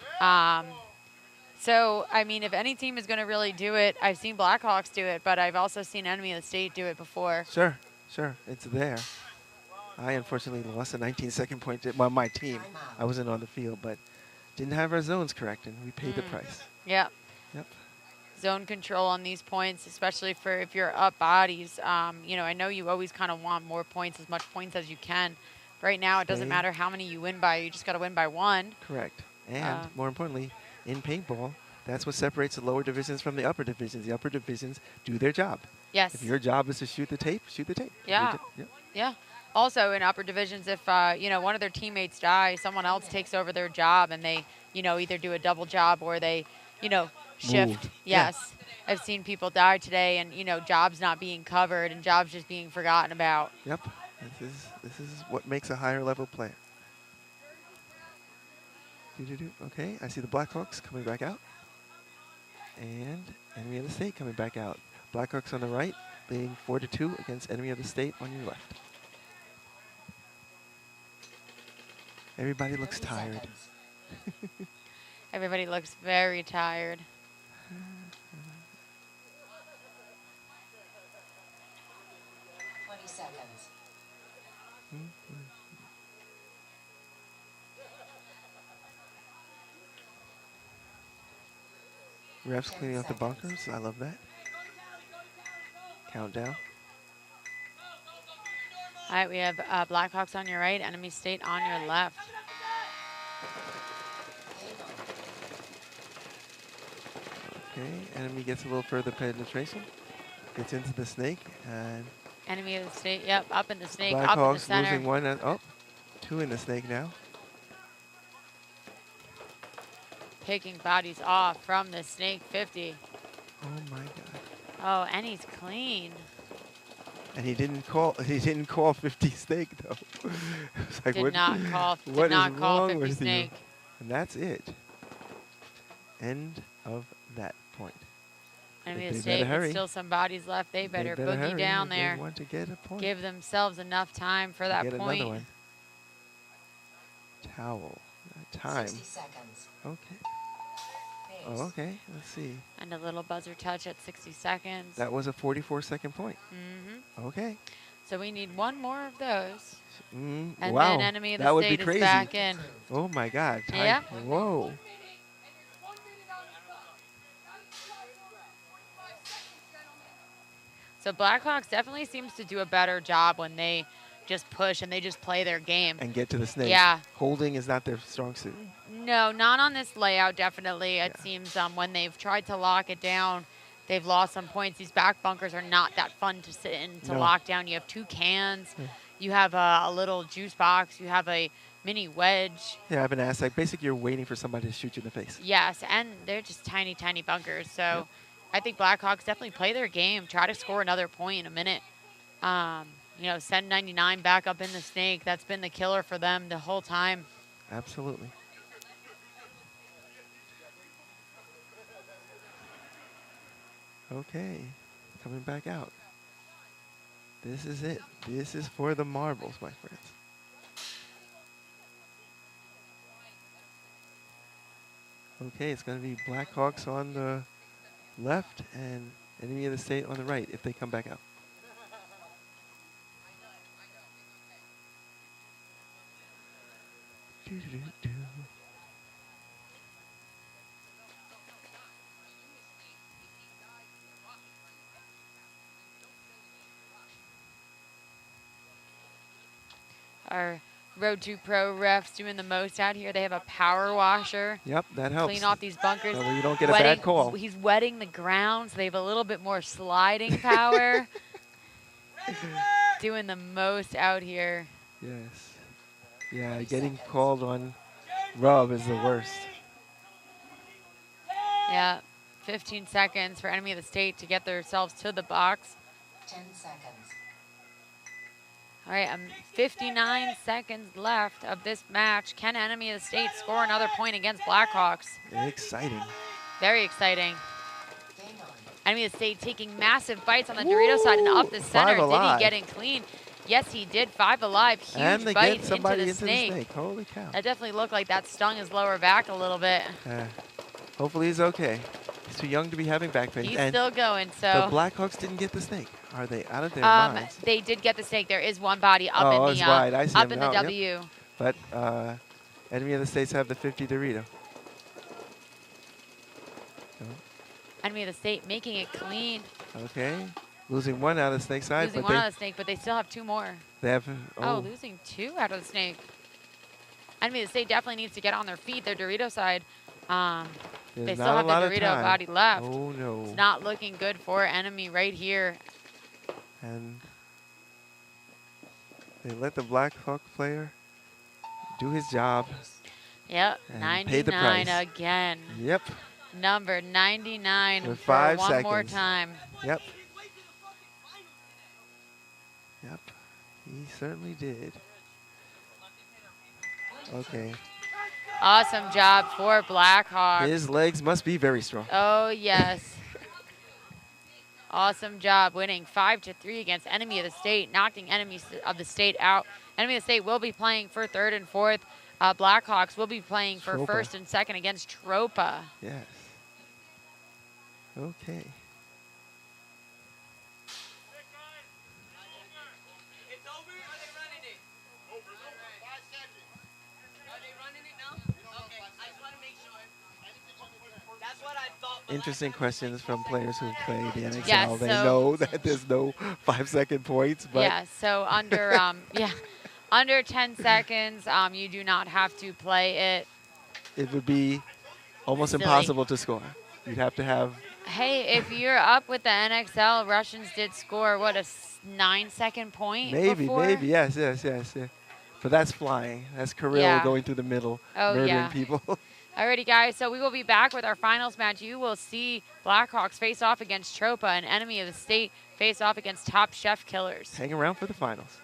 So, I mean, if any team is going to really do it, I've seen Blackhawks do it, but I've also seen enemy of the state do it before. Sure, sure, it's there. I unfortunately lost a 19-second point. Well, my team. I wasn't on the field, but didn't have our zones correct, and we paid the price. Yep. Yep. Zone control on these points, especially for if you're up bodies. You know, I know you always kind of want more points, as much points as you can. Right now, it doesn't matter how many you win by. You just got to win by 1. Correct. And more importantly, in paintball, that's what separates the lower divisions from the upper divisions. The upper divisions do their job. Yes. If your job is to shoot the tape, shoot the tape. Yeah. Yep. Yeah. Also, in upper divisions, if you know, one of their teammates dies, someone else takes over their job, and they, you know, either do a double job or they, you know, shift. Move. Yes. I've seen people die today, and you know, jobs not being covered and jobs just being forgotten about. Yep. This is what makes a higher level player. Okay, I see the Blackhawks coming back out. And enemy of the state coming back out. Blackhawks on the right, leading 4-2 against enemy of the state on your left. Everybody looks tired. Everybody looks very tired. Refs cleaning up the bunkers. I love that. Countdown. All right, we have Blackhawks on your right, enemy state on your left. Okay, enemy gets a little further penetration. Gets into the snake, and Enemy of the state, yep, up in the snake, up in the Blackhawks center. losing one. Oh, 2 in the snake now. Picking bodies off from the snake 50. Oh my God. Oh, and he's clean. And he didn't call 50 snake though. It's like, Did not call what is 50 wrong with snake. you? And that's it. End of that point. Enemy They of the better state, hurry. with still some bodies left. They better boogie hurry down if they there. want to get a point. Give themselves enough time for that Get point. another one. Towel. Time. 60 seconds. Okay. Oh, okay. Let's see. And a little buzzer touch at 60 seconds. That was a 44-second point. Mm-hmm. Okay. So we need one more of those. And wow. then enemy of that the would state be crazy. is back in. Oh my God. Time. Yeah. Whoa. So Blackhawks definitely seems to do a better job when they just push and they just play their game. And get to the snake. Yeah. Holding is not their strong suit. No, not on this layout, definitely. It seems when they've tried to lock it down, they've lost some points. These back bunkers are not that fun to sit in to lock down. You have 2 cans. You have a little juice box. You have a mini wedge. Yeah, I have an ass. Like, basically, you're waiting for somebody to shoot you in the face. Yes, and they're just tiny, tiny bunkers. So I think Blackhawks definitely play their game, try to score another point in a minute. You know, send 99 back up in the snake. That's been the killer for them the whole time. Absolutely. Okay, coming back out. This is it. This is for the marbles, my friends. Okay, it's going to be Blackhawks on the left and enemy of the state on the right if they come back out. Doo-doo-doo-doo. Our Road to Pro refs doing the most out here. They have a power washer. Yep, that helps. Clean off these bunkers. That way you don't get a bad call. He's wetting the ground, so they have a little bit more sliding power. Doing the most out here. Yes. Yeah, getting called on rub is the worst. Yeah, 15 seconds for enemy of the state to get themselves to the box. 10 seconds. All right, 59 seconds left of this match. Can enemy of the state score another point against Blackhawks? Exciting. Very exciting. Enemy of the state taking massive bites on the Dorito side and up the center. Did he get in clean? Yes, he did. 5 alive. Huge and they bite get somebody into the snake. Holy cow. That definitely looked like that stung his lower back a little bit. Hopefully he's okay. He's too young to be having back pain. He's and still going, so. the Blackhawks didn't get the snake. Are they out of their minds? They did get the snake. There is one body up in the right. I see up him in now. the W. Yep. But enemy of the states have the 50 Dorito. Enemy of the state making it clean. Okay. Losing 1 out of the snake side. Losing 1 out of the snake, but they still have 2 more. They have. Oh, losing 2 out of the snake. Enemy of the state definitely needs to get on their feet. Their Dorito side. They still have the Dorito body left. Oh, no. It's not looking good for enemy right here. And they let the Blackhawk player do his job. Yep, and pay the price. 99 again. Yep. Number 99 With for 5 one seconds. more time. Yep. Yep. He certainly did. Okay. Awesome job for Blackhawks. His legs must be very strong. Oh, yes. Awesome job winning 5-3 against enemy of the state, knocking enemy of the state out. Enemy of the state will be playing for 3rd and 4th. Blackhawks will be playing for Tropa. 1st and 2nd against Tropa. Yes. Okay. Interesting questions from players who play the NXL. Yes, they so know that there's no 5-second points, but yeah, so under under 10 seconds, you do not have to play it. it would be almost Silly. impossible to score. You'd have to have. Hey, if you're up with the NXL, Russians did score, what, a 9-second point Maybe, before? yes. But that's flying. That's Kirill Yeah. going through the middle, Oh, murdering yeah. people. Alrighty, guys, so we will be back with our finals match. You will see Blackhawks face off against Tropa, an enemy of the state, face off against Top Chef Killers. Hang around for the finals.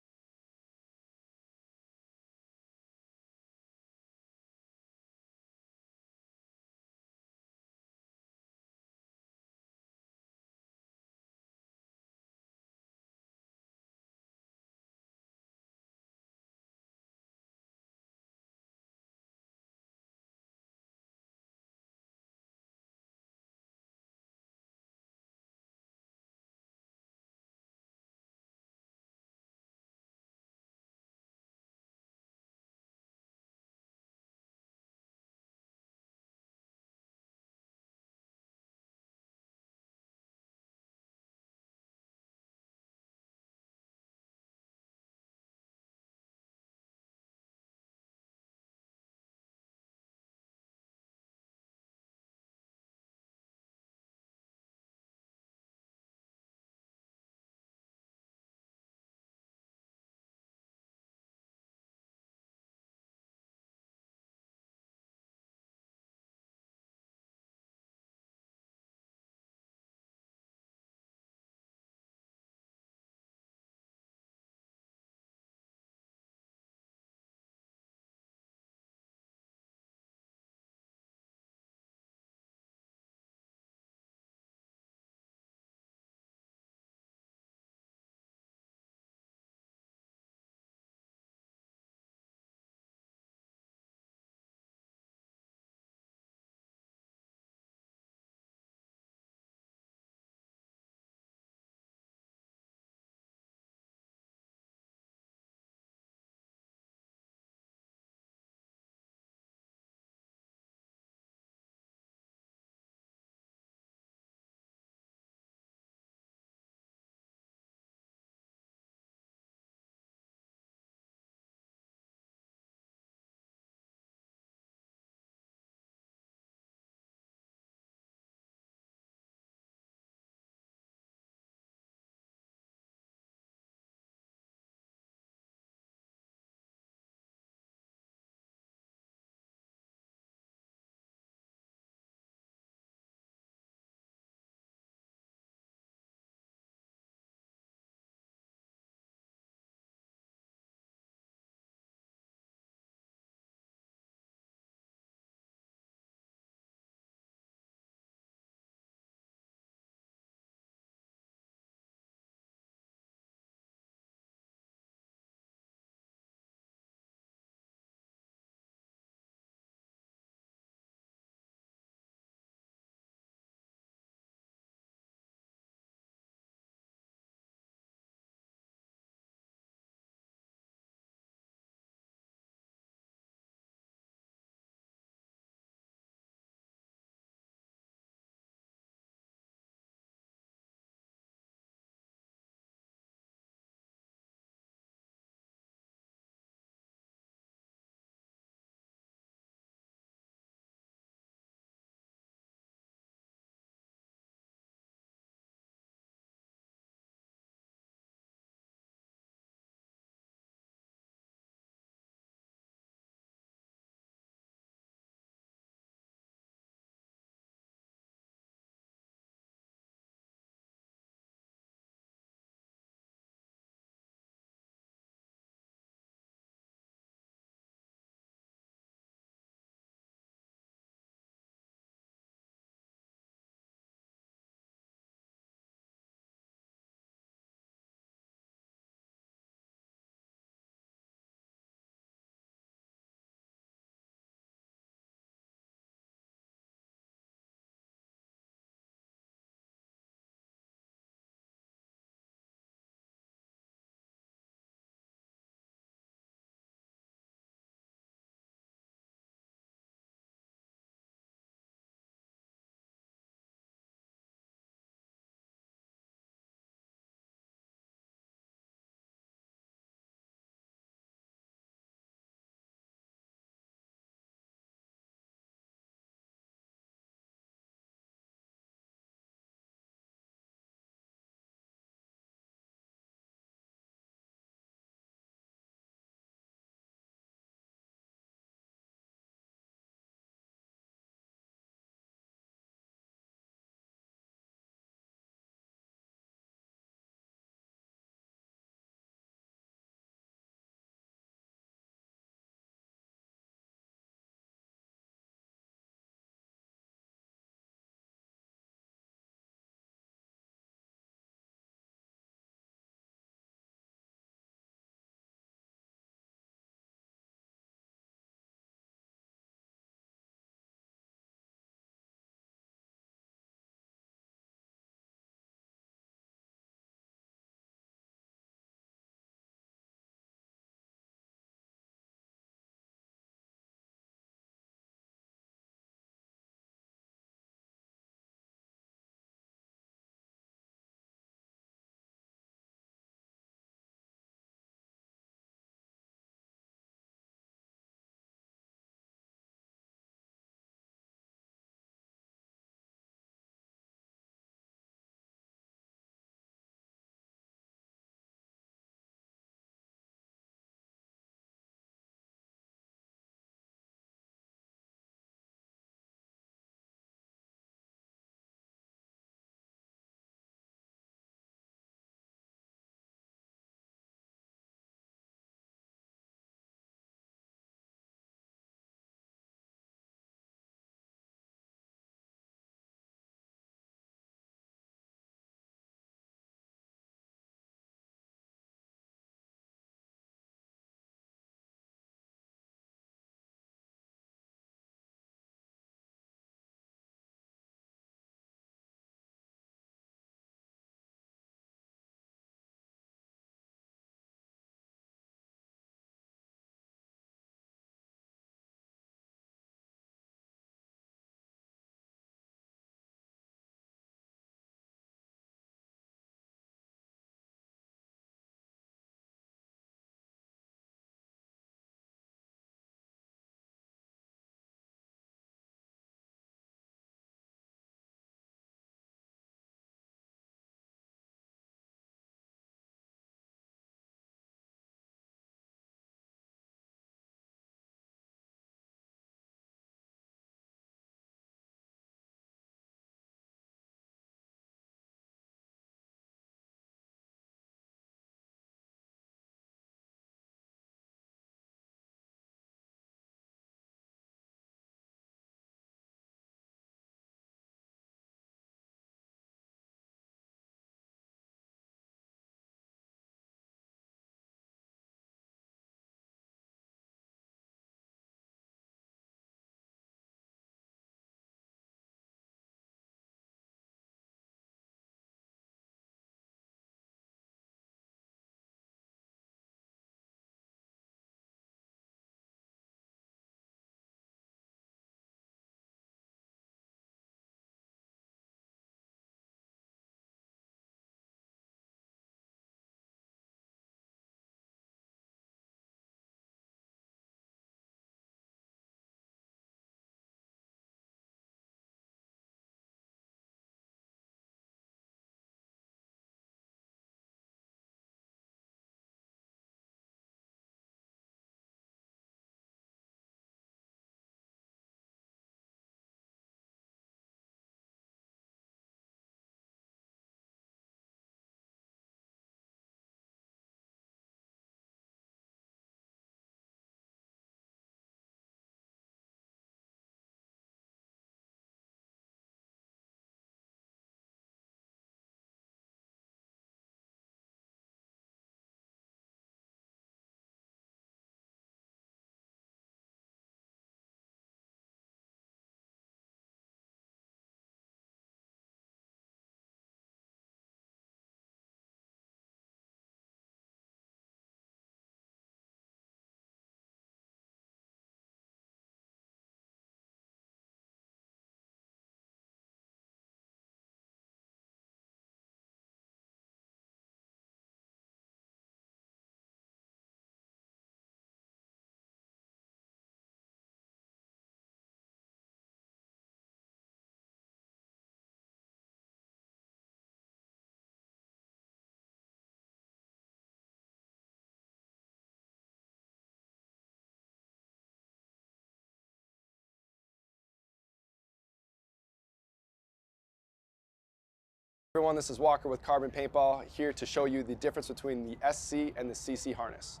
Everyone, this is Walker with Carbon Paintball, here to show you the difference between the SC and the CC harness.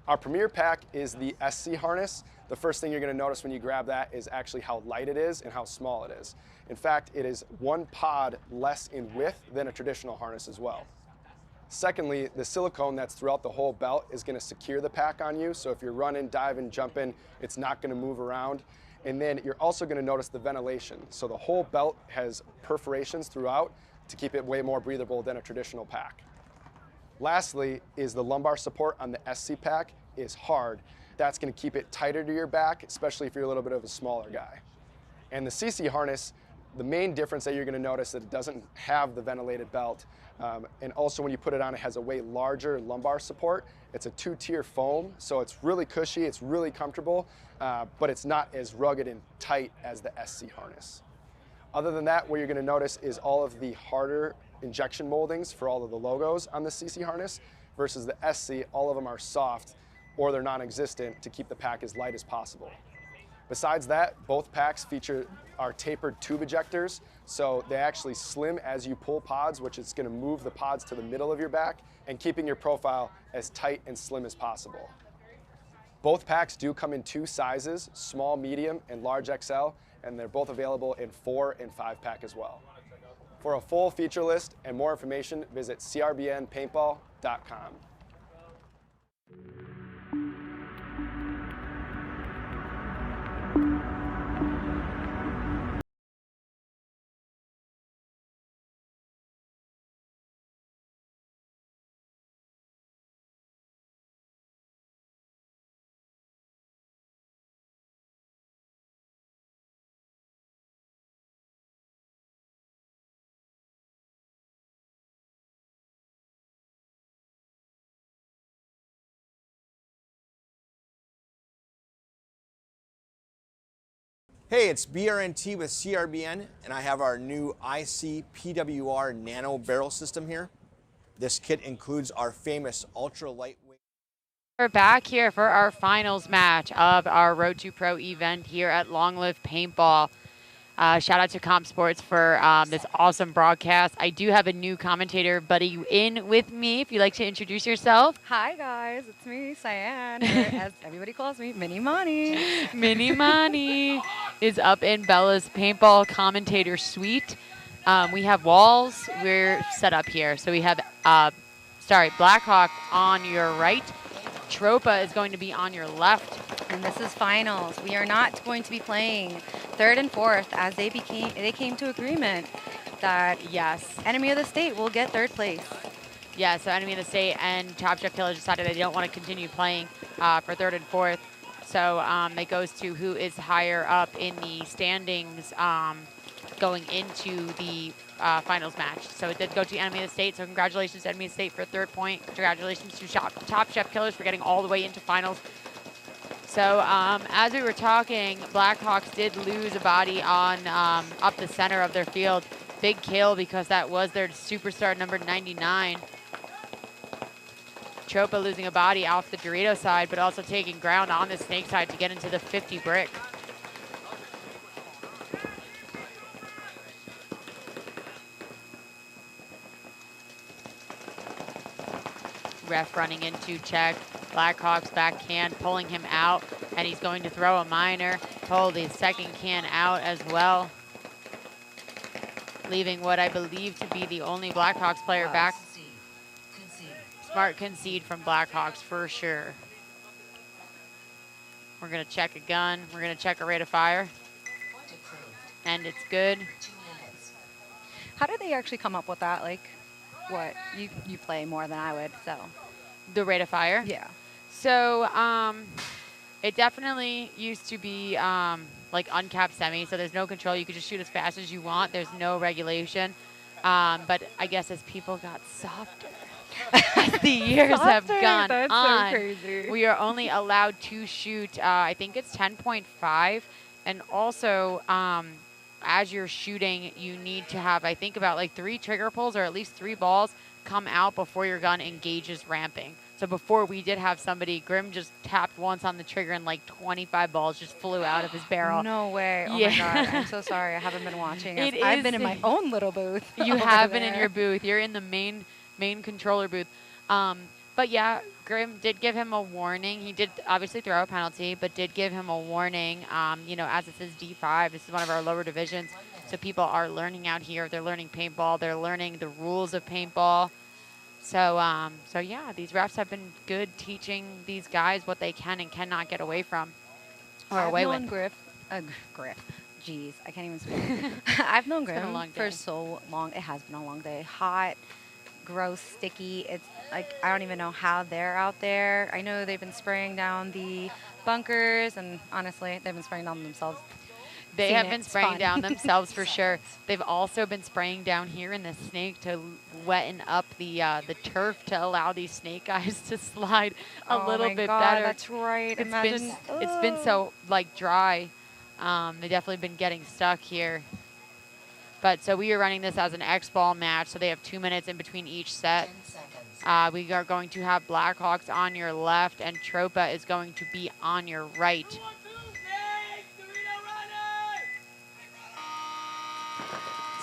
Our premier pack is the SC harness. The first thing you're going to notice when you grab that is actually how light it is and how small it is. In fact, it is one pod less in width than a traditional harness as well. Secondly, the silicone that's throughout the whole belt is going to secure the pack on you, so if you're running, diving, jumping, it's not going to move around. And then you're also going to notice the ventilation. So the whole belt has perforations throughout to keep it way more breathable than a traditional pack. Lastly is the lumbar support on the SC pack is hard. That's going to keep it tighter to your back, especially if you're a little bit of a smaller guy. And the CC harness, the main difference that you're going to notice is that it doesn't have the ventilated belt. And also when you put it on, it has a way larger lumbar support. It's a 2-tier foam, so it's really cushy, it's really comfortable, but it's not as rugged and tight as the SC harness. Other than that, what you're going to notice is all of the harder injection moldings for all of the logos on the CC harness versus the SC, all of them are soft or they're non-existent to keep the pack as light as possible. Besides that, both packs feature our tapered tube ejectors, so they actually slim as you pull pods, which is going to move the pods to the middle of your back and keeping your profile as tight and slim as possible. Both packs do come in 2 sizes, small, medium, and large XL, and they're both available in 4 and 5 pack as well. For a full feature list and more information, visit crbnpaintball.com. Hey, it's BRNT with CRBN, and I have our new IC PWR Nano Barrel System here. This kit includes our famous ultra lightweight. We're back here for our finals match of our Road to Pro event here at Long Live Paintball. Shout out to Comp Sports for this awesome broadcast. I do have a new commentator buddy in with me. If you'd like to introduce yourself. Hi guys, it's me, Cyan, or as everybody calls me, Mini Money. Mini Money is up in Bella's paintball commentator suite. We have walls. We're set up here. So we have, Blackhawk on your right. Tropa is going to be on your left. And this is finals. We are not going to be playing third and fourth as they came to agreement that yes, Enemy of the State will get third place. Yeah, so Enemy of the State and Top Chef Killers decided they don't want to continue playing for third and fourth. So it goes to who is higher up in the standings going into the finals match. So it did go to Enemy of the State. So congratulations to Enemy of the State for third point. Congratulations to Top Chef Killers for getting all the way into finals. So as we were talking, Blackhawks did lose a body on up the center of their field. Big kill because that was their superstar number 99. Tropa losing a body off the Dorito side, but also taking ground on the Snake side to get into the 50 brick. Ref running into check. Blackhawks backhand, pulling him out, and he's going to throw a minor. Pull the second can out as well, leaving what I believe to be the only Blackhawks player back. Smart concede from Blackhawks for sure. We're going to check a gun. We're going to check a rate of fire. And it's good. How did they actually come up with that? Like, what? You play more than I would, so. The rate of fire? Yeah. So it definitely used to be like uncapped semi, so there's no control. You could just shoot as fast as you want. There's no regulation. But I guess as people got softer, as the years have gone That's on, so crazy. we are only allowed to shoot, I think it's 10.5. And also, as you're shooting, you need to have, I think, about like 3 trigger pulls or at least 3 balls come out before your gun engages ramping. So before we did have somebody, Grim just tapped once on the trigger and like 25 balls just flew out of his barrel. No way. Oh my God. I'm so sorry. I haven't been watching. I've been in my own little booth. You have been in your booth. You're in the main controller booth. But yeah, Grim did give him a warning. He did obviously throw a penalty, but did give him a warning. You know, as it says D5, this is one of our lower divisions. So people are learning out here. They're learning paintball. They're learning the rules of paintball. So, so yeah, these refs have been good teaching these guys what they can and cannot get away from or away with. Griff. Jeez, I can't even speak. I've known Grim for so long. It has been a long day. Hot, gross, sticky. It's like I don't even know how they're out there. I know they've been spraying down the bunkers, and honestly, they've been spraying down themselves. They have been spraying down themselves for sure. They've also been spraying down here in the snake to wetten up the turf to allow these snake guys to slide a little bit better. That's right. It's been so like dry. They've definitely been getting stuck here. But so we are running this as an X-ball match, so they have 2 minutes in between each set. We are going to have Blackhawks on your left, and Tropa is going to be on your right.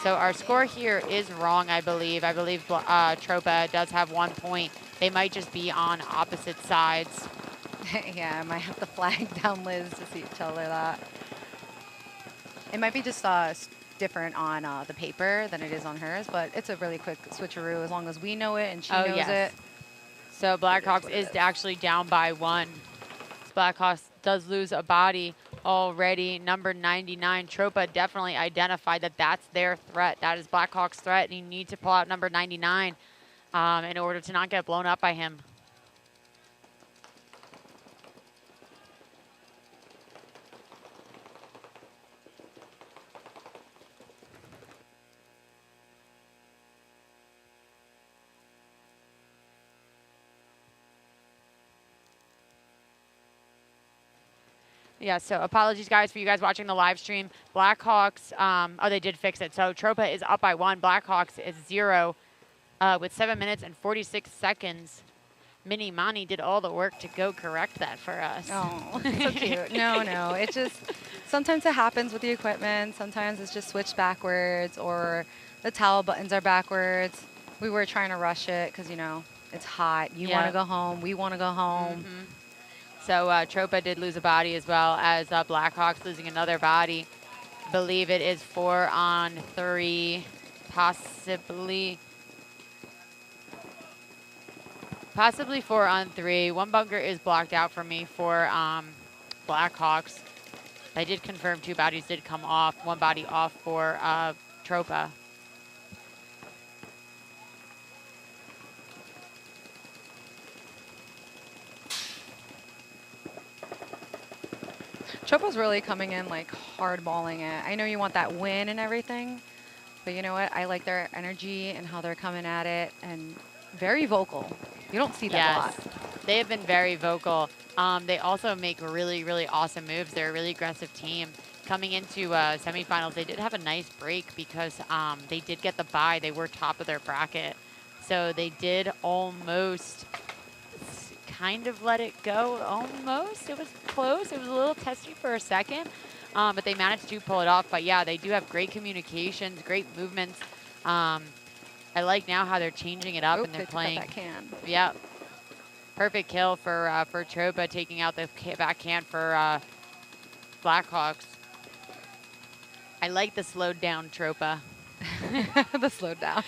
So our score here is wrong, I believe. I believe Tropa does have 1 point. They might just be on opposite sides. Yeah, I might have to flag down Liz to tell her that. It might be just different on the paper than it is on hers, but it's a really quick switcheroo as long as we know it and she knows it. So Blackhawks is actually down by 1. Blackhawks does lose a body already. Number 99, Tropa definitely identified that that's their threat. That is Blackhawks' threat, and you need to pull out number 99 in order to not get blown up by him. Yeah, so apologies, guys, for you guys watching the live stream. Blackhawks, oh, they did fix it. So Tropa is up by 1. Blackhawks is 0 with 7 minutes and 46 seconds. Mini Mani did all the work to go correct that for us. Oh, so cute. No, it just, sometimes it happens with the equipment. Sometimes it's just switched backwards or the towel buttons are backwards. We were trying to rush it because, you know, it's hot. You want to go home. We want to go home. So Tropa did lose a body as well as Blackhawks losing another body. I believe it is 4 on 3, possibly 4 on 3. One bunker is blocked out for me for Blackhawks. I did confirm 2 bodies did come off. 1 body off for Tropa. Tropa's really coming in like hardballing it. I know you want that win and everything, but you know what? I like their energy and how they're coming at it and very vocal. You don't see that a lot. They have been very vocal. They also make really, really awesome moves. They're a really aggressive team. Coming into semifinals, they did have a nice break because they did get the bye. They were top of their bracket. So they did almost kind of let it go. Almost. It was close. It was a little testy for a second, but they managed to pull it off. But yeah, they do have great communications, great movements. I like now how they're changing it up and they're playing. That can. Yeah. Perfect kill for Tropa, taking out the back can for Blackhawks. I like the slowed down Tropa. The slowed down.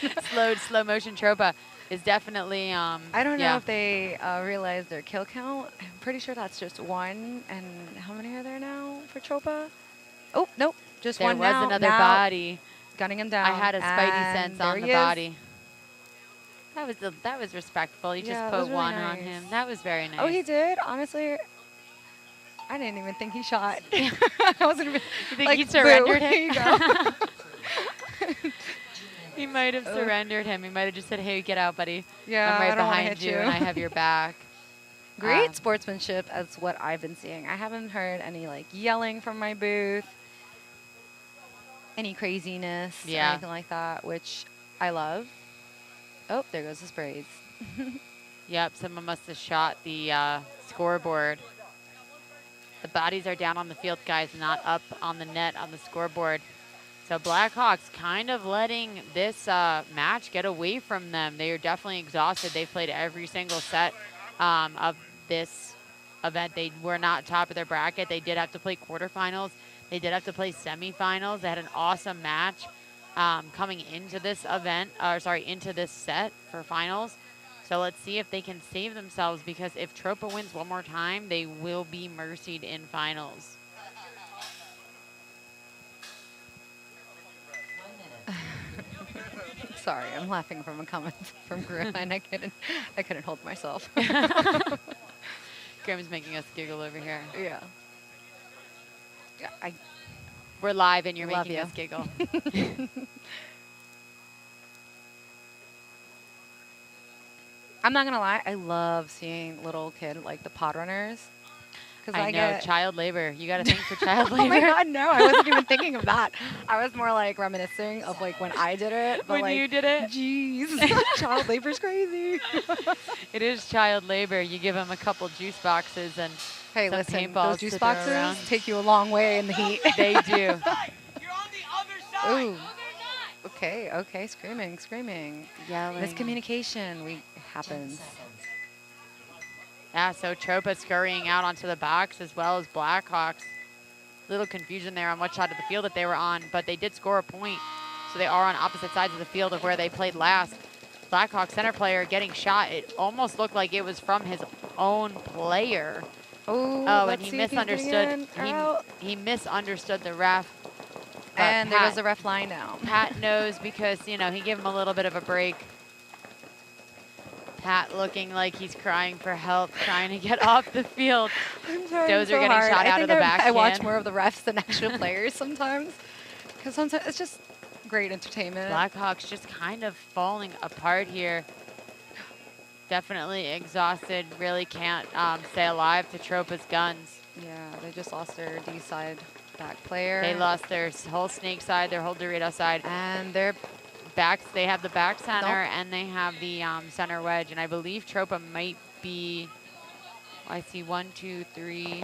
Slow motion Tropa is definitely. I don't know if they realized their kill count. I'm pretty sure that's just 1. And how many are there now for Tropa? Oh, nope. Just 1 now. There was another body. Gunning him down. I had a spidey sense on the body. That was respectful. He just put really 1 on him. That was very nice. Oh, he did? Honestly, I didn't even think he shot. I wasn't even. You think like, he surrendered him? Here you go. He might have surrendered him. He might have just said, "Hey, get out, buddy. Yeah, I'm right I don't behind hit you, and I have your back." Great sportsmanship. That's what I've been seeing. I haven't heard any like yelling from my booth, any craziness, or anything like that, which I love. Oh, there goes the sprays. Yep, someone must have shot the scoreboard. The bodies are down on the field, guys, not up on the net on the scoreboard. So Blackhawks kind of letting this match get away from them. They are definitely exhausted. They've played every single set of this event. They were not top of their bracket. They did have to play quarterfinals. They did have to play semifinals. They had an awesome match coming into this event, or sorry, into this set for finals. So let's see if they can save themselves, because if Tropa wins one more time, they will be mercied in finals. Sorry, I'm laughing from a comment from Grim, and I couldn't hold myself. Grim's making us giggle over here. Yeah. We're live and you're Love making you. us giggle. I'm not gonna lie, I love seeing little kid like the pod runners. I know, child labor. You got to think for child labor. Oh my God, no, I wasn't even thinking of that. I was more like reminiscing of like when I did it. But When like, you did it? Jeez, child labor's crazy. It is child labor. You give them a couple juice boxes and Hey, some listen, paintballs those juice to throw boxes around. take you a long way in the heat. They do. Ooh. Okay, screaming. Yelling. Miscommunication happens. Yeah, so Tropa scurrying out onto the box, as well as Blackhawks. Little confusion there on what side of the field that they were on, but they did score a point. So they are on opposite sides of the field of where they played last. Blackhawks center player getting shot. It almost looked like it was from his own player. Ooh, And he misunderstood. He misunderstood the ref. But And there goes the ref line now. Pat knows, because, you know, he gave him a little bit of a break. Pat looking like he's crying for help, trying to get off the field. I'm sorry, Dozer so getting hard. shot out of the backhand. I watch more of the refs than actual players sometimes, because sometimes it's just great entertainment. Blackhawks just kind of falling apart here. Definitely exhausted. Really can't stay alive to Tropa's guns. Yeah, they just lost their D side back player. They lost their whole snake side, their whole Dorito side, and their backs. They have the back center and they have the center wedge. And I believe Tropa might be. I see 1, 2, 3.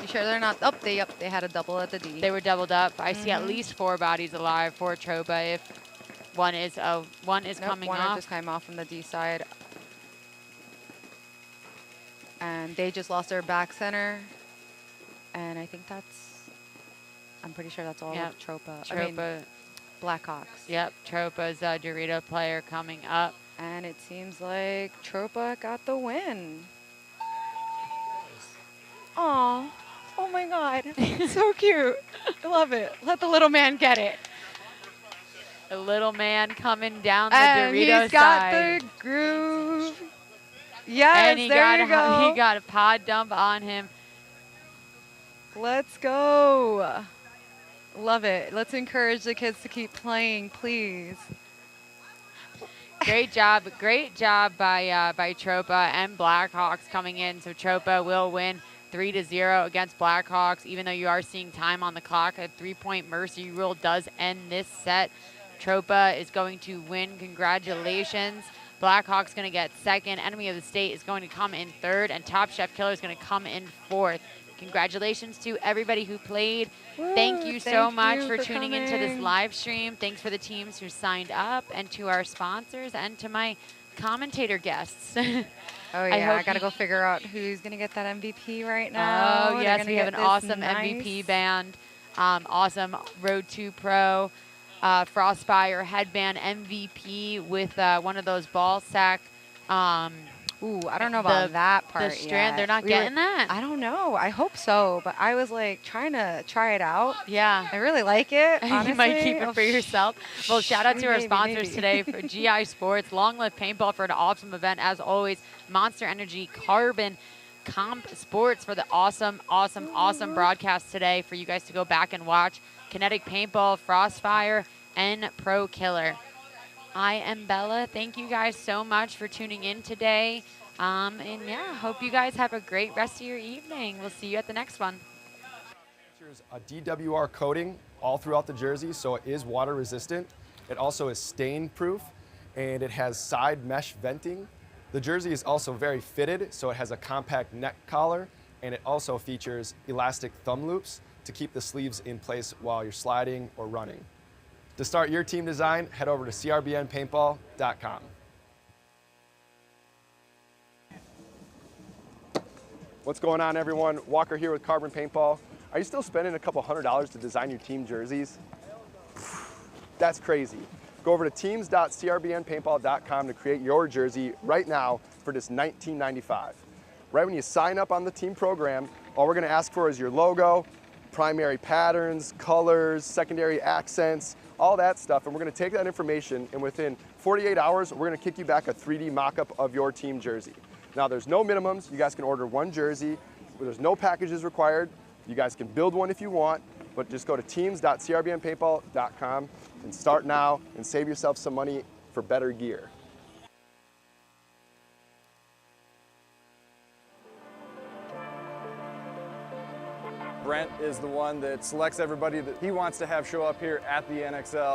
You sure they're not up? They had a double at the D. They were doubled up. I see at least 4 bodies alive for Tropa. If one is coming one off. just came off from the D side. And they just lost their back center. And I think I'm pretty sure that's all of Tropa. I mean, Blackhawks. Yep, Tropa's a Dorito player coming up. And it seems like Tropa got the win. Aw, oh my God, so cute. I love it. Let the little man get it. The little man coming down the And Dorito he's got side. the groove. Yes, And he there you go. He got a pod dump on him. Let's go. Love it. Let's encourage the kids to keep playing, please. Great job by Tropa and Blackhawks coming in. So Tropa will win 3-0 against Blackhawks. Even though you are seeing time on the clock, a 3-point mercy rule does end this set. Tropa is going to win. Congratulations. Blackhawks going to get second. Enemy of the State is going to come in third, and Top Chef Killer is going to come in fourth. Congratulations to everybody who played. Woo, thank you so much you for for tuning into this coming. live stream. Thanks for the teams who signed up, and to our sponsors, and to my commentator guests. Oh yeah, I hope gotta you- go figure out who's gonna get that MVP right now. Oh They're yes, gonna we have get an this awesome nice- MVP band, awesome Road to Pro, Frostfire headband MVP with one of those ball sack. Ooh, I don't know about that part The strand, yet. they're not We were- getting that. I don't know. I hope so, but I was like trying to try it out. Yeah. I really like it. Honestly. You might keep it for yourself. Well, shout out to our Maybe, sponsors maybe. today for GI Sports, Long Live Paintball for an awesome event as always, Monster Energy, Carbon, Comp Sports for the awesome broadcast today for you guys to go back and watch, Kinetic Paintball, Frostfire, and Pro Killer. I am Bella. Thank you guys so much for tuning in today. And yeah, hope you guys have a great rest of your evening. We'll see you at the next one. Features a DWR coating all throughout the jersey, so it is water resistant. It also is stain proof, and it has side mesh venting The jersey is also very fitted, so it has a compact neck collar, and it also features elastic thumb loops to keep the sleeves in place while you're sliding or running. To start your team design, head over to crbnpaintball.com. What's going on, everyone? Walker here with Carbon Paintball. Are you still spending a couple $100s to design your team jerseys? That's crazy. Go over to teams.crbnpaintball.com to create your jersey right now for just $19.95. Right when you sign up on the team program, all we're going to ask for is your logo, primary patterns, colors, secondary accents, all that stuff, and we're going to take that information, and within 48 hours, we're going to kick you back a 3D mock-up of your team jersey. Now, there's no minimums. You guys can order one jersey. There's no packages required. You guys can build one if you want, but just go to teams.crbnpaintball.com and start now and save yourself some money for better gear. Brent is the one that selects everybody that he wants to have show up here at the NXL.